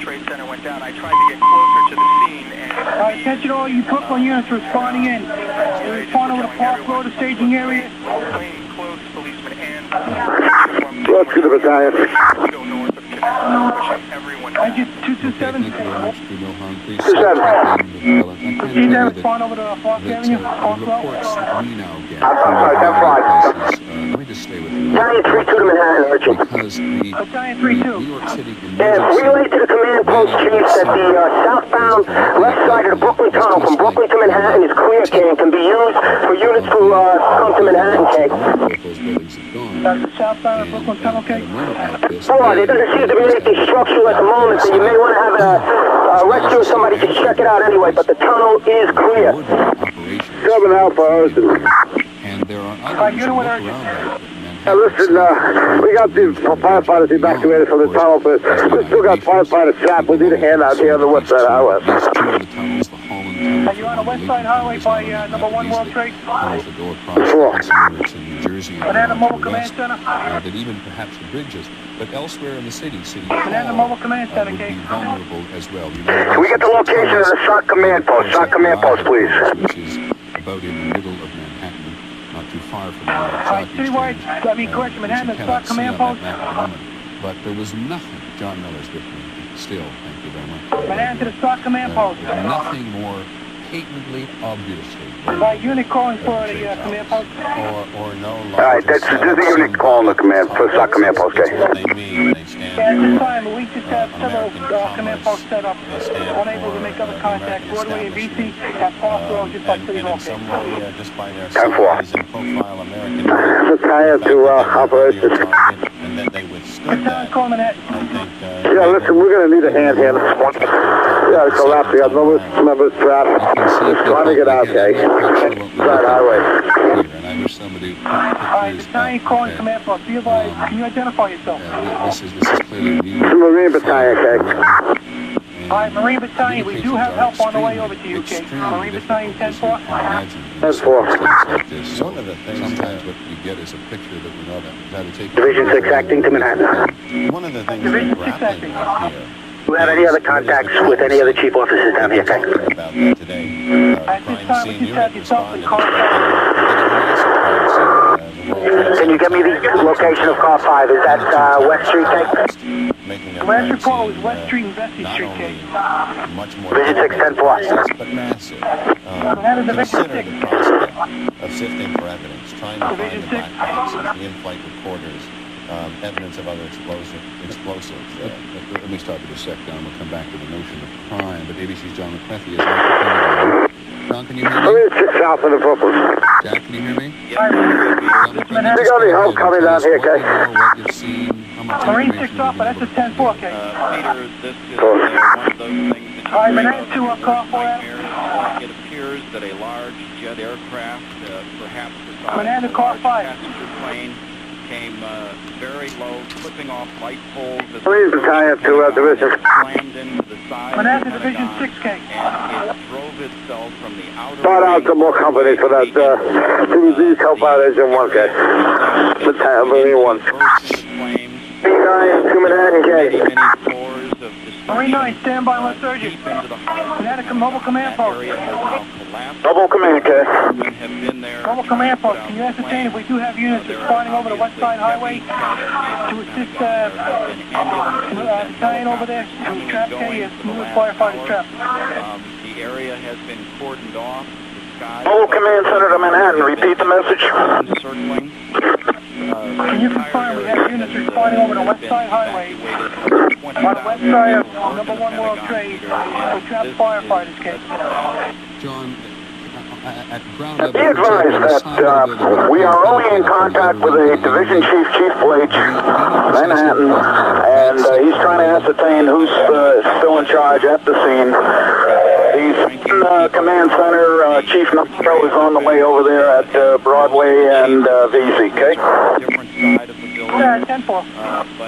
Trade Center went down. I tried to get closer to the scene and... Attention all you Brooklyn units responding in. They're responding with a Park Row to staging area. Close policemen and... Rescue the battalion. Go north of Canal, pushing everyone down. I just 227. 227. Proceed to respond over to Park Avenue, Park Row. Let me just stay with you. Battalion 3-2 to Manhattan, Richard. Because the Battalion 3-2. New York City Relay to the command post, chief, that the southbound left side of the Brooklyn Tunnel from Brooklyn to Manhattan is clear, King. Can be used for units to come to Manhattan, King. That's the southbound of Brooklyn Tunnel, okay? Boy, there doesn't seem to be anything structural at the moment, so you may want to have a rescue or somebody to check it out anyway, but the tunnel is clear. 7 Alpha Ocean. And there are others who look around Listen, we got these firefighters evacuated from the tunnel, but we still got firefighters trapped. We need a hand out here on the west side highway. Are you on the west side highway by number 1 World Trade? 4. Banana Mobile Command Center. That even perhaps the bridges, but elsewhere in the city Banana Mobile Command Center, would be okay? vulnerable as well. Can we get the location of the SOC command post? SOC command post, please. Which is about in the middle of Manhattan, not too far from the Citywide, correction, Manhattan SOC command post. But there was nothing. John Miller's with me still, thank you very much. Manhattan to the SOC command post. Nothing more patently, obviously. Unit calling for the command post. Or no longer. All right, this is the unit calling the command for SOC command post, okay? What they mean when they stand At this time, we just have several command posts set up, unable to make other contact. Broadway and BC at Park Row, just like City Hall. some way, just by their 10-4. size and profile, American Battalion to operation. and then they withstood that. I think, Yeah, listen, we're going to need a hand here. Yeah, it's collapsed. We got members trapped. Trying to get out, okay? Side highway. And I wish somebody Alright, Battalion calling command post. Can you identify yourself? this is clearly It's the Marine Battalion, okay? Alright, Marine Battalion, we do have help on the way over to you, okay? Marine Battalion 10-4. 10-4. One of the things sometimes what you get is a picture that we know that we've had to take. Division 6 acting to Manhattan. One of the things that we're grappling with here. Do you have any other contacts with any other chief officers down here, okay? About that today. At this time, we just have yourself in car 5. Can you get me the location of car 5? Is that West Street, okay? Last report was West Street and Vesey Street, okay? Division 6, 10-4. But massive. That is Division 6. Of sifting for evidence, trying to find the black boxes, the in-flight recorders, evidence of other explosives. Let me stop you a sec, Don. We'll come back to the notion of crime. But ABC's John McCarthy is right. John, can you hear me? Marine 6 south of the Brooklyn. Jack, can you hear me? You got any help coming down here, okay? What you've seen, how much Marine 6 off, but that's a 10-4, okay? Peter, this is one of those things that Alright, Manhattan to car 4. It appears that a large jet aircraft, perhaps the size Manhattan of a car large 5. passenger plane, came very low, clipping off light poles. Please retire to Division. Slammed into the side of the Division Pentagon, 6K. and it drove itself from the outer Start out to more companies for that. Please help out as in 1K. Lieutenant Marine 1. B9 to Manhattan K. Marine 9, stand by, let's urge you. Manhattan mobile command post. Mobile command, K. Mobile command post, can you ascertain if we do have units responding over the West Side Highway to assist battalion over there to trap K, move firefighters trap? The area has been cordoned off. Mobile command center to Manhattan, repeat the message. Can you confirm we have units responding over the West Side Highway on the west side of number 1 World Trade to trap firefighters, K? John, at ground Be advised that we are only in contact with a Division Chief, Chief Blake, Manhattan, and he's trying to ascertain who's still in charge at the scene. The command center, Chief Nitro, is on the way over there at Broadway and VC, okay? Yeah, 10-4.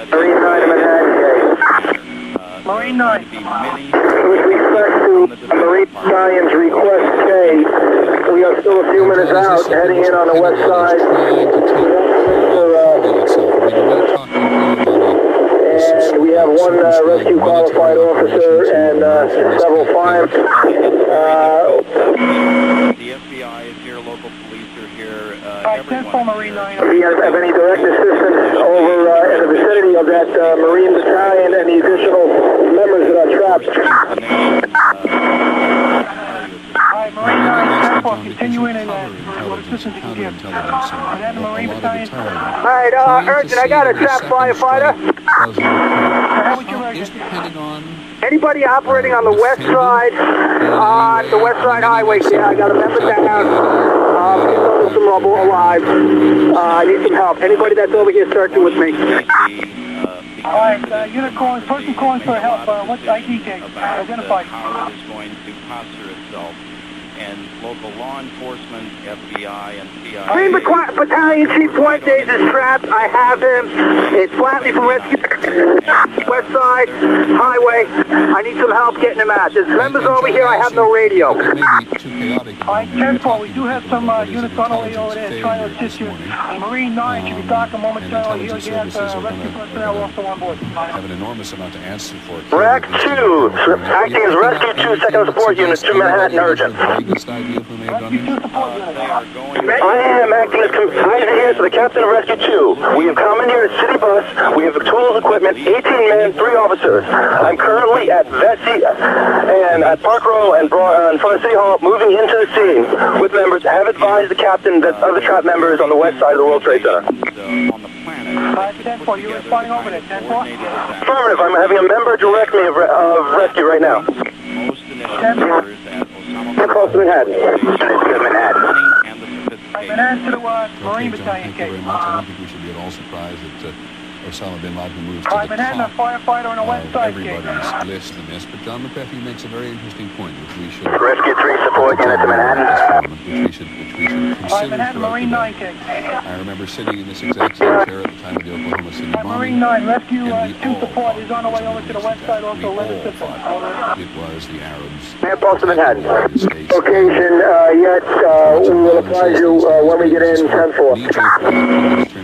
Marine 9 to Manhattan, okay? Marine 9. With respect to Marine Battalion's request, K, we are still a few minutes out, heading in on the west side. And we have one rescue qualified officer and several fire. The FBI is here, local police are here, everyone. Marine 9. Do you have any direct assistance over in the vicinity of that Marine Battalion and the additional members that are trapped? Alright, Marine 9, 10-4, continue in and what assistance you can give. Is that the Marine Battalion? Alright, urgent, I got a trapped firefighter. Anybody operating on the west side, Highway, yeah, I got a member down. Under some rubble, alive. I need some help. Anybody that's over here searching with me. Alright, unit calling, person calling for help. What's ID tag? Identify. Is going to posture itself, and local law enforcement, FBI, and CIA. Marine Battalion Chief Fuentes is trapped. I have him. It's flatly from rescue. West Side Highway. I need some help getting him out. There's members over here. I have no radio. Alright, 10-4, we do have some units on the way over there trying to assist you. Marine 9 should be docking momentarily. He'll get rescue personnel also on board. Have an enormous amount to answer for. RAC 2, acting as Rescue 2 Second Support Unit to Manhattan Urgent. I am acting as here for the captain of Rescue 2. We have commandeered a city bus. We have tools, equipment, 18 men, 3 officers. I'm currently at Vesey and at Park Row and in front of City Hall, moving into the scene with members. I have advised the captain that other trap members on the west side of the World Trade Center. 10-4, you responding over there, 10-4? Affirmative, I'm having a member direct me of rescue right now. 10-4. Close to Manhattan. Manhattan. Manhattan to the Marine Battalion case. I don't think we should be at all surprised that Osama bin Laden moves to the Manhattan, a firefighter on the west side case. everybody's list in this, but John McCarthy makes a very interesting point, which we should... Rescue 3 support unit to Manhattan. Which we should consider Manhattan, Marine 9 case. I remember sitting in this exact same chair at the time of the Oklahoma City bombing. Marine 9, Rescue 2 support is on the way over to the west side, also led assistance. It was the Arabs. Man, post to Manhattan. Location yet, we will apprise you when we get in 10-4.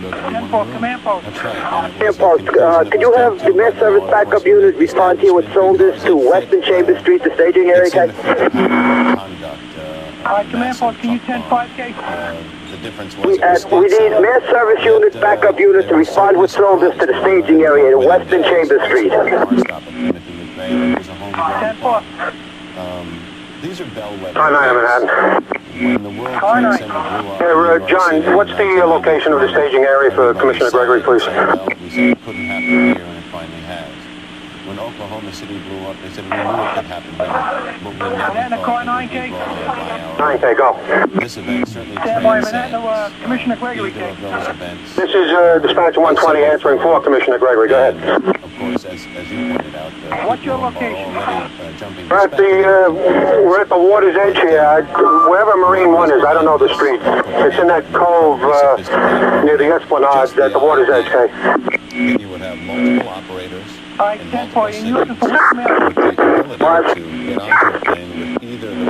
10-4, command post. Command post, could you have the mass service backup unit respond here with soldiers to Western Chambers Street, the staging area, K? Command post, can you 10-5K? We need mass service units, backup units to respond with soldiers to the staging area in Western Chambers Street. 10-4. These are bellwethers. Car 9 Manhattan. When the World Trade Center blew up, John, what's the location of the staging area for Commissioner Gregory, please? we said it couldn't happen here, and it finally has. When Oklahoma Oklahoma City blew up. They said we knew it could happen there, but we never thought it would be brought on by our 9K, go. This event certainly Stand by, transcends Commissioner Gregory. either of those events. This is Dispatcher 120 answering for Commissioner Gregory. Go ahead. Of course, as you pointed out, what's your location? Jumping We're at the water's edge here. Wherever Marine One is, I don't know the street. It's in that cove near the Esplanade at the water's edge. Okay. Then you would have multiple operators and multiple cities with the ability to get onto a plane with either the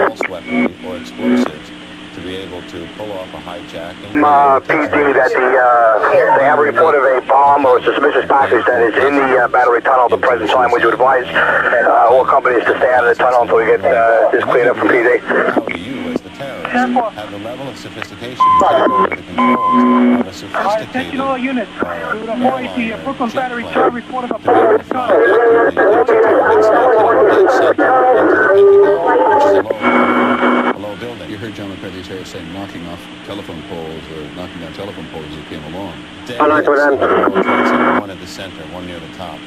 false weaponry or explosives to be able to pull off a hijacking. PD that they have a report of a bomb or suspicious package that is in the battery tunnel at the present time. Would you advise all companies to stay out of the tunnel until we get this cleared up from PD? How do you, as the terrorist, have the level of sophistication to take over the controls of a sophisticated attention all units. We would avoid the Brooklyn Battery Tower report of a bomb in the tunnel. You heard John McCarthy's here saying knocking off telephone poles or knocking down telephone poles as it came along. One at the center, one near the top.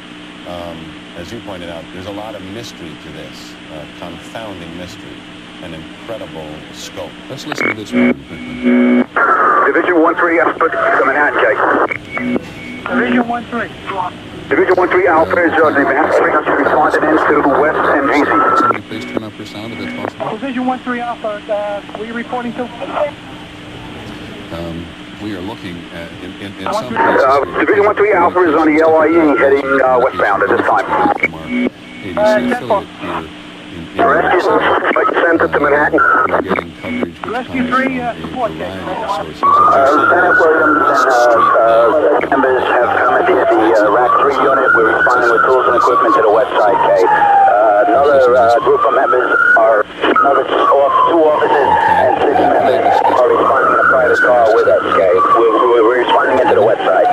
As you pointed out, there's a lot of mystery to this, confounding mystery, an incredible scope. Let's listen to this one quickly. Division 1-3 Alpha to Manhattan, Jake. Division 1-3. Division 1-3 Alpha is the Manhattan frequency responded into West MGC. Somebody please turn up your sound if it's possible. Division 1-3 Alpha, were you reporting to? We are looking at, in some places... Division 1-3 Alpha is on the LIE heading westbound at this time. Rescue center to Manhattan. Rescue 3, support Lieutenant Williams and members have come into the RAC 3 unit. We're responding with tools and equipment to the west side, K. Another group of members are, two officers and 6 members are responding in a private car with us, K. We're responding into the west side.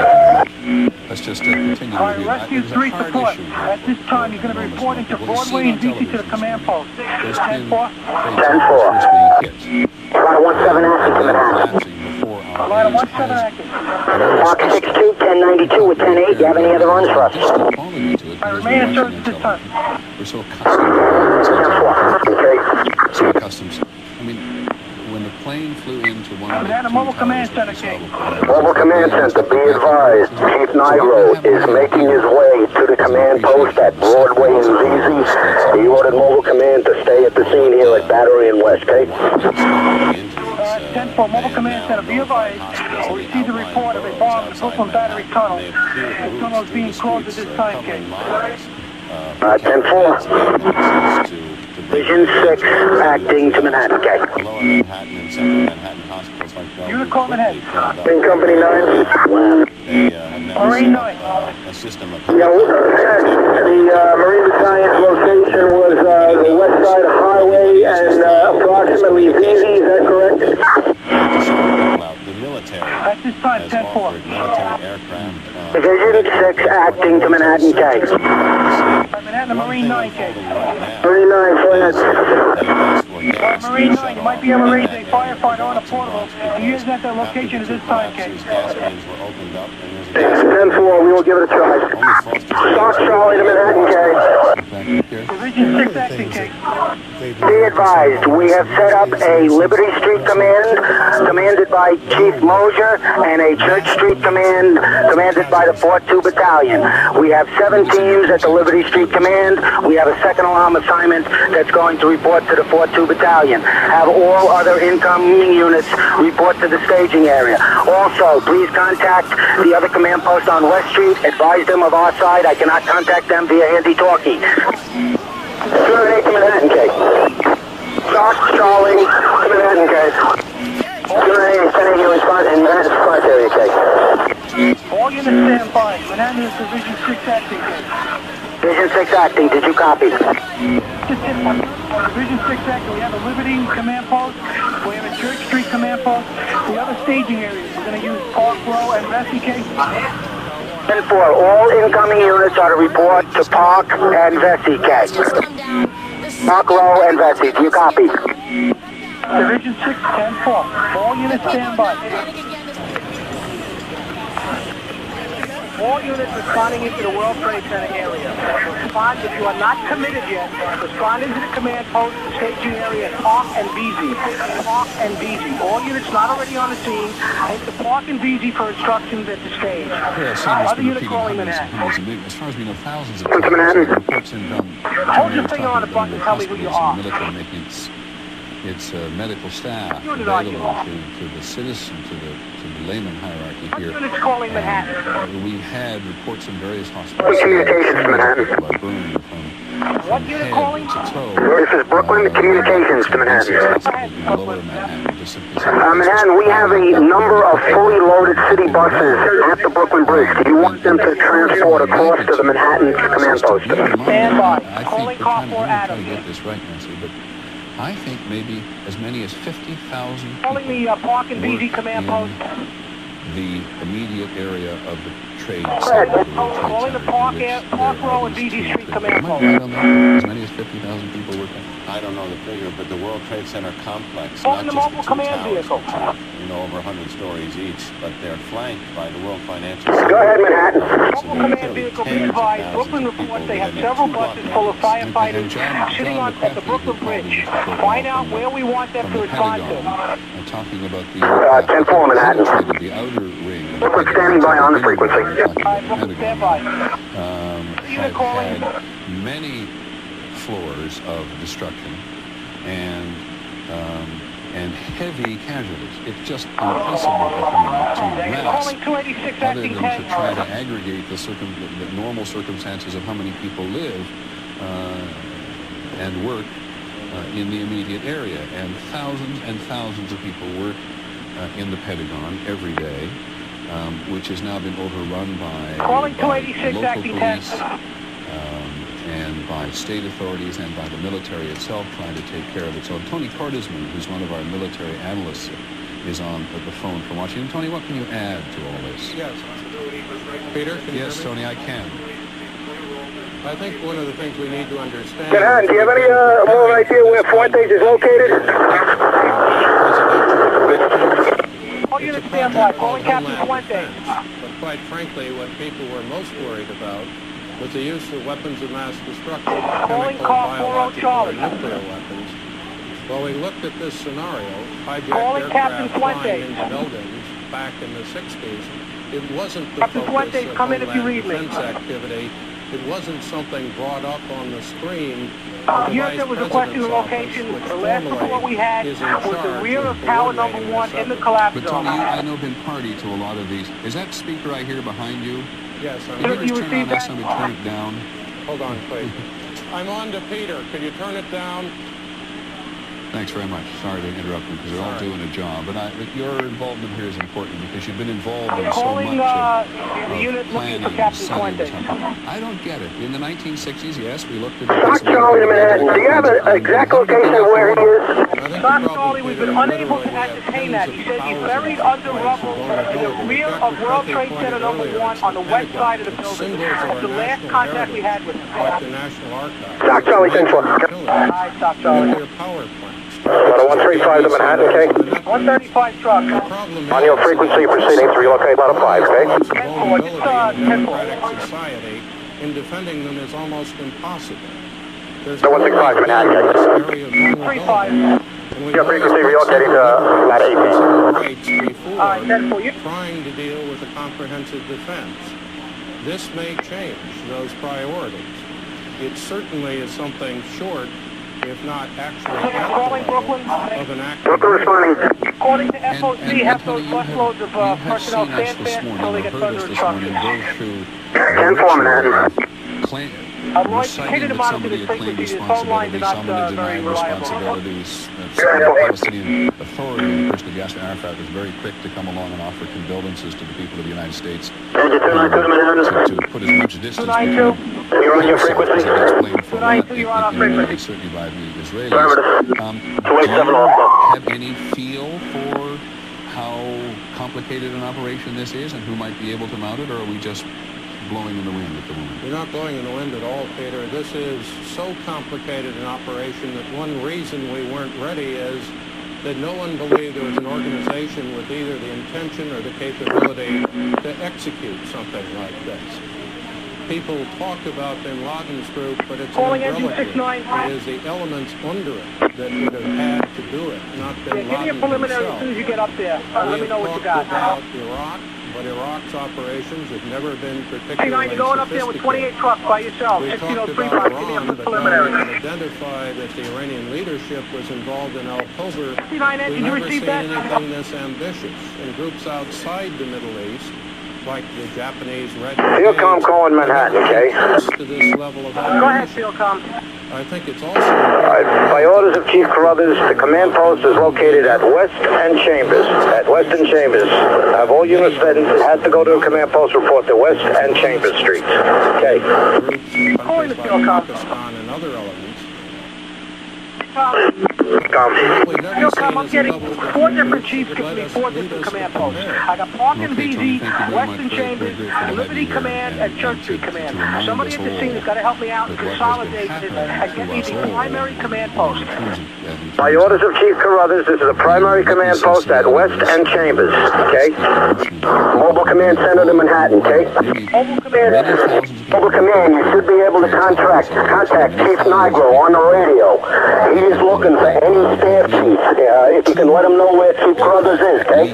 Let's just continue. All right, Rescue 3 support. At this time, you're going to be reporting to Broadway and DC to the command post. 10-4. 10-4. Line 17 active to Manhattan. Line 17 active. Mark 62, 1092 with 10-8. Do you have any other runs for us? I remain in service at this time. We're so accustomed to it. So accustomed. I mean, when the plane flew into one of the Mobile Command Center, Mobile Command Center, be advised, Chief Nigro is making his way to the command post at Broadway and ZZ. He ordered Mobile Command to stay at the scene here at Battery and West, okay? 10-4, Mobile Command Center, be advised, we received a report of a bomb in the Brooklyn Battery Tunnel. The tunnel is being closed at this time, King. 10-4. Vision 6 acting to Manhattan, okay? Unit call Manhattan. In Company 9. Marine 9. Yeah, the Marine Battalion's location was the west side highway and approximately ZZ, is that correct? At this time, 10-4. Division 6 acting to Manhattan, K. Manhattan, Marine 9, K. Marine 9, go ahead. Marine 9, you might be able to raise a firefighter on a portable. He is at their location at this time, K. 10-4, we will give it a try. Stock Charlie to Manhattan, K. Division 6 acting, K. Be advised, we have set up a Liberty Street Command, commanded by Chief Mosier, and a Church Street Command, commanded by the 4-2 Battalion. We have 7 teams at the Liberty Street Command. We have a second alarm assignment that's going to report to the 4-2 Battalion. Have all other incoming units report to the staging area. Also, please contact the other command post on West Street. Advise them of our side. I cannot contact them via handy-talkie. 208 to Manhattan, K. Stock Charlie to Manhattan, K. 208, sending you response in Manhattan response area, K. All units stand by. Manhattan is Division 6 acting, K. Division 6 acting, did you copy? Division 6 acting, we have a Liberty command post, we have a Church Street command post, the other staging areas, we're going to use Park Row and Vesey, K. 10-4, all incoming units are to report to Park and Vesey, K. Park Row and Vesey, do you copy? Division 6, 10-4, all units stand by. All units responding into the World Trade Center area. Respond if you are not committed yet. Respond into the command post, staging area Park and BZ. Park and BZ. All units not already on the scene, head to Park and BZ for instructions at the stage. Other units calling Manhattan. As far as we know, thousands of times. Reports inbound. Hold your finger on the button and tell me who you are. Military making its medical staff available to the citizen, to the layman hierarchy here. What units calling Manhattan? We've had reports in various hospitals. Communications, Manhattan. People are burned from what unit calling? This is Brooklyn Communications to Manhattan. Manhattan, we have a number of fully loaded city buses at the Brooklyn Bridge. Do you want them to transport across to the Manhattan command post? Stand by. Calling car for Adam. I think maybe as many as 50,000 calling the Park and BZ command post. The immediate area of the trade center. Calling the Park Row and BZ Street command post. As many as 50,000 people working. I don't know the figure, but the World Trade Center complex, calling not the just mobile the command towers, vehicle. Over 100 stories each, but they're flanked by the World Financial Center. Go ahead, Manhattan. Mobile command vehicle, be advised. Brooklyn reports they have several buses full of firefighters sitting at the Brooklyn Bridge. Find out where we want them to respond to. I'm talking about the 10-4 Manhattan. The outer ring. Brooklyn standing by on frequency. Brooklyn, stand by. Have had many floors of destruction and heavy casualties. It's just impossible at the moment to mask, other than to try to aggregate the normal circumstances of how many people live and work in the immediate area. And thousands of people work in the Pentagon every day, which has now been overrun by calling 286 local acting police, and by state authorities and by the military itself trying to take care of it. So Tony Cordesman, who's one of our military analysts, is on the phone from Washington. Tony, what can you add to all this? Yes. Peter, can you Yes, hear me? Tony, I can. I think one of the things we need to understand... Manhattan, do you have any more idea where Fuentes is located? All units stand by. Calling Captain Fuentes. But quite frankly, what people were most worried about was the use of weapons of mass destruction, chemical, biological, or nuclear weapons. Well, we looked at this scenario, hijacked aircraft flying into buildings back in the 60s. It wasn't the focus of homeland defense activity. It wasn't something brought up on the screen. Yes, there was a question of location. The last report we had was the rear of tower number 1 in the collapse But zone. Tony, I know been party to a lot of these. Is that speaker right here behind you? Yes, Can you just turn on that, somebody turn it down? Hold on, please. I'm on to Peter. Could you turn it down? Thanks very much. Sorry to interrupt you because they're all doing a job. But your involvement here is important because you've been involved in so much of planning and setting this up. I don't get it. In the 1960s, yes, we looked at the... Doc Charlie, Manhattan, do you have an exact location of where he is? Doc Charlie, we've been unable to ascertain that. He said he's buried under rubble in the rear of World Trade Center number 1 on the west side of the building. That's the last contact we had with him. Like the National Archives. Doc Charlie, 10-4. Hi, Doc Charlie. Nuclear power plants. About a 135 to Manhattan, okay? 135 truck. On your frequency proceeding to relocate about a 5, okay? Democratic society in defending them is almost impossible. There's No, 165 to Manhattan, area of vulnerability. Your frequency relocating to about 18. rights before trying to deal with a comprehensive defense. This may change those priorities. It certainly is something short, if not actually at the level of an active... According to FOC, have those busloads of personnel stand fast until they get further instructions. 10-4 Manhattan. Roy, continue to monitor this frequency. The phone lines are not very reliable. Responsibilities. Palestinian Authority, the person of Yasser Arafat, was very quick to come along and offer condolences to the people of the United States to put as much distance between You're on your frequency. 292, you're on our frequency. Certainly by the Israelis. Do you have any feel for how complicated an operation this is and who might be able to mount it, or are we just blowing in the wind at the moment? We're not blowing in the wind at all, Peter. This is so complicated an operation that one reason we weren't ready is that no one believed there was an organization with either the intention or the capability to execute something like this. People talk about bin Laden's group, but it's an umbrella group. It is the elements under it that would have had to do it, not bin Laden Give me a preliminary as soon as you get up there. Let me know what you got. We have talked about Iraq, but Iraq's operations have never been particularly you're going up there with 28 trucks by yourself. We talked 1603 about bucks. Give me a Iran, but preliminary. now we can identify that the Iranian leadership was involved in October. 69 We've did you never receive seen that? anything this ambitious. And groups outside the Middle East, like the Japanese Red Fieldcom calling Manhattan, okay? to this level of Go ahead, operation. Fieldcom. I think it's also important. By orders of Chief Carruthers, the command post is located at West and Chambers. At West and Chambers. Have all units that had to go to a command post report to West and Chambers Streets. Okay. Calling the Pakistan and other elements. Fieldcom, I'm getting 4 different chiefs giving me 4 different command posts. I got Park and VZ, Western Chambers, Liberty Command, and Church Street Command. Somebody at the scene has got to help me out and consolidate it and get me the primary command post. By orders of Chief Carruthers, this is a primary command post at West and Chambers, okay? Mobile Command Center to Manhattan, okay? Mobile Command, you should be able to contact Chief Nigro on the radio. He is looking for any staff chiefs. If you can let him know where Chief Carruthers is, okay?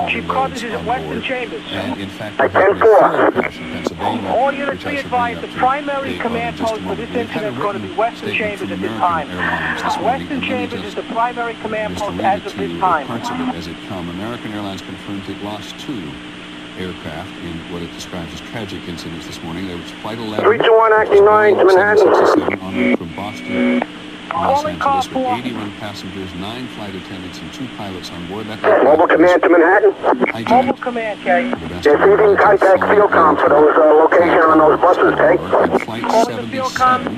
Chief Carruthers is at Western Chambers. At 10-4. All units be advised, the primary command post for this incident is going to be Western Chambers at this time. Western Chambers is the primary command post as of this time. Parts of it as it come. American Airlines confirmed it lost 2 aircraft in what it describes as tragic incidents this morning. There was Flight 11. 321 acting 9 to Manhattan. 767 en route from Boston to Los Angeles with 81 passengers, 9 flight attendants, and 2 pilots on board. That Mobile Command to Manhattan. Mobile Command, okay. If you can contact Fieldcom for those location on those buses, okay? And Flight 77, the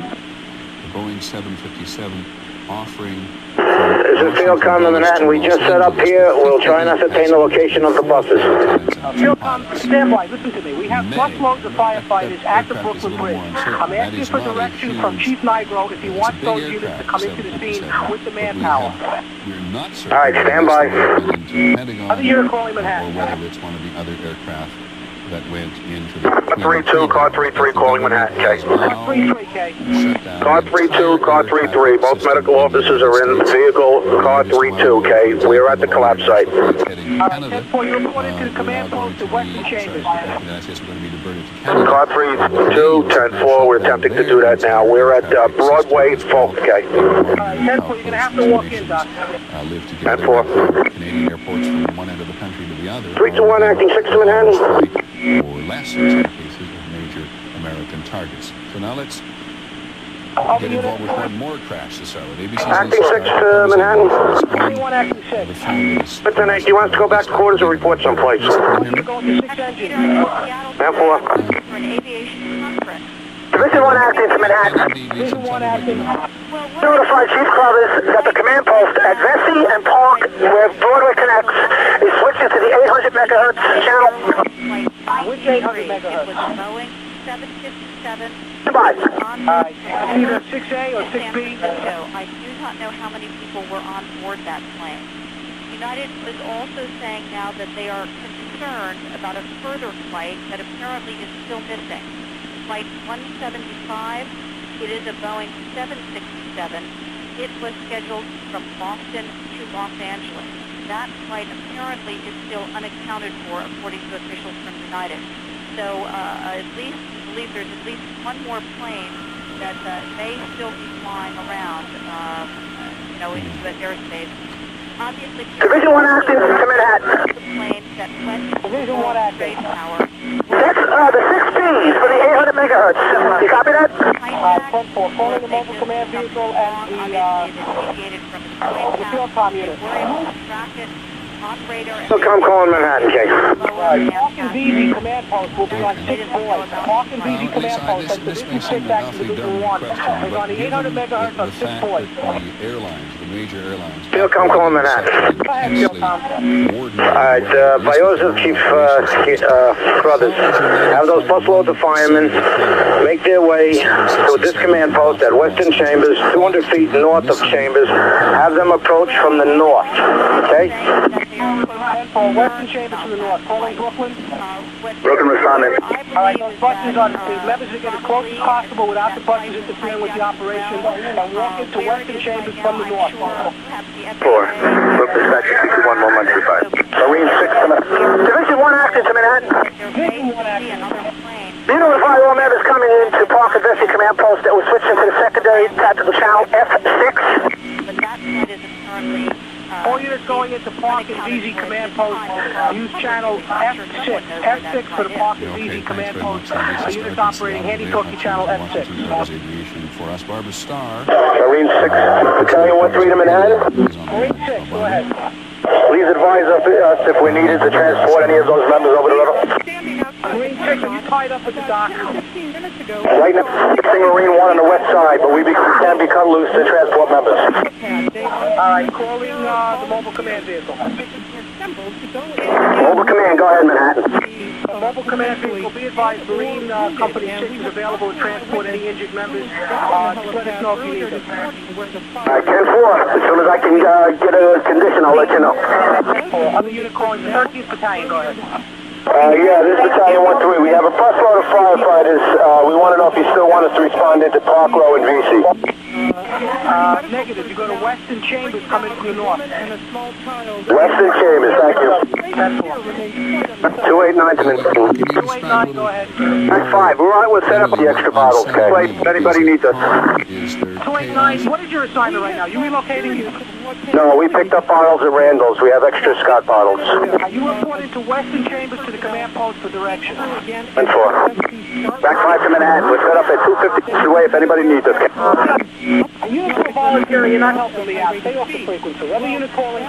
Boeing 757, offering... This is Fieldcom to Manhattan. We just set up here. We'll try and ascertain the location of the buses. Fieldcom, stand by. Listen to me. We have busloads of firefighters at the Brooklyn Bridge. I'm asking for direction from Chief Nigro if he wants those units to come into the scene with the manpower. All right, stand by. Other unit calling Manhattan. Or whether it's one of the other aircraft that went into the... 32, car 33 calling Manhattan, okay. 33, car 32, car 33. Both medical officers are in the vehicle, car 32, okay. We're at the collapse site. All right, 10-4, you reported to the command post at Western Chambers. Car 32, 10-4, we're attempting to do that now. We're at Broadway, Folk, okay. All right, 10-4, you're going to have to walk in, Doc. 10-4. Canadian airports from one end of the country to the other. 321 acting 6 to Manhattan. Or less in some cases of major American targets. So now let's get involved with one more crash this hour. ABC's acting 6 to Manhattan. 21 acting 6. Lieutenant, do you want us to go back to quarters or report someplace? We're going to 6 engines. 10-4. Division 1 acting to Manhattan. Division 1 acting. Notify Chief Carruthers that the command post at Vesey and Park, where Broadway connects, is switching to the 800 megahertz channel. Which 800 megahertz? Boeing 757. Goodbye. Either 6A or 6B. I do not know how many people were on board that plane. United is also saying now that they are concerned about a further flight that apparently is still missing. Flight 175, it is a Boeing 767. It was scheduled from Boston to Los Angeles. That flight apparently is still unaccounted for, according to officials from United. So at least, we believe there's at least one more plane that may still be flying around, in U.S. airspace. Obviously, Division 1 acting to Manhattan. The plane that went to Division 1 acting. Tower. That's the 6Bs for the 800 megahertz. You copy that? 10-4, calling the mobile command vehicle and the Fieldcom unit. Fieldcom calling Manhattan, Jake. Park and VZ command post will be on 6 boys. Park and VZ command post has Division 6 acting Division 1. Is on the 800 megahertz on 6 boys. The airlines, the major airlines. Philcom calling Manhattan. Alright, by orders of Chief Crothers, have those busloads of firemen make their way to this command post at Western Chambers, 200 feet north of Chambers. Have them approach from the north, okay? Western Chambers to the north. Calling Brooklyn. Brooklyn responding. Alright, those buttons on the levers to get as close as possible without the buttons interfering with the operation and walk into Western Chambers from the north. 4. Group dispatcher 221-1135. Marine 6 to Manhattan. Division 1 active to Manhattan. Division 1 active. You notify all members coming in to Park Investing Command Post that we're switching to the secondary tactical channel F6. All units going into Park and VZ Command Post use channel F6. F6 for the Park and VZ Command Post. Units operating handy-talkie channel F6. For us, Barbara Starr. Marine 6, Battalion 1-3 to Manhattan. Marine 6, go ahead. Please advise us if we needed to transport any of those members over the river. Marine 6, are you tied up at the dock? Right now, fixing Marine 1 on the west side, but we can be cut loose to transport members. Alright, calling the mobile command vehicle. Mobile command, go ahead, Manhattan. Mobile command vehicle, be advised, Marine Company 6 is available to transport any injured members. Just let us know if you need them. Alright, 10-4. As soon as I can get a condition, I'll let you know. Other unit calling the 13th Battalion, go ahead. Yeah, this is Battalion 1-3. We have a busload of firefighters. We want to know if you still want us to respond into Park Row and VC. Negative. You go to Western Chambers coming from the north. Western Chambers, thank you. 289 to Manhattan. 289, go ahead. That's 5. We're on it. We'll set up the extra bottles, okay? If anybody needs us. 289, what is your assignment right now? You relocating? No, we picked up bottles at Randall's. We have extra Scott bottles. You reported to Western Chambers to the command post for direction. 10-4. Back 5 to Manhattan. We're set up at 250 away if anybody needs us. Units are voluntary. You're not helping me out. Stay off the frequency. Other unit calling.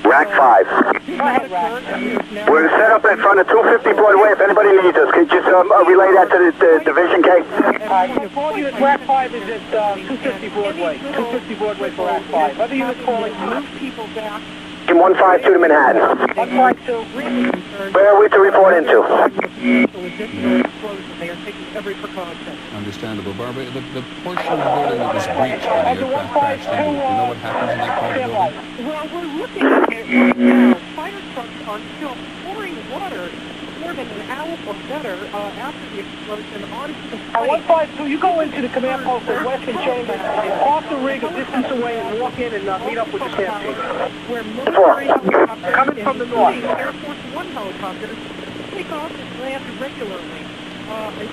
Rack 5. Go ahead, Rack. We're set up in front of 250 Broadway if anybody needs us. Could you just relay that to the Division K? All units, Rack 5 is at 250 Broadway. 250 Broadway for Rack 5. Other units calling. Move people back. 152 to Manhattan. 152. Where are we to report into? Understandable, Barbara. The portion of the building that was breached when the aircraft crashed into, you know what happens in that part of the building? Well, we're looking at it right now. Fire trucks are still pouring water more than an hour or better after the explosion onto the site. 152, you go into the command post at Western Chambers, off the rig a distance away and walk in and meet up with the staff team. Coming from the north. Air Force One helicopters take off and land regularly.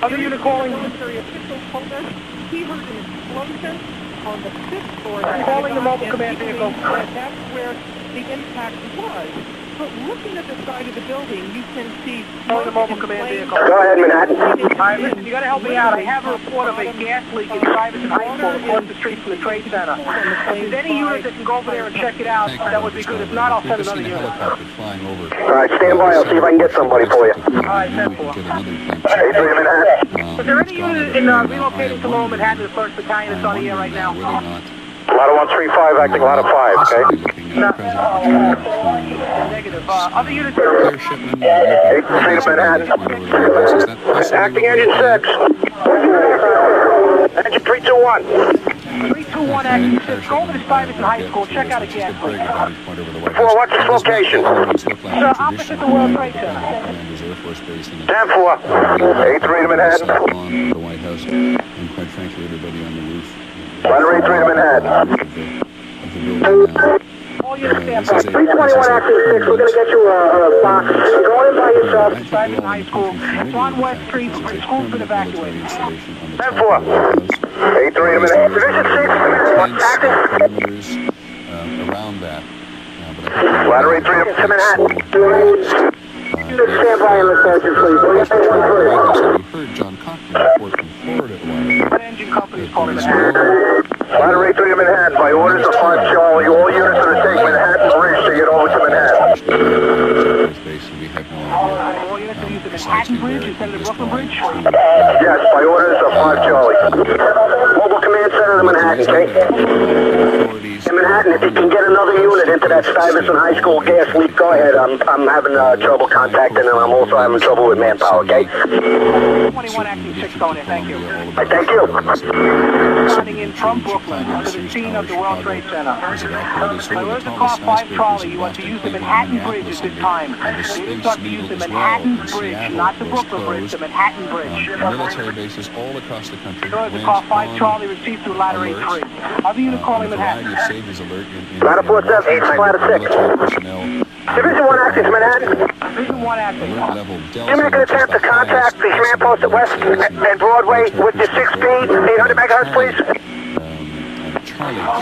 Other unit calling. Military official told us he heard an explosion on the 5th floor. Calling the mobile command vehicle. That's where the impact was. But looking at the side of the building, you can see... Calling the mobile command vehicle. Go ahead, Manhattan. Alright, listen, you gotta help me out. I have a report of a gas leak in Stuyvesant High School across the street from the Trade Center. If there's any unit that can go over there and check it out, that would be good. If not, I'll send another unit. Alright, stand by. I'll see if I can get somebody for you. Alright, 10-4. Hey, Manhattan. Is there any unit in relocating to Lower Manhattan, the 1st Battalion that's on the air right now? Ladder 135 acting ladder 5, okay? Negative. Other units... 8 to Manhattan. Acting engine 6. Engine 321. 321 acting 6. Go over to Stuyvesant High School. Check out a gas leak. 4, what's this location? Sir, opposite the World Trade Center. 10-4. 8-3 to Manhattan. The White House, and quite frankly, everybody on the roof. Ladder 8-3 to Manhattan. All units stand by. 321 acting 6. We're going to get you a box. You're going in by yourself. Stuyvesant High School. It's on West Street. School's been evacuated. 10-4. 8-3 to Manhattan. Division 6. Acting. Around that. Ladder 8-3 to Manhattan. Stand by on the sergeant, please. We heard John Cochran report from Florida. Engine company's calling Manhattan. Ladder 8-3 to Manhattan. By orders of 5 Charlie, all units are to take Manhattan Bridge to get over to Manhattan. All units are using Manhattan Bridge instead of the Brooklyn Bridge? Yes, by orders of 5 Charlie. Mobile command center to Manhattan, okay? Authorities In Manhattan, if you can get another unit into that Stuyvesant High School gas leak, go ahead. I'm having trouble contacting, and I'm also having trouble with manpower, okay? 21 acting 6 on it, thank you. Thank you. Running in from Brooklyn to the scene of the World Trade Center. Where's the car 5 trolley? You want to use the Manhattan Bridge at this time. You start to use the Manhattan Bridge, not the Brooklyn Bridge, the Manhattan Bridge. Military bases all across the country. Where's the car 5 trolley received through ladder 8-3? Other unit calling Manhattan. Ladder 4-7, 8, ladder 6. Division 1 acting, Manhattan. Division 1 acting. You make an attempt to contact the command post at West and Broadway with the 6-speed, 800 megahertz, please.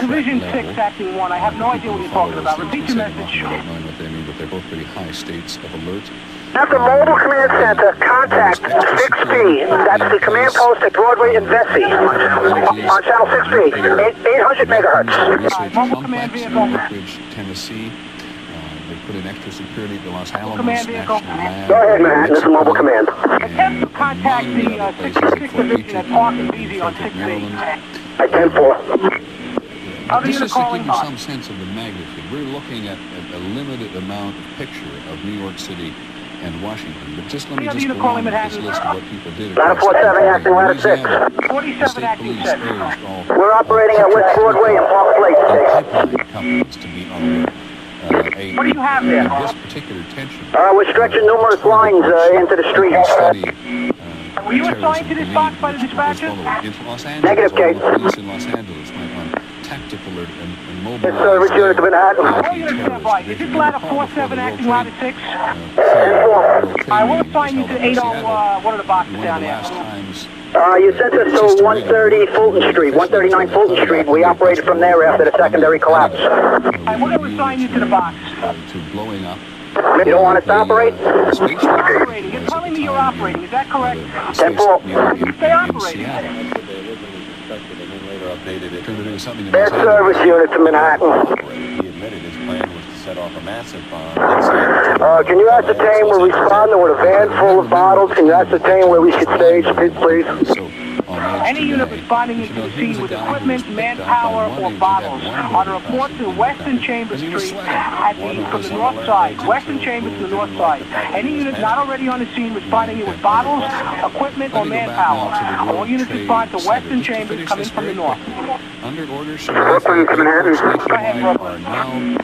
Division 6 acting 1. I have no idea what you're talking about. Repeat your message. They're both pretty high states of alert. At the Mobile Command Center, contact 6B. That's the command post at Broadway and Vesey. On channel 6B, 800 megahertz. Mobile command vehicle. Tennessee. They put in extra security at the Los Alamos command vehicle. Go ahead, Manhattan. This is Mobile Command. Attempt to contact the 66 Division at Park and Beasy on 6B. At 10-4. This is to give you some sense of the magnitude. We're looking at a limited amount of picture of New York City and Washington. But just let me just go on with this list of what people did. Ladder 47 acting, ladder 6. 47 acting 6. We're operating at West Broadway and Park Place. Pipeline companies to be on alert. What do you have there? This particular tension. We're stretching numerous lines into the street. Were you assigned to this box by the dispatcher? Negative, Kate. Police in Los Angeles went on tactical alert and mobilized. It's which unit to Manhattan? Is this ladder 47 acting ladder 6? 10-4. I will assign you to 80, one of the boxes down there. You sent us to 130 Fulton Street, 139 Fulton Street. We operated from there after the secondary collapse. I want to assign you to the box. To blowing up. You don't want us to operate? Operating. You're telling me you're operating. Is that correct? 10-4. Stay operating. Air service unit to Manhattan. He admitted his plan was to set off a massive bomb. Can you ascertain we're responding with a van full of bottles? Can you ascertain where we should stage, please? Any unit responding into the scene with equipment, manpower, or bottles on a report to Western Chambers Street from the north side. Western Chambers to the north side. Any unit not already on the scene responding with bottles, equipment, or manpower. All units respond to Western Chambers coming from the north. Under orders Brooklyn to Manhattan.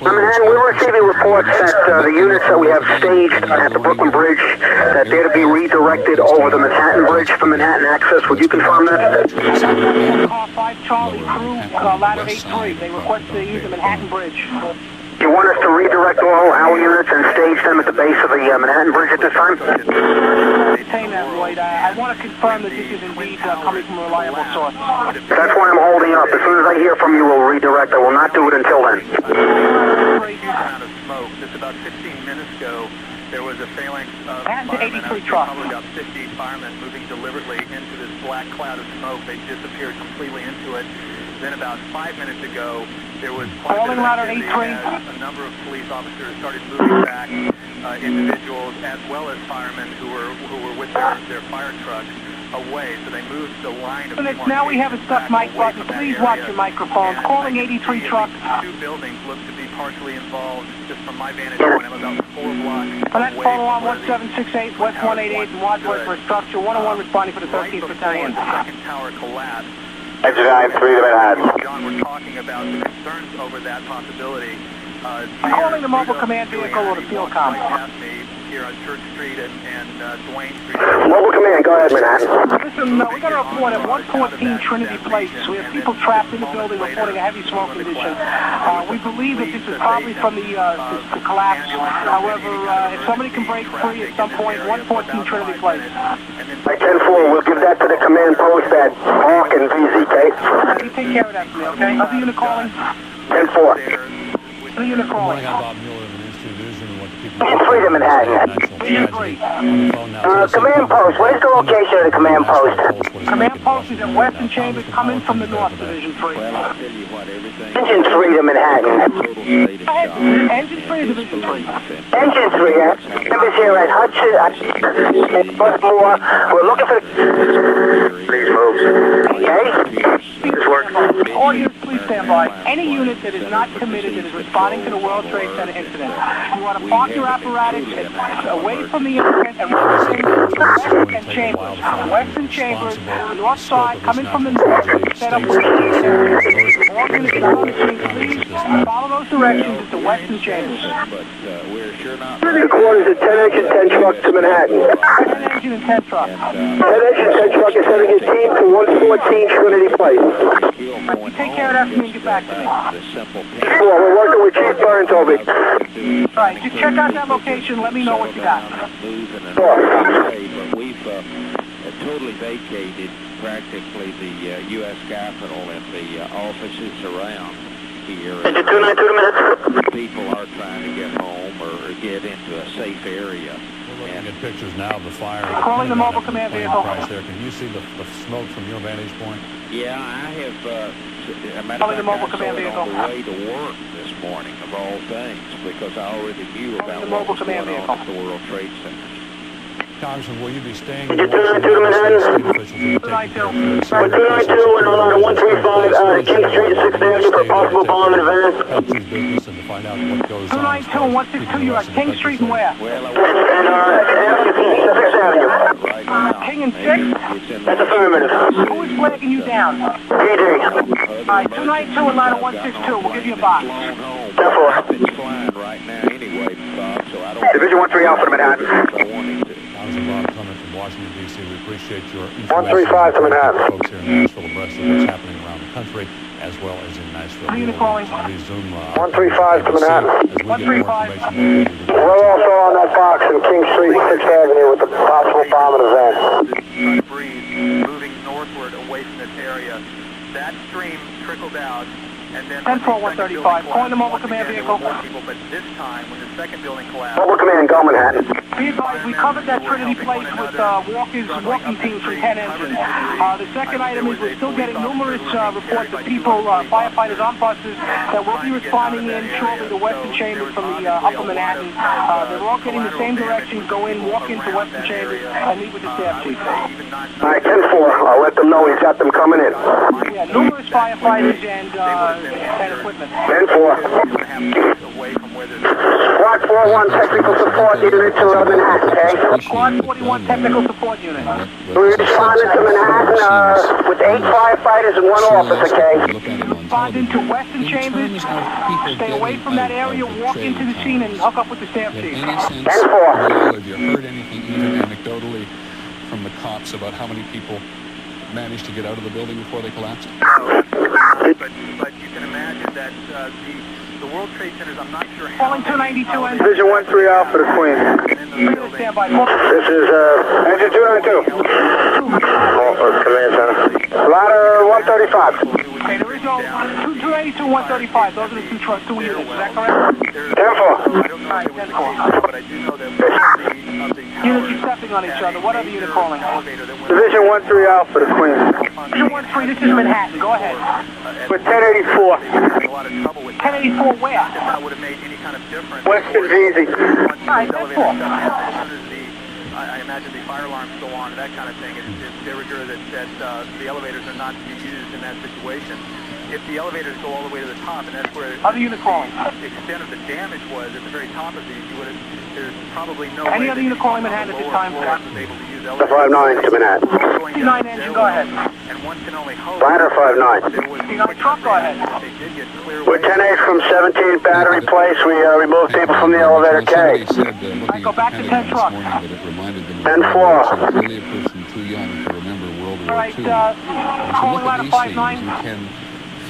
Manhattan, we're receiving reports that the units that we have staged at the Brooklyn Bridge, that they're to be redirected over the Manhattan Bridge for Manhattan access. Would you confirm that? Car 5 Charlie crew, ladder 8-3. They request to use the Manhattan Bridge. You want us to redirect all our units and stage them at the base of the Manhattan Bridge at this time? Maintain that, Lloyd. I want to confirm that this is indeed coming from a reliable source. That's why I'm holding up. As soon as I hear from you, we'll redirect. I will not do it until then. Just about 15 minutes ago, there was a phalanx of firemen. 83 trucks. Probably about 50 firemen moving deliberately into this black cloud of smoke. They disappeared completely into it. Then about 5 minutes ago, there was quite a bit of activity as a number of police officers started moving back individuals as well as firemen who were with their fire trucks away. So they moved the line of now we have a stuck mic button. Please watch your microphone. Calling 83 truck. Two buildings look to be partially involved, just from my vantage point. I'm about 4 blocks Well, that's photo on 1768, West 188 in Wadsworth for structure. 101 responding for the 13th Battalion. Second tower collapse. Engine 9-3 to Manhattan. John, we're talking about the concerns over that possibility. I'm calling the mobile command vehicle or the field com. Here on Church Street and Duane Street. Mobile command, go ahead, Manhattan. Listen, we got a report at 114 Trinity Place. We have people trapped in the building reporting a heavy smoke condition. We believe that this is probably from the collapse. However, if somebody can break free at some point, 114 Trinity Place. By 10-4, we'll give that to the command post at Hawk and VZK. You take care of that for me, okay? Other unit calling? 10-4. Other unit calling? Freedom Manhattan. Command post, where's the location of the command post? Command post is at Western Chambers, coming from the north, Division 3. Engine 3 to Manhattan. Engine 3 to Division 3. Engine 3, Members here at Hudson, Baltimore. We're looking for... Please move. Okay? This works. All units, please stand by. Any unit that is not committed that is responding to the World Trade Center incident, you want to park your apparatus away from the incident and Western Chambers. Western Chambers, north side, coming from the north, set up with all units not on the scene, please follow those directions. It's the Western Chambers. The quarters at 10 engine, 10 truck to Manhattan. 10 engine and 10 truck. 10 engine, 10 truck is 17 to 114 Trinity Place. You take care of that for me and get back to me. Sure, we're working with Chief Burns, Toby. Alright, just check out that location, let me know what you got. But we've totally vacated practically the U.S. Capitol and the offices around here. People are trying to get home or get into a safe area. We're looking at pictures now of the fire. Calling the mobile command vehicle. There. Can you see the smoke from your vantage point? Yeah, I have. Calling the mobile command vehicle. On the way to work this morning, of all things, because I already knew about what was going on at the World Trade Center. Congressman, will you be staying? 292 to Manhattan. 292 and on 135 King Street, 6th Avenue for possible bomb in advance. 292 and 162, you're at King Street and where? And 6th Avenue. King and 6th? That's affirmative. Who is flagging you down? PD. Alright, 292 and line 162, we'll give you a box. 10-4. Right now anyway, Bob, so I don't... Division 1-3 Alpha to Manhattan. Bob Clement from Washington, D.C. We appreciate your information. 135 to Manhattan. Folks here in Nashville abreast of what's happening around the country, as well as in Nashville. Who are you calling? 135 to Manhattan. 135. We're also on that box in King Street, 6th Avenue with the possible bomb in advance. Moving northward away from this area. That stream trickled out. And then 10-4-135, calling the mobile command vehicle. People, but this time, when the second building collapsed... Mobile command, go Manhattan. Be advised, we covered that Trinity Place with walking teams from 10 engines. The second item is we're still getting numerous reports of people, firefighters on buses, that will be responding in shortly to Western Chambers from the Upper Manhattan. They're all getting the same direction, go in, walk into Western Chambers, and meet with the staff chief. All right, 10-4, I'll let them know he's got them coming in. Yeah, numerous firefighters and equipment. 10-4. Squad 41 technical support unit to Manhattan, okay? Squad 41 technical support unit. We responded to Manhattan with 8 firefighters and 1 officer, okay? Responding to Western Chambers, stay away from that area, walk into the scene and hook up with the staff chief. 10-4. Have you heard anything, even anecdotally, from the cops about how many people managed to get out of the building before they collapsed? But you can imagine that the World Trade Centers, I'm not sure how... Calling 292 and... Division 1-3 Alpha to Queen. Stand by. This is engine 292. Command center. Ladder 135. Okay, there is no 292 135. Those are the two units. Is that correct? 10-4. I don't know if it was but I do know that units are stepping on each other. What other unit calling? Division 1-3 Alpha to Queen. Division 1-3, this is Manhattan. Go ahead. With 1084. 1084 where? That would have made any kind of difference. Western Jersey. Alright, that's cool. I imagine the fire alarms go on, that kind of thing. It's de rigueur that the elevators are not to be used in that situation. If the elevators go all the way to the top, and that's where other unit calling. The extent of the damage was at the very top of these, you would have. There's probably no. Any other unit calling Manhattan at this time? 5-9 to Manhattan. 59 engine, go ahead. And one can only hope. Ladder 5-9. 59 truck, go ahead. We're 10-8 from 17 Battery Place. We removed people from the elevator K. Alright, go back to 10 truck. 10-4. Really a person too young to remember World War Alright, II. calling ladder 5-9.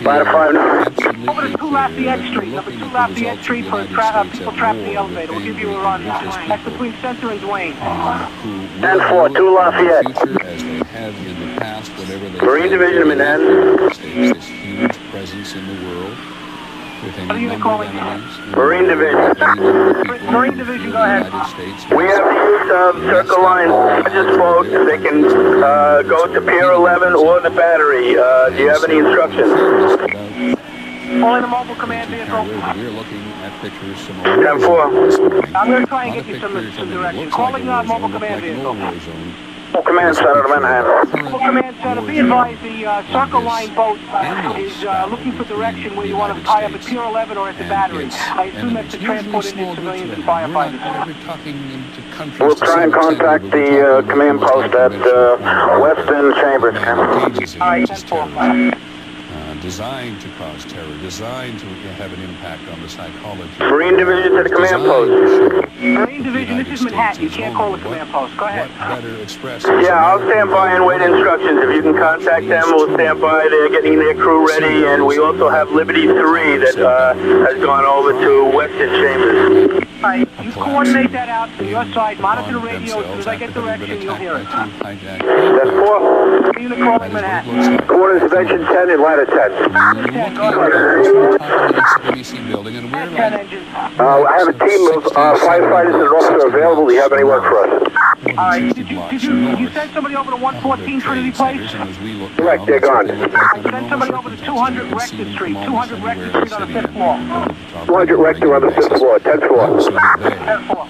Ladder 5-9. Over to 2 Lafayette Street. Number 2 Lafayette Street for people trapped in the elevator. We'll give you a run. That's between Center and Duane. 10-4, 2 Lafayette. As they have in the past, whenever they Marine Division of Manhattan. This huge presence in the world. With any number of enemies. Marine Division. Marine Division, go ahead. We have the use of Circle Line largest boats. They can go to Pier 11 or the Battery. Do you have any instructions? Calling the mobile command vehicle. We're looking at pictures 10-4. I'm going to try and get you some direction. Calling the mobile command vehicle. Command Center to Manhattan. Command Center, be advised the Circle Line boat is looking for direction where you want to tie up at Pier 11 or at the battery. I assume that's to transport Indian civilians and firefighters. We'll try and contact the command post at Western Chambers. All right, 10-4. Designed to cause terror, designed to have an impact on the psychology. Marine Division to the command post. Marine Division, this is Manhattan. You can't call the command post. Go ahead. Yeah, I'll stand by and wait instructions. If you can contact them, we'll stand by. They're getting their crew ready, and we also have Liberty 3 that has gone over to Western Chambers. All right, you coordinate that out from your side. Monitor the radio. As soon as I get direction, you'll hear it. That's 4. Unit calling Manhattan. Quarters Division 10 and ladder 10. I have a team of firefighters and an officer available. Do you have any work for us? All right, did you send somebody over to 114 Trinity Place? Correct, they're gone. Send somebody over to 200 Rector Street. 200 Rector Street on the 5th floor. 200 Rector on the 5th floor, 10th floor. 10th floor.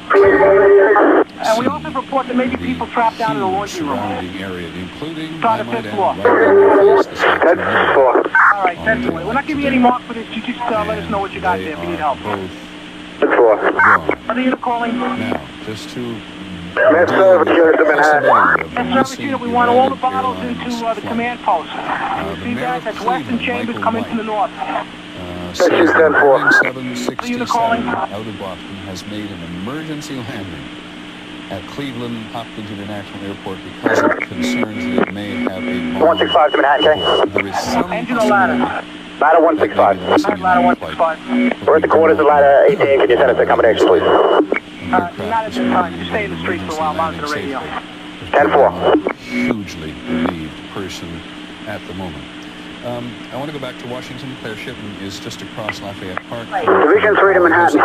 And we also report that maybe people trapped down in the laundry room. It's on the 5th floor. 10th floor. All right, 10th floor. We're not giving you any mark for this. You just let us know what you got there if you need help. 10th floor. Other unit calling? Now, just to... Mass service unit to Manhattan. Mass service unit, we want all the bottles into the command post. See that? That's Western Chambers coming from the north. Section 10-4. Unit calling? Out of Boston has made an emergency landing at Cleveland Hopkins International Airport because of concerns that it may have a 165 to Manhattan, There is some engine or ladder? Ladder 165. Ladder 165. We're at the quarters of ladder 18. Can you send us accommodation, please? Not at this time. Just stay in the streets for a while. Monitor the radio. 10-4. Hugely relieved person at the moment. I want to go back to Washington. Claire Shipman is just across Lafayette Park. Division 3 to Manhattan.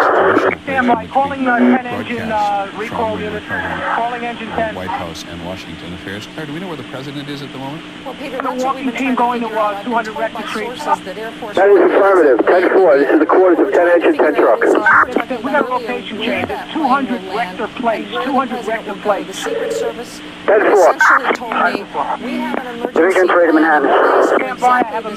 Stand by. Calling 10-engine recall unit. Calling engine 10. White House and Washington Affairs. Claire, do we know where the president is at the moment? Well, Peter, The walking team going to 200 Rector Street. That is affirmative. 10-4. This is the quarters of 10-engine 10 truck. We got a location change. It's 200 Rector Place. 200 Rector Place. The Secret Service 10-4. essentially told me we have an emergency Division 3 to Manhattan. Stand by. I have a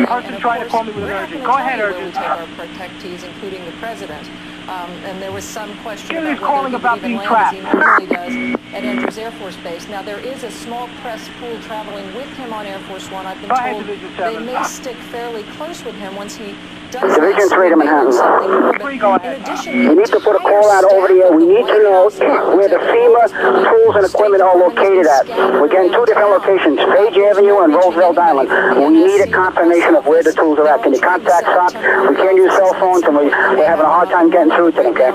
person trying to call me with an urgent. Go ahead, urgent. We take our protectees, including the president. And there was some question Jim is about calling whether about he being would even land, trapped. as he normally does at Andrews Air Force Base. Now, there is a small press pool traveling with him on Air Force One. I've been told they may stick fairly close with him once he does Division 3 to Manhattan. in addition, We need to put a call out over the air. We need to know where the FEMA tools and equipment are located at. We're getting two different locations, Page Avenue and Roosevelt Island. We need a confirmation of where the tools are at. Can you contact SOC? We can't use cell phones, and we're having a hard time getting through to them, okay?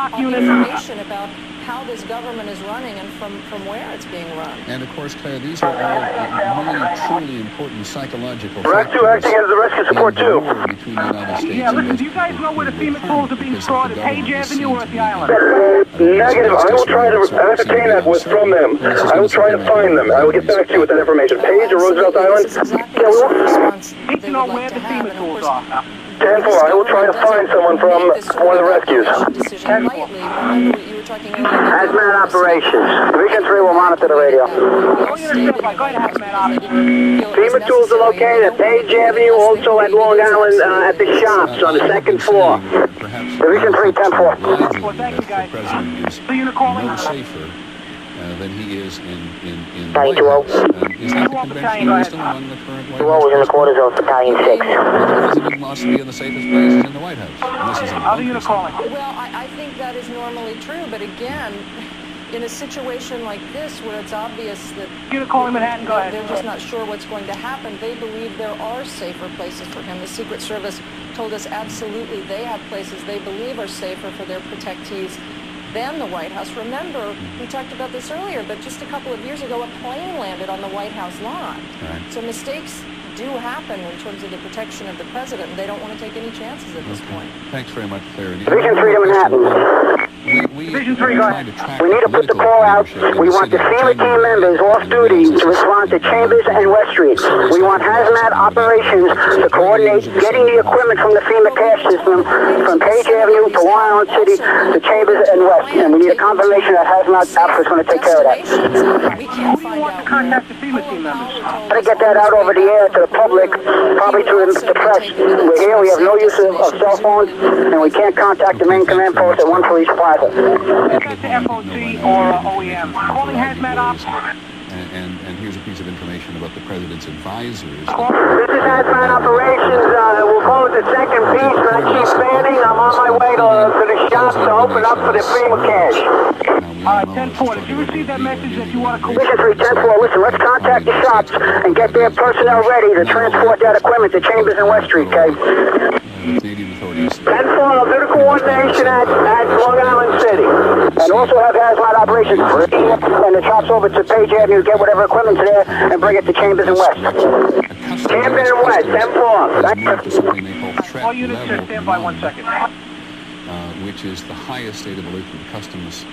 Information about how this government is running and from where it's being run. And of course, Claire, these are all really truly important psychological Rescue acting as the rescue support too. between the United States Yeah, and listen, do you guys know where the FEMA tools are being stored at Page Avenue or at the island? Negative. I will try to ascertain that from them. I will try to find them. I will get back to you with that information. Page or Roosevelt Island? Yeah, we will. Need to know where the FEMA tools are. 10-4. I will try to find someone from one of the rescues. Hazmat operations. Division 3 will monitor the radio. FEMA tools are located at Page Avenue, also at Long Island, at the shops on the second floor. Division 3, 10-4. Well, thank you, guys. So you're calling? no safer than he is in Battalion White House. 12. Is that the convention wisdom among the current White 12 was in the quarters of Battalion 6. The president must be in the safest places in the White House. And this is in Other unit calling? Well, I think that is normally true, but again, in a situation like this where it's obvious that Unit calling Manhattan, go ahead. they're just not sure what's going to happen, they believe there are safer places for him. The Secret Service told us absolutely they have places they believe are safer for their protectees than the White House. Remember, we talked about this earlier, but just a couple of years ago, a plane landed on the White House lawn. Right. So mistakes do happen in terms of the protection of the president, and they don't want to take any chances at this point. Thanks very much, Claire. Division 3 to Manhattan. Division 3, go ahead. We need to put the call out. We want the FEMA team members off duty to respond to Chambers and West Street. We want hazmat operations to coordinate getting the equipment from the FEMA cash system from Page Avenue to Long Island City to Chambers and West. And we need a confirmation that hazmat outfit's going to take care of that. Who do you want to contact the FEMA team members? Try to get that out over the air to the public, probably to the press. We're here, we have no use of cell phones, and we can't contact the main command post at 1 Police Plaza. That's the FOC or OEM. Calling hazmat ops. And here's a piece of information about the President's advisors. This is hazmat operations. We'll call it the second piece, but I keep fanning. I'm on my way to the shop to open up for the FEMA cash. All right, 10-4. Did you receive that message that you want to call? Division 3, 10-4. Listen, let's contact the shops and get their personnel ready to transport that equipment to Chambers and West Street, okay? Canadian authorities. 10-4, vertical coordination at Long Island City. And also have hazmat operations free and the chops over to Page Avenue, get whatever equipment's there, and bring it to Chambers and West. Chambers and West, 10-4. All units are stand by 1 second. Which is the highest state of alert that the Customs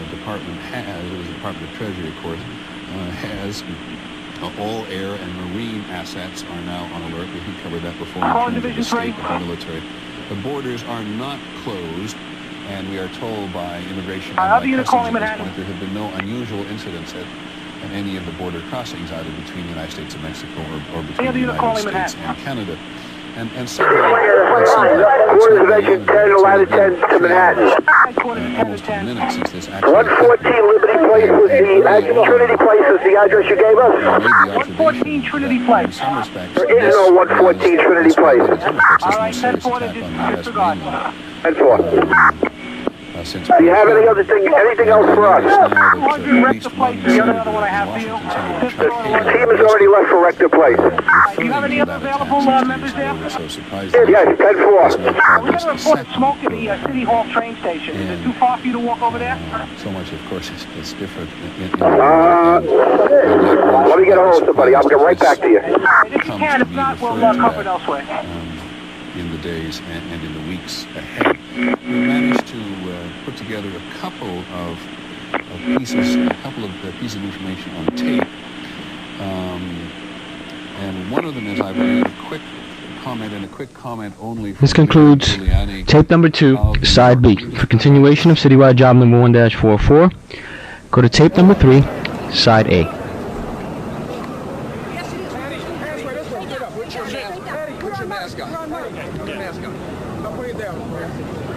Department has, it was the Department of Treasury, of course, has. All air and marine assets are now on alert. We covered that before in terms of the state of the military. The borders are not closed, and we are told by immigration and by customs at this point there have been no unusual incidents at any of the border crossings, either between the United States and Mexico or between the United States and Canada. And several Quarters 10, 11, 10 to Manhattan. almost a minute since this actually 114 Liberty Place was the Trinity Place is the address you gave us. 114 Trinity Place. There is no 114 Trinity Place. All right, 10-4 to disregard. 10-4. Do you have anything else for us? 200 Rector Place is the other one I have for you. The team has already left for Rector Place. Do you have any other available members there? Yes, 10-4. We got a report of smoke at the City Hall train station. Is it too far for you to walk over there? So much, of course, it's different. Let me get a hold of somebody. I'll get right back to you. If you can, if not, we'll cover it elsewhere. In the days and in the weeks ahead. We managed to put together a couple of pieces of information on tape. And one of them is, I believe, a quick comment only. This concludes tape number 2, side B. For continuation of citywide job number 1-44, go to tape number 3, side A.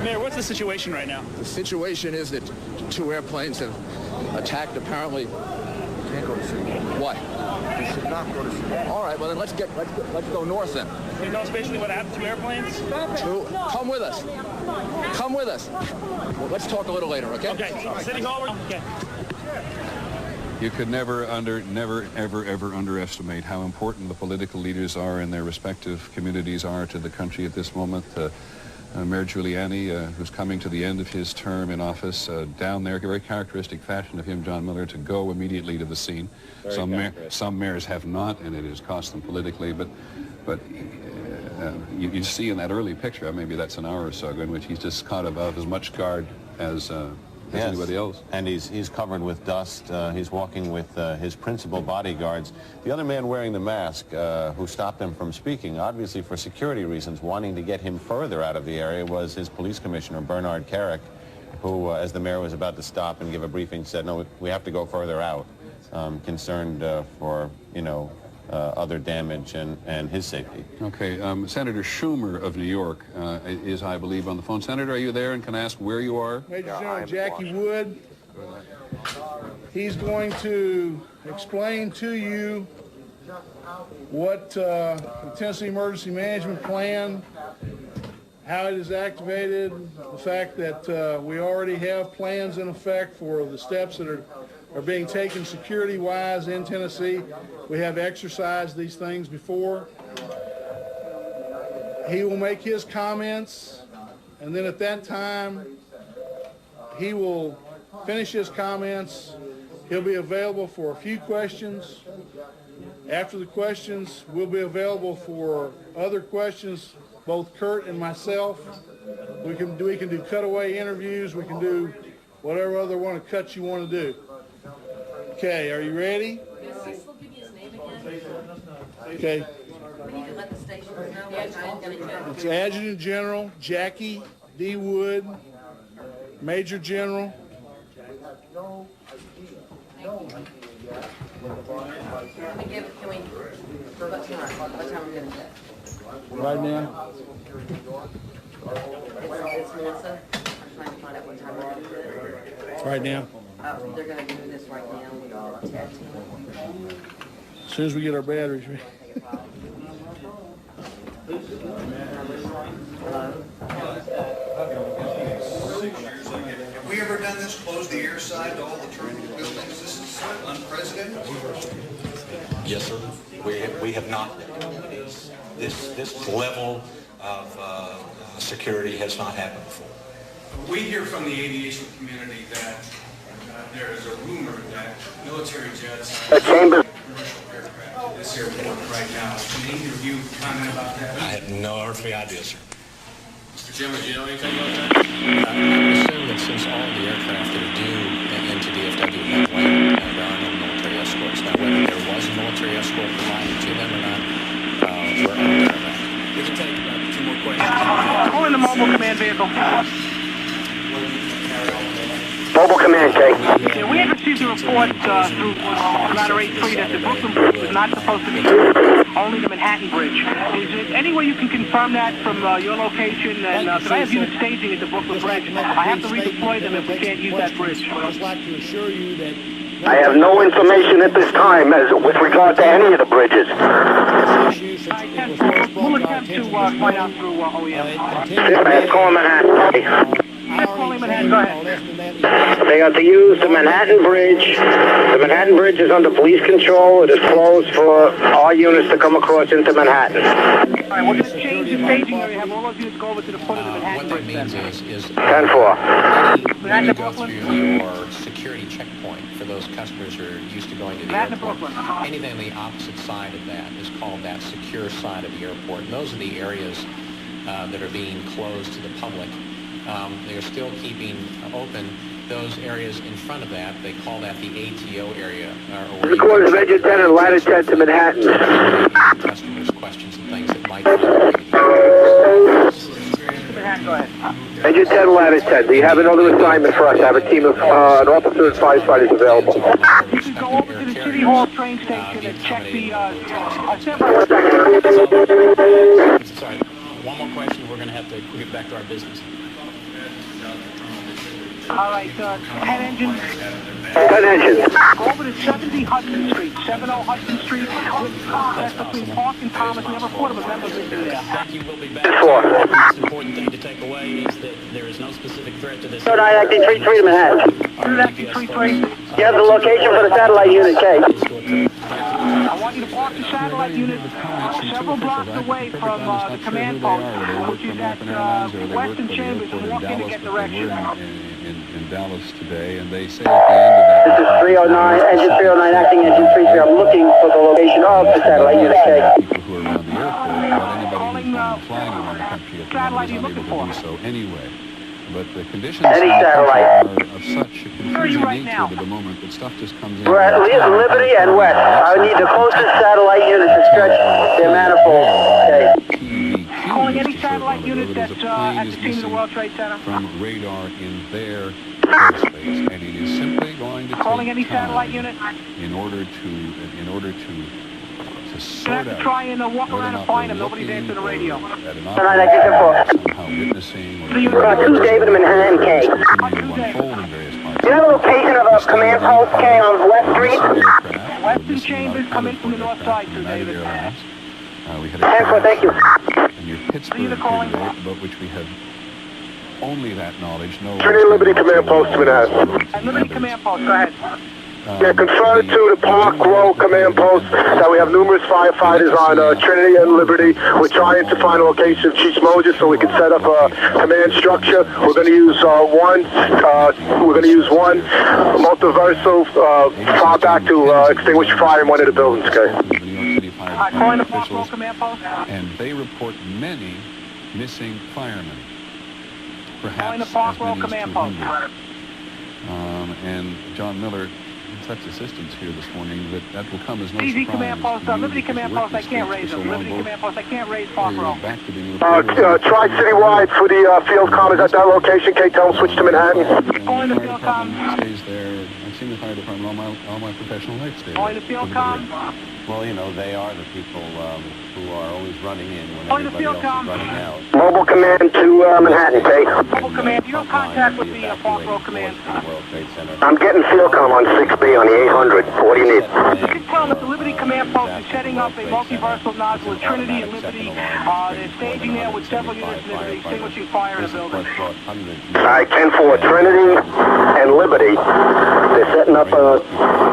Mayor, what's the situation right now? The situation is that 2 airplanes have attacked apparently. Can't go to sea. What? We should not go to sea. All right, well then let's go north then. You know basically what happened to 2 airplanes? Come with us. Come with us. Well, let's talk a little later, okay? Okay. City Hall. Okay. You could never ever underestimate how important the political leaders are and their respective communities are to the country at this moment. Mayor Giuliani, who's coming to the end of his term in office, down there, a very characteristic fashion of him, John Miller, to go immediately to the scene. Some mayors have not, and it has cost them politically, but you see in that early picture, maybe that's an hour or so ago, in which he's just caught above as much guard as anybody else. And he's covered with dust. He's walking with his principal bodyguards. The other man wearing the mask who stopped him from speaking, obviously for security reasons, wanting to get him further out of the area, was his police commissioner, Bernard Carrick, who, as the mayor was about to stop and give a briefing, said, no, we have to go further out, concerned for, other damage and his safety. Okay, Senator Schumer of New York is, I believe, on the phone. Senator, are you there, and can I ask where you are? Major General Jackie Wood. He's going to explain to you what the Tennessee Emergency Management Plan, how it is activated, the fact that we already have plans in effect for the steps that are being taken security-wise in Tennessee. We have exercised these things before. He will make his comments, and then at that time, he will finish his comments. He'll be available for a few questions. After the questions, we'll be available for other questions, both Kurt and myself. We can do cutaway interviews. We can do whatever other one of cuts you want to do. Okay, are you ready? Okay. It's Adjutant General Jackie D. Wood, Major General. Right now. Right now. They're going to do this right now. As soon as we get our batteries ready. Have we ever done this, close the air side to all the terminal buildings? This is unprecedented. Yes, sir. We have not. This level of security has not happened before. We hear from the aviation community that there is a rumor that military jets are commercial aircraft at this airport right now. Can either of you comment about that? I have no earthly idea, sir. Mr. Chairman, do you know anything about that? I assume that since all of the aircraft that are due into DFW have landed, there are no military escorts. Now, whether there was a military escort provided to them or not, we're unaware of that. We can take two more questions. Call in the mobile command vehicle. Mobile command, Kay. Yeah, we have received a report through Ladder 83 that the Brooklyn Bridge is not supposed to be only the Manhattan Bridge. Is there any way you can confirm that from your location? And because I have units staging at the Brooklyn Bridge, I have to redeploy them if we can't use that bridge. I'd like to assure you that I have no information at this time with regard to any of the bridges. We'll attempt to find out through OEM. Dispatch, call Manhattan. Calling Manhattan, go ahead. They are to use the Manhattan Bridge. The Manhattan Bridge is under police control. It is closed for our units to come across into Manhattan. All right, we're going to change the staging area. Have all those units go over to the foot of the Manhattan Bridge. What that means is 10-4. when you go through your security checkpoint for those customers who are used to going to the airport, anything on the opposite side of that is called that secure side of the airport. And those are the areas that are being closed to the public. They are still keeping open those areas in front of that. They call that the ATO area. Recorded Major 10 and Ladder 10 to Manhattan. Customers, questions and things that might be Major 10, Ladder 10. Do you have another assignment for us? I have a team of an officer and firefighters available. You can go over to the City Hall train station and check the... Sorry, one more question. We're going to have to get back to our business. All right, 10 engines. 10 engines. Go over to 70 Hudson Street, 70 Hudson Street. That's between Park and Thomas. We have a report of a member missing there. Thank you. We'll be back. The most important thing to take away is that there is no specific threat to this. 3933 to Manhattan. 3933. You have the location for the satellite unit, K. I want you to park the satellite unit several blocks away from the command post, which is at Western Chambers, and walk in to get directions. In Dallas today, and they say at the end of that... This is 309, engine 309, acting engine 33. I'm looking for the location of the satellite unit, K. People who are around the airport, but anybody who's flying around the country at the moment is unable to do so anyway. But the conditions are of such a confusing nature at the moment that stuff just comes in. We're at Liberty and West. I need the closest satellite unit to stretch their manifold. Okay. Calling any satellite unit that's at the scene of the World Trade Center. From radar in their airspace, and it is simply going to calling take any satellite unit in order to you have to try and walk around and find them. Nobody's answering the radio. Somehow witnessing or 2 David Manhattan, K. You have a location of a command post, K, on West Street? Western Chambers come in from the north side, 2 David. We had 10-4, thank you. And your Pittsburgh video, about which we have only that knowledge. No. Trinity Liberty Command Post to Manhattan. Liberty Command Post, go ahead. Yeah, confirmed to the Park Row Command Post that we have numerous firefighters on Trinity and Liberty. We're trying to find a location of Chief Moses so we can set up a command structure. We're going to use one multiversal far back to extinguish fire in one of the buildings. Okay. Calling the Park Row Command Post. And they report many missing firemen. perhaps as many as 200. And John Miller such assistance here this morning that will come as no surprise. DZ command post, Liberty command post, I can't raise them. Liberty command post, I can't raise Park Row. Try citywide for the field comm. Is at that location? K-Tone, switch to Manhattan. Going to field comm. Stays there. I've seen the fire department all my professional life stay there. Going to field comm. Well, you know, they are the people who are always running in when everybody else is running out. Mobile command to Manhattan, K. Mobile command, you don't contact with the Park Row command. I'm getting field comm on 6B on the 800. What do you need? You can tell that the Liberty command post is setting up a multiversal nozzle with Trinity and Liberty. They're staging there with several units in Liberty, extinguishing fire in the building. Alright, 10-4, Trinity and Liberty. They're setting up a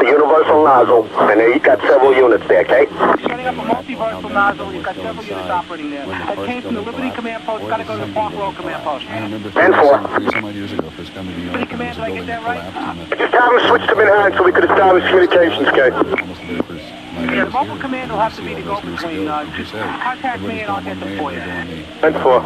universal nozzle, and they've got several units there, okay? Setting up a multiversal nozzle, you've got several units operating there. That came from the Liberty command post, got to go to the Park Row command post. 10-4. Years ago, first coming to the Liberty command, did I get that right? Just have them switch to Manhattan so we could establish communications, okay? Yeah, the mobile command will have to be the go-between. Just contact me and I'll get them for you. 10-4.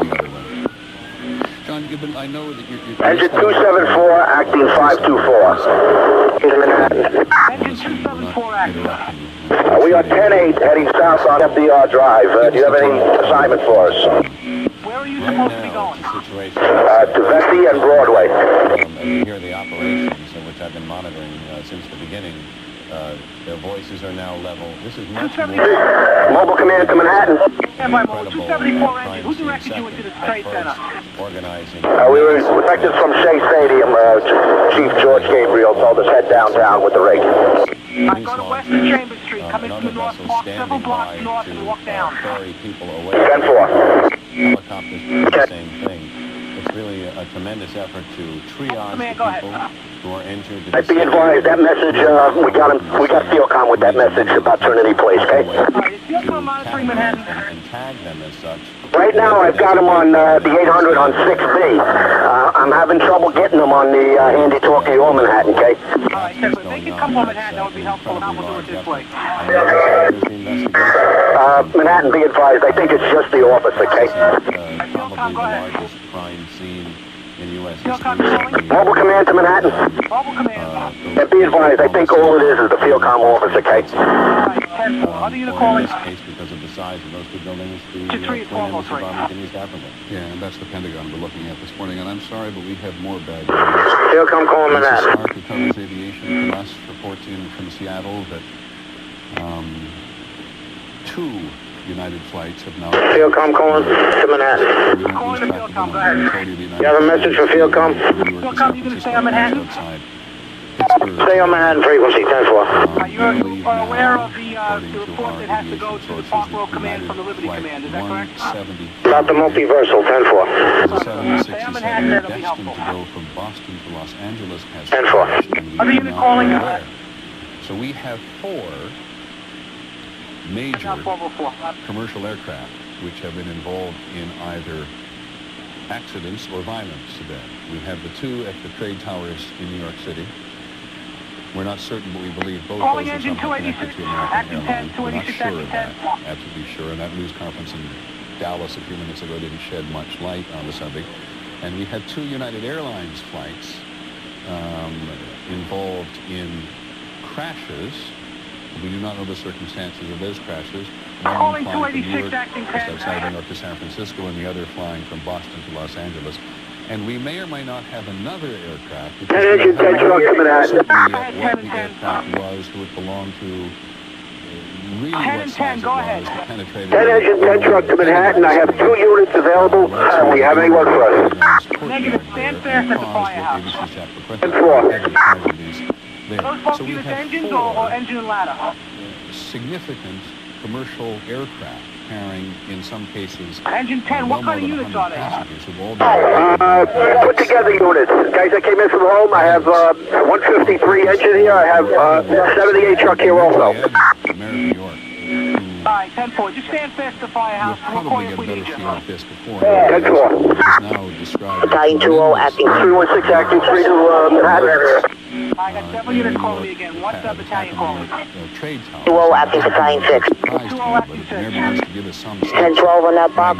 John Gibbon, I know that you're Engine 274, acting 524. In Manhattan. Engine 274 acting. We are 10-8 heading south on FDR Drive. Do you have any assignment for us? Where are you supposed to be going? To Vesey and Broadway. You hear the operations, which I've been monitoring since the beginning. Their voices are now level. This is much more... Mobile command to Manhattan. Stand by mode. 274 engine. Who directed you into the trade center? Organizing. We were directed from Shea Stadium. Chief George Gabriel told us head downtown with the rig. I go to Western Chambers Street. Come into the North Park, several blocks north, and walk down. Ferry people away. 10-4. Helicopters do the same thing. It's really a tremendous effort to triage the people who are injured. I'd be advised that message. We got field comm with that message about Trinity Place, okay? Is field comm monitoring Manhattan? And tag them as such. Right now, I've got them on the 800 on 6B. I'm having trouble getting them on the Handy Talkie or Manhattan, okay? Alright, if they can come from Manhattan, that would be helpful, and I will do it this way. Manhattan, be advised. I think it's just the office, okay? Probably the largest crime scene in U.S. history. Mobile command to Manhattan. Mobile command. And be advised, I think all it is the field comm office, okay? Other unit calling. In this case, because of the size of those two buildings, the Twin Embassy bombing in East Africa. Yeah, and that's the Pentagon we're looking at this morning. And I'm sorry, but we have more bad news. Field comm calling Manhattan. Stark, who covers aviation from us, reports in from Seattle that 2 United flights have now... Field comm calling to Manhattan. Calling the field comm, go ahead. You have a message for field comm? Field comm, you going to stay on Manhattan? Stay on Manhattan frequency, 10-4. Are you aware of the report that has to go to the Park Row command from the Liberty command, is that correct? About the multiversal, 10-4. Stay on Manhattan, that'll be helpful. To go from Boston to Los Angeles has 10-4. Other unit calling? So we have 4 major commercial aircraft which have been involved in either accidents or violence today. We have the 2 at the trade towers in New York City. We're not certain, but we believe both those are somehow connected to American Airlines. We're not sure of that, absolutely sure. And that news conference in Dallas a few minutes ago didn't shed much light on the subject. And we had 2 United Airlines flights involved in crashes. We do not know the circumstances of those crashes. One flying from New York, just outside New York to San Francisco, and the other flying from Boston to Los Angeles. And we may or may not have another aircraft. What the aircraft was, who it belonged to, really what size it was, penetrated. 10 engine, 10 truck to Manhattan. I have 2 units available. Do you have any work for us? Negative. Stand fast at the firehouse. 10-4. Those both units engines or engine and ladder? Significant commercial aircraft carrying, in some cases, engine 10. What kind of units are they? Put together units. Guys that came in from home, I have 153 engine here. I have 78 truck here also. right, 10-4. Just stand fast at the firehouse. You'll probably get a better feel of this before. 10-4. It's now described. Battalion 20 acting 316 acting 3 to Manhattan. I got several units calling me again. What's that battalion calling? Trade tower. 20 acting Battalion 6. 10-12 on that box.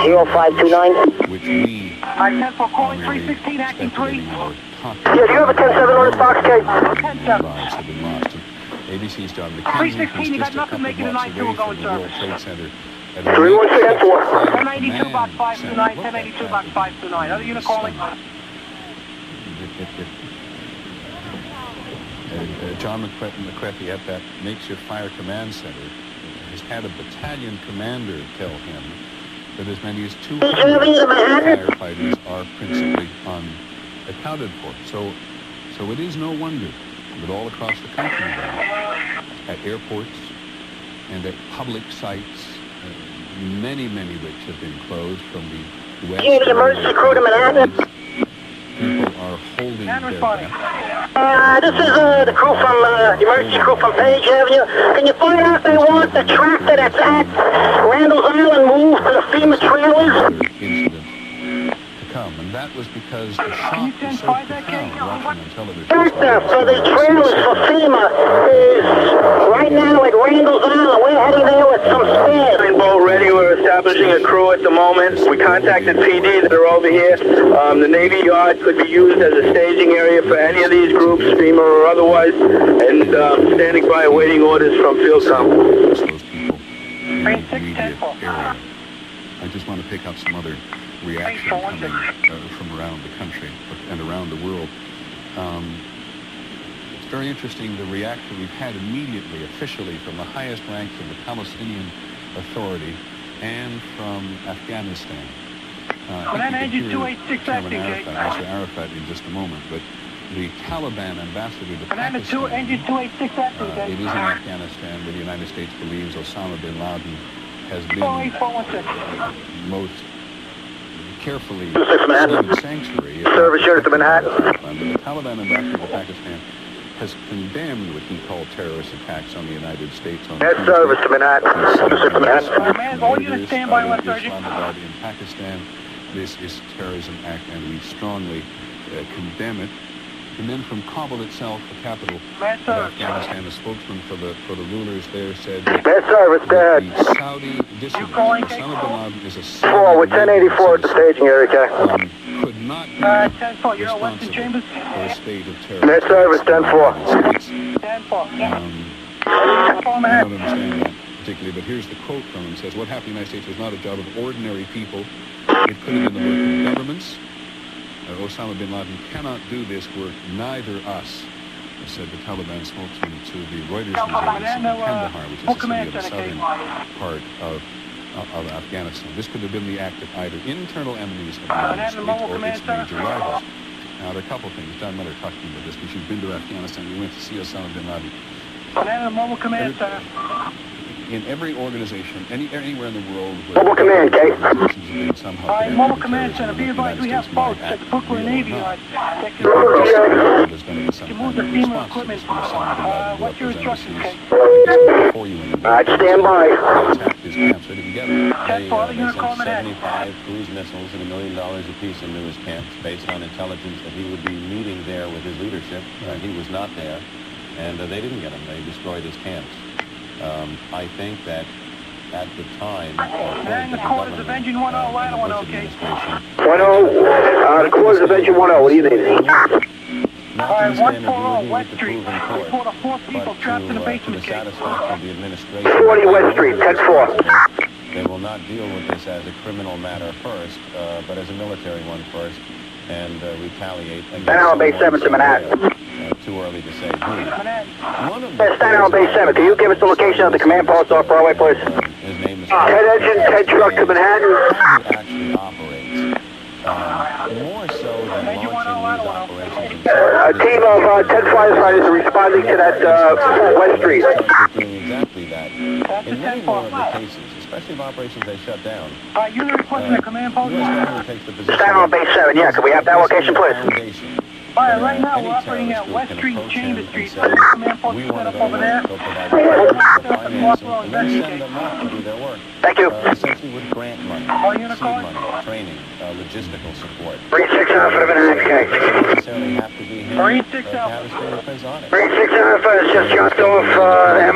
0529. Which we Alright, 10-4 calling 316 acting 3. Yeah, do you have a 10-7 on this box, Kate? 10-7. ABC's John 316, you got nothing making a 9-2 going service. 316 4. 1092 box 529, 1092 box 529. Other unit calling? John McCready at that makeshift fire command center has had a battalion commander tell him that as many as 200 firefighters are principally unaccounted for. So it is no wonder that all across the country now, at airports and at public sites, many which have been closed from the west. The emergency crew to Manhattan. People are holding their breath. This is the crew from, the emergency crew from Page Avenue. Can you find out if they want the tractor that's at Randall's Island moved to the FEMA trailers? Incident to come, and that was because the shock was so profound watching on television. Tractor for the trailers for FEMA is right now at Randall's Island. We're heading there with some spares. Boat ready. We're establishing a crew at the moment. We contacted PD that are over here. The Navy Yard could be used as a staging area for any of these groups, FEMA or otherwise, and standing by awaiting orders from FieldCom. Those people in the immediate area. I just want to pick up some other reaction coming from around the country and around the world. It's very interesting the reaction we've had immediately, officially, from the highest ranks of the Palestinian Authority and from Afghanistan. Mr. Arafat in just a moment, but the Taliban ambassador to Pakistan, it is in Afghanistan where the United States believes Osama bin Laden has been most carefully given sanctuary. Service unit to Manhattan. But the Taliban ambassador to Pakistan has condemned what he called terrorist attacks on the United States. Head service to Manhattan. Service to Manhattan. All units stand by, West Islamabad in Pakistan. This is a terrorism act, and we strongly condemn it. And then from Kabul itself, the capital of Afghanistan, a spokesman for the rulers there said that the Saudi dissident, Osama bin Laden, is a Saudi with 1084 at the staging area, okay? Could not be responsible for a state of terror. Net service, 10-4. 10-4. I don't understand that particularly, but here's the quote from him. It says, what happened in the United States was not a job of ordinary people. It could have been the work of governments. Osama bin Laden cannot do this work, neither us, said the Taliban spokesman to the Reuters news agency in Kandahar, which is the city of the southern part of Afghanistan. This could have been the act of either internal enemies of the United States or its major rivals. Now, there are a couple things. John Miller talked to me about this because you've been to Afghanistan. We went to see Osama bin Laden. Mobile Command Center. In every organization, anywhere in the world where Mobile Command, Kate. Mobile Command Center, be advised we have boats at the Brooklyn Navy Yard. You move the FEMA equipment. What's your instructions, Kate? I'd stand by. They sent 75 cruise missiles and $1 million apiece into his camps based on intelligence that he would be meeting there with his leadership. He was not there, and they didn't get him. They destroyed his camps. I think that at the time, the quarters of engine 10, ladder 10, okay? 10, the quarters of engine 10, what do you need? 140 West Street. Report of 4 people trapped in the basement, to the satisfaction of the administration, 40 West Street, 10-4. They will not deal with this as a criminal matter first, but as a military one first, and retaliate. Staten Island Base 7 to Manhattan. Too early to say who. Staten Island Base 7, can you give us the location of the command post off Broadway, please? His name is Head engine, head truck to Manhattan. How he actually operates. More so than launching these operations. A team of 10 firefighters are responding to that West Street. Doing exactly that. In many more of the cases, especially if operations they shut down. You're requesting a command post? Staten Island Base 7, yeah, can we have that location, please? Right now we're operating at West Street and Chambers Street. Command post is set up over there. Thank you. Essentially with grant money, seed money, training, logistical support. Marine 6 Alpha to Manhattan, Doesn't necessarily have to be him. Marine 6 Alpha. Marine 6 Alpha has just dropped off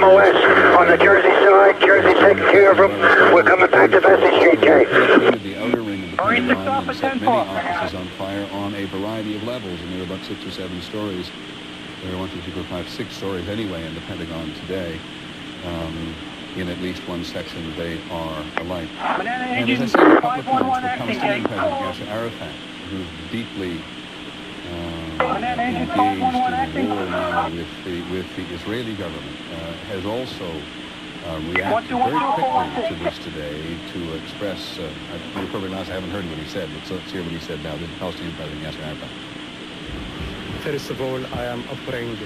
MOS on the Jersey side. Jersey taking care of them. We're coming back to Vesey Street, K. The outer ring of the Pentagon and set many offices on fire on a variety of levels, and there are about 6 or 7 stories. There are 1, 2, 3, 4, 5, 6 stories anyway in the Pentagon today. In at least one section, they are alike. And as I said a couple of times, the Palestinian President Yasser Arafat, who's deeply engaged in a war now with the Israeli government, has also reacted very quickly to this today to express, to be perfectly honest, I haven't heard what he said, but let's hear what he said now. This is Palestinian President Yasser Arafat. First of all, I am offering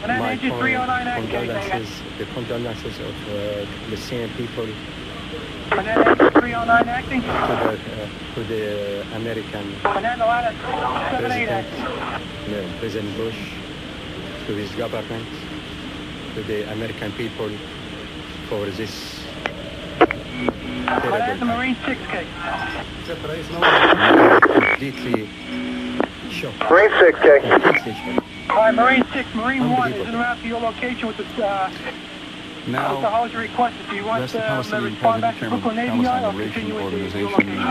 my condolences, the condolences of the Palestinian people to the American President Bush, to his government, to the American people for this terrible Marine 6K. completely shocked. Marine 6K. All right, Marine 6, Marine 1 is en route to your location with the how's your request? Do you want to respond back to Brooklyn Navy Yard or continue with your location?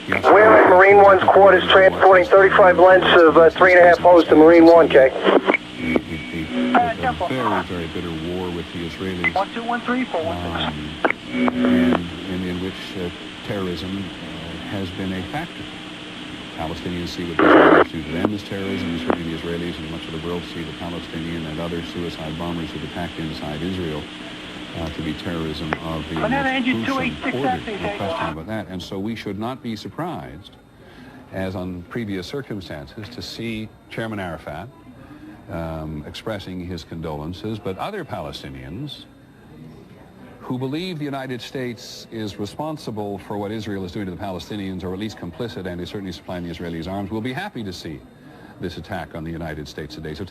We're at Marine 1's quarters transporting 35 lengths of 3.5 hose to Marine 1, K. A very, very bitter war with the Israelis. 1213 and in which terrorism has been a factor. Palestinians see what the Israelis do to them as terrorism, and certainly the Israelis and much of the world see the Palestinian and other suicide bombers who've attacked inside Israel to be terrorism of the most gruesome order. No question about that. And so we should not be surprised, as on previous circumstances, to see Chairman Arafat expressing his condolences, but other Palestinians who believe the United States is responsible for what Israel is doing to the Palestinians, or at least complicit and is certainly supplying the Israelis arms, will be happy to see this attack on the United States today. So